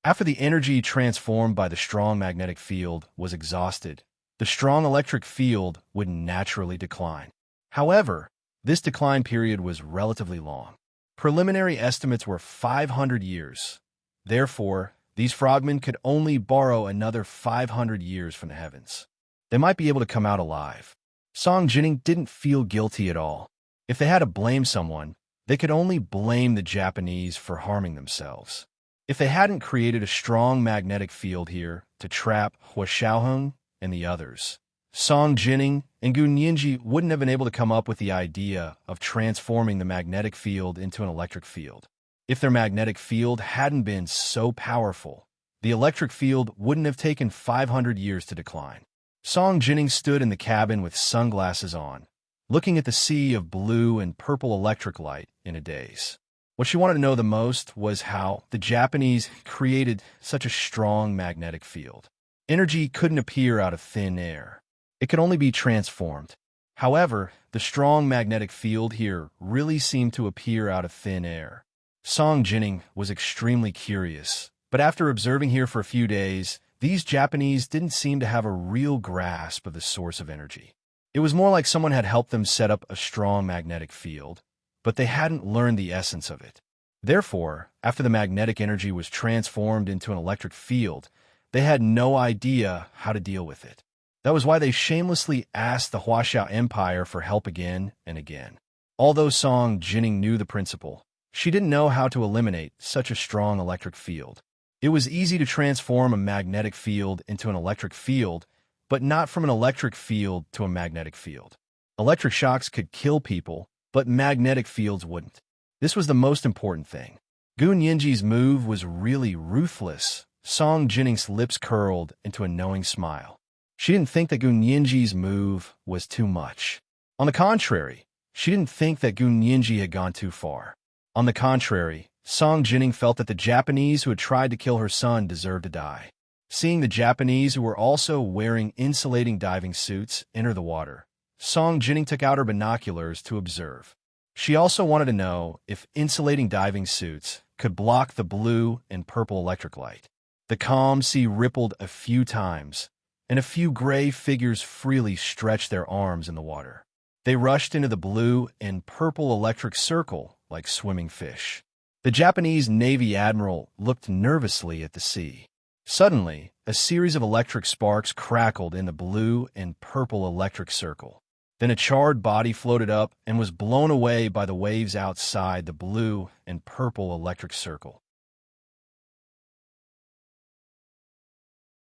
Speaker 1: After the energy transformed by the strong magnetic field was exhausted, the strong electric field would naturally decline. However, this decline period was relatively long. Preliminary estimates were 500 years. Therefore, these frogmen could only borrow another 500 years from the heavens. They might be able to come out alive. Song Jining didn't feel guilty at all. If they had to blame someone, they could only blame the Japanese for harming themselves. If they hadn't created a strong magnetic field here to trap Hua Xiaoheng and the others, Song Jining and Gu Nianji wouldn't have been able to come up with the idea of transforming the magnetic field into an electric field. If their magnetic field hadn't been so powerful, the electric field wouldn't have taken 500 years to decline. Song Jining stood in the cabin with sunglasses on, looking at the sea of blue and purple electric light in a daze. What she wanted to know the most was how the Japanese created such a strong magnetic field. Energy couldn't appear out of thin air. It could only be transformed. However, the strong magnetic field here really seemed to appear out of thin air. Song Jining was extremely curious, but after observing here for a few days, these Japanese didn't seem to have a real grasp of the source of energy. It was more like someone had helped them set up a strong magnetic field, but they hadn't learned the essence of it. Therefore, after the magnetic energy was transformed into an electric field, they had no idea how to deal with it. That was why they shamelessly asked the Huaxiao Empire for help again and again. Although Song Jining knew the principle, she didn't know how to eliminate such a strong electric field. It was easy to transform a magnetic field into an electric field, but not from an electric field to a magnetic field. Electric shocks could kill people, but magnetic fields wouldn't. This was the most important thing. Gun Yinji's move was really ruthless. Song Jinning's lips curled into a knowing smile. She didn't think that Gun Yinji's move was too much. On the contrary, she didn't think that Gun Yinji had gone too far. On the contrary, Song Jinning felt that the Japanese who had tried to kill her son deserved to die. Seeing the Japanese who were also wearing insulating diving suits enter the water, Song Jinning took out her binoculars to observe. She also wanted to know if insulating diving suits could block the blue and purple electric light. The calm sea rippled a few times, and a few gray figures freely stretched their arms in the water. They rushed into the blue and purple electric circle like swimming fish. The Japanese Navy admiral looked nervously at the sea. Suddenly, a series of electric sparks crackled in the blue and purple electric circle. Then a charred body floated up and was blown away by the waves outside the blue and purple electric circle.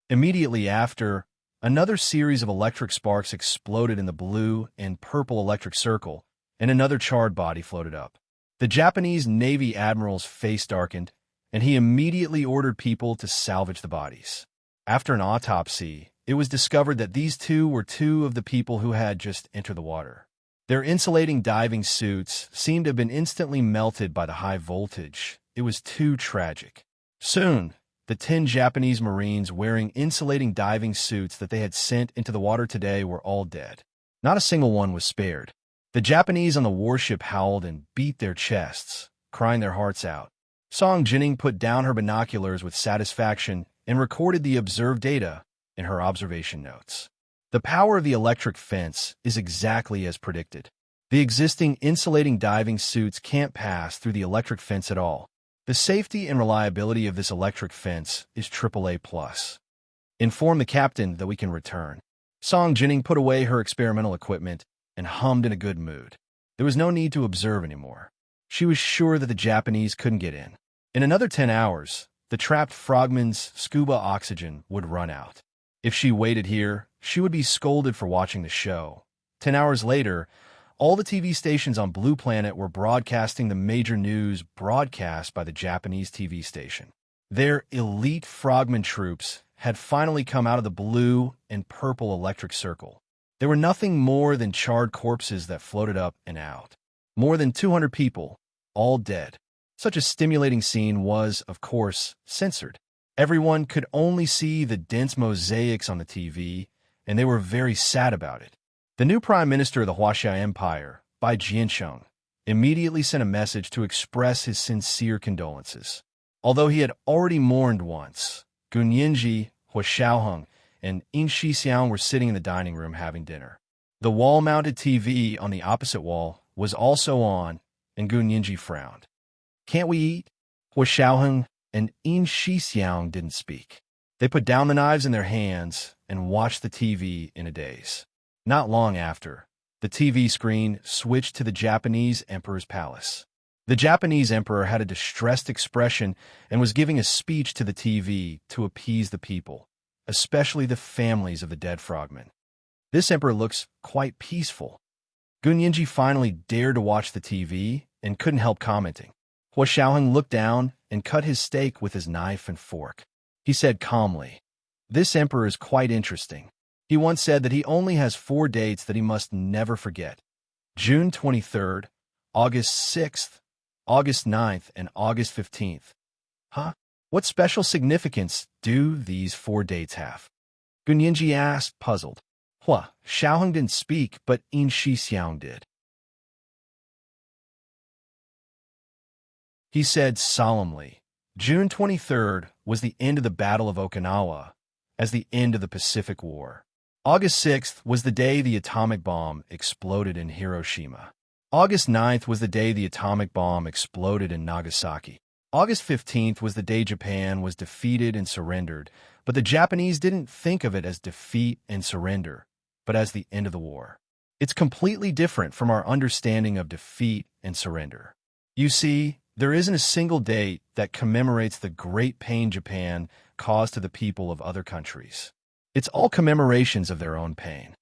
Speaker 1: Immediately after, another series of electric sparks exploded in the blue and purple electric circle, and another charred body floated up. The Japanese Navy admiral's face darkened, and he immediately ordered people to salvage the bodies. After an autopsy, it was discovered that these two were two of the people who had just entered the water. Their insulating diving suits seemed to have been instantly melted by the high voltage. It was too tragic. Soon, the 10 Japanese Marines wearing insulating diving suits that they had sent into the water today were all dead. Not a single one was spared. The Japanese on the warship howled and beat their chests, crying their hearts out. Song Jinning put down her binoculars with satisfaction and recorded the observed data in her observation notes. The power of the electric fence is exactly as predicted. The existing insulating diving suits can't pass through the electric fence at all. The safety and reliability of this electric fence is AAA+. Inform the captain that we can return. Song Jinning put away her experimental equipment and hummed in a good mood. There was no need to observe anymore. She was sure that the Japanese couldn't get in. In another 10 hours, the trapped frogman's scuba oxygen would run out. If she waited here, she would be scolded for watching the show. 10 hours later, all the TV stations on Blue Planet were broadcasting the major news broadcast by the Japanese TV station. Their elite frogman troops had finally come out of the blue and purple electric circle. They were nothing more than charred corpses that floated up and out. More than 200 people, all dead. Such a stimulating scene was, of course, censored. Everyone could only see the dense mosaics on the TV, and they were very sad about it. The new Prime Minister of the Huaxia Empire, Bai Jiansheng, immediately sent a message to express his sincere condolences. Although he had already mourned once, Gun Yinji, Hua Xiaoheng, and Yin Shixiang were sitting in the dining room having dinner. The wall-mounted TV on the opposite wall was also on, and Gun Yinji frowned. "Can't we eat?" Hua Xiaoheng and Yin Shixiang didn't speak. They put down the knives in their hands and watched the TV in a daze. Not long after, the TV screen switched to the Japanese emperor's palace. The Japanese emperor had a distressed expression and was giving a speech to the TV to appease the people, especially the families of the dead frogmen. This emperor looks quite peaceful. Gun Yinji finally dared to watch the TV and couldn't help commenting. Hua Xiaoheng looked down and cut his steak with his knife and fork. He said calmly, "This emperor is quite interesting. He once said that he only has 4 dates that he must never forget: June 23rd, August 6th, August 9th, and August 15th. Huh? What special significance do these 4 dates have?" Gun Yinji asked, puzzled. Hua Xiaoheng didn't speak, but Yin Shixiang did. He said solemnly, June 23rd was the end of the Battle of Okinawa, as the end of the Pacific War. August 6th was the day the atomic bomb exploded in Hiroshima. August 9th was the day the atomic bomb exploded in Nagasaki. August 15th was the day Japan was defeated and surrendered, but the Japanese didn't think of it as defeat and surrender, but as the end of the war. It's completely different from our understanding of defeat and surrender. You see, there isn't a single date that commemorates the great pain Japan caused to the people of other countries. It's all commemorations of their own pain.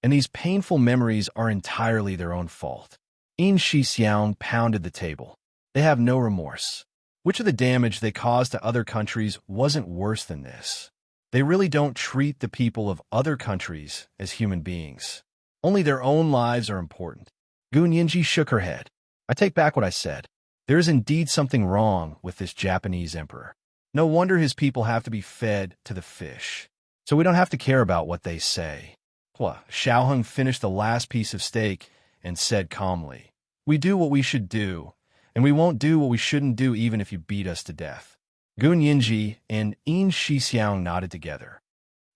Speaker 1: And these painful memories are entirely their own fault. In Shixiang pounded the table. They have no remorse. Which of the damage they caused to other countries wasn't worse than this? They really don't treat the people of other countries as human beings. Only their own lives are important. Gu Yinji shook her head. I take back what I said. There is indeed something wrong with this Japanese emperor. No wonder his people have to be fed to the fish. So we don't have to care about what they say. Xiaoheng finished the last piece of steak and said calmly, we do what we should do, and we won't do what we shouldn't do even if you beat us to death. Gu Yinji and In Shixiang nodded together.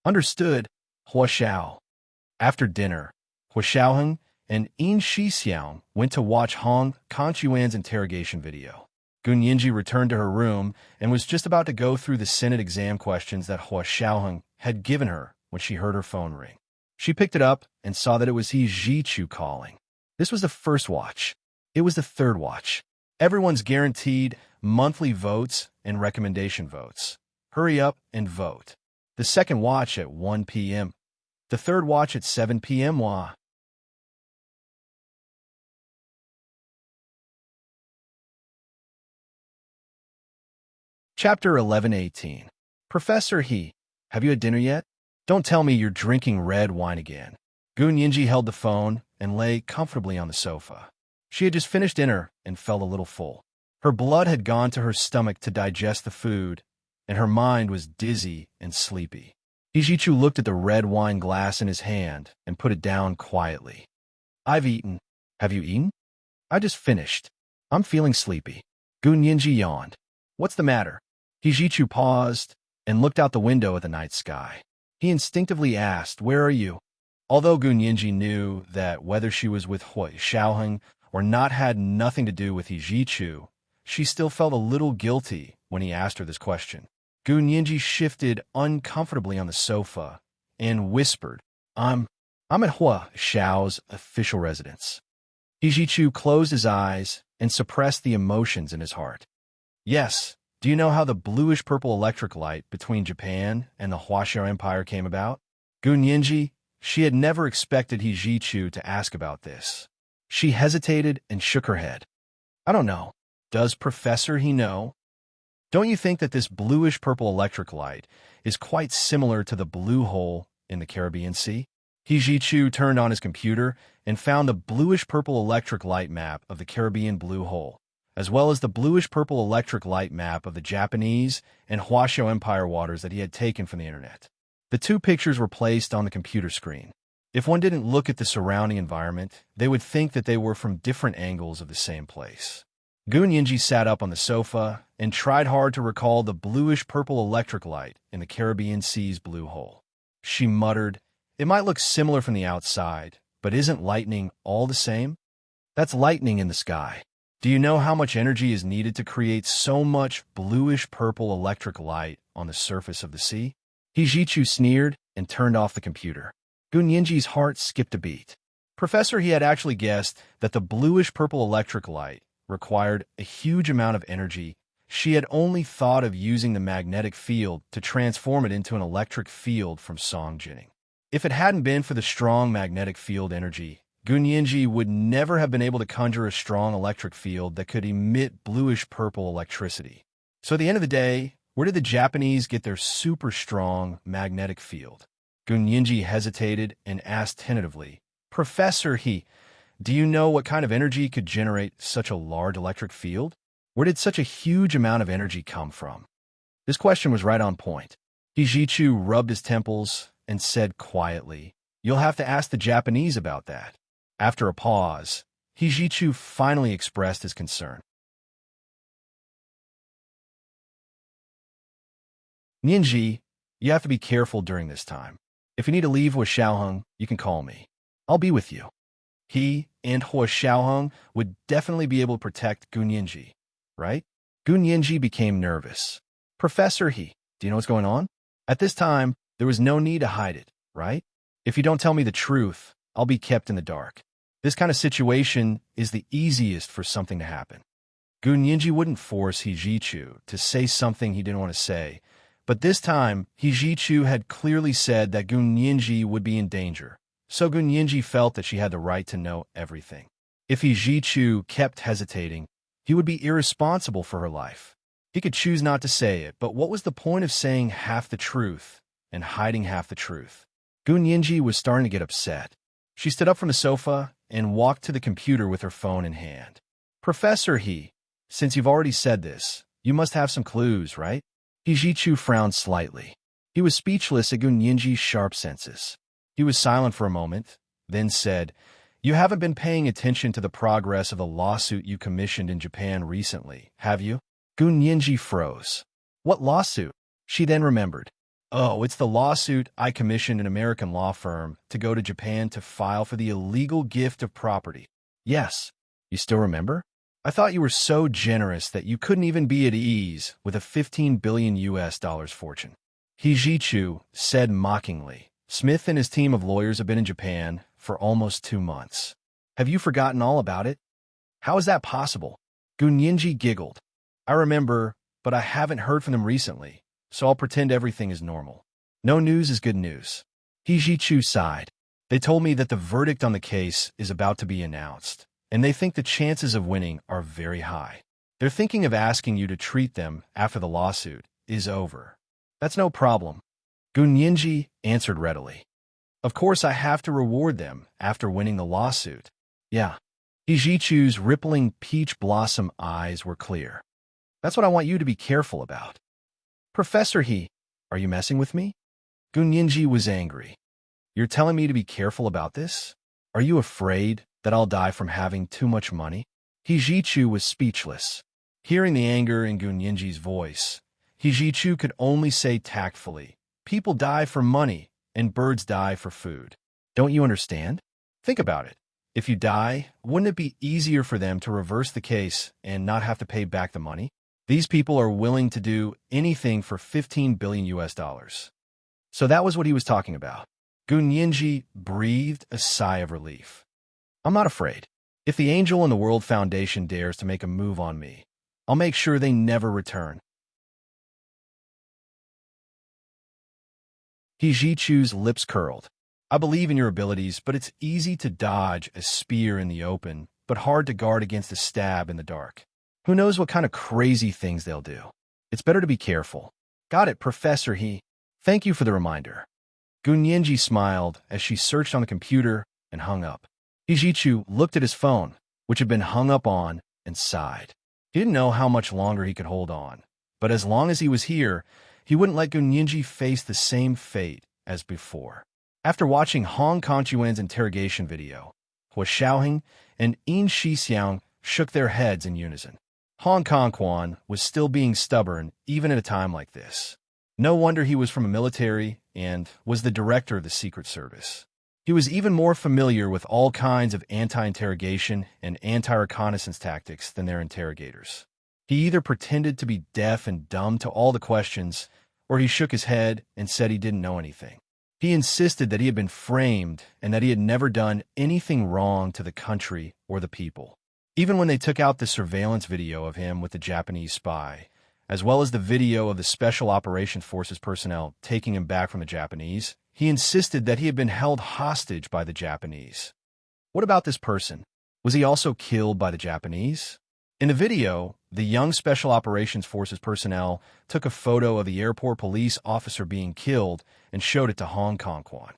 Speaker 1: Understood, Hua Xiao. After dinner, Hua Xiaoheng and In Shixiang went to watch Hong Kanchuan's interrogation video. Gu Yinji returned to her room and was just about to go through the Senate exam questions that Hua Xiaoheng had given her when she heard her phone ring. She picked it up and saw that it was He Jichu calling. This was the first watch. It was the third watch. Everyone's guaranteed monthly votes and recommendation votes. Hurry up and vote. The second watch at 1 p.m. The third watch at 7 p.m. Chapter 11:18. Professor He, have you had dinner yet? Don't tell me you're drinking red wine again. Gu Yinji held the phone and lay comfortably on the sofa. She had just finished dinner and felt a little full. Her blood had gone to her stomach to digest the food, and her mind was dizzy and sleepy. Hijichu looked at the red wine glass in his hand and put it down quietly. I've eaten. Have you eaten? I just finished. I'm feeling sleepy. Gu Yinji yawned. What's the matter? Hijichu paused and looked out the window at the night sky. He instinctively asked, where are you? Although Gu Yinji knew that whether she was with Hua Xiaoheng or not had nothing to do with Hijichu, she still felt a little guilty when he asked her this question. Gu Yinji shifted uncomfortably on the sofa and whispered, I'm at Hua Xiao's official residence. Hijichu closed his eyes and suppressed the emotions in his heart. Yes, do you know how the bluish-purple electric light between Japan and the Huaxiao Empire came about? Gu Yinji, she had never expected Hijichu to ask about this. She hesitated and shook her head. I don't know. Does Professor He know? Don't you think that this bluish-purple electric light is quite similar to the blue hole in the Caribbean Sea? Hijichu turned on his computer and found the bluish-purple electric light map of the Caribbean blue hole, as well as the bluish-purple electric light map of the Japanese and Huaxiao Empire waters that he had taken from the internet. The two pictures were placed on the computer screen. If one didn't look at the surrounding environment, they would think that they were from different angles of the same place. Gu Yinji sat up on the sofa and tried hard to recall the bluish-purple electric light in the Caribbean Sea's blue hole. She muttered, it might look similar from the outside, but isn't lightning all the same? That's lightning in the sky. Do you know how much energy is needed to create so much bluish-purple electric light on the surface of the sea? Hijichu sneered and turned off the computer. Gu Yinji's heart skipped a beat. Professor He had actually guessed that the bluish-purple electric light required a huge amount of energy. She had only thought of using the magnetic field to transform it into an electric field from Songjinning. If it hadn't been for the strong magnetic field energy, Gu Yinji would never have been able to conjure a strong electric field that could emit bluish-purple electricity. So at the end of the day, where did the Japanese get their super strong magnetic field? Gu Yinji hesitated and asked tentatively, Professor He, do you know what kind of energy could generate such a large electric field? Where did such a huge amount of energy come from? This question was right on point. Hijichu rubbed his temples and said quietly, you'll have to ask the Japanese about that. After a pause, Hijichu finally expressed his concern. Yinji, you have to be careful during this time. If you need to leave with Xiaoheng, you can call me. I'll be with you. He and Hua Xiaoheng would definitely be able to protect Gu Yinji, right? Gu Yinji became nervous. Professor He, do you know what's going on? At this time, there was no need to hide it, right? If you don't tell me the truth, I'll be kept in the dark. This kind of situation is the easiest for something to happen. Gu Yinji wouldn't force Hijichu to say something he didn't want to say, but this time, Hijichu had clearly said that Gu Yinji would be in danger, so Gu Yinji felt that she had the right to know everything. If He Jichu kept hesitating, he would be irresponsible for her life. He could choose not to say it, but what was the point of saying half the truth and hiding half the truth? Gun Yinji was starting to get upset. She stood up from the sofa and walked to the computer with her phone in hand. Professor He, since you've already said this, you must have some clues, right? He Jichu frowned slightly. He was speechless at Gun Yinji's sharp senses. He was silent for a moment, then said, "You haven't been paying attention to the progress of the lawsuit you commissioned in Japan recently, have you?" Gun Yinji froze. What lawsuit? She then remembered. Oh, it's the lawsuit I commissioned an American law firm to go to Japan to file for the illegal gift of property. Yes. You still remember? I thought you were so generous that you couldn't even be at ease with a $15 billion fortune. He Jichu said mockingly. Smith and his team of lawyers have been in Japan for almost 2 months. Have you forgotten all about it? How is that possible? Gun Yinji giggled. I remember, but I haven't heard from them recently, so I'll pretend everything is normal. No news is good news. He Jichu sighed. They told me that the verdict on the case is about to be announced, and they think the chances of winning are very high. They're thinking of asking you to treat them after the lawsuit is over. That's no problem. Gun Yinji answered readily. Of course I have to reward them after winning the lawsuit. Yeah. He Jichu's rippling peach blossom eyes were clear. That's what I want you to be careful about. Professor He, are you messing with me? Gun Yinji was angry. You're telling me to be careful about this? Are you afraid that I'll die from having too much money? He Jichu was speechless. Hearing the anger in Gun Yinji's voice, He Jichu could only say tactfully, people die for money and birds die for food. Don't you understand? Think about it. If you die, wouldn't it be easier for them to reverse the case and not have to pay back the money? These people are willing to do anything for $15 billion. So that was what he was talking about. Gun Yinji breathed a sigh of relief. I'm not afraid. If the Angel and the World Foundation dares to make a move on me, I'll make sure they never return. He Jichu's lips curled. I believe in your abilities, but it's easy to dodge a spear in the open, but hard to guard against a stab in the dark. Who knows what kind of crazy things they'll do? It's better to be careful. Got it, Professor He. Thank you for the reminder. Gun Yinji smiled as she searched on the computer and hung up. He Jichu looked at his phone, which had been hung up on, and sighed. He didn't know how much longer he could hold on, but as long as he was here, he wouldn't let Gun Yinji face the same fate as before. After watching Hong Kongquan's interrogation video, Hua Xiaoheng and Yin Shixiang shook their heads in unison. Hong Kongquan was still being stubborn even at a time like this. No wonder he was from a military and was the director of the Secret Service. He was even more familiar with all kinds of anti-interrogation and anti-reconnaissance tactics than their interrogators. He either pretended to be deaf and dumb to all the questions, or he shook his head and said he didn't know anything. He insisted that he had been framed and that he had never done anything wrong to the country or the people. Even when they took out the surveillance video of him with the Japanese spy, as well as the video of the Special Operations Forces personnel taking him back from the Japanese, he insisted that he had been held hostage by the Japanese. What about this person? Was he also killed by the Japanese? In the video, the young Special Operations Forces personnel took a photo of the airport police officer being killed and showed it to Hong Kongquan.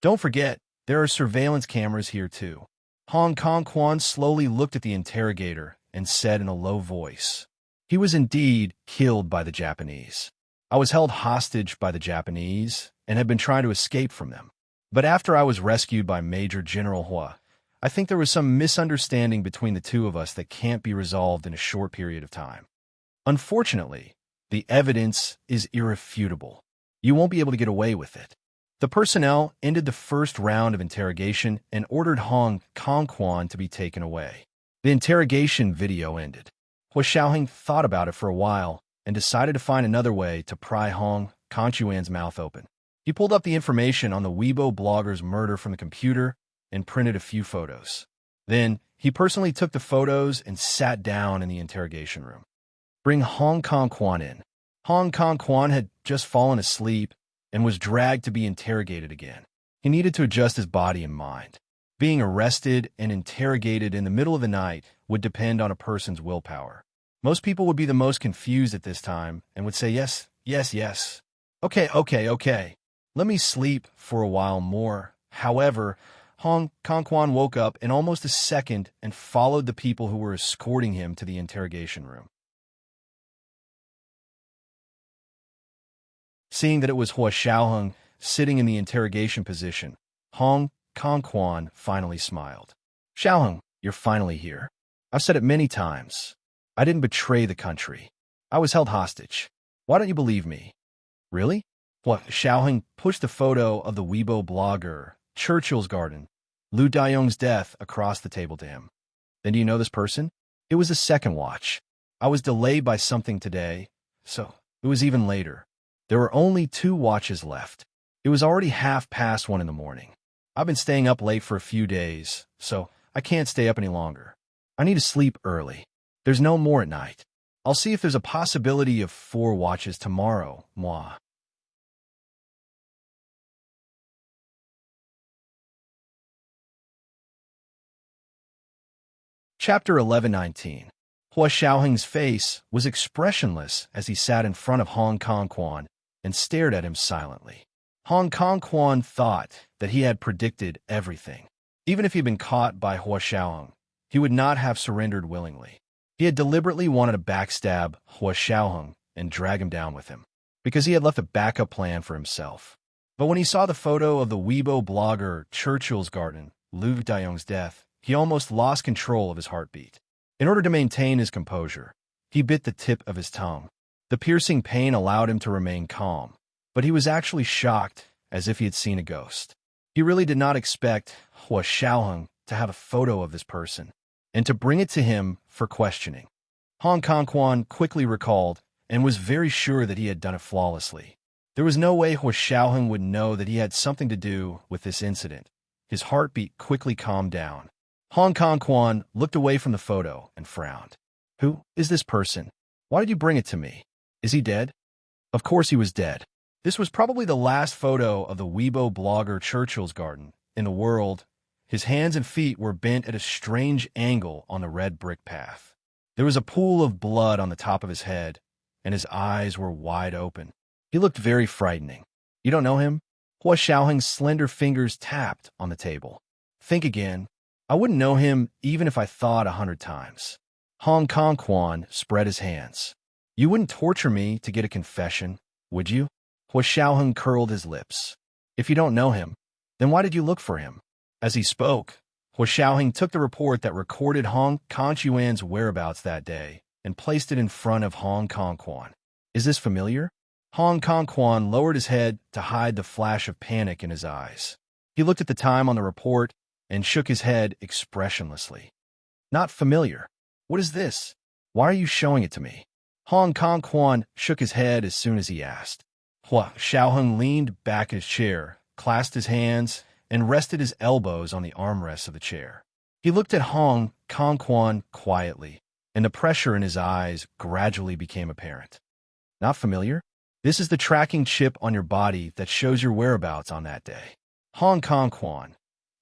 Speaker 1: Don't forget, there are surveillance cameras here too. Hong Kongquan slowly looked at the interrogator and said in a low voice, he was indeed killed by the Japanese. I was held hostage by the Japanese and had been trying to escape from them. But after I was rescued by Major General Hua, I think there was some misunderstanding between the two of us that can't be resolved in a short period of time. Unfortunately, the evidence is irrefutable. You won't be able to get away with it. The personnel ended the first round of interrogation and ordered Hong Kongquan to be taken away. The interrogation video ended. Hua Xiaoheng thought about it for a while and decided to find another way to pry Hong Kongquan's mouth open. He pulled up the information on the Weibo blogger's murder from the computer and printed a few photos. Then, he personally took the photos and sat down in the interrogation room. Bring Hong Kongquan in. Hong Kongquan had just fallen asleep and was dragged to be interrogated again. He needed to adjust his body and mind. Being arrested and interrogated in the middle of the night would depend on a person's willpower. Most people would be the most confused at this time and would say, yes, yes, yes. Okay. Let me sleep for a while more. However, Hong Kong woke up in almost a second and followed the people who were escorting him to the interrogation room. Seeing that it was Hua Xiaoheng sitting in the interrogation position, Hong Kong finally smiled. Xiaoheng, you're finally here. I've said it many times. I didn't betray the country. I was held hostage. Why don't you believe me? Really? Hua Xiaoheng pushed the photo of the Weibo blogger, Churchill's Garden, Lu Dayong's death across the table to him. Then do you know this person? It was the second watch. I was delayed by something today, so it was even later. There were only 2 watches left. It was already 1:30 in the morning. I've been staying up late for a few days, so I can't stay up any longer. I need to sleep early. There's no more at night. I'll see if there's a possibility of 4 watches tomorrow, moi. Chapter 11:19. Hua Xiaoheng's face was expressionless as he sat in front of Hong Kong and stared at him silently. Hong Kong thought that he had predicted everything. Even if he'd been caught by Hua Xiaoheng, he would not have surrendered willingly. He had deliberately wanted to backstab Hua Xiaoheng and drag him down with him, because he had left a backup plan for himself. But when he saw the photo of the Weibo blogger Churchill's Garden, Lu Dayong's death, he almost lost control of his heartbeat. In order to maintain his composure, he bit the tip of his tongue. The piercing pain allowed him to remain calm, but he was actually shocked, as if he had seen a ghost. He really did not expect Hua Xiaoheng to have a photo of this person, and to bring it to him for questioning. Hong Kong quickly recalled, and was very sure that he had done it flawlessly. There was no way Hua Xiaoheng would know that he had something to do with this incident. His heartbeat quickly calmed down. Hong Kong looked away from the photo and frowned. Who is this person? Why did you bring it to me? Is he dead? Of course he was dead. This was probably the last photo of the Weibo blogger Churchill's Garden in the world. His hands and feet were bent at a strange angle on the red brick path. There was a pool of blood on the top of his head, and his eyes were wide open. He looked very frightening. You don't know him? Hua Xiaoheng's slender fingers tapped on the table. Think again. I wouldn't know him even if I thought 100 times. Hong Kong spread his hands. You wouldn't torture me to get a confession, would you? Hua Xiaoheng curled his lips. If you don't know him, then why did you look for him? As he spoke, Hua Xiaoheng took the report that recorded Hong Kong's whereabouts that day and placed it in front of Hong Kong. Is this familiar? Hong Kong lowered his head to hide the flash of panic in his eyes. He looked at the time on the report and shook his head expressionlessly. Not familiar. What is this? Why are you showing it to me? Hong Kong shook his head as soon as he asked. Hua Xiaoheng leaned back in his chair, clasped his hands, and rested his elbows on the armrests of the chair. He looked at Hong Kong quietly, and the pressure in his eyes gradually became apparent. Not familiar? This is the tracking chip on your body that shows your whereabouts on that day. Hong Kong,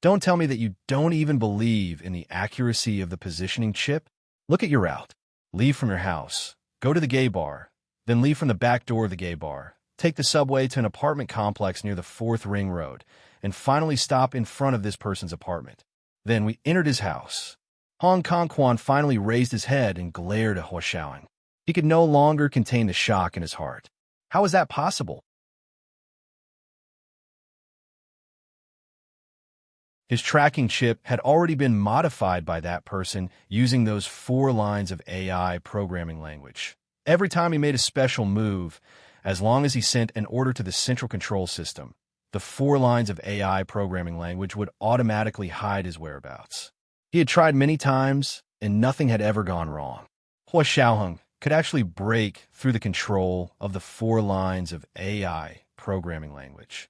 Speaker 1: don't tell me that you don't even believe in the accuracy of the positioning chip. Look at your route. Leave from your house. Go to the gay bar. Then leave from the back door of the gay bar. Take the subway to an apartment complex near the 4th Ring Road, and finally stop in front of this person's apartment. Then we entered his house. Hong Kong finally raised his head and glared at Hua Xiaoheng. He could no longer contain the shock in his heart. How is that possible? His tracking chip had already been modified by that person using those 4 lines of AI programming language. Every time he made a special move, as long as he sent an order to the central control system, the 4 lines of AI programming language would automatically hide his whereabouts. He had tried many times, and nothing had ever gone wrong. Hua Xiaoheng could actually break through the control of the 4 lines of AI programming language.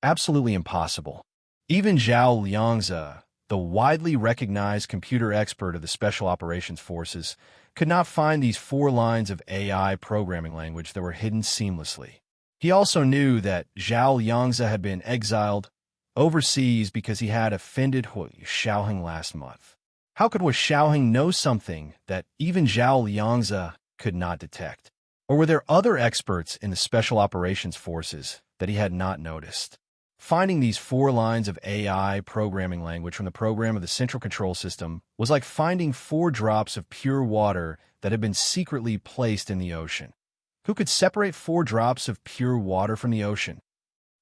Speaker 1: Absolutely impossible. Even Zhao Liangzi, the widely recognized computer expert of the Special Operations Forces, could not find these 4 lines of AI programming language that were hidden seamlessly. He also knew that Zhao Liangzi had been exiled, overseas because he had offended Hu Xiaoheng last month. How could Hu Xiaoheng know something that even Zhao Liangzi could not detect? Or were there other experts in the Special Operations Forces that he had not noticed? Finding these 4 lines of AI programming language from the program of the Central Control System was like finding 4 drops of pure water that had been secretly placed in the ocean. Who could separate 4 drops of pure water from the ocean?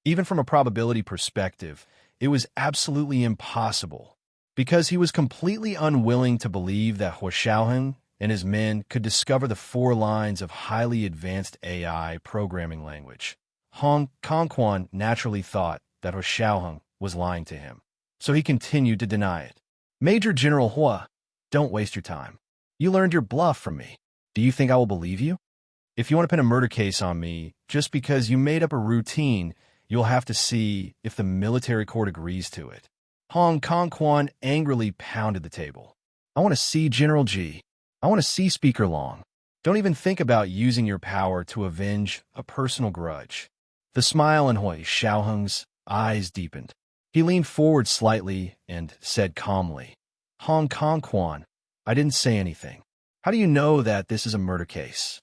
Speaker 1: Even from a probability perspective, it was absolutely impossible, because he was completely unwilling to believe that Hu Xiaoheng and his men could discover the 4 lines of highly advanced AI programming language. Hong Kongquan naturally thought that Hu Xiaoheng was lying to him, so he continued to deny it. Major General Hua, don't waste your time. You learned your bluff from me. Do you think I will believe you? If you want to pin a murder case on me just because you made up a routine, you'll have to see if the military court agrees to it. Hong Kongquan angrily pounded the table. I want to see General Ji. I want to see Speaker Long. Don't even think about using your power to avenge a personal grudge. The smile in Hu Xiaoheng's eyes deepened. He leaned forward slightly and said calmly, Hong Kongquan, I didn't say anything. How do you know that this is a murder case?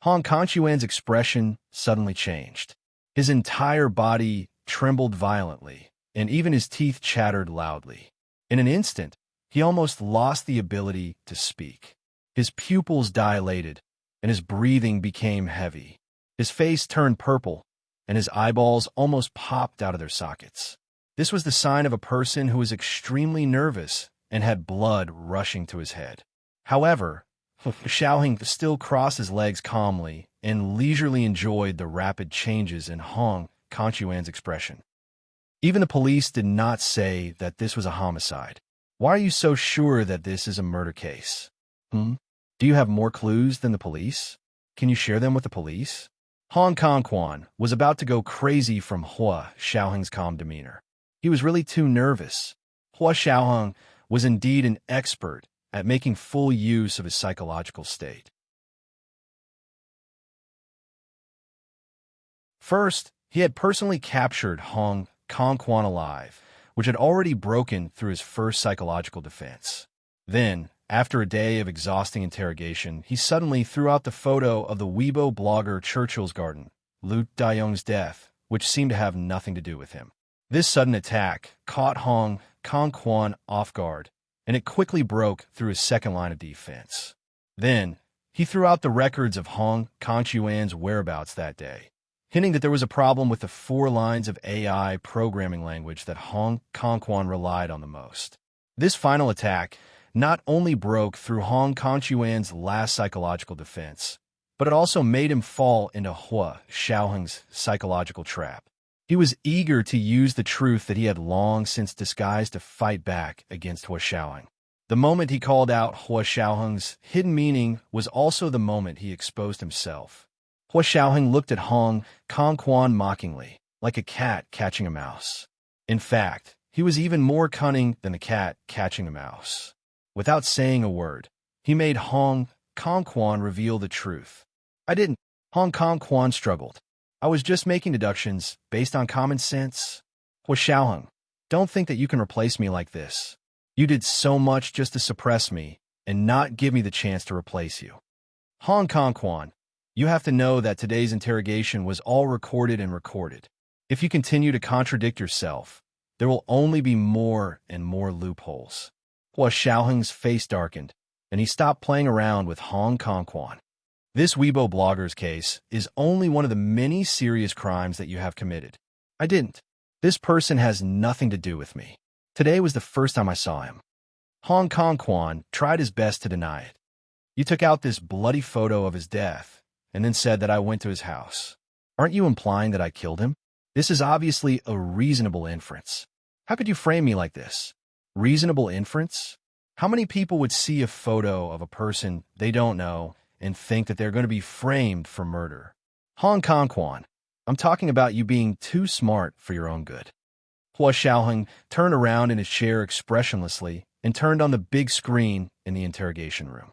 Speaker 1: Hong Kongquan's expression suddenly changed. His entire body trembled violently, and even his teeth chattered loudly. In an instant, he almost lost the ability to speak. His pupils dilated, and his breathing became heavy. His face turned purple, and his eyeballs almost popped out of their sockets. This was the sign of a person who was extremely nervous and had blood rushing to his head. However, Xiaoheng still crossed his legs calmly and leisurely enjoyed the rapid changes in Hong Kongquan's expression. Even the police did not say that this was a homicide. Why are you so sure that this is a murder case? Do you have more clues than the police? Can you share them with the police? Hong Kongquan was about to go crazy from Hu Xiaoheng's calm demeanor. He was really too nervous. Hu Xiaoheng was indeed an expert at making full use of his psychological state. First, he had personally captured Hong Kongquan alive, which had already broken through his first psychological defense. Then, after a day of exhausting interrogation, he suddenly threw out the photo of the Weibo blogger Churchill's Garden, Lu Dayong's death, which seemed to have nothing to do with him. This sudden attack caught Hong Kongquan off guard, and it quickly broke through his second line of defense. Then, he threw out the records of Hong Kongquan's whereabouts that day, hinting that there was a problem with the 4 lines of AI programming language that Hong Kongquan relied on the most. This final attack not only broke through Hong Kongquan's last psychological defense, but it also made him fall into Hu Xiaoheng's psychological trap. He was eager to use the truth that he had long since disguised to fight back against Hu Xiaoheng. The moment he called out Hu Xiaoheng's hidden meaning was also the moment he exposed himself. Hu Xiaoheng looked at Hong Kongquan mockingly, like a cat catching a mouse. In fact, he was even more cunning than the cat catching a mouse. Without saying a word, he made Hong Kongquan reveal the truth. I didn't. Hong Kongquan struggled. I was just making deductions based on common sense. Hu Xiaoheng, don't think that you can replace me like this. You did so much just to suppress me and not give me the chance to replace you. Hong Kongquan, you have to know that today's interrogation was all recorded and recorded. If you continue to contradict yourself, there will only be more and more loopholes. Hu Xiaoheng's face darkened, and he stopped playing around with Hong Kongquan. This Weibo blogger's case is only one of the many serious crimes that you have committed. I didn't. This person has nothing to do with me. Today was the first time I saw him. Hong Kongquan tried his best to deny it. You took out this bloody photo of his death and then said that I went to his house. Aren't you implying that I killed him? This is obviously a reasonable inference. How could you frame me like this? Reasonable inference? How many people would see a photo of a person they don't know and think that they're going to be framed for murder? Hong Kongquan, I'm talking about you being too smart for your own good. Hu Xiaoheng turned around in his chair expressionlessly and turned on the big screen in the interrogation room.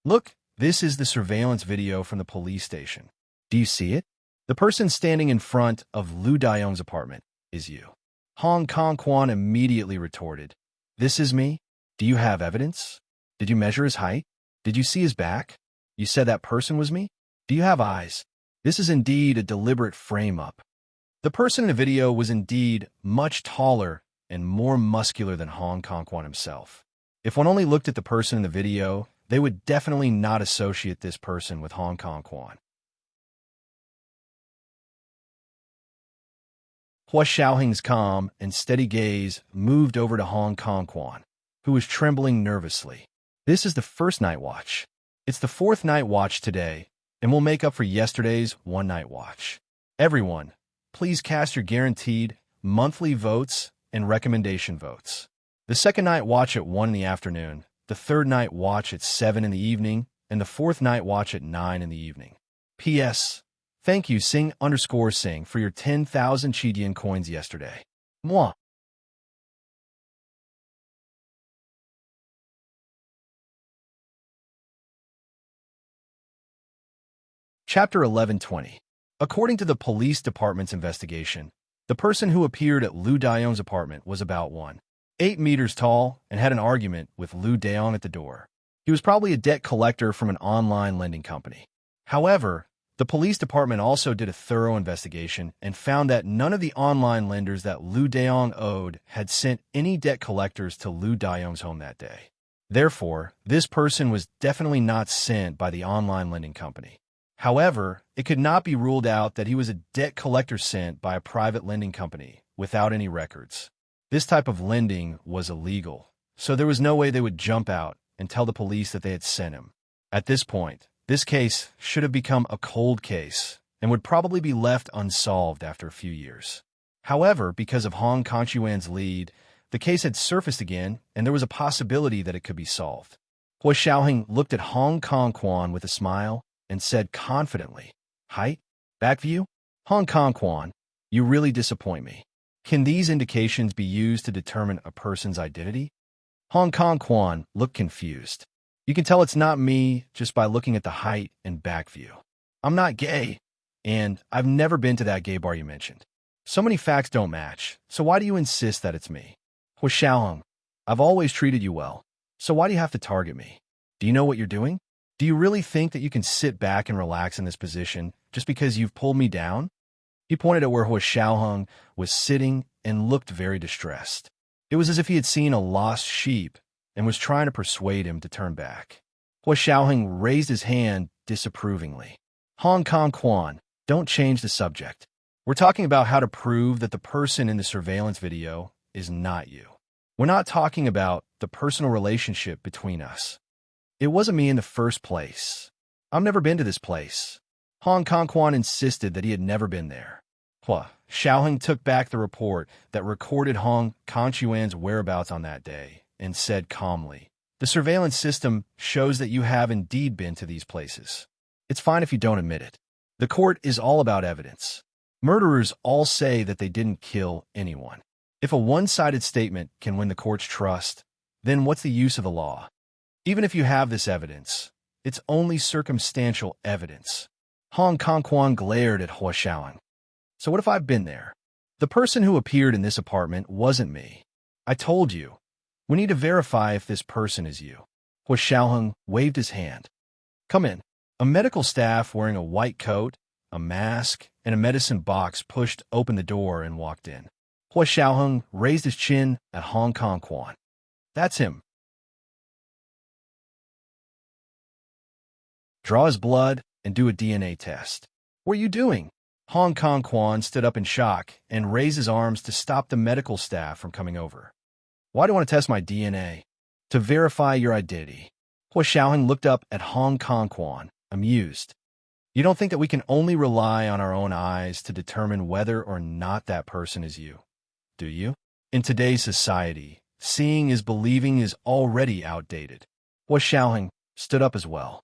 Speaker 1: Look, this is the surveillance video from the police station. Do you see it? The person standing in front of Lu Dayong's apartment is you. Hong Kong Quan immediately retorted, "This is me? Do you have evidence? Did you measure his height? Did you see his back? You said that person was me? Do you have eyes? This is indeed a deliberate frame-up." The person in the video was indeed much taller and more muscular than Hong Kong Quan himself. If one only looked at the person in the video, they would definitely not associate this person with Hong Kong Quan. Hua Xiaoheng's calm and steady gaze moved over to Hong Kong Quan, who was trembling nervously. This is the first night watch. It's the fourth night watch today, and will make up for yesterday's one night watch. Everyone, please cast your guaranteed monthly votes and recommendation votes. The second night watch at 1 in the afternoon, the third night watch at 7 in the evening, and the fourth night watch at 9 in the evening. P.S. Thank you Sing_Sing for your 10,000 Chidian coins yesterday. Mwah. Chapter 1120. According to the police department's investigation, the person who appeared at Liu Daiyong's apartment was about 1.8 meters tall and had an argument with Liu Daiyong at the door. He was probably a debt collector from an online lending company. However, the police department also did a thorough investigation and found that none of the online lenders that Liu Daiyong owed had sent any debt collectors to Liu Daiyong's home that day. Therefore, this person was definitely not sent by the online lending company. However, it could not be ruled out that he was a debt collector sent by a private lending company without any records. This type of lending was illegal, so there was no way they would jump out and tell the police that they had sent him. At this point, this case should have become a cold case and would probably be left unsolved after a few years. However, because of Hong Kongquan's lead, the case had surfaced again and there was a possibility that it could be solved. Hua Xiaoheng looked at Hong Kong with a smile and said confidently, "Height? Back view? Hong Kong, you really disappoint me. Can these indications be used to determine a person's identity?" Hong Kong looked confused. "You can tell it's not me just by looking at the height and back view. I'm not gay, and I've never been to that gay bar you mentioned. So many facts don't match, so why do you insist that it's me? Hua Xiaoheng, I've always treated you well, so why do you have to target me? Do you know what you're doing? Do you really think that you can sit back and relax in this position just because you've pulled me down?" He pointed at where Hua Xiaoheng was sitting and looked very distressed. It was as if he had seen a lost sheep and was trying to persuade him to turn back. Hua Xiaoheng raised his hand disapprovingly. "Hong Kong, don't change the subject. We're talking about how to prove that the person in the surveillance video is not you. We're not talking about the personal relationship between us. It wasn't me in the first place. I've never been to this place." Hong Kong insisted that he had never been there. Hua Xiaoheng took back the report that recorded Hong Kongquan's whereabouts on that day and said calmly, "The surveillance system shows that you have indeed been to these places. It's fine if you don't admit it. The court is all about evidence. Murderers all say that they didn't kill anyone. If a one-sided statement can win the court's trust, then what's the use of the law? Even if you have this evidence, it's only circumstantial evidence." Hong Kong glared at Hua Xiaoheng. "So what if I've been there? The person who appeared in this apartment wasn't me. I told you. We need to verify if this person is you." Hua Xiaoheng waved his hand. "Come in." A medical staff wearing a white coat, a mask, and a medicine box pushed open the door and walked in. Hua Xiaoheng raised his chin at Hong Kong. "That's him. Draw his blood and do a DNA test." "What are you doing?" Hong Kong stood up in shock and raised his arms to stop the medical staff from coming over. "Why do you want to test my DNA?" "To verify your identity." Hua Xiaoheng looked up at Hong Kong, amused. "You don't think that we can only rely on our own eyes to determine whether or not that person is you, do you? In today's society, seeing is believing is already outdated." Hua Xiaoheng stood up as well.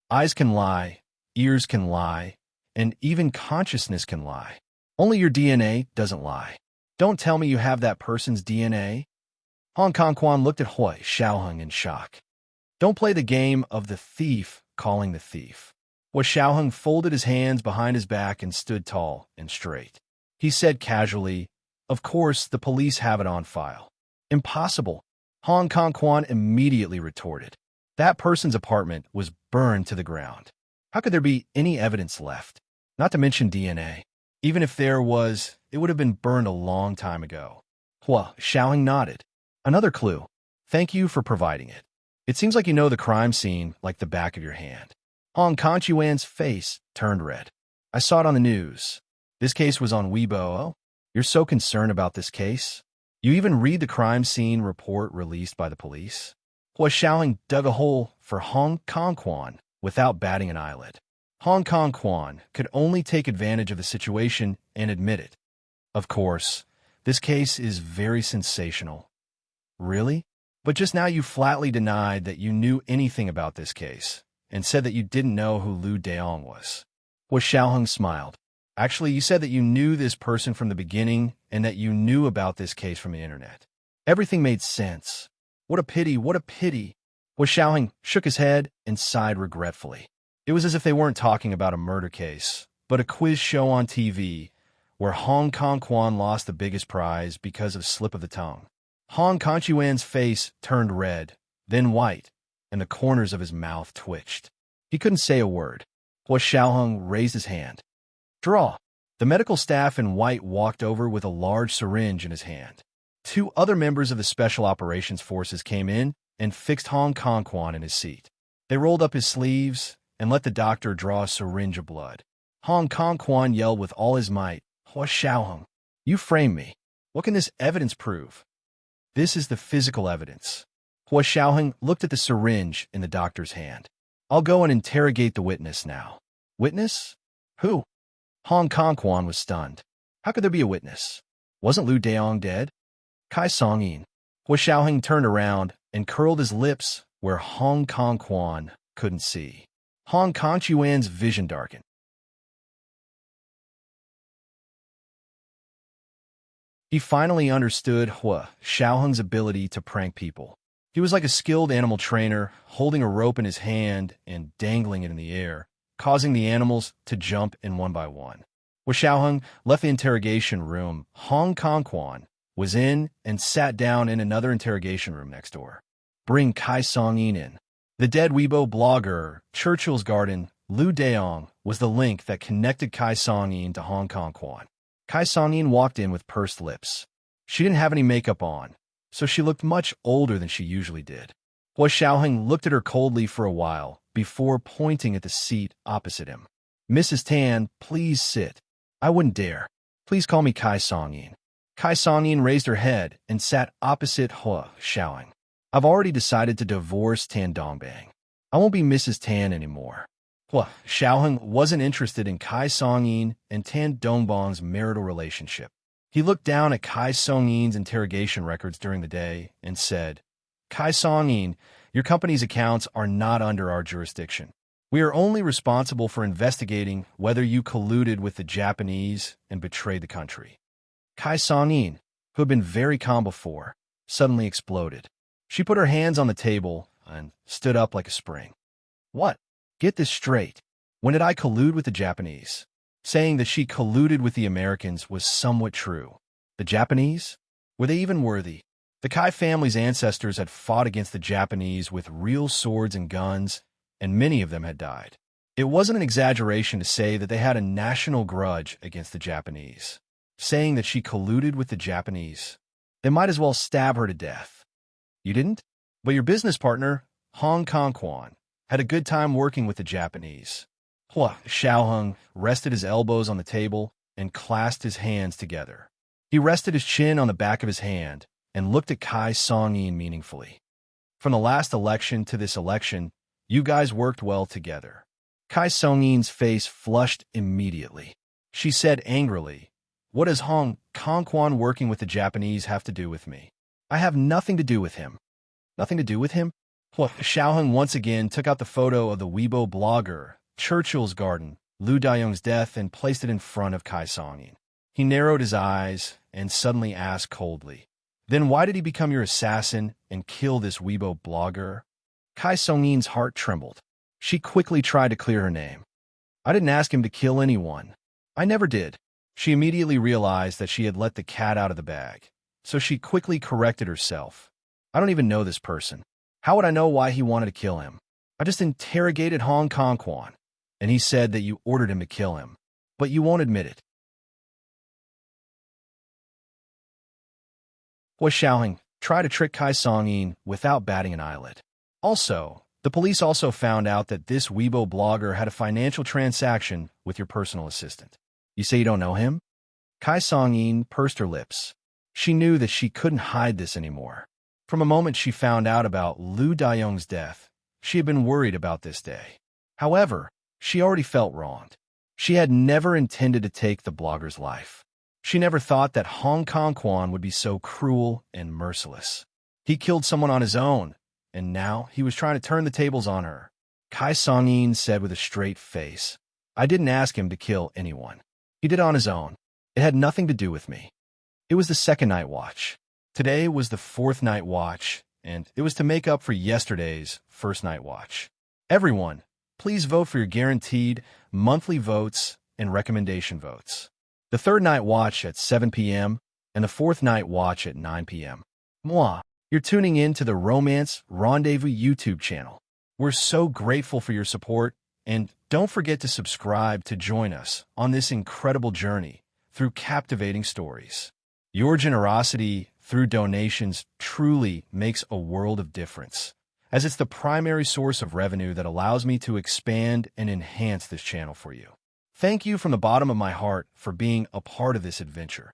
Speaker 1: "Eyes can lie, ears can lie, and even consciousness can lie. Only your DNA doesn't lie. Don't tell me you have that person's DNA." Hong Kong looked at Hua Xiaoheng in shock. "Don't play the game of the thief calling the thief." Hua Xiaoheng folded his hands behind his back and stood tall and straight. He said casually, Of course, the police have it on file. Impossible. Hong Kong Quan immediately retorted. That person's apartment was burned to the ground. How could there be any evidence left? Not to mention DNA. Even if there was, it would have been burned a long time ago. Hua Xiaoheng nodded. Another clue. Thank you for providing it. It seems like you know the crime scene like the back of your hand. Hong Kongquan's face turned red. I saw it on the news. This case was on Weibo. Oh, you're so concerned about this case? You even read the crime scene report released by the police? Hua Xiaoheng dug a hole for Hong Kongquan without batting an eyelid. Hong Kongquan could only take advantage of the situation and admit it. Of course, this case is very sensational. Really? But just now you flatly denied that you knew anything about this case and said that you didn't know who Liu Daong was. Hua Xiaoheng smiled. Actually, you said that you knew this person from the beginning and that you knew about this case from the internet. Everything made sense. What a pity, what a pity. Hua Xiaoheng shook his head and sighed regretfully. It was as if they weren't talking about a murder case, but a quiz show on TV where Hong Kongquan lost the biggest prize because of slip of the tongue. Hong Kongquan's face turned red, then white, and the corners of his mouth twitched. He couldn't say a word. Hua Xiaoheng raised his hand. Draw. The medical staff in white walked over with a large syringe in his hand. Two other members of the Special Operations Forces came in and fixed Hong Kongquan in his seat. They rolled up his sleeves and let the doctor draw a syringe of blood. Hong Kongquan yelled with all his might, Hua Xiaoheng, you framed me. What can this evidence prove? This is the physical evidence. Hua Xiaoheng looked at the syringe in the doctor's hand. I'll go and interrogate the witness now. Witness? Who? Hong Kongquan was stunned. How could there be a witness? Wasn't Liu Daong dead? Kai Songyin. Hua Xiaoheng turned around and curled his lips where Hong Kongquan couldn't see. Hong Kongquan's vision darkened. He finally understood Hua Xiaoheng's ability to prank people. He was like a skilled animal trainer, holding a rope in his hand and dangling it in the air, causing the animals to jump in one by one. Hua Xiaoheng left the interrogation room. Hong Kongquan was in and sat down in another interrogation room next door. Bring Kai Songyin in. The dead Weibo blogger, Churchill's Garden, Liu Daong, was the link that connected Kai Songyin to Hong Kongquan. Kai Songyin walked in with pursed lips. She didn't have any makeup on, so she looked much older than she usually did. Hua Xiaoheng looked at her coldly for a while before pointing at the seat opposite him. Mrs. Tan, please sit. I wouldn't dare. Please call me Kai Songyin. Kai Songyin raised her head and sat opposite Hua Xiaoheng. I've already decided to divorce Tan Dongbang. I won't be Mrs. Tan anymore. Hua Xiaoheng wasn't interested in Kai Songyin and Tan Dongbang's marital relationship. He looked down at Kai Songyin's interrogation records during the day and said, Kai Songyin, your company's accounts are not under our jurisdiction. We are only responsible for investigating whether you colluded with the Japanese and betrayed the country. Kai Songyin, who had been very calm before, suddenly exploded. She put her hands on the table and stood up like a spring. What? Get this straight. When did I collude with the Japanese? Saying that she colluded with the Americans was somewhat true. The Japanese? Were they even worthy? The Kai family's ancestors had fought against the Japanese with real swords and guns, and many of them had died. It wasn't an exaggeration to say that they had a national grudge against the Japanese. Saying that she colluded with the Japanese, they might as well stab her to death. You didn't? But your business partner, Hong Kongquan, had a good time working with the Japanese. Hua Xiaoheng rested his elbows on the table and clasped his hands together. He rested his chin on the back of his hand and looked at Kai Songyin meaningfully. From the last election to this election, you guys worked well together. Kai Songyin's face flushed immediately. She said angrily, What does Hong Kongquan working with the Japanese have to do with me? I have nothing to do with him. Nothing to do with him? Hua Xiaoheng once again took out the photo of the Weibo blogger, Churchill's Garden, Liu Daong's death, and placed it in front of Kai Songyin. He narrowed his eyes and suddenly asked coldly, Then why did he become your assassin and kill this Weibo blogger? Kai Songyin's heart trembled. She quickly tried to clear her name. I didn't ask him to kill anyone. I never did. She immediately realized that she had let the cat out of the bag, so she quickly corrected herself. I don't even know this person. How would I know why he wanted to kill him? I just interrogated Hong Kong Quan, and he said that you ordered him to kill him, but you won't admit it. Was Xiaoheng try to trick Kai Song-yin without batting an eyelid. Also, the police also found out that this Weibo blogger had a financial transaction with your personal assistant. You say you don't know him? Kai Song-yin pursed her lips. She knew that she couldn't hide this anymore. From the moment she found out about Liu Daiyong's death, she had been worried about this day. However, she already felt wronged. She had never intended to take the blogger's life. She never thought that Hong Kong Quan would be so cruel and merciless. He killed someone on his own, and now he was trying to turn the tables on her. Kai Song-yin said with a straight face, I didn't ask him to kill anyone. He did it on his own. It had nothing to do with me. It was the second night watch. Today was the fourth night watch, and it was to make up for yesterday's first night watch. Everyone, please vote for your guaranteed monthly votes and recommendation votes. The third night watch at 7 p.m. and the fourth night watch at 9 p.m. You're tuning in to the Romance Rendezvous YouTube channel. We're so grateful for your support, and don't forget to subscribe to join us on this incredible journey through captivating stories. Your generosity through donations truly makes a world of difference, as it's the primary source of revenue that allows me to expand and enhance this channel for you. Thank you from the bottom of my heart for being a part of this adventure.